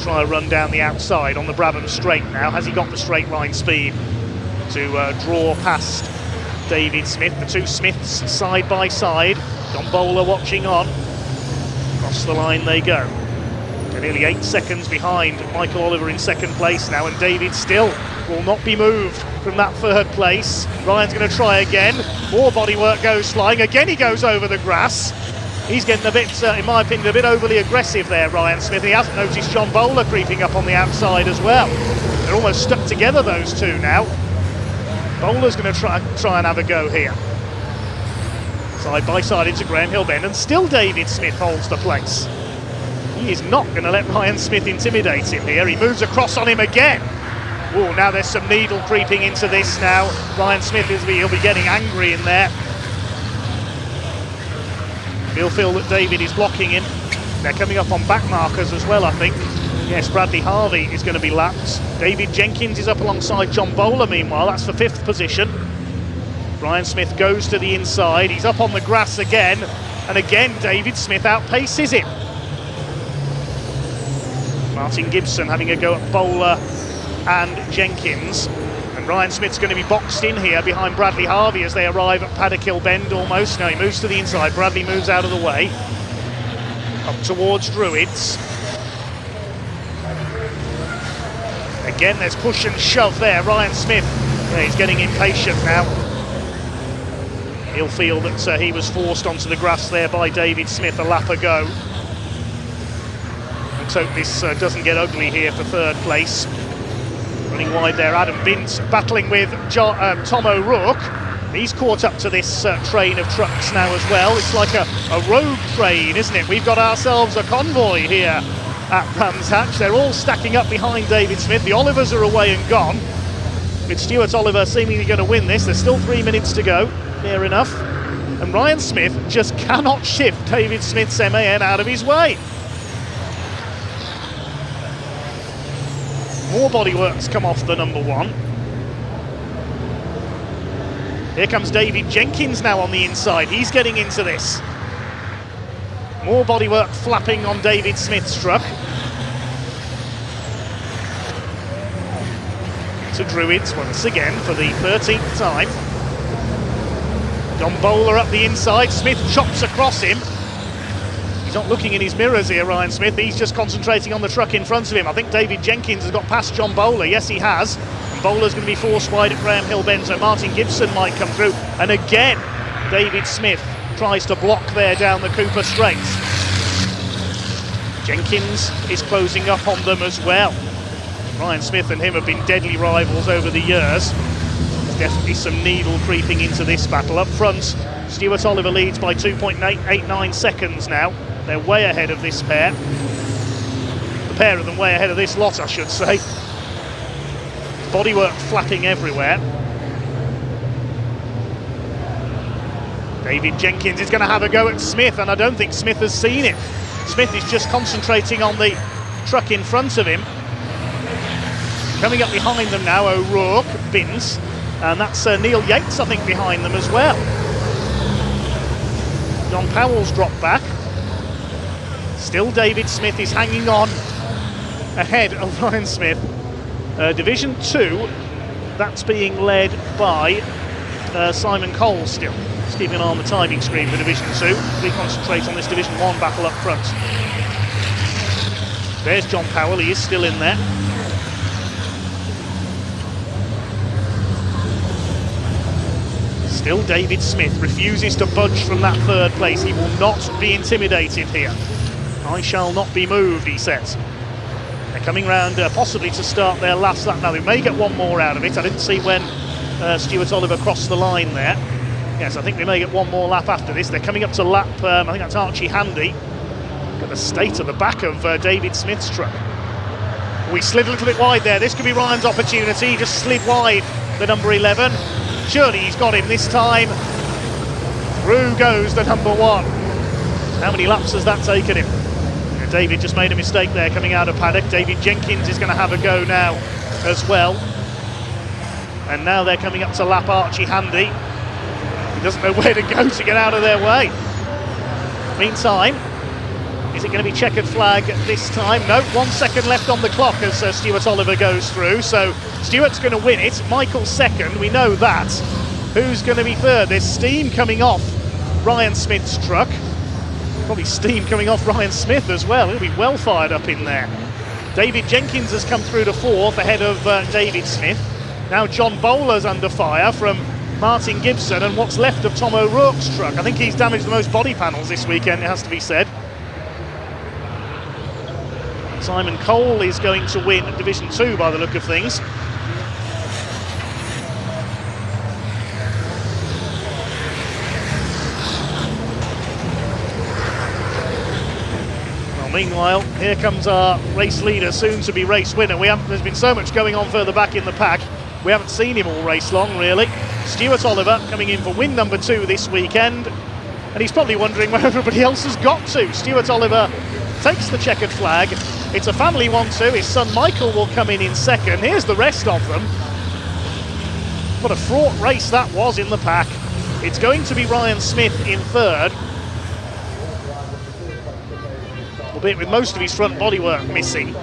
Try a run down the outside on the Brabham straight now. Has he got the straight line speed to draw past David Smith? The two Smiths side by side. John Bowler watching on. Across the line they go. They're nearly 8 seconds behind Michael Oliver in second place now, and David still will not be moved from that third place. Ryan's going to try again. More bodywork goes flying. Again he goes over the grass. He's getting a bit, in my opinion, a bit overly aggressive there, Ryan Smith. He hasn't noticed John Bowler creeping up on the outside as well. They're almost stuck together, those two now. Bowler's going to try and have a go here. Side by side into Graham Hill Bend, and still David Smith holds the place. He is not going to let Ryan Smith intimidate him here. He moves across on him again. Oh, now there's some needle creeping into this now. Ryan Smith, he'll be getting angry in there. He'll feel that David is blocking him. They're coming up on back markers as well, I think. Yes, Bradley Harvey is going to be lapped. David Jenkins is up alongside John Bowler, meanwhile. That's for 5th position. Ryan Smith goes to the inside. He's up on the grass again. And again, David Smith outpaces him. Martin Gibson having a go at Bowler and Jenkins. And Ryan Smith's going to be boxed in here behind Bradley Harvey as they arrive at Paddock Hill Bend almost. Now he moves to the inside. Bradley moves out of the way. Up towards Druids. Again, there's push and shove there. Ryan Smith, he's getting impatient now. He'll feel that he was forced onto the grass there by David Smith a lap ago. Let's hope this doesn't get ugly here for third place. Running wide there, Adam Bint battling with Tom O'Rourke. He's caught up to this train of trucks now as well. It's like a rogue train, isn't it? We've got ourselves a convoy here at Brands Hatch. They're all stacking up behind David Smith. The Olivers are away and gone, with Stuart Oliver seemingly going to win this. There's still 3 minutes to go, near enough. And Ryan Smith just cannot shift David Smith's MAN out of his way. More bodyworks come off the number 1. Here comes David Jenkins now on the inside. He's getting into this. More bodywork flapping on David Smith's truck. To Druids once again for the 13th time. John Bowler up the inside. Smith chops across him. He's not looking in his mirrors here, Ryan Smith. He's just concentrating on the truck in front of him. I think David Jenkins has got past John Bowler. Yes, he has. And Bowler's going to be forced wide at Graham Hill Bend, so Martin Gibson might come through. And again, David Smith tries to block there down the Cooper Straight. Jenkins is closing up on them as well. Ryan Smith and him have been deadly rivals over the years. There's definitely some needle creeping into this battle. Up front, Stuart Oliver leads by 2.89 seconds now. They're way ahead of this pair. The pair of them way ahead of this lot, I should say. Bodywork flapping everywhere. David Jenkins is going to have a go at Smith, and I don't think Smith has seen it. Smith is just concentrating on the truck in front of him. Coming up behind them now, O'Rourke, Binns, and that's Neil Yates, I think, behind them as well. John Powell's dropped back. Still David Smith is hanging on ahead of Ryan Smith. Division 2, that's being led by Simon Cole still. Just keeping an eye on the timing screen for Division 2. We concentrate on this Division 1 battle up front. There's John Powell, he is still in there. Still David Smith refuses to budge from that 3rd place. He will not be intimidated here. I shall not be moved, he says. They're coming round possibly to start their last lap. Now they may get one more out of it. I didn't see when Stuart Oliver crossed the line there. Yes, I think they may get one more lap after this. They're coming up to lap, I think that's Archie Handy. Look at the state of the back of David Smith's truck. We slid a little bit wide there. This could be Ryan's opportunity. He just slid wide, the number 11. Surely he's got him this time. Through goes the number 1. How many laps has that taken him? David just made a mistake there coming out of paddock. David Jenkins is going to have a go now as well. And now they're coming up to lap Archie Handy. He doesn't know where to go to get out of their way. Meantime, is it going to be checkered flag this time? No, 1 second left on the clock as Stuart Oliver goes through. So Stuart's going to win it. Michael's second, we know that. Who's going to be third? There's steam coming off Ryan Smith's truck. Probably steam coming off Ryan Smith as well. He'll be well fired up in there. David Jenkins has come through to 4th ahead of David Smith. Now John Bowler's under fire from Martin Gibson and what's left of Tom O'Rourke's truck. I think he's damaged the most body panels this weekend, it has to be said. Simon Cole is going to win Division 2 by the look of things. Meanwhile, here comes our race leader, soon to be race winner. There's been so much going on further back in the pack. We haven't seen him all race long, really. Stuart Oliver coming in for win number 2 this weekend. And he's probably wondering where everybody else has got to. Stuart Oliver takes the checkered flag. It's a family one too. His son Michael will come in second. Here's the rest of them. What a fraught race that was in the pack. It's going to be Ryan Smith in 3rd. Albeit with most of his front bodywork missing.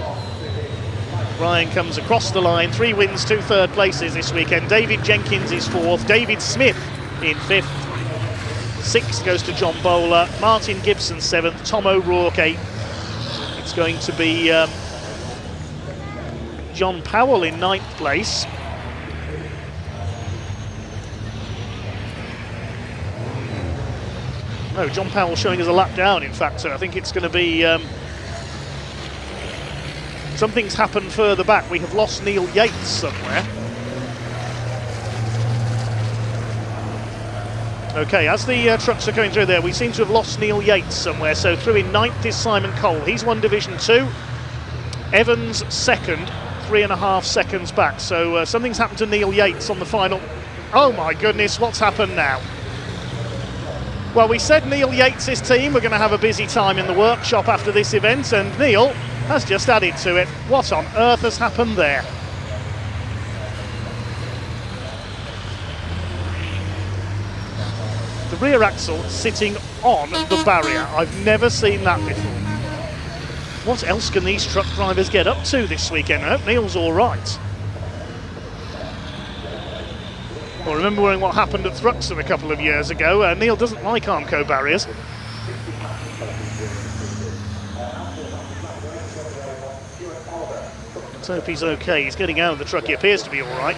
Ryan comes across the line, 3 wins, 2 third places this weekend. David Jenkins is 4th, David Smith in 5th. 6th goes to John Bowler, Martin Gibson 7th, Tom O'Rourke 8th. It's going to be John Powell in 9th place. No, John Powell showing us a lap down, in fact, so I think it's going to be... something's happened further back. We have lost Neil Yates somewhere. Okay, as the trucks are going through there, we seem to have lost Neil Yates somewhere. So through in 9th is Simon Cole. He's won Division 2. Evans 2nd, 3.5 seconds back. So something's happened to Neil Yates on the final. Oh my goodness, what's happened now? Well, we said Neil Yates' team were going to have a busy time in the workshop after this event, and Neil has just added to it. What on earth has happened there? The rear axle sitting on the barrier. I've never seen that before. What else can these truck drivers get up to this weekend? I hope Neil's all right. Well, remembering what happened at Thruxton a couple of years ago, Neil doesn't like Armco barriers. Let's hope he's okay. He's getting out of the truck. He appears to be all right.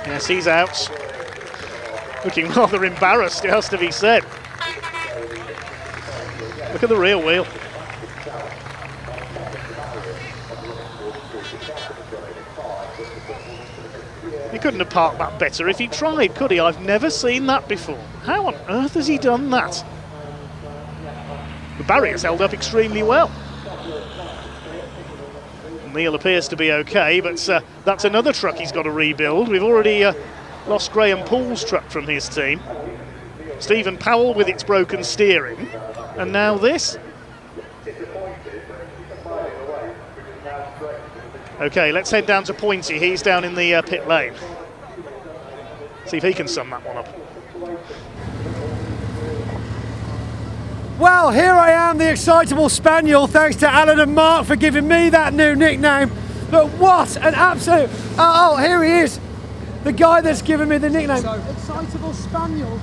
Yes, he's out. Looking rather embarrassed, it has to be said. Look at the rear wheel. He couldn't have parked that better if he tried, could he? I've never seen that before. How on earth has he done that? The barrier's held up extremely well. Neil appears to be okay, but that's another truck he's got to rebuild. We've already lost Graham Pool's truck from his team. Stephen Powell with its broken steering. And now this. Okay, let's head down to Pointy. He's down in the pit lane. See if he can sum that one up. Well, here I am, the excitable Spaniel, thanks to Alan and Mark for giving me that new nickname. But what an absolute... Oh, here he is. The guy that's given me the nickname. Excitable Spaniel.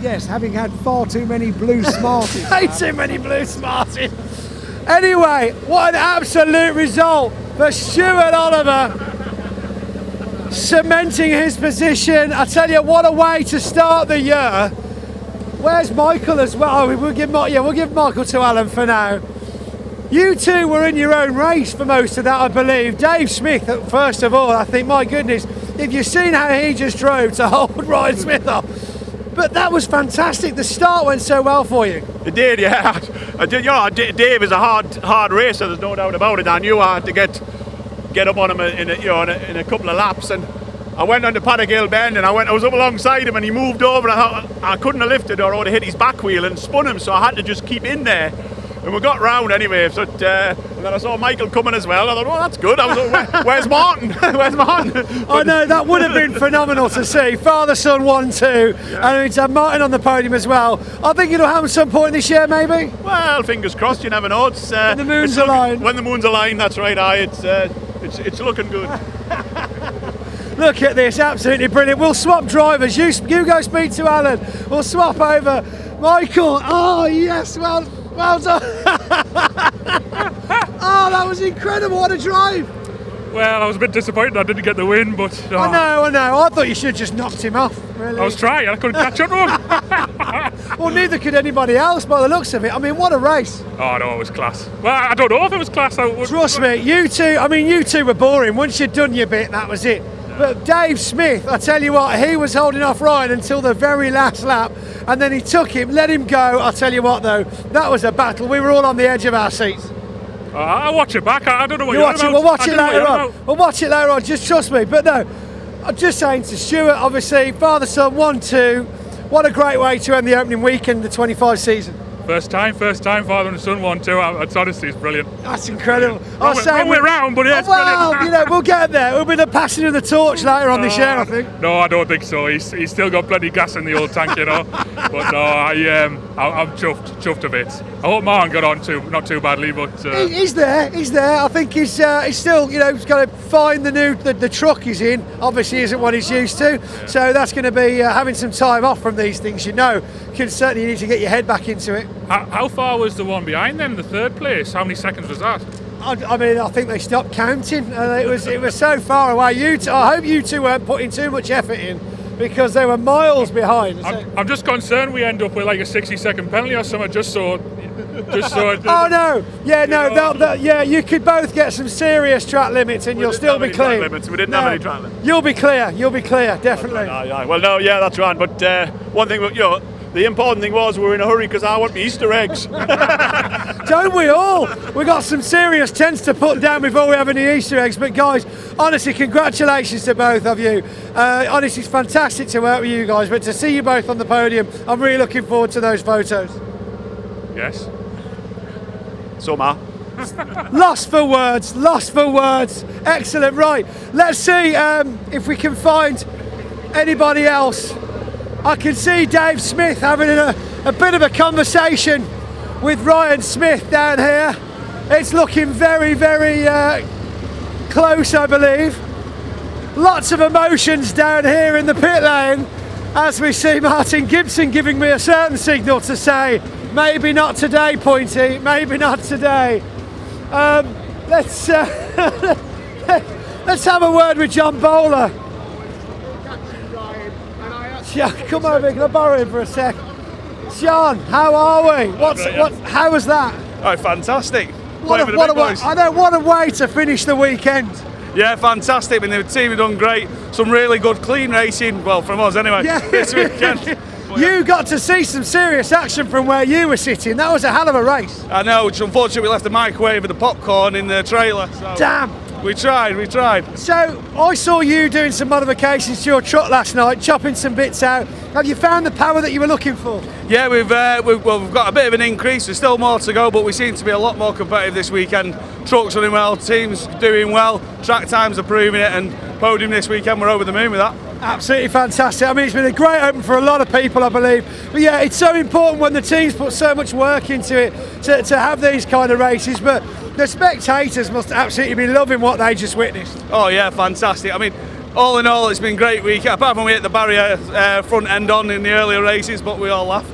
Yes, having had far too many blue Smarties. Way too many blue Smarties. Anyway, what an absolute result for Stuart Oliver. Cementing his position. I tell you, what a way to start the year. Where's Michael as well? Oh, we'll give Michael to Alan for now. You two were in your own race for most of that, I believe. Dave Smith, first of all, I think, my goodness, if you've seen how he just drove to hold Ryan Smith up. But that was fantastic. The start went so well for you. It did, yeah. I did. You know, Dave is a hard racer. There's no doubt about it. I knew I had to get up on him in a couple of laps, and I went on the Paddock Hill bend, and I was up alongside him, and he moved over. And I thought I couldn't have lifted, or I would have hit his back wheel and spun him. So I had to just keep in there. And we got round anyway, so and then I saw Michael coming as well. I thought, oh, that's good. I was like, where's Martin? Where's Martin? I know, that would have been phenomenal to see. Father-son 1-2, and to have Martin on the podium as well. I think it'll happen some point this year, maybe. Well, fingers crossed. You never know. It's when the moon's aligned. When the moon's aligned, that's right. It's looking good. Look at this, absolutely brilliant. We'll swap drivers. You go speak to Alan. We'll swap over. Michael. Oh yes, well done. Oh, that was incredible. What a drive. Well, I was a bit disappointed I didn't get the win, but... I know. I thought you should have just knocked him off, really. I was trying, I couldn't catch up to him. Well, neither could anybody else by the looks of it. I mean, what a race. Oh, no, it was class. Well, I don't know if it was class. Trust me, you two were boring. Once you'd done your bit, that was it. But Dave Smith, I tell you what, he was holding off Ryan until the very last lap, and then he took him, let him go. I tell you what, though, that was a battle. We were all on the edge of our seats. I'll watch it back. I don't know what you're about. We'll watch it later on. We'll watch it later on, just trust me. But no, I'm just saying to Stuart, obviously, father-son 1-2. What a great way to end the opening weekend of the 25 season. First time, father and son 1-2. It's honestly, it's brilliant. That's incredible. Wrong way round, but yeah, it's brilliant. You know, we'll get there. We'll be the passing of the torch later on this year, I think. No, I don't think so. He's still got plenty of gas in the old tank, you know. But no, I'm chuffed a bit. I hope Martin got on too, not too badly, but he's there. I think he's still, you know, he's got to find the truck he's in. Obviously, isn't what he's used to. Yeah. So that's going to be having some time off from these things. You know, certainly need to get your head back into it. How far was the one behind them, the third place? How many seconds was that? I mean, I think they stopped counting. It was so far away. I hope you two weren't putting too much effort in, because they were miles behind. I'm just concerned we end up with like a 60-second penalty or something, just so Just so Oh no! Yeah, no, yeah, you could both get some serious track limits and you'll still be clean. We didn't have any track limits. You'll be clear, definitely. Well, no, yeah, that's right. But one thing, the important thing was we were in a hurry because I want the Easter eggs. Don't we all? We got some serious tents to put down before we have any Easter eggs. But guys, honestly, congratulations to both of you. Honestly, it's fantastic to work with you guys. But to see you both on the podium, I'm really looking forward to those photos. Yes. Somehow. Lost for words. Excellent. Right, let's see if we can find anybody else. I can see Dave Smith having a bit of a conversation with Ryan Smith down here. It's looking very, very close, I believe. Lots of emotions down here in the pit lane as we see Martin Gibson giving me a certain signal to say, maybe not today, Pointy, maybe not today. Let's have a word with John Bowler. Yeah, come over, can I borrow him for a sec? Sean, how are we? How was that? Oh, fantastic. What a way to finish the weekend. Yeah, fantastic. I mean, the team have done great. Some really good clean racing, well, from us anyway, this weekend. You got to see some serious action from where you were sitting. That was a hell of a race. I know, which unfortunately we left the microwave and the popcorn in the trailer. So damn. We tried. So, I saw you doing some modifications to your truck last night, chopping some bits out. Have you found the power that you were looking for? Yeah, we've got a bit of an increase. There's still more to go, but we seem to be a lot more competitive this weekend. Trucks running well, teams doing well, track times are proving it, and podium this weekend, we're over the moon with that. Absolutely fantastic. I mean, it's been a great open for a lot of people, I believe. But yeah, it's so important when the teams put so much work into it to have these kind of races. But the spectators must absolutely be loving what they just witnessed. Oh yeah, fantastic. I mean, all in all, it's been a great week. Apart from we hit the barrier front end on in the earlier races, but we all laugh.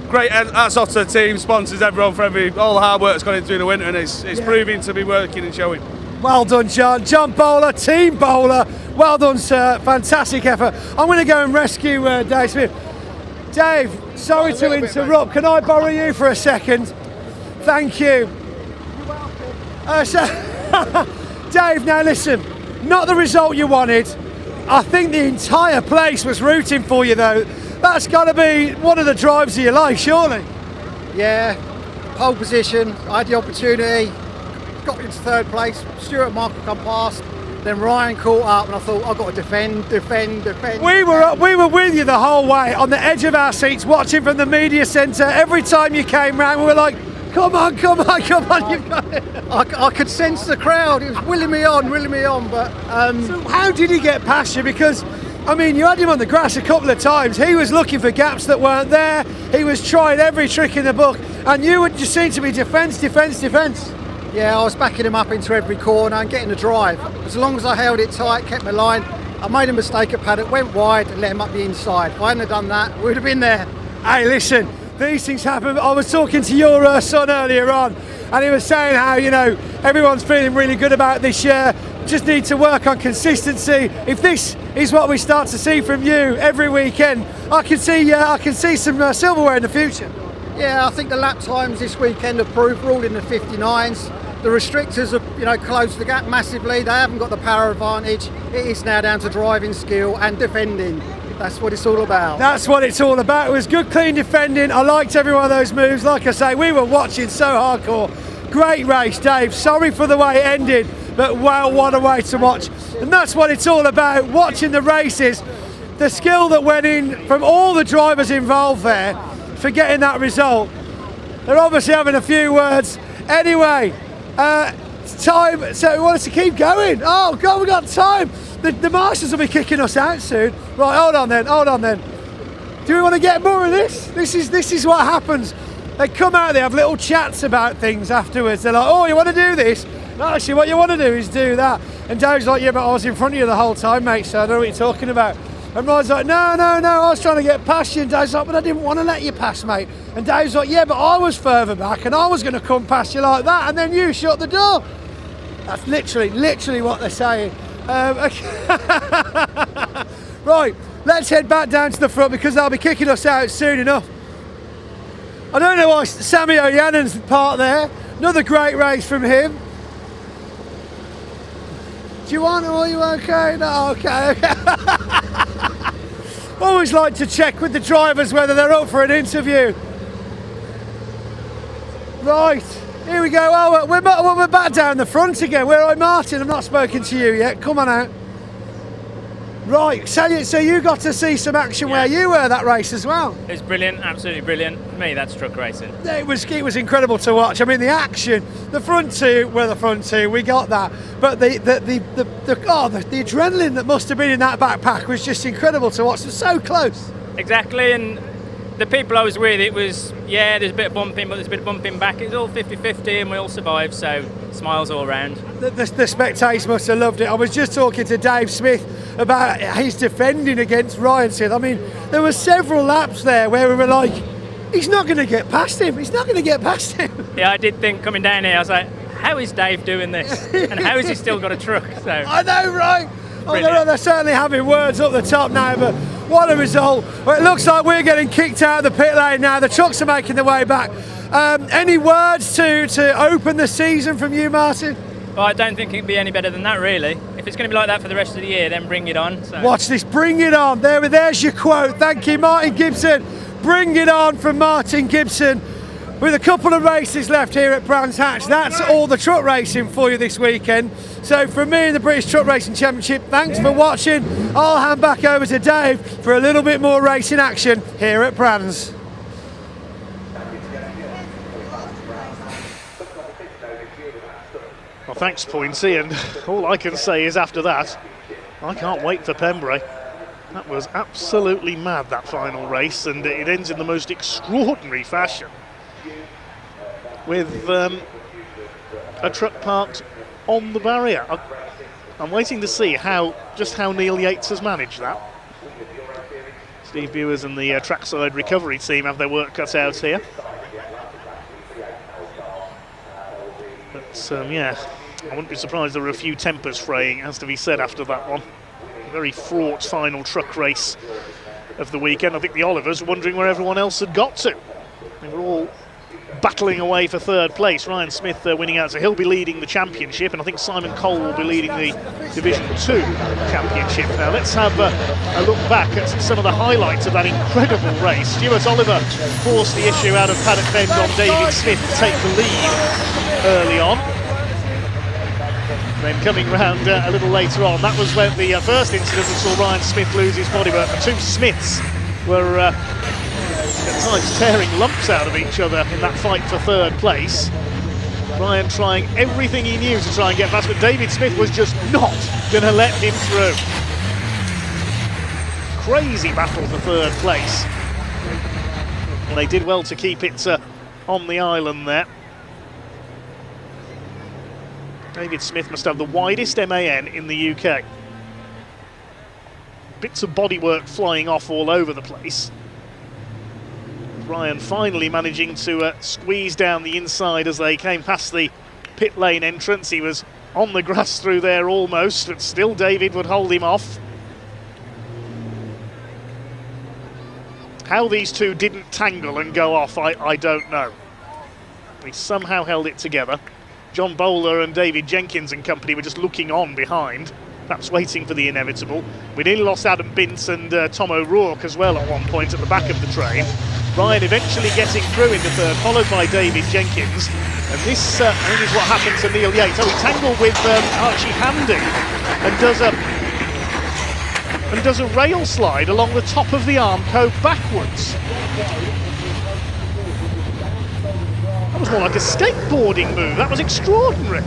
Great, hats off to the team, sponsors, everyone for all the hard work that's gone in through the winter, and it's proving to be working and showing. Well done, John. John Bowler, Team Bowler. Well done, sir. Fantastic effort. I'm going to go and rescue Dave Smith. Dave, sorry to interrupt. Can I borrow you for a second? Thank you. Dave, now listen, not the result you wanted. I think the entire place was rooting for you, though. That's got to be one of the drives of your life, surely. Yeah, pole position. I had the opportunity. Got into third place. Stuart and Michael come past. Then Ryan caught up, and I thought I've got to defend. We were with you the whole way, on the edge of our seats, watching from the media centre. Every time you came round, we were like, come on, you've got it. I could sense the crowd. It was willing me on. But so how did he get past you? Because I mean, you had him on the grass a couple of times. He was looking for gaps that weren't there. He was trying every trick in the book, and you would just seem to be defence. Yeah, I was backing him up into every corner and getting the drive. As long as I held it tight, kept my line. I made a mistake at paddock, went wide and let him up the inside. If I hadn't have done that, we would have been there. Hey, listen, these things happen. I was talking to your son earlier on, and he was saying how, everyone's feeling really good about this year. Just need to work on consistency. If this is what we start to see from you every weekend, I can see some silverware in the future. Yeah, I think the lap times this weekend have proved we're all in the 59s. The restrictors have, closed the gap massively. They haven't got the power advantage. It is now down to driving skill and defending. That's what it's all about. That's what it's all about. It was good, clean defending. I liked every one of those moves. Like I say, we were watching so hardcore. Great race, Dave. Sorry for the way it ended, but wow, what a way to watch. And that's what it's all about, watching the races. The skill that went in from all the drivers involved there for getting that result. They're obviously having a few words. Anyway, it's time, so we want us to keep going. Oh God, we got time. The marshals will be kicking us out soon. Right, hold on then. Do we want to get more of this? This is what happens. They come out, they have little chats about things afterwards. They're like, oh, you want to do this? No, actually, what you want to do is do that. And Dave's like, yeah, but I was in front of you the whole time, mate, so I don't know what you're talking about. And Ryan's like, no, I was trying to get past you. And Dave's like, but I didn't want to let you pass, mate. And Dave's like, yeah, but I was further back and I was going to come past you like that, and then you shut the door. That's literally what they're saying. Right, let's head back down to the front because they'll be kicking us out soon enough. I don't know why Sammy O'Yannon's part there. Another great race from him. Do you want, or are you okay? No, okay. Always like to check with the drivers whether they're up for an interview. Right, here we go. Oh, we're back down the front again. Where are Martin? I've not spoken to you yet. Come on out. Right, so you got to see some action where you were that race as well. It was brilliant, absolutely brilliant. For me, that's truck racing. It was incredible to watch. I mean, the action, the front two were the front two. We got that, but the adrenaline that must have been in that backpack was just incredible to watch. It was so close. Exactly, and the people I was with, it was, there's a bit of bumping, but there's a bit of bumping back. It was all 50-50 and we all survived, so smiles all around. The spectators must have loved it. I was just talking to Dave Smith about his defending against Ryan Smith. I mean, there were several laps there where we were like, he's not going to get past him. He's not going to get past him. Yeah, I did think coming down here, I was like, how is Dave doing this? And how has he still got a truck? So I know, right? Oh, they're certainly having words up the top now, but what a result. Well, it looks like we're getting kicked out of the pit lane now. The trucks are making their way back. Any words to open the season from you, Martin? Well, I don't think it can be any better than that, really. If it's going to be like that for the rest of the year, then bring it on. So. Watch this, bring it on. There's your quote. Thank you, Martin Gibson. Bring it on from Martin Gibson. With a couple of races left here at Brands Hatch, that's all the truck racing for you this weekend. So from me and the British Truck Racing Championship, thanks for watching. I'll hand back over to Dave for a little bit more racing action here at Brands. Well, thanks, Pointy, and all I can say is after that, I can't wait for Pembrey. That was absolutely mad, that final race, and it ends in the most extraordinary fashion, with a truck parked on the barrier. I'm waiting to see just how Neil Yates has managed that. Steve Bewers and the trackside recovery team have their work cut out here. But I wouldn't be surprised there were a few tempers fraying, it has to be said, after that one. A very fraught final truck race of the weekend. I think the Olivers were wondering where everyone else had got to. They were all battling away for third place. Ryan Smith winning out, so he'll be leading the championship, and I think Simon Cole will be leading the Division 2 championship. Now let's have a look back at some of the highlights of that incredible race. Stuart Oliver forced the issue out of Paddock Bend on David Smith to take the lead early on. Then coming round a little later on, that was when the first incident that saw Ryan Smith lose his body, but the two Smiths were at times tearing lumps out of each other in that fight for third place. Ryan trying everything he knew to try and get past, but David Smith was just not going to let him through. Crazy battle for third place. And they did well to keep it on the island there. David Smith must have the widest MAN in the UK. Bits of bodywork flying off all over the place. Ryan finally managing to squeeze down the inside as they came past the pit lane entrance. He was on the grass through there almost, but still David would hold him off. How these two didn't tangle and go off, I don't know. They somehow held it together. John Bowler and David Jenkins and company were just looking on behind, perhaps waiting for the inevitable. We nearly lost Adam Bintz and Tom O'Rourke as well at one point at the back of the train. Ryan eventually getting through into third, followed by David Jenkins. And this I think is what happened to Neil Yates. Oh, he tangled with Archie Handy and does a rail slide along the top of the Armco backwards. That was more like a skateboarding move. That was extraordinary.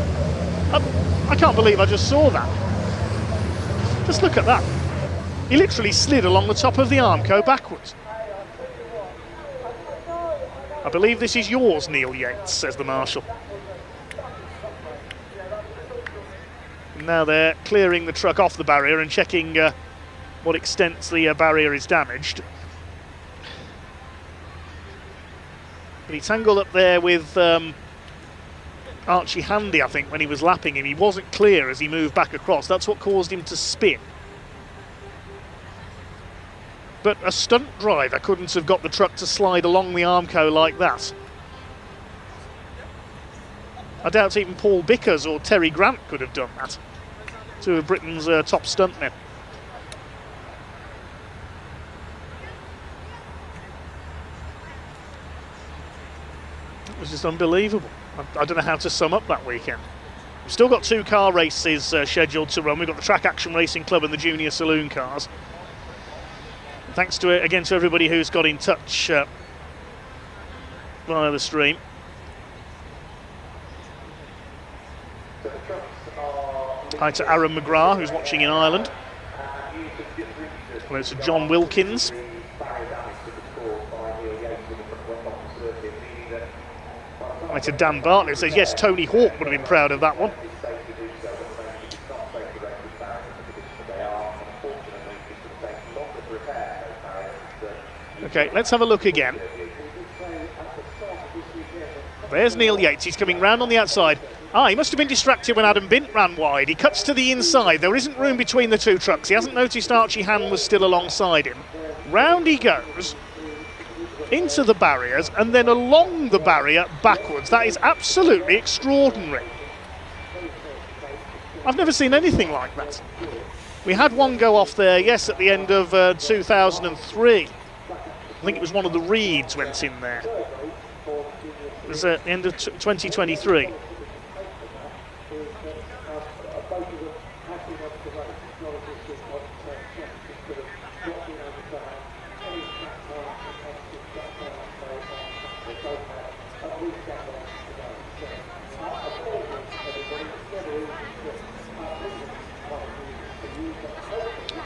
I can't believe I just saw that. Just look at that. He literally slid along the top of the Armco backwards. I believe this is yours, Neil Yates, says the marshal. Now they're clearing the truck off the barrier and checking what extent the barrier is damaged. But he tangled up there with Archie Handy, I think, when he was lapping him. He wasn't clear as he moved back across. That's what caused him to spin. but a stunt driver couldn't have got the truck to slide along the Armco like that. I doubt even Paul Bickers or Terry Grant could have done that. Two of Britain's top stuntmen. It was just unbelievable. I don't know how to sum up that weekend. We've still got 2 car races scheduled to run. We've got the Track Action Racing Club and the Junior Saloon cars. Thanks to again to everybody who's got in touch via the stream. Hi to Aaron McGrath, who's watching in Ireland. Hello to John Wilkins. Hi to Dan Bartlett, who says, yes, Tony Hawk would have been proud of that one. Okay, let's have a look again. There's Neil Yates, he's coming round on the outside. He must have been distracted when Adam Bint ran wide. He cuts to the inside. There isn't room between the 2 trucks. He hasn't noticed Archie Hand was still alongside him. Round he goes, into the barriers, and then along the barrier backwards. That is absolutely extraordinary. I've never seen anything like that. We had one go off there, yes, at the end of 2003. I think it was one of the Reeds went in there. It was at the end of 2023.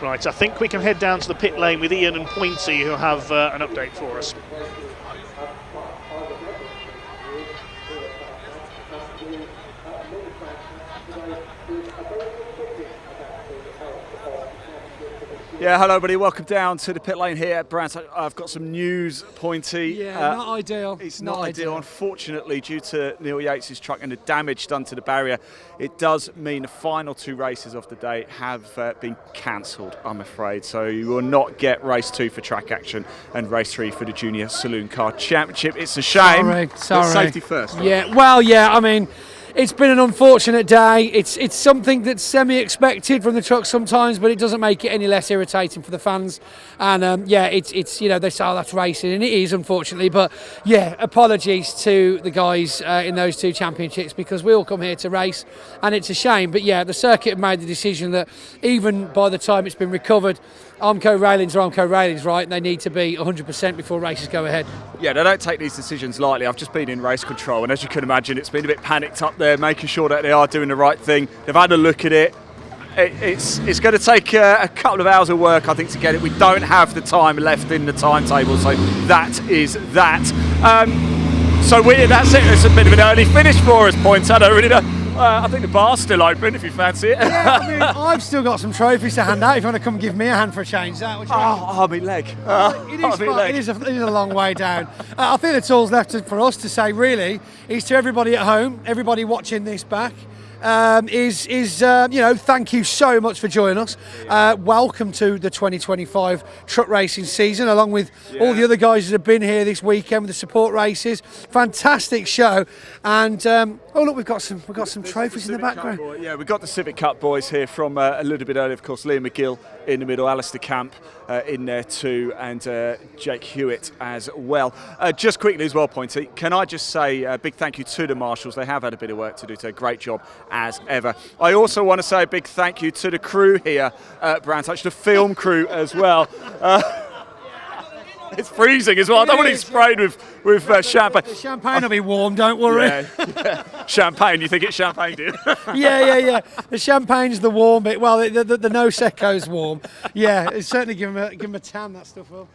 Right, I think we can head down to the pit lane with Ian and Pointy, who have an update for us. Yeah, hello everybody, welcome down to the pit lane here at Brands. I've got some news, Pointy. Yeah, not ideal. It's not ideal. Unfortunately, due to Neil Yates' truck and the damage done to the barrier, it does mean the final 2 races of the day have been cancelled, I'm afraid. So you will not get race 2 for Track Action and race 3 for the Junior Saloon Car Championship. It's a shame. Sorry. Safety first. Right? Yeah, well, yeah, I mean, it's been an unfortunate day. It's something that's semi-expected from the truck sometimes, but it doesn't make it any less irritating for the fans. And yeah, it's you know, they say, oh, that's racing, and it is, unfortunately. But yeah, apologies to the guys in those 2 championships, because we all come here to race, and it's a shame. But yeah, the circuit have made the decision that even by the time it's been recovered, Armco railings are Armco railings, right? And they need to be 100% before races go ahead. Yeah, they don't take these decisions lightly. I've just been in race control, and as you can imagine, it's been a bit panicked up there, making sure that they are doing the right thing. They've had a look at it. It's going to take a couple of hours of work, I think, to get it. We don't have the time left in the timetable, so that is that. So that's it. It's a bit of an early finish for us, Points. I don't really know. I think the bar's still open if you fancy it. Yeah, I mean, I've still got some trophies to hand out if you want to come give me a hand for a change. That my leg. It is a long way down. I think that's all's left for us to say, really, is to everybody at home, everybody watching this back, you know, thank you so much for joining us. Welcome to the 2025 truck racing season, along with all the other guys that have been here this weekend with the support races. Fantastic show, and oh look, we've got some trophies in the background. Yeah, we've got the Civic Cup boys here from a little bit earlier. Of course, Liam McGill in the middle, Alistair Camp in there too, and Jake Hewitt as well. Just quickly as well, Pointy, can I just say a big thank you to the marshals. They have had a bit of work to do, so great job as ever. I also want to say a big thank you to the crew here at Brands Hatch, the film crew as well. It's freezing as well. I don't want it sprayed with champagne. The champagne will be warm, don't worry. Yeah. Champagne, you think it's champagne, do you? yeah. The champagne's the warm bit. Well, the no secco's warm. Yeah, it's certainly give them a tan, that stuff will.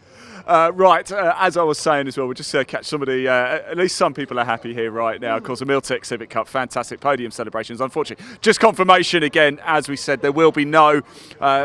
Right, as I was saying as well, we'll just catch some of the, at least some people are happy here right now. Of course, the Miltech Civic Cup, fantastic podium celebrations. Unfortunately, just confirmation again, as we said, there will be no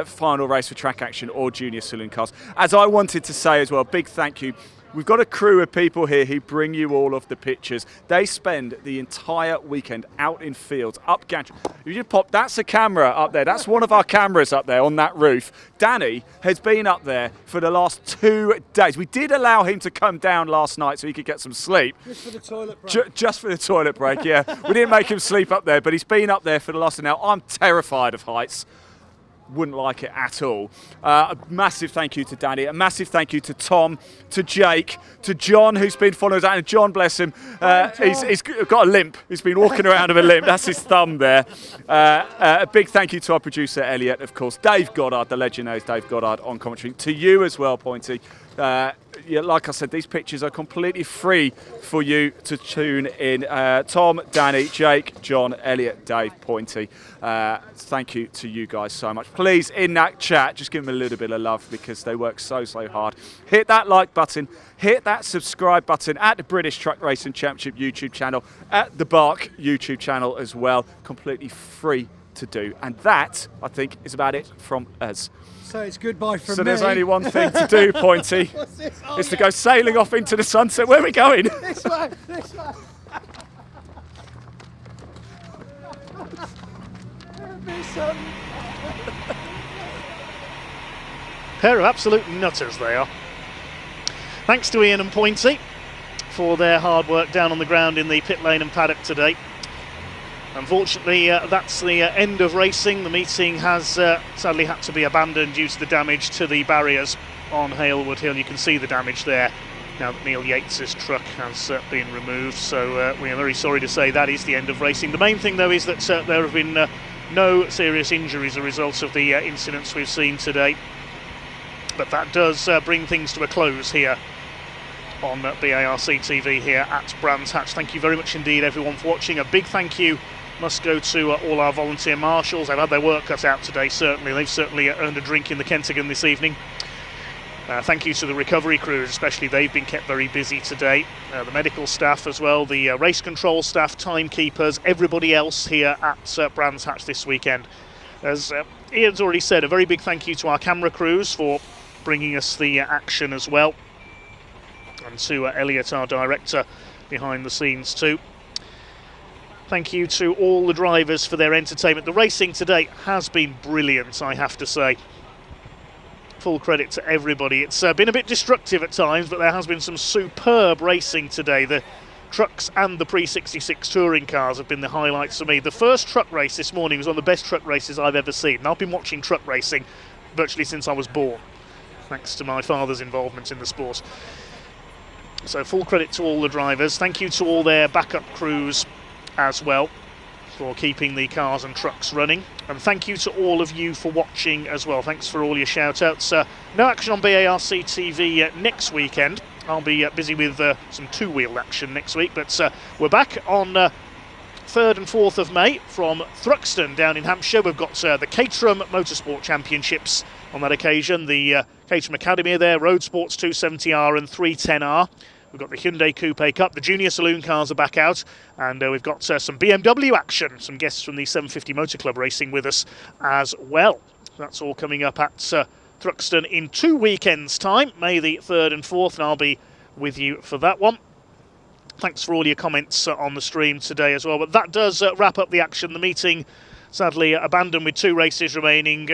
final race for Track Action or Junior Saloon Cars. As I wanted to say as well, big thank you We've got a crew of people here who bring you all of the pictures. They spend the entire weekend out in fields, up gantry. If you pop, that's a camera up there. That's one of our cameras up there on that roof. Danny has been up there for the last 2 days. We did allow him to come down last night so he could get some sleep. Just for the toilet break. Just for the toilet break, yeah. We didn't make him sleep up there, but he's been up there for the last. Now, I'm terrified of heights. Wouldn't like it at all. A massive thank you to Danny, a massive thank you to Tom, to Jake, to John, who's been following us out. And John, bless him, he's got a limp. He's been walking around with a limp. That's his thumb there. A big thank you to our producer, Elliot, of course. Dave Goddard, the legend knows Dave Goddard on commentary. To you as well, Pointy. Yeah, like I said, these pictures are completely free for you to tune in. Tom, Danny, Jake, John, Elliot, Dave, Pointy. Thank you to you guys so much. Please, in that chat, just give them a little bit of love because they work so hard. Hit that like button, hit that subscribe button at the British Truck Racing Championship YouTube channel, at the Bark YouTube channel as well. Completely free to do. And that, I think, is about it from us. So it's goodbye from me. So there's only one thing to do, Pointy. What's this? Oh, is to go sailing off into the sunset. Where are we going? This way, this way. Pair of absolute nutters they are. Thanks to Ian and Pointy for their hard work down on the ground in the pit lane and paddock today. Unfortunately, that's the end of racing. The meeting has sadly had to be abandoned due to the damage to the barriers on Halewood Hill. You can see the damage there now that Neil Yates's truck has been removed. So we are very sorry to say that is the end of racing. The main thing, though, is that there have been no serious injuries as a result of the incidents we've seen today. But that does bring things to a close here on BARC TV here at Brands Hatch. Thank you very much indeed, everyone, for watching. A big thank you must go to all our volunteer marshals. They've had their work cut out today, certainly. They've certainly earned a drink in the Kentagon this evening. Thank you to the recovery crews, especially. They've been kept very busy today. The medical staff as well, the race control staff, timekeepers, everybody else here at Brands Hatch this weekend. As Ian's already said, a very big thank you to our camera crews for bringing us the action as well. And to Elliot, our director, behind the scenes too. Thank you to all the drivers for their entertainment. The racing today has been brilliant, I have to say. Full credit to everybody. It's been a bit destructive at times, but there has been some superb racing today. The trucks and the pre-66 touring cars have been the highlights for me. The first truck race this morning was one of the best truck races I've ever seen. And I've been watching truck racing virtually since I was born, thanks to my father's involvement in the sport. So full credit to all the drivers. Thank you to all their backup crews as well for keeping the cars and trucks running. And thank you to all of you for watching as well. Thanks for all your shout-outs. No action on BARC TV next weekend. I'll be busy with some two-wheel action next week. But we're back on 3rd and 4th of May from Thruxton down in Hampshire. We've got the Caterham Motorsport Championships on that occasion. The Caterham Academy are there, Road Sports 270R and 310R. We've got the Hyundai Coupe Cup, the Junior Saloon cars are back out, and we've got some BMW action, some guests from the 750 Motor Club racing with us as well. That's all coming up at Thruxton in 2 weekends' time, May the 3rd and 4th, and I'll be with you for that one. Thanks for all your comments on the stream today as well, but that does wrap up the action. The meeting sadly abandoned with 2 races remaining,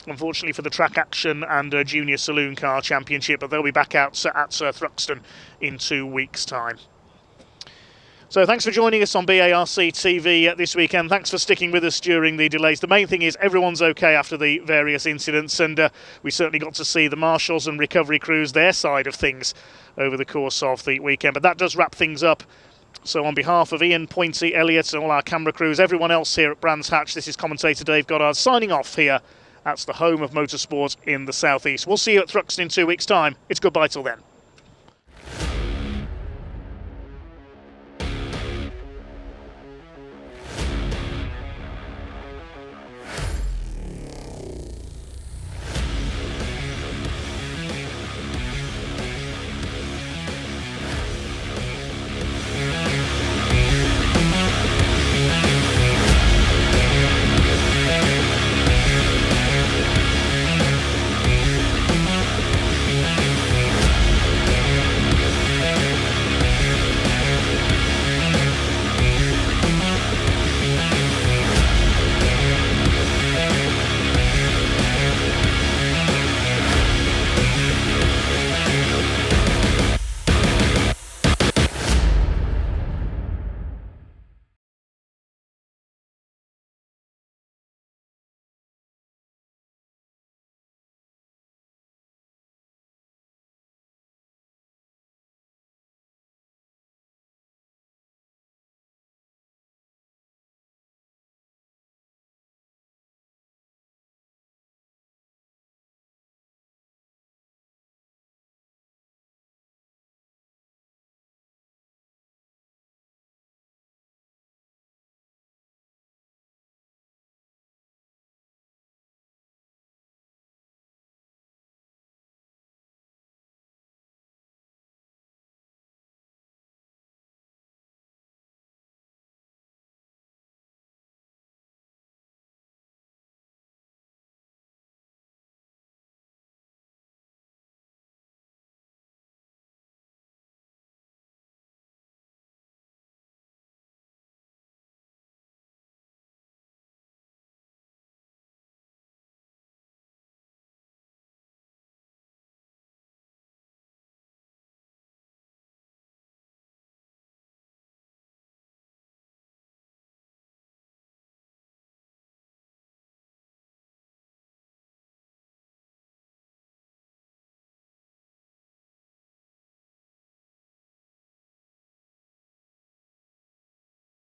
unfortunately for the track action and Junior Saloon Car Championship, but they'll be back out at Thruxton in 2 weeks' time. So thanks for joining us on BARC TV this weekend. Thanks for sticking with us during the delays. The main thing is everyone's okay after the various incidents, and we certainly got to see the marshals and recovery crews, their side of things, over the course of the weekend. But that does wrap things up. So on behalf of Ian, Pointy, Elliot and all our camera crews, everyone else here at Brands Hatch, this is commentator Dave Goddard signing off here. That's the home of motorsport in the southeast. We'll see you at Thruxton in 2 weeks' time. It's goodbye till then.